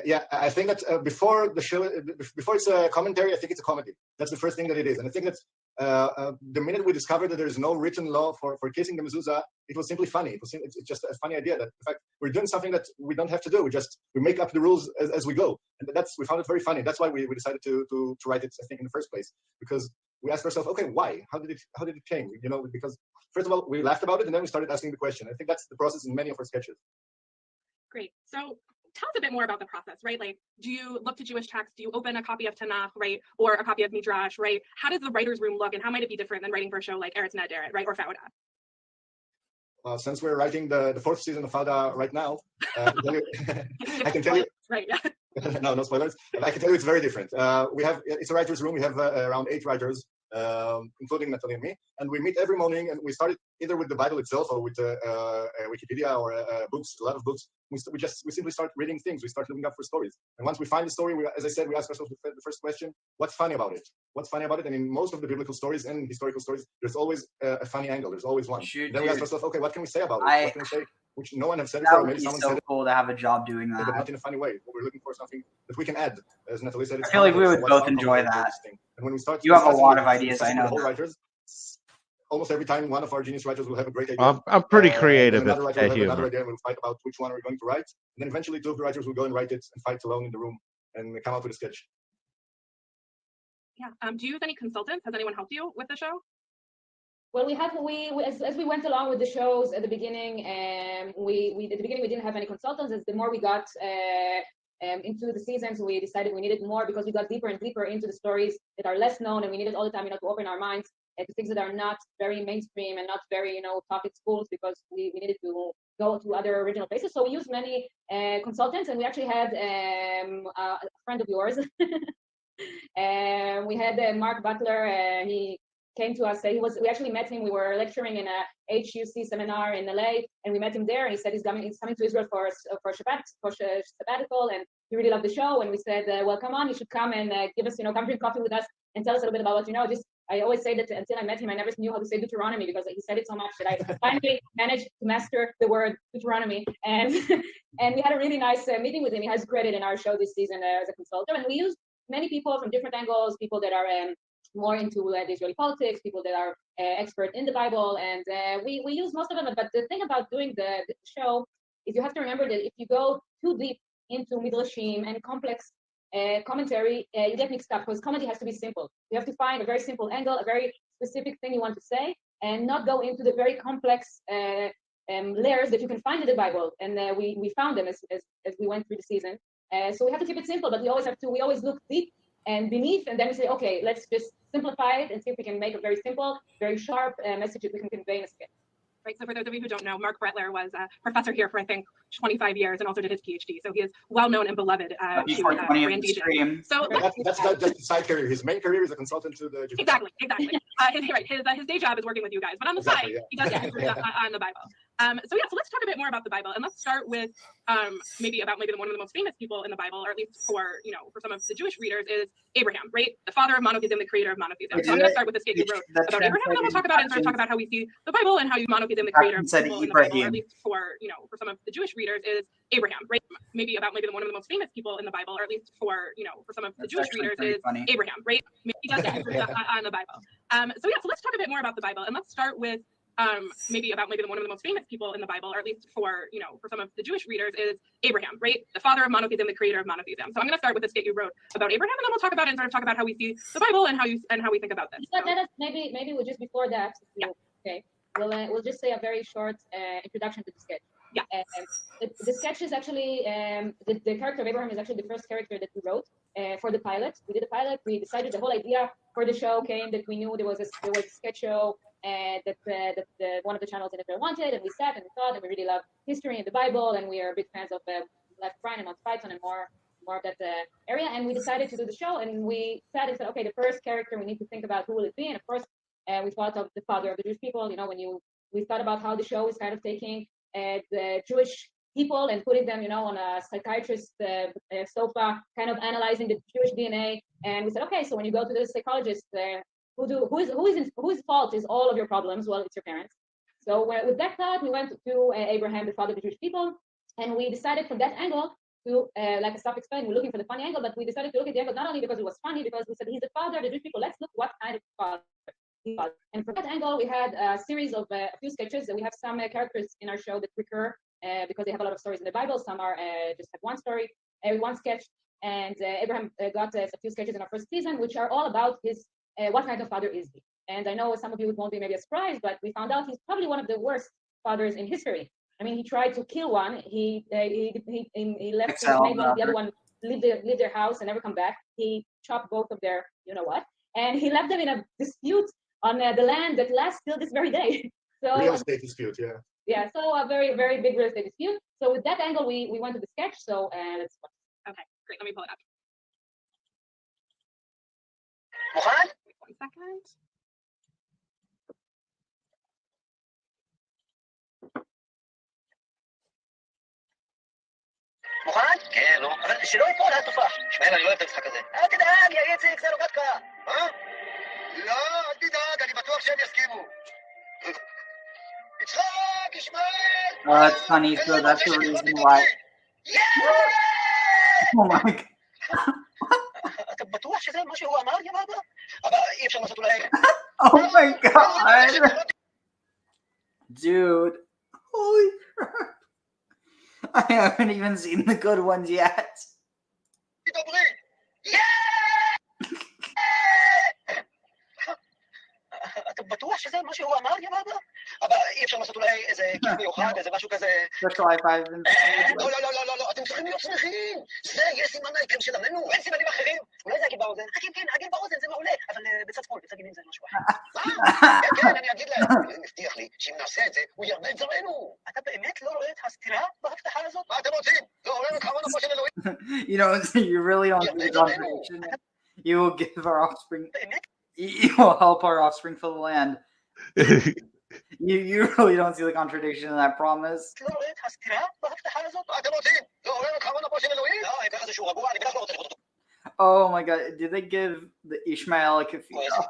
Yeah, I think that before the show, before it's a commentary, I think it's a comedy. That's the first thing that it is. And I think that the minute we discovered that there's no written law for kissing the mezuzah, it was simply funny. It's just a funny idea that, in fact, we're doing something that we don't have to do. We make up the rules as we go. And we found it very funny. That's why we decided to write it, I think, in the first place. Because we asked ourselves, okay, why? How did it change? Because first of all, we laughed about it, and then we started asking the question. I think that's the process in many of our sketches. Great. So tell us a bit more about the process, right? Like, do you look to Jewish texts? Do you open a copy of Tanakh, right? Or a copy of Midrash, right? How does the writer's room look, and how might it be different than writing for a show like Eretz Nehederet, right? Or Fauda? Since we're writing the fourth season of Fauda right now, I can tell you. Right, yeah. No spoilers. I can tell you it's very different. It's a writer's room. We have around 8 writers, including Naphtali and me, and we meet every morning, and we started either with the Bible itself or with Wikipedia or books, a lot of books. We simply start reading things. We start looking up for stories, and once we find the story, as I said, we ask ourselves the first question: what's funny about it? What's funny about it? And in most of the biblical stories and historical stories, there's always a funny angle. There's always one. Then we ask ourselves, okay, what can we say about it? What can we say which no one has said before? Maybe someone said it. Cool to have a job doing that, but not in a funny way. We're looking for something that we can add. As Naphtali said, I feel like we would both enjoy that. And when we start, you have a lot of ideas. I know. Writers, almost every time, one of our genius writers will have a great idea. I'm pretty creative another writer will have humor. another idea, and we'll fight about which one we're going to write. And then eventually, 2 of the writers will go and write it and fight alone in the room and come out with a sketch. Yeah. Do you use any consultants? Has anyone helped you with the show? Well, as we went along with the shows at the beginning, we didn't have any consultants. As the more we got into the seasons, we decided we needed more because we got deeper and deeper into the stories that are less known, and we needed all the time, to open our minds to things that are not very mainstream and not very, taught at schools, because we needed to go to other original places. So we used many consultants, and we actually had a friend of yours. We had Mark Butler. He came to us. We actually met him. We were lecturing in a HUC seminar in LA, and we met him there. And he said he's coming to Israel for sabbatical, and he really loved the show. And we said, well, come on, you should come and give us, come drink coffee with us and tell us a little bit about what you know. I always say that until I met him, I never knew how to say Deuteronomy, because he said it so much that I finally managed to master the word Deuteronomy. And we had a really nice meeting with him. He has credit in our show this season as a consultant. And we used many people from different angles, people that are more into the Israeli politics, people that are expert in the Bible, and we use most of them. But the thing about doing the show is you have to remember that if you go too deep into midrashim and complex commentary, you get mixed up, because comedy has to be simple. You have to find a very simple angle, a very specific thing you want to say, and not go into the very complex layers that you can find in the Bible. And we found them as we went through the season. So we have to keep it simple, but we always look deep and beneath, and then we say, okay, let's just simplify it and see if we can make a very simple, very sharp message that we can convey in a sketch. Right. So for those of you who don't know, Mark Bretler was a professor here for, I think, 25 years, and also did his PhD. So he is well known and beloved to Rand DJ. So that's not just his side career. His main career is a consultant to the. Exactly. His day job is working with you guys, but on the side, he does get on the Bible. So let's talk a bit more about the Bible, and let's start with maybe one of the most famous people in the Bible, or at least for some of the Jewish readers, is Abraham, right? The father of monotheism, the creator of monotheism. So I'm going to start with this skit you wrote about Abraham, and then we'll talk about how we see the Bible and how monotheism, the creator of people in the Bible, or at least for some of the Jewish readers, is Abraham, right? Maybe one of the most famous people in the Bible, or at least for some of the Jewish readers, is Abraham, right? He does that on the Bible. So let's talk a bit more about the Bible, and let's start with maybe one of the most famous people in the Bible, or at least for some of the Jewish readers, is Abraham, right? The father of monotheism, the creator of monotheism. So I'm going to start with this skit you wrote about Abraham, and then we'll talk about it and talk about how we see the Bible and how we think about this. But let us maybe we'll just before that. Yeah. Okay. We'll just say a very short introduction to the sketch. Yeah. The sketch is actually the character of Abraham is actually the first character that we wrote for the pilot. We did the pilot. We decided the whole idea for the show came that we knew there was a sketch show that one of the channels in Israel wanted, and we sat and we thought, and we really love history and the Bible, and we are big fans of Left Brian and Monty Python and more of that area. And we decided to do the show, and we sat and said, okay, the first character we need to think about who will it be, and of course we thought of the father of the Jewish people. We thought about how the show is kind of taking the Jewish people and putting them, on a psychiatrist sofa, kind of analyzing the Jewish DNA. And we said, okay, so when you go to the psychologist, whose fault is all of your problems? Well, it's your parents. So with that thought, we went to Abraham, the father of the Jewish people, and we decided from that angle to, like Asaf explained, we're looking for the funny angle, but we decided to look at the angle not only because it was funny, because we said he's the father of the Jewish people. Let's look what kind of father he was. And from that angle, we had a series of a few sketches. We have some characters in our show that recur because they have a lot of stories in the Bible. Some are just have one story, one sketch. And Abraham got a few sketches in our first season, which are all about his what kind of father is he. And I know some of you won't be maybe a surprise, but we found out he's probably one of the worst fathers in history. I mean, he tried to kill one. He left his maid one, the other one leave their house and never come back. He chopped both of their, and he left them in a dispute on the land that lasts till this very day. So real estate dispute, yeah. Yeah, so a very, very big real estate dispute. So with that angle, we went to the sketch. So let's watch. Okay, great. Let me pull it up. מוכן? 1 second. מוכן? כן, נו. אבל שלא ייפול התופח. שמעאל, אני לא אוהב את המשחק הזה. אל תדאג, יא איציק, זה לא בדקה. מה? לא, אל תדאג, אני בטוח שהם יסכימו. יצחק, ישמעאל! That's funny, so that's the reason why. Oh my god. אתה בטוח שזה מה שהוא אמר, יא אבא? אבל אי אפשר לעשות אולי... Oh my god! Dude. Holy crap. I haven't even seen the good ones yet. אתה בטוח שזה מה שהוא אמר, יא אבא? אבל אי אפשר לעשות אולי איזה כיף מיוחד, איזה משהו כזה... לא, אתם צריכים להיות שמחים. זה, יש סימן העיקר של עמנו, אין סימנים אחרים. אולי זה הגיב באוזן? כן, הגיב באוזן, זה מעולה. אבל בצד שמאל, בצד ימין זה משהו אחר. כן, אני אגיד להם. הוא הבטיח לי שאם נעשה את זה, הוא ירבה את זרענו. אתה באמת לא רואה את הסתירה בהבטחה הזאת? מה אתם רוצים? לא רואים כמה נפו של אלוהים. You really don't see the contradiction. You will give our offspring... You will help our offspring fill the land. You really don't see the contradiction in that promise. Oh my god, did they give the Ishmael a kafira?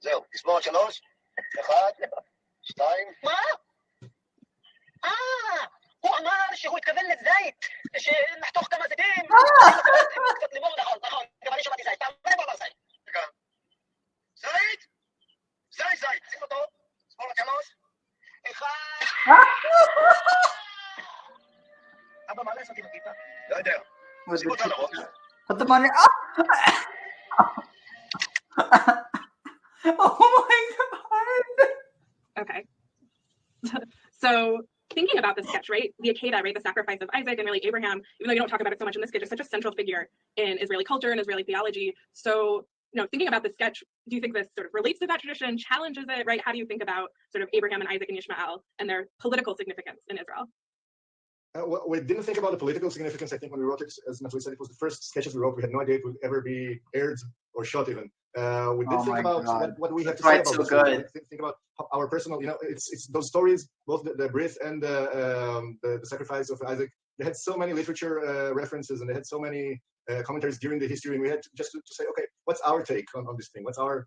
זהו, תספור 3, 1, 2. מה? הוא אמר שהוא התכוון לזית, שנחתוך כמה זיתים, קצת לימור, נכון, גם אני שמעתי זית, פעם הוא אמר זית. רגע, זית, שים אותו, ספור 3, 1. אבא, מה לעשות עם הכיפה? לא יודע, שים אותה לראש. Put the money up! Oh my god! Okay. So thinking about this sketch, right? The Akedah, right? The sacrifice of Isaac and really Abraham, even though you don't talk about it so much in this sketch, is such a central figure in Israeli culture and Israeli theology. So, thinking about this sketch, do you think this sort of relates to that tradition, challenges it, right? How do you think about sort of Abraham and Isaac and Ishmael and their political significance in Israel? We didn't think about the political significance. I think when we wrote it, as Naphtali said, it was the first sketches we wrote. We had no idea it would ever be aired or shot even. We did think about what we have to say about the story. Think about our personal, it's those stories, both the Brit and the sacrifice of Isaac. They had so many literature references, and they had so many commentaries during the history, and we had to say, okay, what's our take on this thing? What's our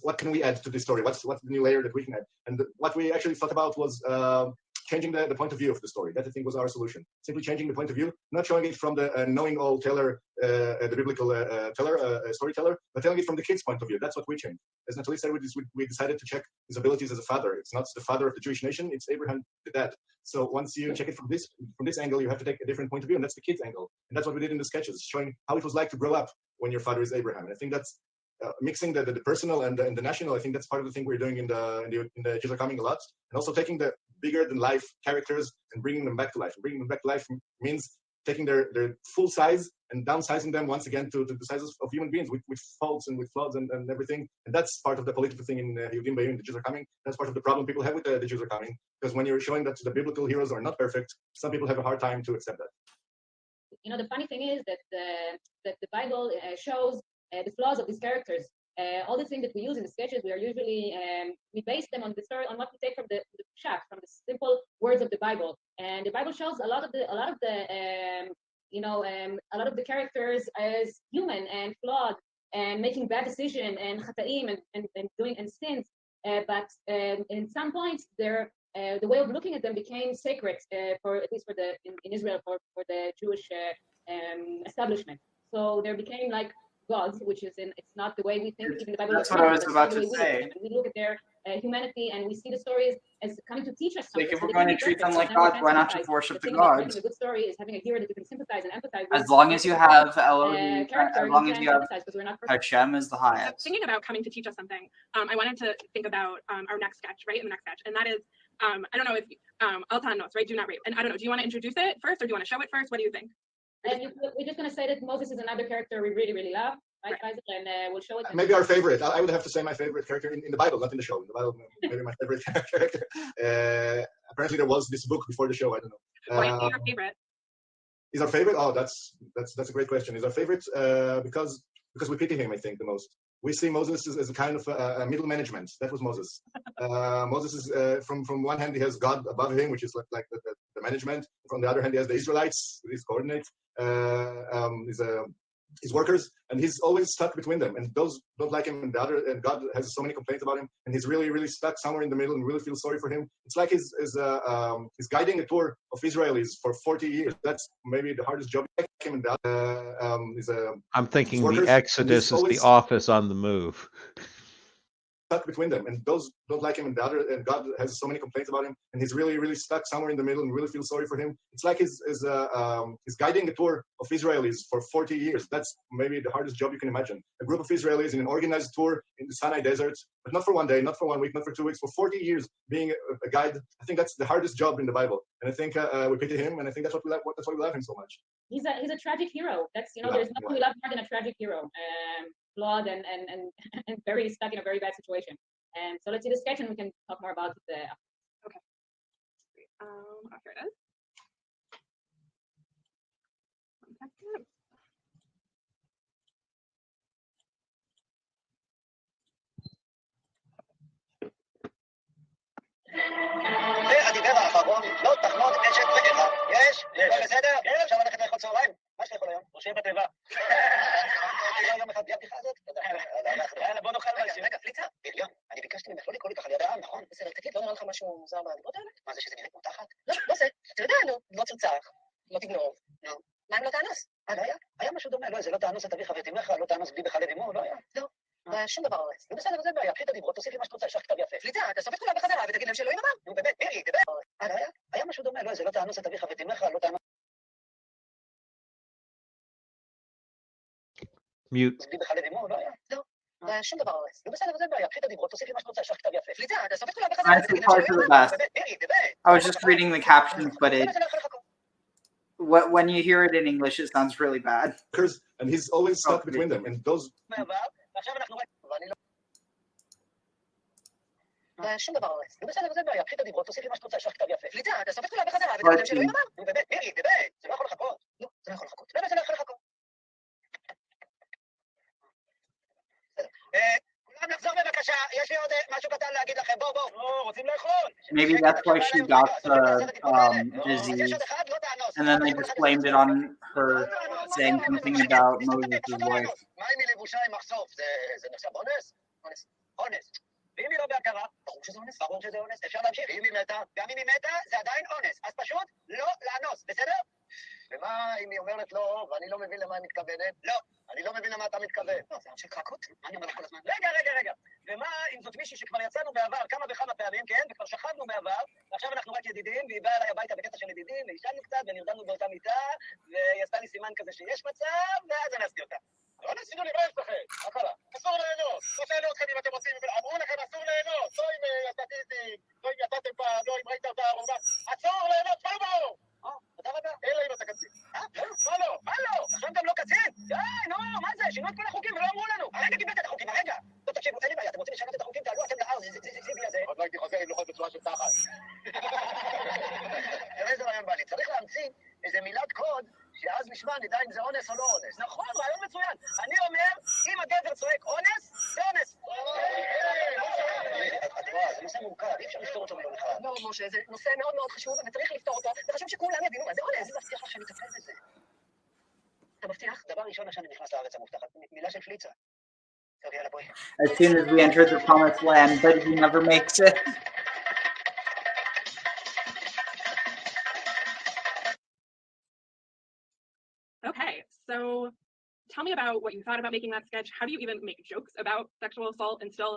what can we add to this story? What's the new layer that we can add? And what we actually thought about was changing the point of view of the story. That I think was our solution. Simply changing the point of view, not showing it from the knowing all teller, the biblical storyteller, but telling it from the kid's point of view. That's what we changed. As Naphtali said, we decided to check his abilities as a father. It's not the father of the Jewish nation, it's Abraham the dad. So once you check it from this angle, you have to take a different point of view, and that's the kid's angle. And that's what we did in the sketches, showing how it was like to grow up when your father is Abraham. And I think that's mixing the personal and the national. I think that's part of the thing we're doing in the Jews Are Coming a lot, and also taking the bigger than life characters and bringing them back to life. And bringing them back to life means taking their full size and downsizing them once again to the sizes of human beings with faults and with flaws and everything. And that's part of the political thing in Yehudim Bayim, the Jews Are Coming. That's part of the problem people have with the Jews Are Coming, because when you're showing that the biblical heroes are not perfect, some people have a hard time to accept that. The funny thing is that the Bible shows the flaws of these characters. All the things that we use in the sketches, we are usually we base them on the story, on what we take from the pshat, from the simple words of the Bible. And the Bible shows a lot of the characters as human and flawed and making bad decisions and chataim and doing and sins. But in some points, the way of looking at them became sacred for at least in Israel for the Jewish establishment. So there became like gods, which is it's not the way we think. Even the Bible. That's what I was about to say. We look at their humanity, and we see the stories as coming to teach us something. Like if we're going to treat them like gods, why not just worship the gods? Making a good story is having a hero that you can sympathize and empathize with. As long as you have Elohim, as long as you have Hashem is the highest. Thinking about coming to teach us something, I wanted to think about our next sketch, right? In the next sketch, and that is, I don't know if Altan knows, right? Do not rape. And I don't know. Do you want to introduce it first, or do you want to show it first? What do you think? And we're just going to say that Moses is another character we really, really love, right, Isaac? And we'll show it. Maybe our favorite. I would have to say my favorite character in the Bible, not in the show. In the Bible, maybe my favorite character. Apparently, there was this book before the show. I don't know. Why is your favorite? Is our favorite? Oh, that's a great question. Is our favorite because we pity him, I think, the most. We see Moses as a kind of a middle management. That was Moses. Moses is from one hand he has God above him, which is like the management. From the other hand, he has the Israelites, his coordinates, his workers, and he's always stuck between them. And those don't like him, and God has so many complaints about him, and he's really, really stuck somewhere in the middle, and really feel sorry for him. It's like he's guiding a tour of Israelis for 40 years. That's maybe the hardest job. I'm thinking the Exodus is the office on the move. Stuck between them, and those don't like him, and God has so many complaints about him, and he's really, really stuck somewhere in the middle, and really feel sorry for him. It's like he's guiding a tour of Israelis for 40 years. That's maybe the hardest job you can imagine. A group of Israelis in an organized tour in the Sinai desert, but not for 1 day, not for 1 week, not for 2 weeks, for 40 years being a guide. I think that's the hardest job in the Bible, and I think we pity him, and I think that's why we love him so much. He's a tragic hero. There's nothing we love more than a tragic hero. Flawed and very stuck in a very bad situation. And so let's see the sketch, and we can talk more about it. Okay. Here it is. 1 second. זה הדיבר האחרון, לא תחמוד נשק בקרב. יש? בסדר? אפשר ללכת לאכול צהריים? מה שאתה יכול היום? או שיהיה בתיבה. יום אחד בלי הבדיחה הזאת? יאללה, בוא נאכל משהו. רגע, פליצה, בריון, אני ביקשתי ממך לא לקרוא לי ככה ליד העם, נכון? בסדר, תגיד, לא נראה לך משהו מוזר בדיבות האלה? מה זה, שזה נראה כמו תחת? לא זה, אתה יודע, לא תרצח, לא תגנוב. מה אם לא תאנוס? לא היה? היה משהו דומה, לא, זה לא תאנוס את אביך ואת אמך, לא תאנוס בלי בחלב אמו, לא היה. לא. שום דבר אורץ. נו בסדר, זה בעיה, קחי את הדיברות, תוסיף לי מה שאתה רוצה, יש לך כתב יפה. פליצה, תאסוף את כולם בחזרה ותגיד להם שאלוהים אמר. נו באמת, מירי, דבר. לא היה? היה משהו דומה, לא, זה לא תאנוס את אביך ואת אמך, לא תאנוס בלי בחלב אמו, לא היה. לא. שום דבר אורץ. נו בסדר, זה בעיה, קחי את הדיברות, תוסיף לי מה שאתה רוצה, יש לך כתב יפה. פליצה, תאסוף את כולם בחזרה ותגיד להם שאלוהים אמר. באמת, מירי, דבר. I was just reading the captions, but when you hear it in English, it sounds really bad. And he's always stuck between them, and those. שום דבר לא אונס. נו בסדר, זה בעיה, קחי את הדיברות, תוסיפי מה שאת רוצה, יש לך כתב יפה. פליטה, תאסוף את כולם בחזרה, ותקדם שאלוהים אמר. נו באמת, מירי, באמת, זה לא יכול לחכות. נו, זה לא יכול לחכות. באמת זה לא יכול לחכות. כולם נחזור בבקשה, יש לי עוד משהו קטן להגיד לכם, בואו, רוצים לאכול. Maybe that's why she got the disease, and then they just blamed it on her saying something about Moses' wife. מה אם היא לבושה עם מחשוף? זה נחשב אונס? אונס. ואם היא לא בהכרה, ברור שזה אונס, ברור שזה אונס, אפשר להמשיך. אם היא מתה, גם אם היא מתה, זה עדיין אונס. אז פשוט לא לאנוס, בסדר? ומה אם היא אומרת לא, ואני לא מבין למה היא מתכוונת? לא, אני לא מבין למה אתה מתכוון. לא, זה אנשי קרקות, מה אני אומר לך כל הזמן? רגע. ומה אם זאת מישהי שכבר יצאנו בעבר כמה וכמה פעמים, כן? וכבר שכבנו בעבר, ועכשיו אנחנו רק ידידים, והיא באה אליי הביתה בקטע של ידידים, וישנו קצת, ונרדמנו באותה מיטה, והיא עשתה לי סימן כזה שיש מצב, ואז אנסתי אותה. לא ניסינו לי, מה יש לכם? מה קרה? אסור ליהנות. לא שאלו אתכם אם אתם רוצים, אמרו לכם אסור ליהנות. לא אם הסטטיסטים, לא אם יצאתם פעם, לא אם ראית אותה ערובה. אסור ליהנות, פרבו! תודה רבה. אלא אם אתה קצין. מה לא? עכשיו גם לא קצין? די, נו, מה זה? שינו את כל החוקים ולא אמרו לנו. הרגע קיבלת את החוקים, הרגע. לא, תקשיבו, אין לי בעיה, אתם רוצים לשנות את החוקים, תעלו אתם להר, זיבי הזה. עוד לא הייתי חוזר עם לוחות בצורה של תחת. איזה רעיון בא לי? צריך להמציא איזה מילת קוד שאז נשמע, נדע אם זה אונס או לא אונס. נכון, רעיון מצוין. אני אומר, אם הגבר צועק אונס, זה אונס. את רואה, זה נושא מורכב, אי אפשר לפתור אותו ביום אחד. לא, משה, זה נושא מאוד מאוד חשוב, וצריך לפתור אותו, וחשוב שכולם יבינו מה זה אונס. אני מבטיח לך שאני אטפל בזה. אתה מבטיח? דבר ראשון שאני נכנס לארץ המובטחת, מילה של פליצה. טוב, יאללה, בואי. As soon as we entered the promised land, but he never makes it. Okay, so tell me about what you thought about making that sketch. How do you even make jokes about sexual assault and still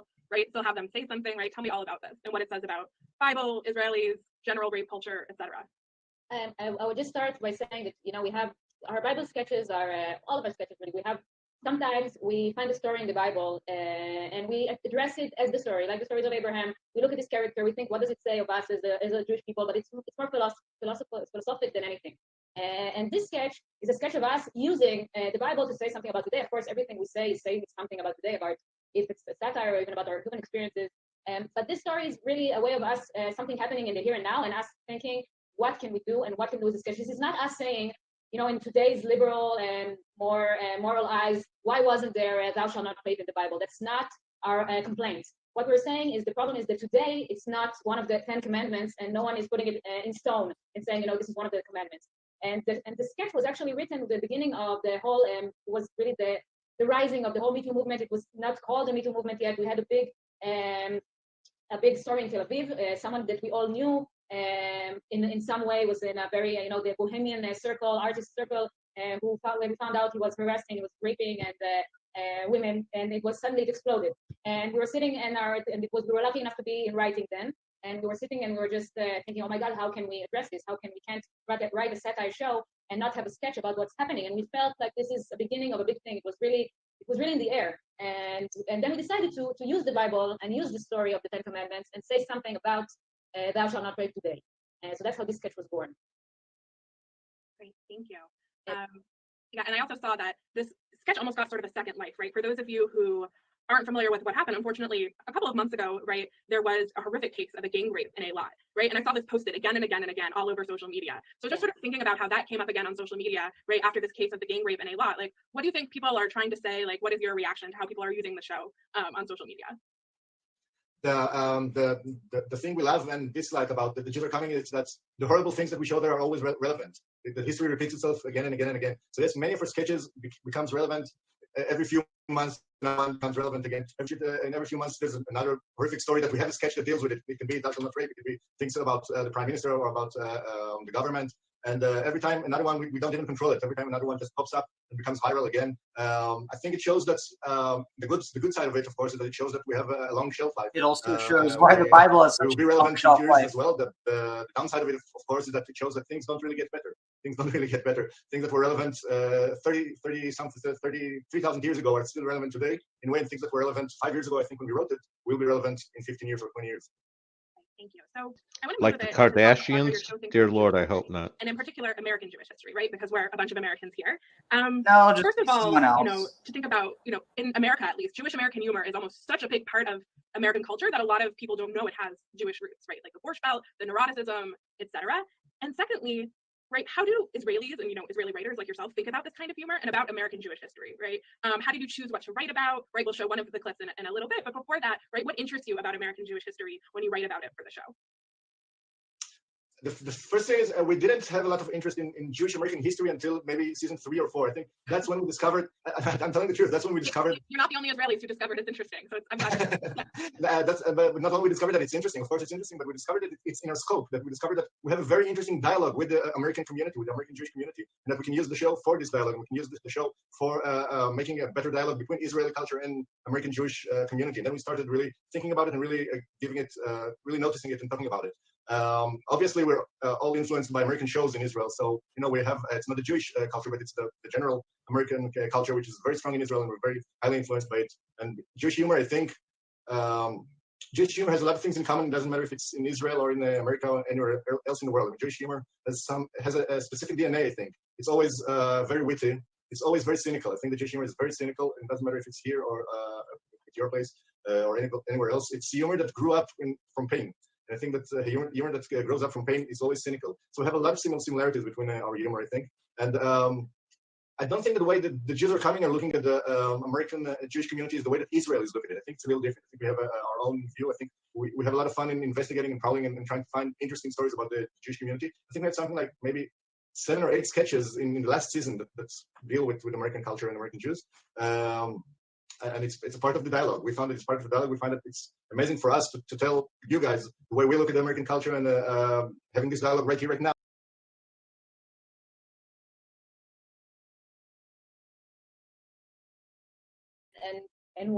have them say something, right? Tell me all about this and what it says about Bible, Israelis, general rape culture, etc. I would just start by saying that, we have our Bible sketches are all of our sketches really. We have sometimes we find a story in the Bible and we address it as the story, like the stories of Abraham. We look at this character, we think, what does it say of us as a Jewish people? But it's more philosophic than anything. And this sketch is a sketch of us using the Bible to say something about today. Of course, everything we say is saying something about today, about if it's a satire or even about our human experiences. But this story is really a way of us, something happening in the here and now, and us thinking, what can we do and what can we do with this sketch? This is not us saying, in today's liberal and more moral eyes, why wasn't there a thou shalt not rape in the Bible? That's not our complaint. What we're saying is the problem is that today it's not one of the 10 commandments and no one is putting it in stone and saying, this is one of the commandments. And the sketch was actually written at the beginning of the whole, was really the rising of the whole Me Too movement. It was not called the Me Too movement yet. We had a big story in Tel Aviv, someone that we all knew in some way was in a very, the bohemian circle, artist circle, when we found out he was harassing, he was raping and women, and it was suddenly it exploded. And we were sitting we were lucky enough to be in writing then. And we were sitting and we were just thinking, oh my God, how can we address this? We can't write a satire show and not have a sketch about what's happening. And we felt like this is a beginning of a big thing. It was really in the air. And then we decided to use the Bible and use the story of the 10 Commandments and say something about thou shalt not rape today. So that's how this sketch was born. Great, thank you. And I also saw that this sketch almost got sort of a second life, right? For those of you who aren't familiar with what happened, unfortunately, a couple of months ago, right, there was a horrific case of a gang rape in Eilat, right? And I saw this posted again and again and again all over social media. So just sort of thinking about how that came up again on social media, right, after this case of the gang rape in Eilat, like, what do you think people are trying to say? Like, what is your reaction to how people are using the show on social media? The thing we love and dislike about the Jews are coming is that the horrible things that we show there are always relevant. The history repeats itself again and again and again. So yes, many of our sketches becomes relevant every few months. One becomes relevant again. Every few months, there's another horrific story that we have a sketch that deals with it. It can be thou shalt not rape. It can be things about the prime minister or about the government. And every time another one, we don't even control it. Every time another one just pops up and becomes viral again. I think it shows that the good side of it, of course, is that it shows that we have a long shelf life. It also shows why the Bible has such a long shelf life as well. The downside of it, of course, is that it shows that things don't really get better. Things don't really get better. Things that were relevant 3,000 years ago are still relevant today. In a way, things that were relevant 5 years ago, I think when we wrote it, will be relevant in 15 years or 20 years. Thank you. So I want to Like move the a bit into talk about how your Kardashians? show thinks Dear about Lord, Jewish I hope history, not. and in particular American Jewish history, right? Because we're a bunch of Americans here. No, just First of all, someone else. to think about, in America at least, Jewish American humor is almost such a big part of American culture that a lot of people don't know it has Jewish roots, right? Like the Borscht Belt, the neuroticism, etc. And secondly, right, how do Israelis and Israeli writers like yourself think about this kind of humor and about American Jewish history, right? How did you choose what to write about, right? We'll show one of the clips in a little bit, but before that, right, what interests you about American Jewish history when you write about it for the show? The first thing is we didn't have a lot of interest in Jewish American history until maybe season 3 or 4. I think that's when we discovered. I'm telling the truth. That's when we discovered. You're not the only Israelis who discovered it's interesting. So I'm glad. But not only we discovered that it's interesting. Of course, it's interesting, but we discovered that it's in our scope. That we discovered that we have a very interesting dialogue with the American community, with the American Jewish community, and that we can use the show for this dialogue. And we can use the show for making a better dialogue between Israeli culture and American Jewish community. And then we started really thinking about it and really giving it, really noticing it and talking about it. Obviously, we're all influenced by American shows in Israel. So, we have, it's not the Jewish culture, but it's the general American culture, which is very strong in Israel, and we're very highly influenced by it. And Jewish humor, I think, Jewish humor has a lot of things in common. It doesn't matter if it's in Israel or in America or anywhere else in the world. Jewish humor has a specific DNA, I think. It's always very witty. It's always very cynical. I think the Jewish humor is very cynical. It doesn't matter if it's here or at your place or anywhere else. It's humor that grew up from pain. And I think that humor that grows up from pain is always cynical. So we have a lot of similarities between our humor, I think. And I don't think that the way that the Jews are coming or looking at the American Jewish community is the way that Israel is looking at it. I think it's a little different. I think we have our own view. I think we have a lot of fun in investigating and prowling and trying to find interesting stories about the Jewish community. I think we had something like maybe 7 or 8 sketches in the last season that deal with American culture and American Jews. And it's a part of the dialogue. We found it's part of the dialogue. We find that it's amazing for us to tell you guys the way we look at the American culture and having this dialogue right here, right now. And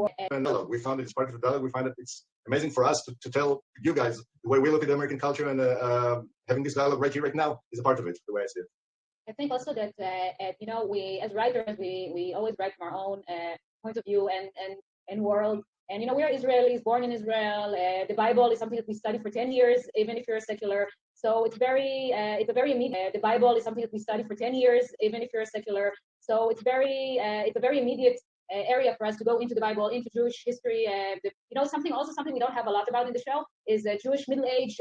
we found it's part of the dialogue. We find that it's amazing for us to tell you guys the way we look at the American culture and having this dialogue right here, right now is a part of it, the way I see it. I think also that we as writers we always write from our own point of view and world. And we are Israelis born in Israel. The Bible is something that we study for 10 years, even if you're a secular. So it's a very immediate. The Bible is something that we study for 10 years, even if you're a secular. So it's a very immediate area for us to go into the Bible, into Jewish history. Something we don't have a lot about in the show is Jewish Middle Age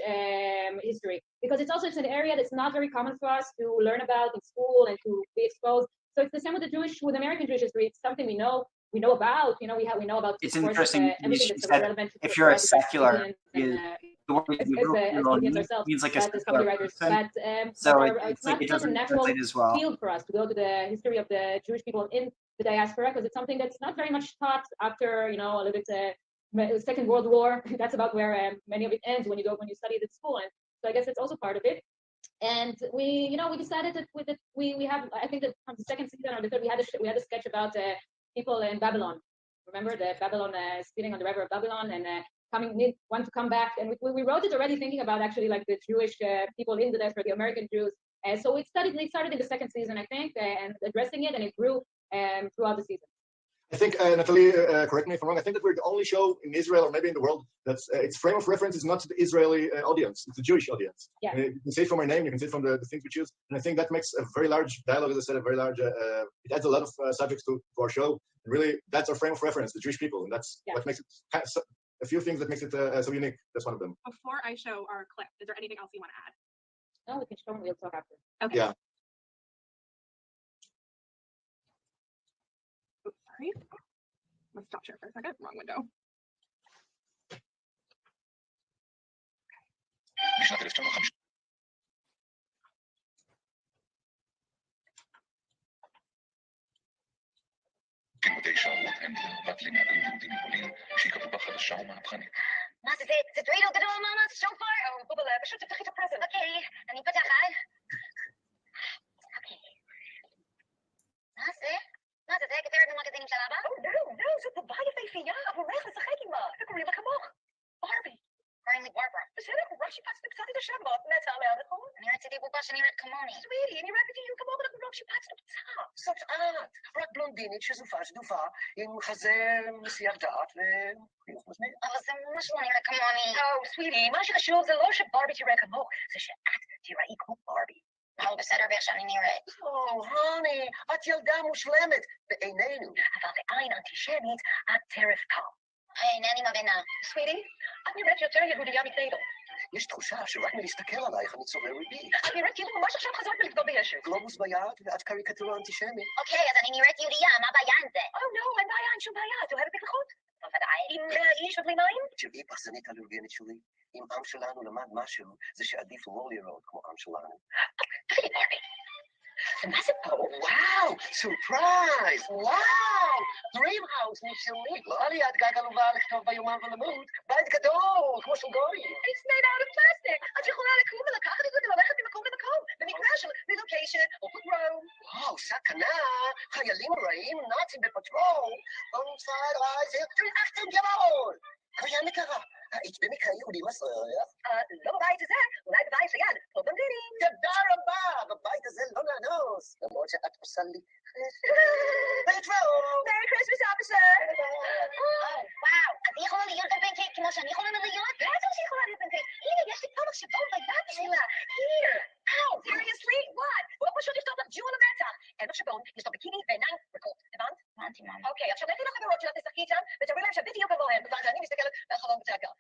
history, because it's an area that's not very common for us to learn about in school and to be exposed. So it's the same with American Jewish history. It's something we know about. We know about. It's interesting. Everything that's relevant. If you're a secular, means like a secular writers, but so it's not such a natural field for us to go to the history of the Jewish people in the diaspora, because it's something that's not very much taught after a little bit Second World War. That's about where many of it ends when you study it at school, and so I guess it's also part of it. And we decided that we have, I think that from the second season or the third, we had a sketch about people in Babylon. Remember the Babylon sitting on the river of Babylon and want to come back, and we wrote it already thinking about actually like the Jewish people in the diaspora, the American Jews. So we started in the second season, I think, and addressing it, and it grew throughout the season. I think, Natalie, correct me if I'm wrong, I think that we're the only show in Israel or maybe in the world that's its frame of reference is not the Israeli audience, it's the Jewish audience. Yeah. You can see it from our name, you can see it from the things we choose, and I think that makes a very large dialogue, as I said, a very large, it adds a lot of subjects to our show, and really that's our frame of reference, the Jewish people, and that's what makes it, a few things that makes it so unique, that's one of them. Before I show our clip, is there anything else you want to add? No, we can show them, we'll talk after. Okay. Yeah. Oops, sorry. Let's stop share for a second. Wrong window. בשנת 1950 הנדלר בת לנערים יהודים מפולין שהיקבעו בה חדשה ומהפכנית. מה זה דרידל גדול מאמץ? שופר? או בובלה, פשוט תפתחי את הפרסם. אוקיי, אני פותחת. אוקיי. מה זה? זה כתרת במגזינים של אבא? לא, זאת בבא יפהפייה, עבורך לשחק עימה. איך קוראים לה כמוך? ברבי. קוראים לי ברברה. בסדר, רק שיפצת קצת את השמות נעצר ליד החוץ? אני רציתי בובה שנראית כמוני. סוויטי, אני רק רציתי כמוך אנחנו שיפצנו בצער. זאת את, רק בלונדינית שזופה שדופה, עם חזה מסיח דעת וחיוך מזמין. אבל זה ממש לא נראה כמוני. סוויטי, מה שחשוב זה לא שברבי תראה כמוך, זה שאת תיראי כמו ברבי. אבל בסדר באיך שאני נראית. הוני, את ילדה מושלמת בעינינו, אבל בעין אנטישמית את טרף קל. אינני מבינה. סוויטי, את נראית יותר יהודייה מפיידל. יש תחושה שרק מלהסתכל עלייך אני צובר ריבי. את נראית כאילו ממש עכשיו חזרת ולבדוק בישו. גלובוס ביד ואת קריקטורה אנטישמית. אוקיי, אז אני נראית יהודייה, מה הבעיה עם זה? לא, אין בעיה, אין שום בעיה. את אוהבת מקלחות? בוודאי. עם איש ובלי מים? תראי, פחזנית אלרגנית שלי. אם עם שלנו למד משהו, זה שעדיף לא לראות כמו עם שלנו. תגידי, ברבי. ומה זה פה? וואו, סורפרייז, וואו, דרים האוס נפסלי. לא ליד גג עלובה לכתוב ביומן ולמות, בית גדול, כמו של גוי. It's made out of plastic. את יכולה לקום ולקחת את זה וללכת ממקום למקום, במקרה של relocation או פוגרום. וואו, סכנה, חיילים רעים, נאצים בפטרול. Inside eyes, תראי, אכתם גרול. קריין יקרה, היית במקרה יהודי מסריח? לא בבית הזה, אולי בבית ליד, פה במדינים. תודה רבה, בבית הזה לא נאנוס, למרות שאת עושה לי להתראות. Merry Christmas, officer. וואו, אז היא יכולה להיות בבנקית כמו שאני יכולה להיות? בטח שהיא יכולה להיות בבנקית. הנה, יש לי פה מחשבון ביד שלה. Here. Seriously? What? בואו פשוט לכתוב לך ג'ו על המצח. אין מחשבון, יש לו ביקיני ועיניים ריקות. הבנת? הבנתי, מאמי. אוקיי, עכשיו לכי לחברות שלך, תשחקי איתם, ותראי להם שבדיוק כמוהם, בזמן שאני מסתכלת מהחלום בצעקה.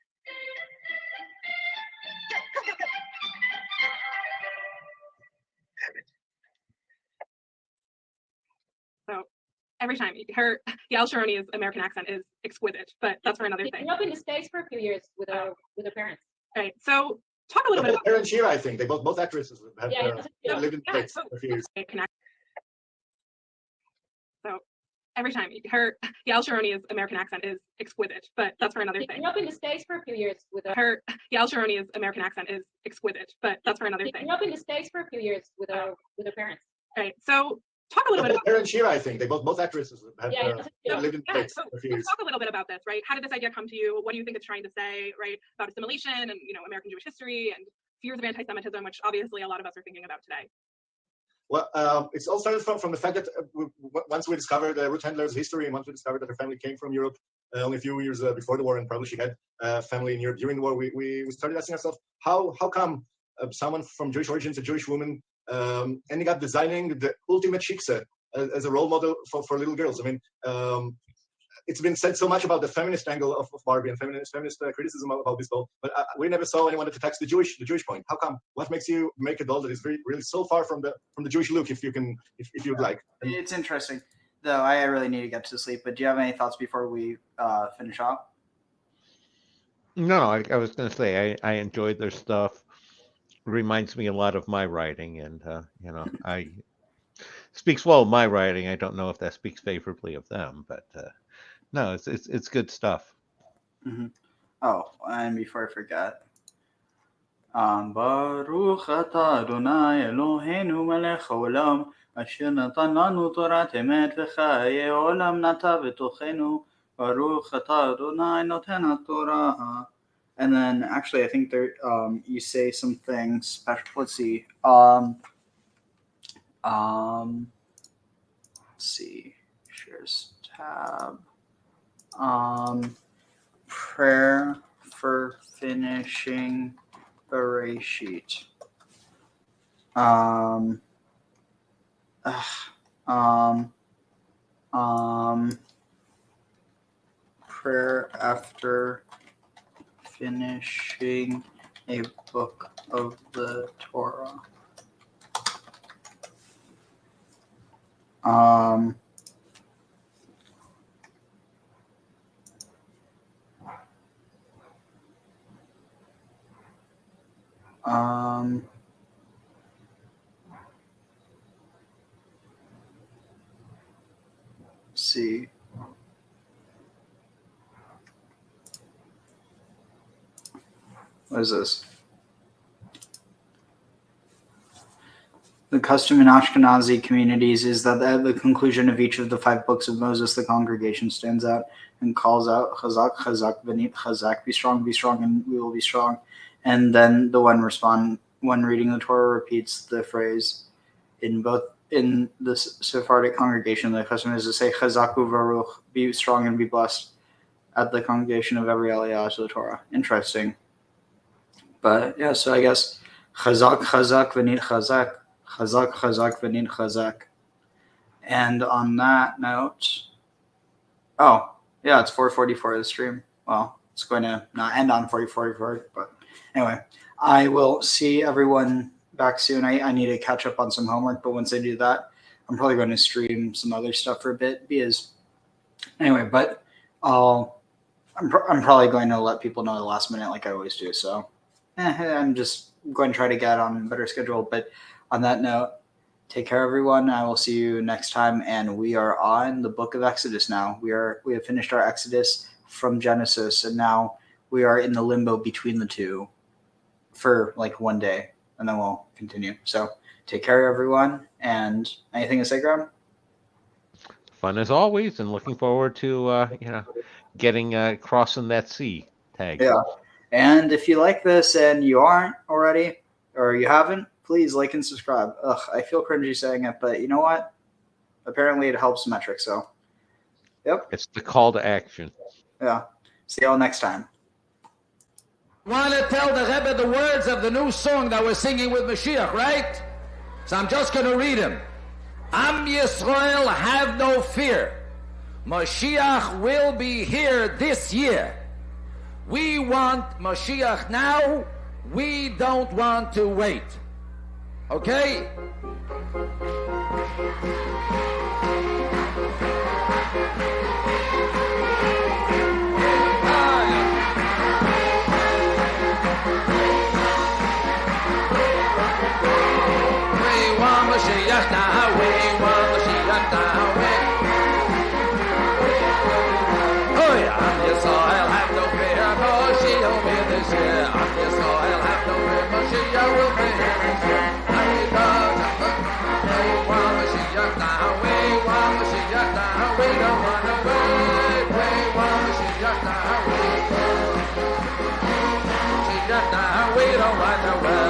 So every time Yael Sharoni's American accent is exquisite, but that's for another thing. She grew up in the States for a few years with her parents. Right. So talk a little bit about Aaron Shearer, I think they both actresses have lived in the States for a few years. So every time Yael Sharoni's American accent is exquisite, but that's for another She thing. grew up in the States for a few years with Yael Sharoni's American accent is exquisite, but that's for another She thing. grew up in the States for a few years with her parents. Right. So talk a little bit about Aaron Shearer, I think they both actresses have lived in the States so for a few let's years. talk a little bit about this, right? How did this idea come to you? What do you think it's trying to say, right? About assimilation and American Jewish history and fears of anti-Semitism, which obviously a lot of us are thinking about today. Well, it's all started from the fact that once we discovered Ruth Handler's history and once we discovered that her family came from Europe only a few years before the war, and probably she had family in Europe during the war, we started asking ourselves, how come someone from Jewish origins, a Jewish woman, ending up designing the ultimate shiksa as a role model for little girls? I mean, it's been said so much about the feminist angle of Barbie and feminist criticism about this doll, but we never saw anyone that attacks the Jewish point. How come? What makes you make a doll that is really so far from the Jewish look, if you'd like? It's interesting, though. I really need to get to sleep. But do you have any thoughts before we finish off? No, I was going to say I enjoyed their stuff. Reminds me a lot of my writing, and I speaks well of my writing. I don't know if that speaks favorably of them, but no, it's good stuff. Mm-hmm. Oh, and before I forget, Baruch atah Adonai Eloheinu melech haolam asher natan lanu torat emet v'chaye olam nata b'tochenu Baruch atah Adonai noten haTorah. And then actually I think there you say some things special. Let's see. Let's see. Shares tab. Prayer for finishing Bereshit. Prayer after finishing a book of the Torah. See. What is this? The custom in Ashkenazi communities is that at the conclusion of each of the 5 books of Moses, the congregation stands out and calls out, Chazak, Chazak, Benit, Chazak, be strong, and we will be strong. And then the one reading the Torah repeats the phrase in the Sephardic congregation. The custom is to say Chazak u'Baruch, be strong and be blessed, at the congregation of every Aliyah to the Torah. Interesting. But yeah, so I guess Chazak v'nid chazak, Chazak v'nid chazak. And on that note, oh yeah, it's 4:44 the stream. Well, it's going to not end on 4:44, but anyway, I will see everyone back soon. I need to catch up on some homework, but once I do that, I'm probably going to stream some other stuff for a bit. Because anyway, but I'm probably going to let people know at the last minute like I always do. So I'm just going to try to get on a better schedule. But on that note, take care, everyone. I will see you next time. And we are on the book of Exodus now. We have finished our Exodus from Genesis, and now we are in the limbo between the two for like one day, and then we'll continue. So take care, everyone. And anything to say, Graham? Fun as always, and looking forward to getting crossing that sea tag. Yeah. And if you like this and you aren't already, or you haven't, please like and subscribe. Ugh, I feel cringy saying it, but you know what? Apparently it helps metrics. So, yep. It's the call to action. Yeah. See y'all next time. Want to tell the Rebbe the words of the new song that we're singing with Mashiach, right? So I'm just going to read them. Am Yisrael, have no fear. Mashiach will be here this year. We want Mashiach now. We don't want to wait. Okay? We want Mashiach now. We want Mashiach now. Oh yeah, Am Yisrael, have no fear. Mashiach will be this year. Am Yisrael, have no fear. Mashiach will be here this year. We want Mashiach now. We want Mashiach now. We don't want to wait. We want Mashiach now. Mashiach now. We don't want to wait.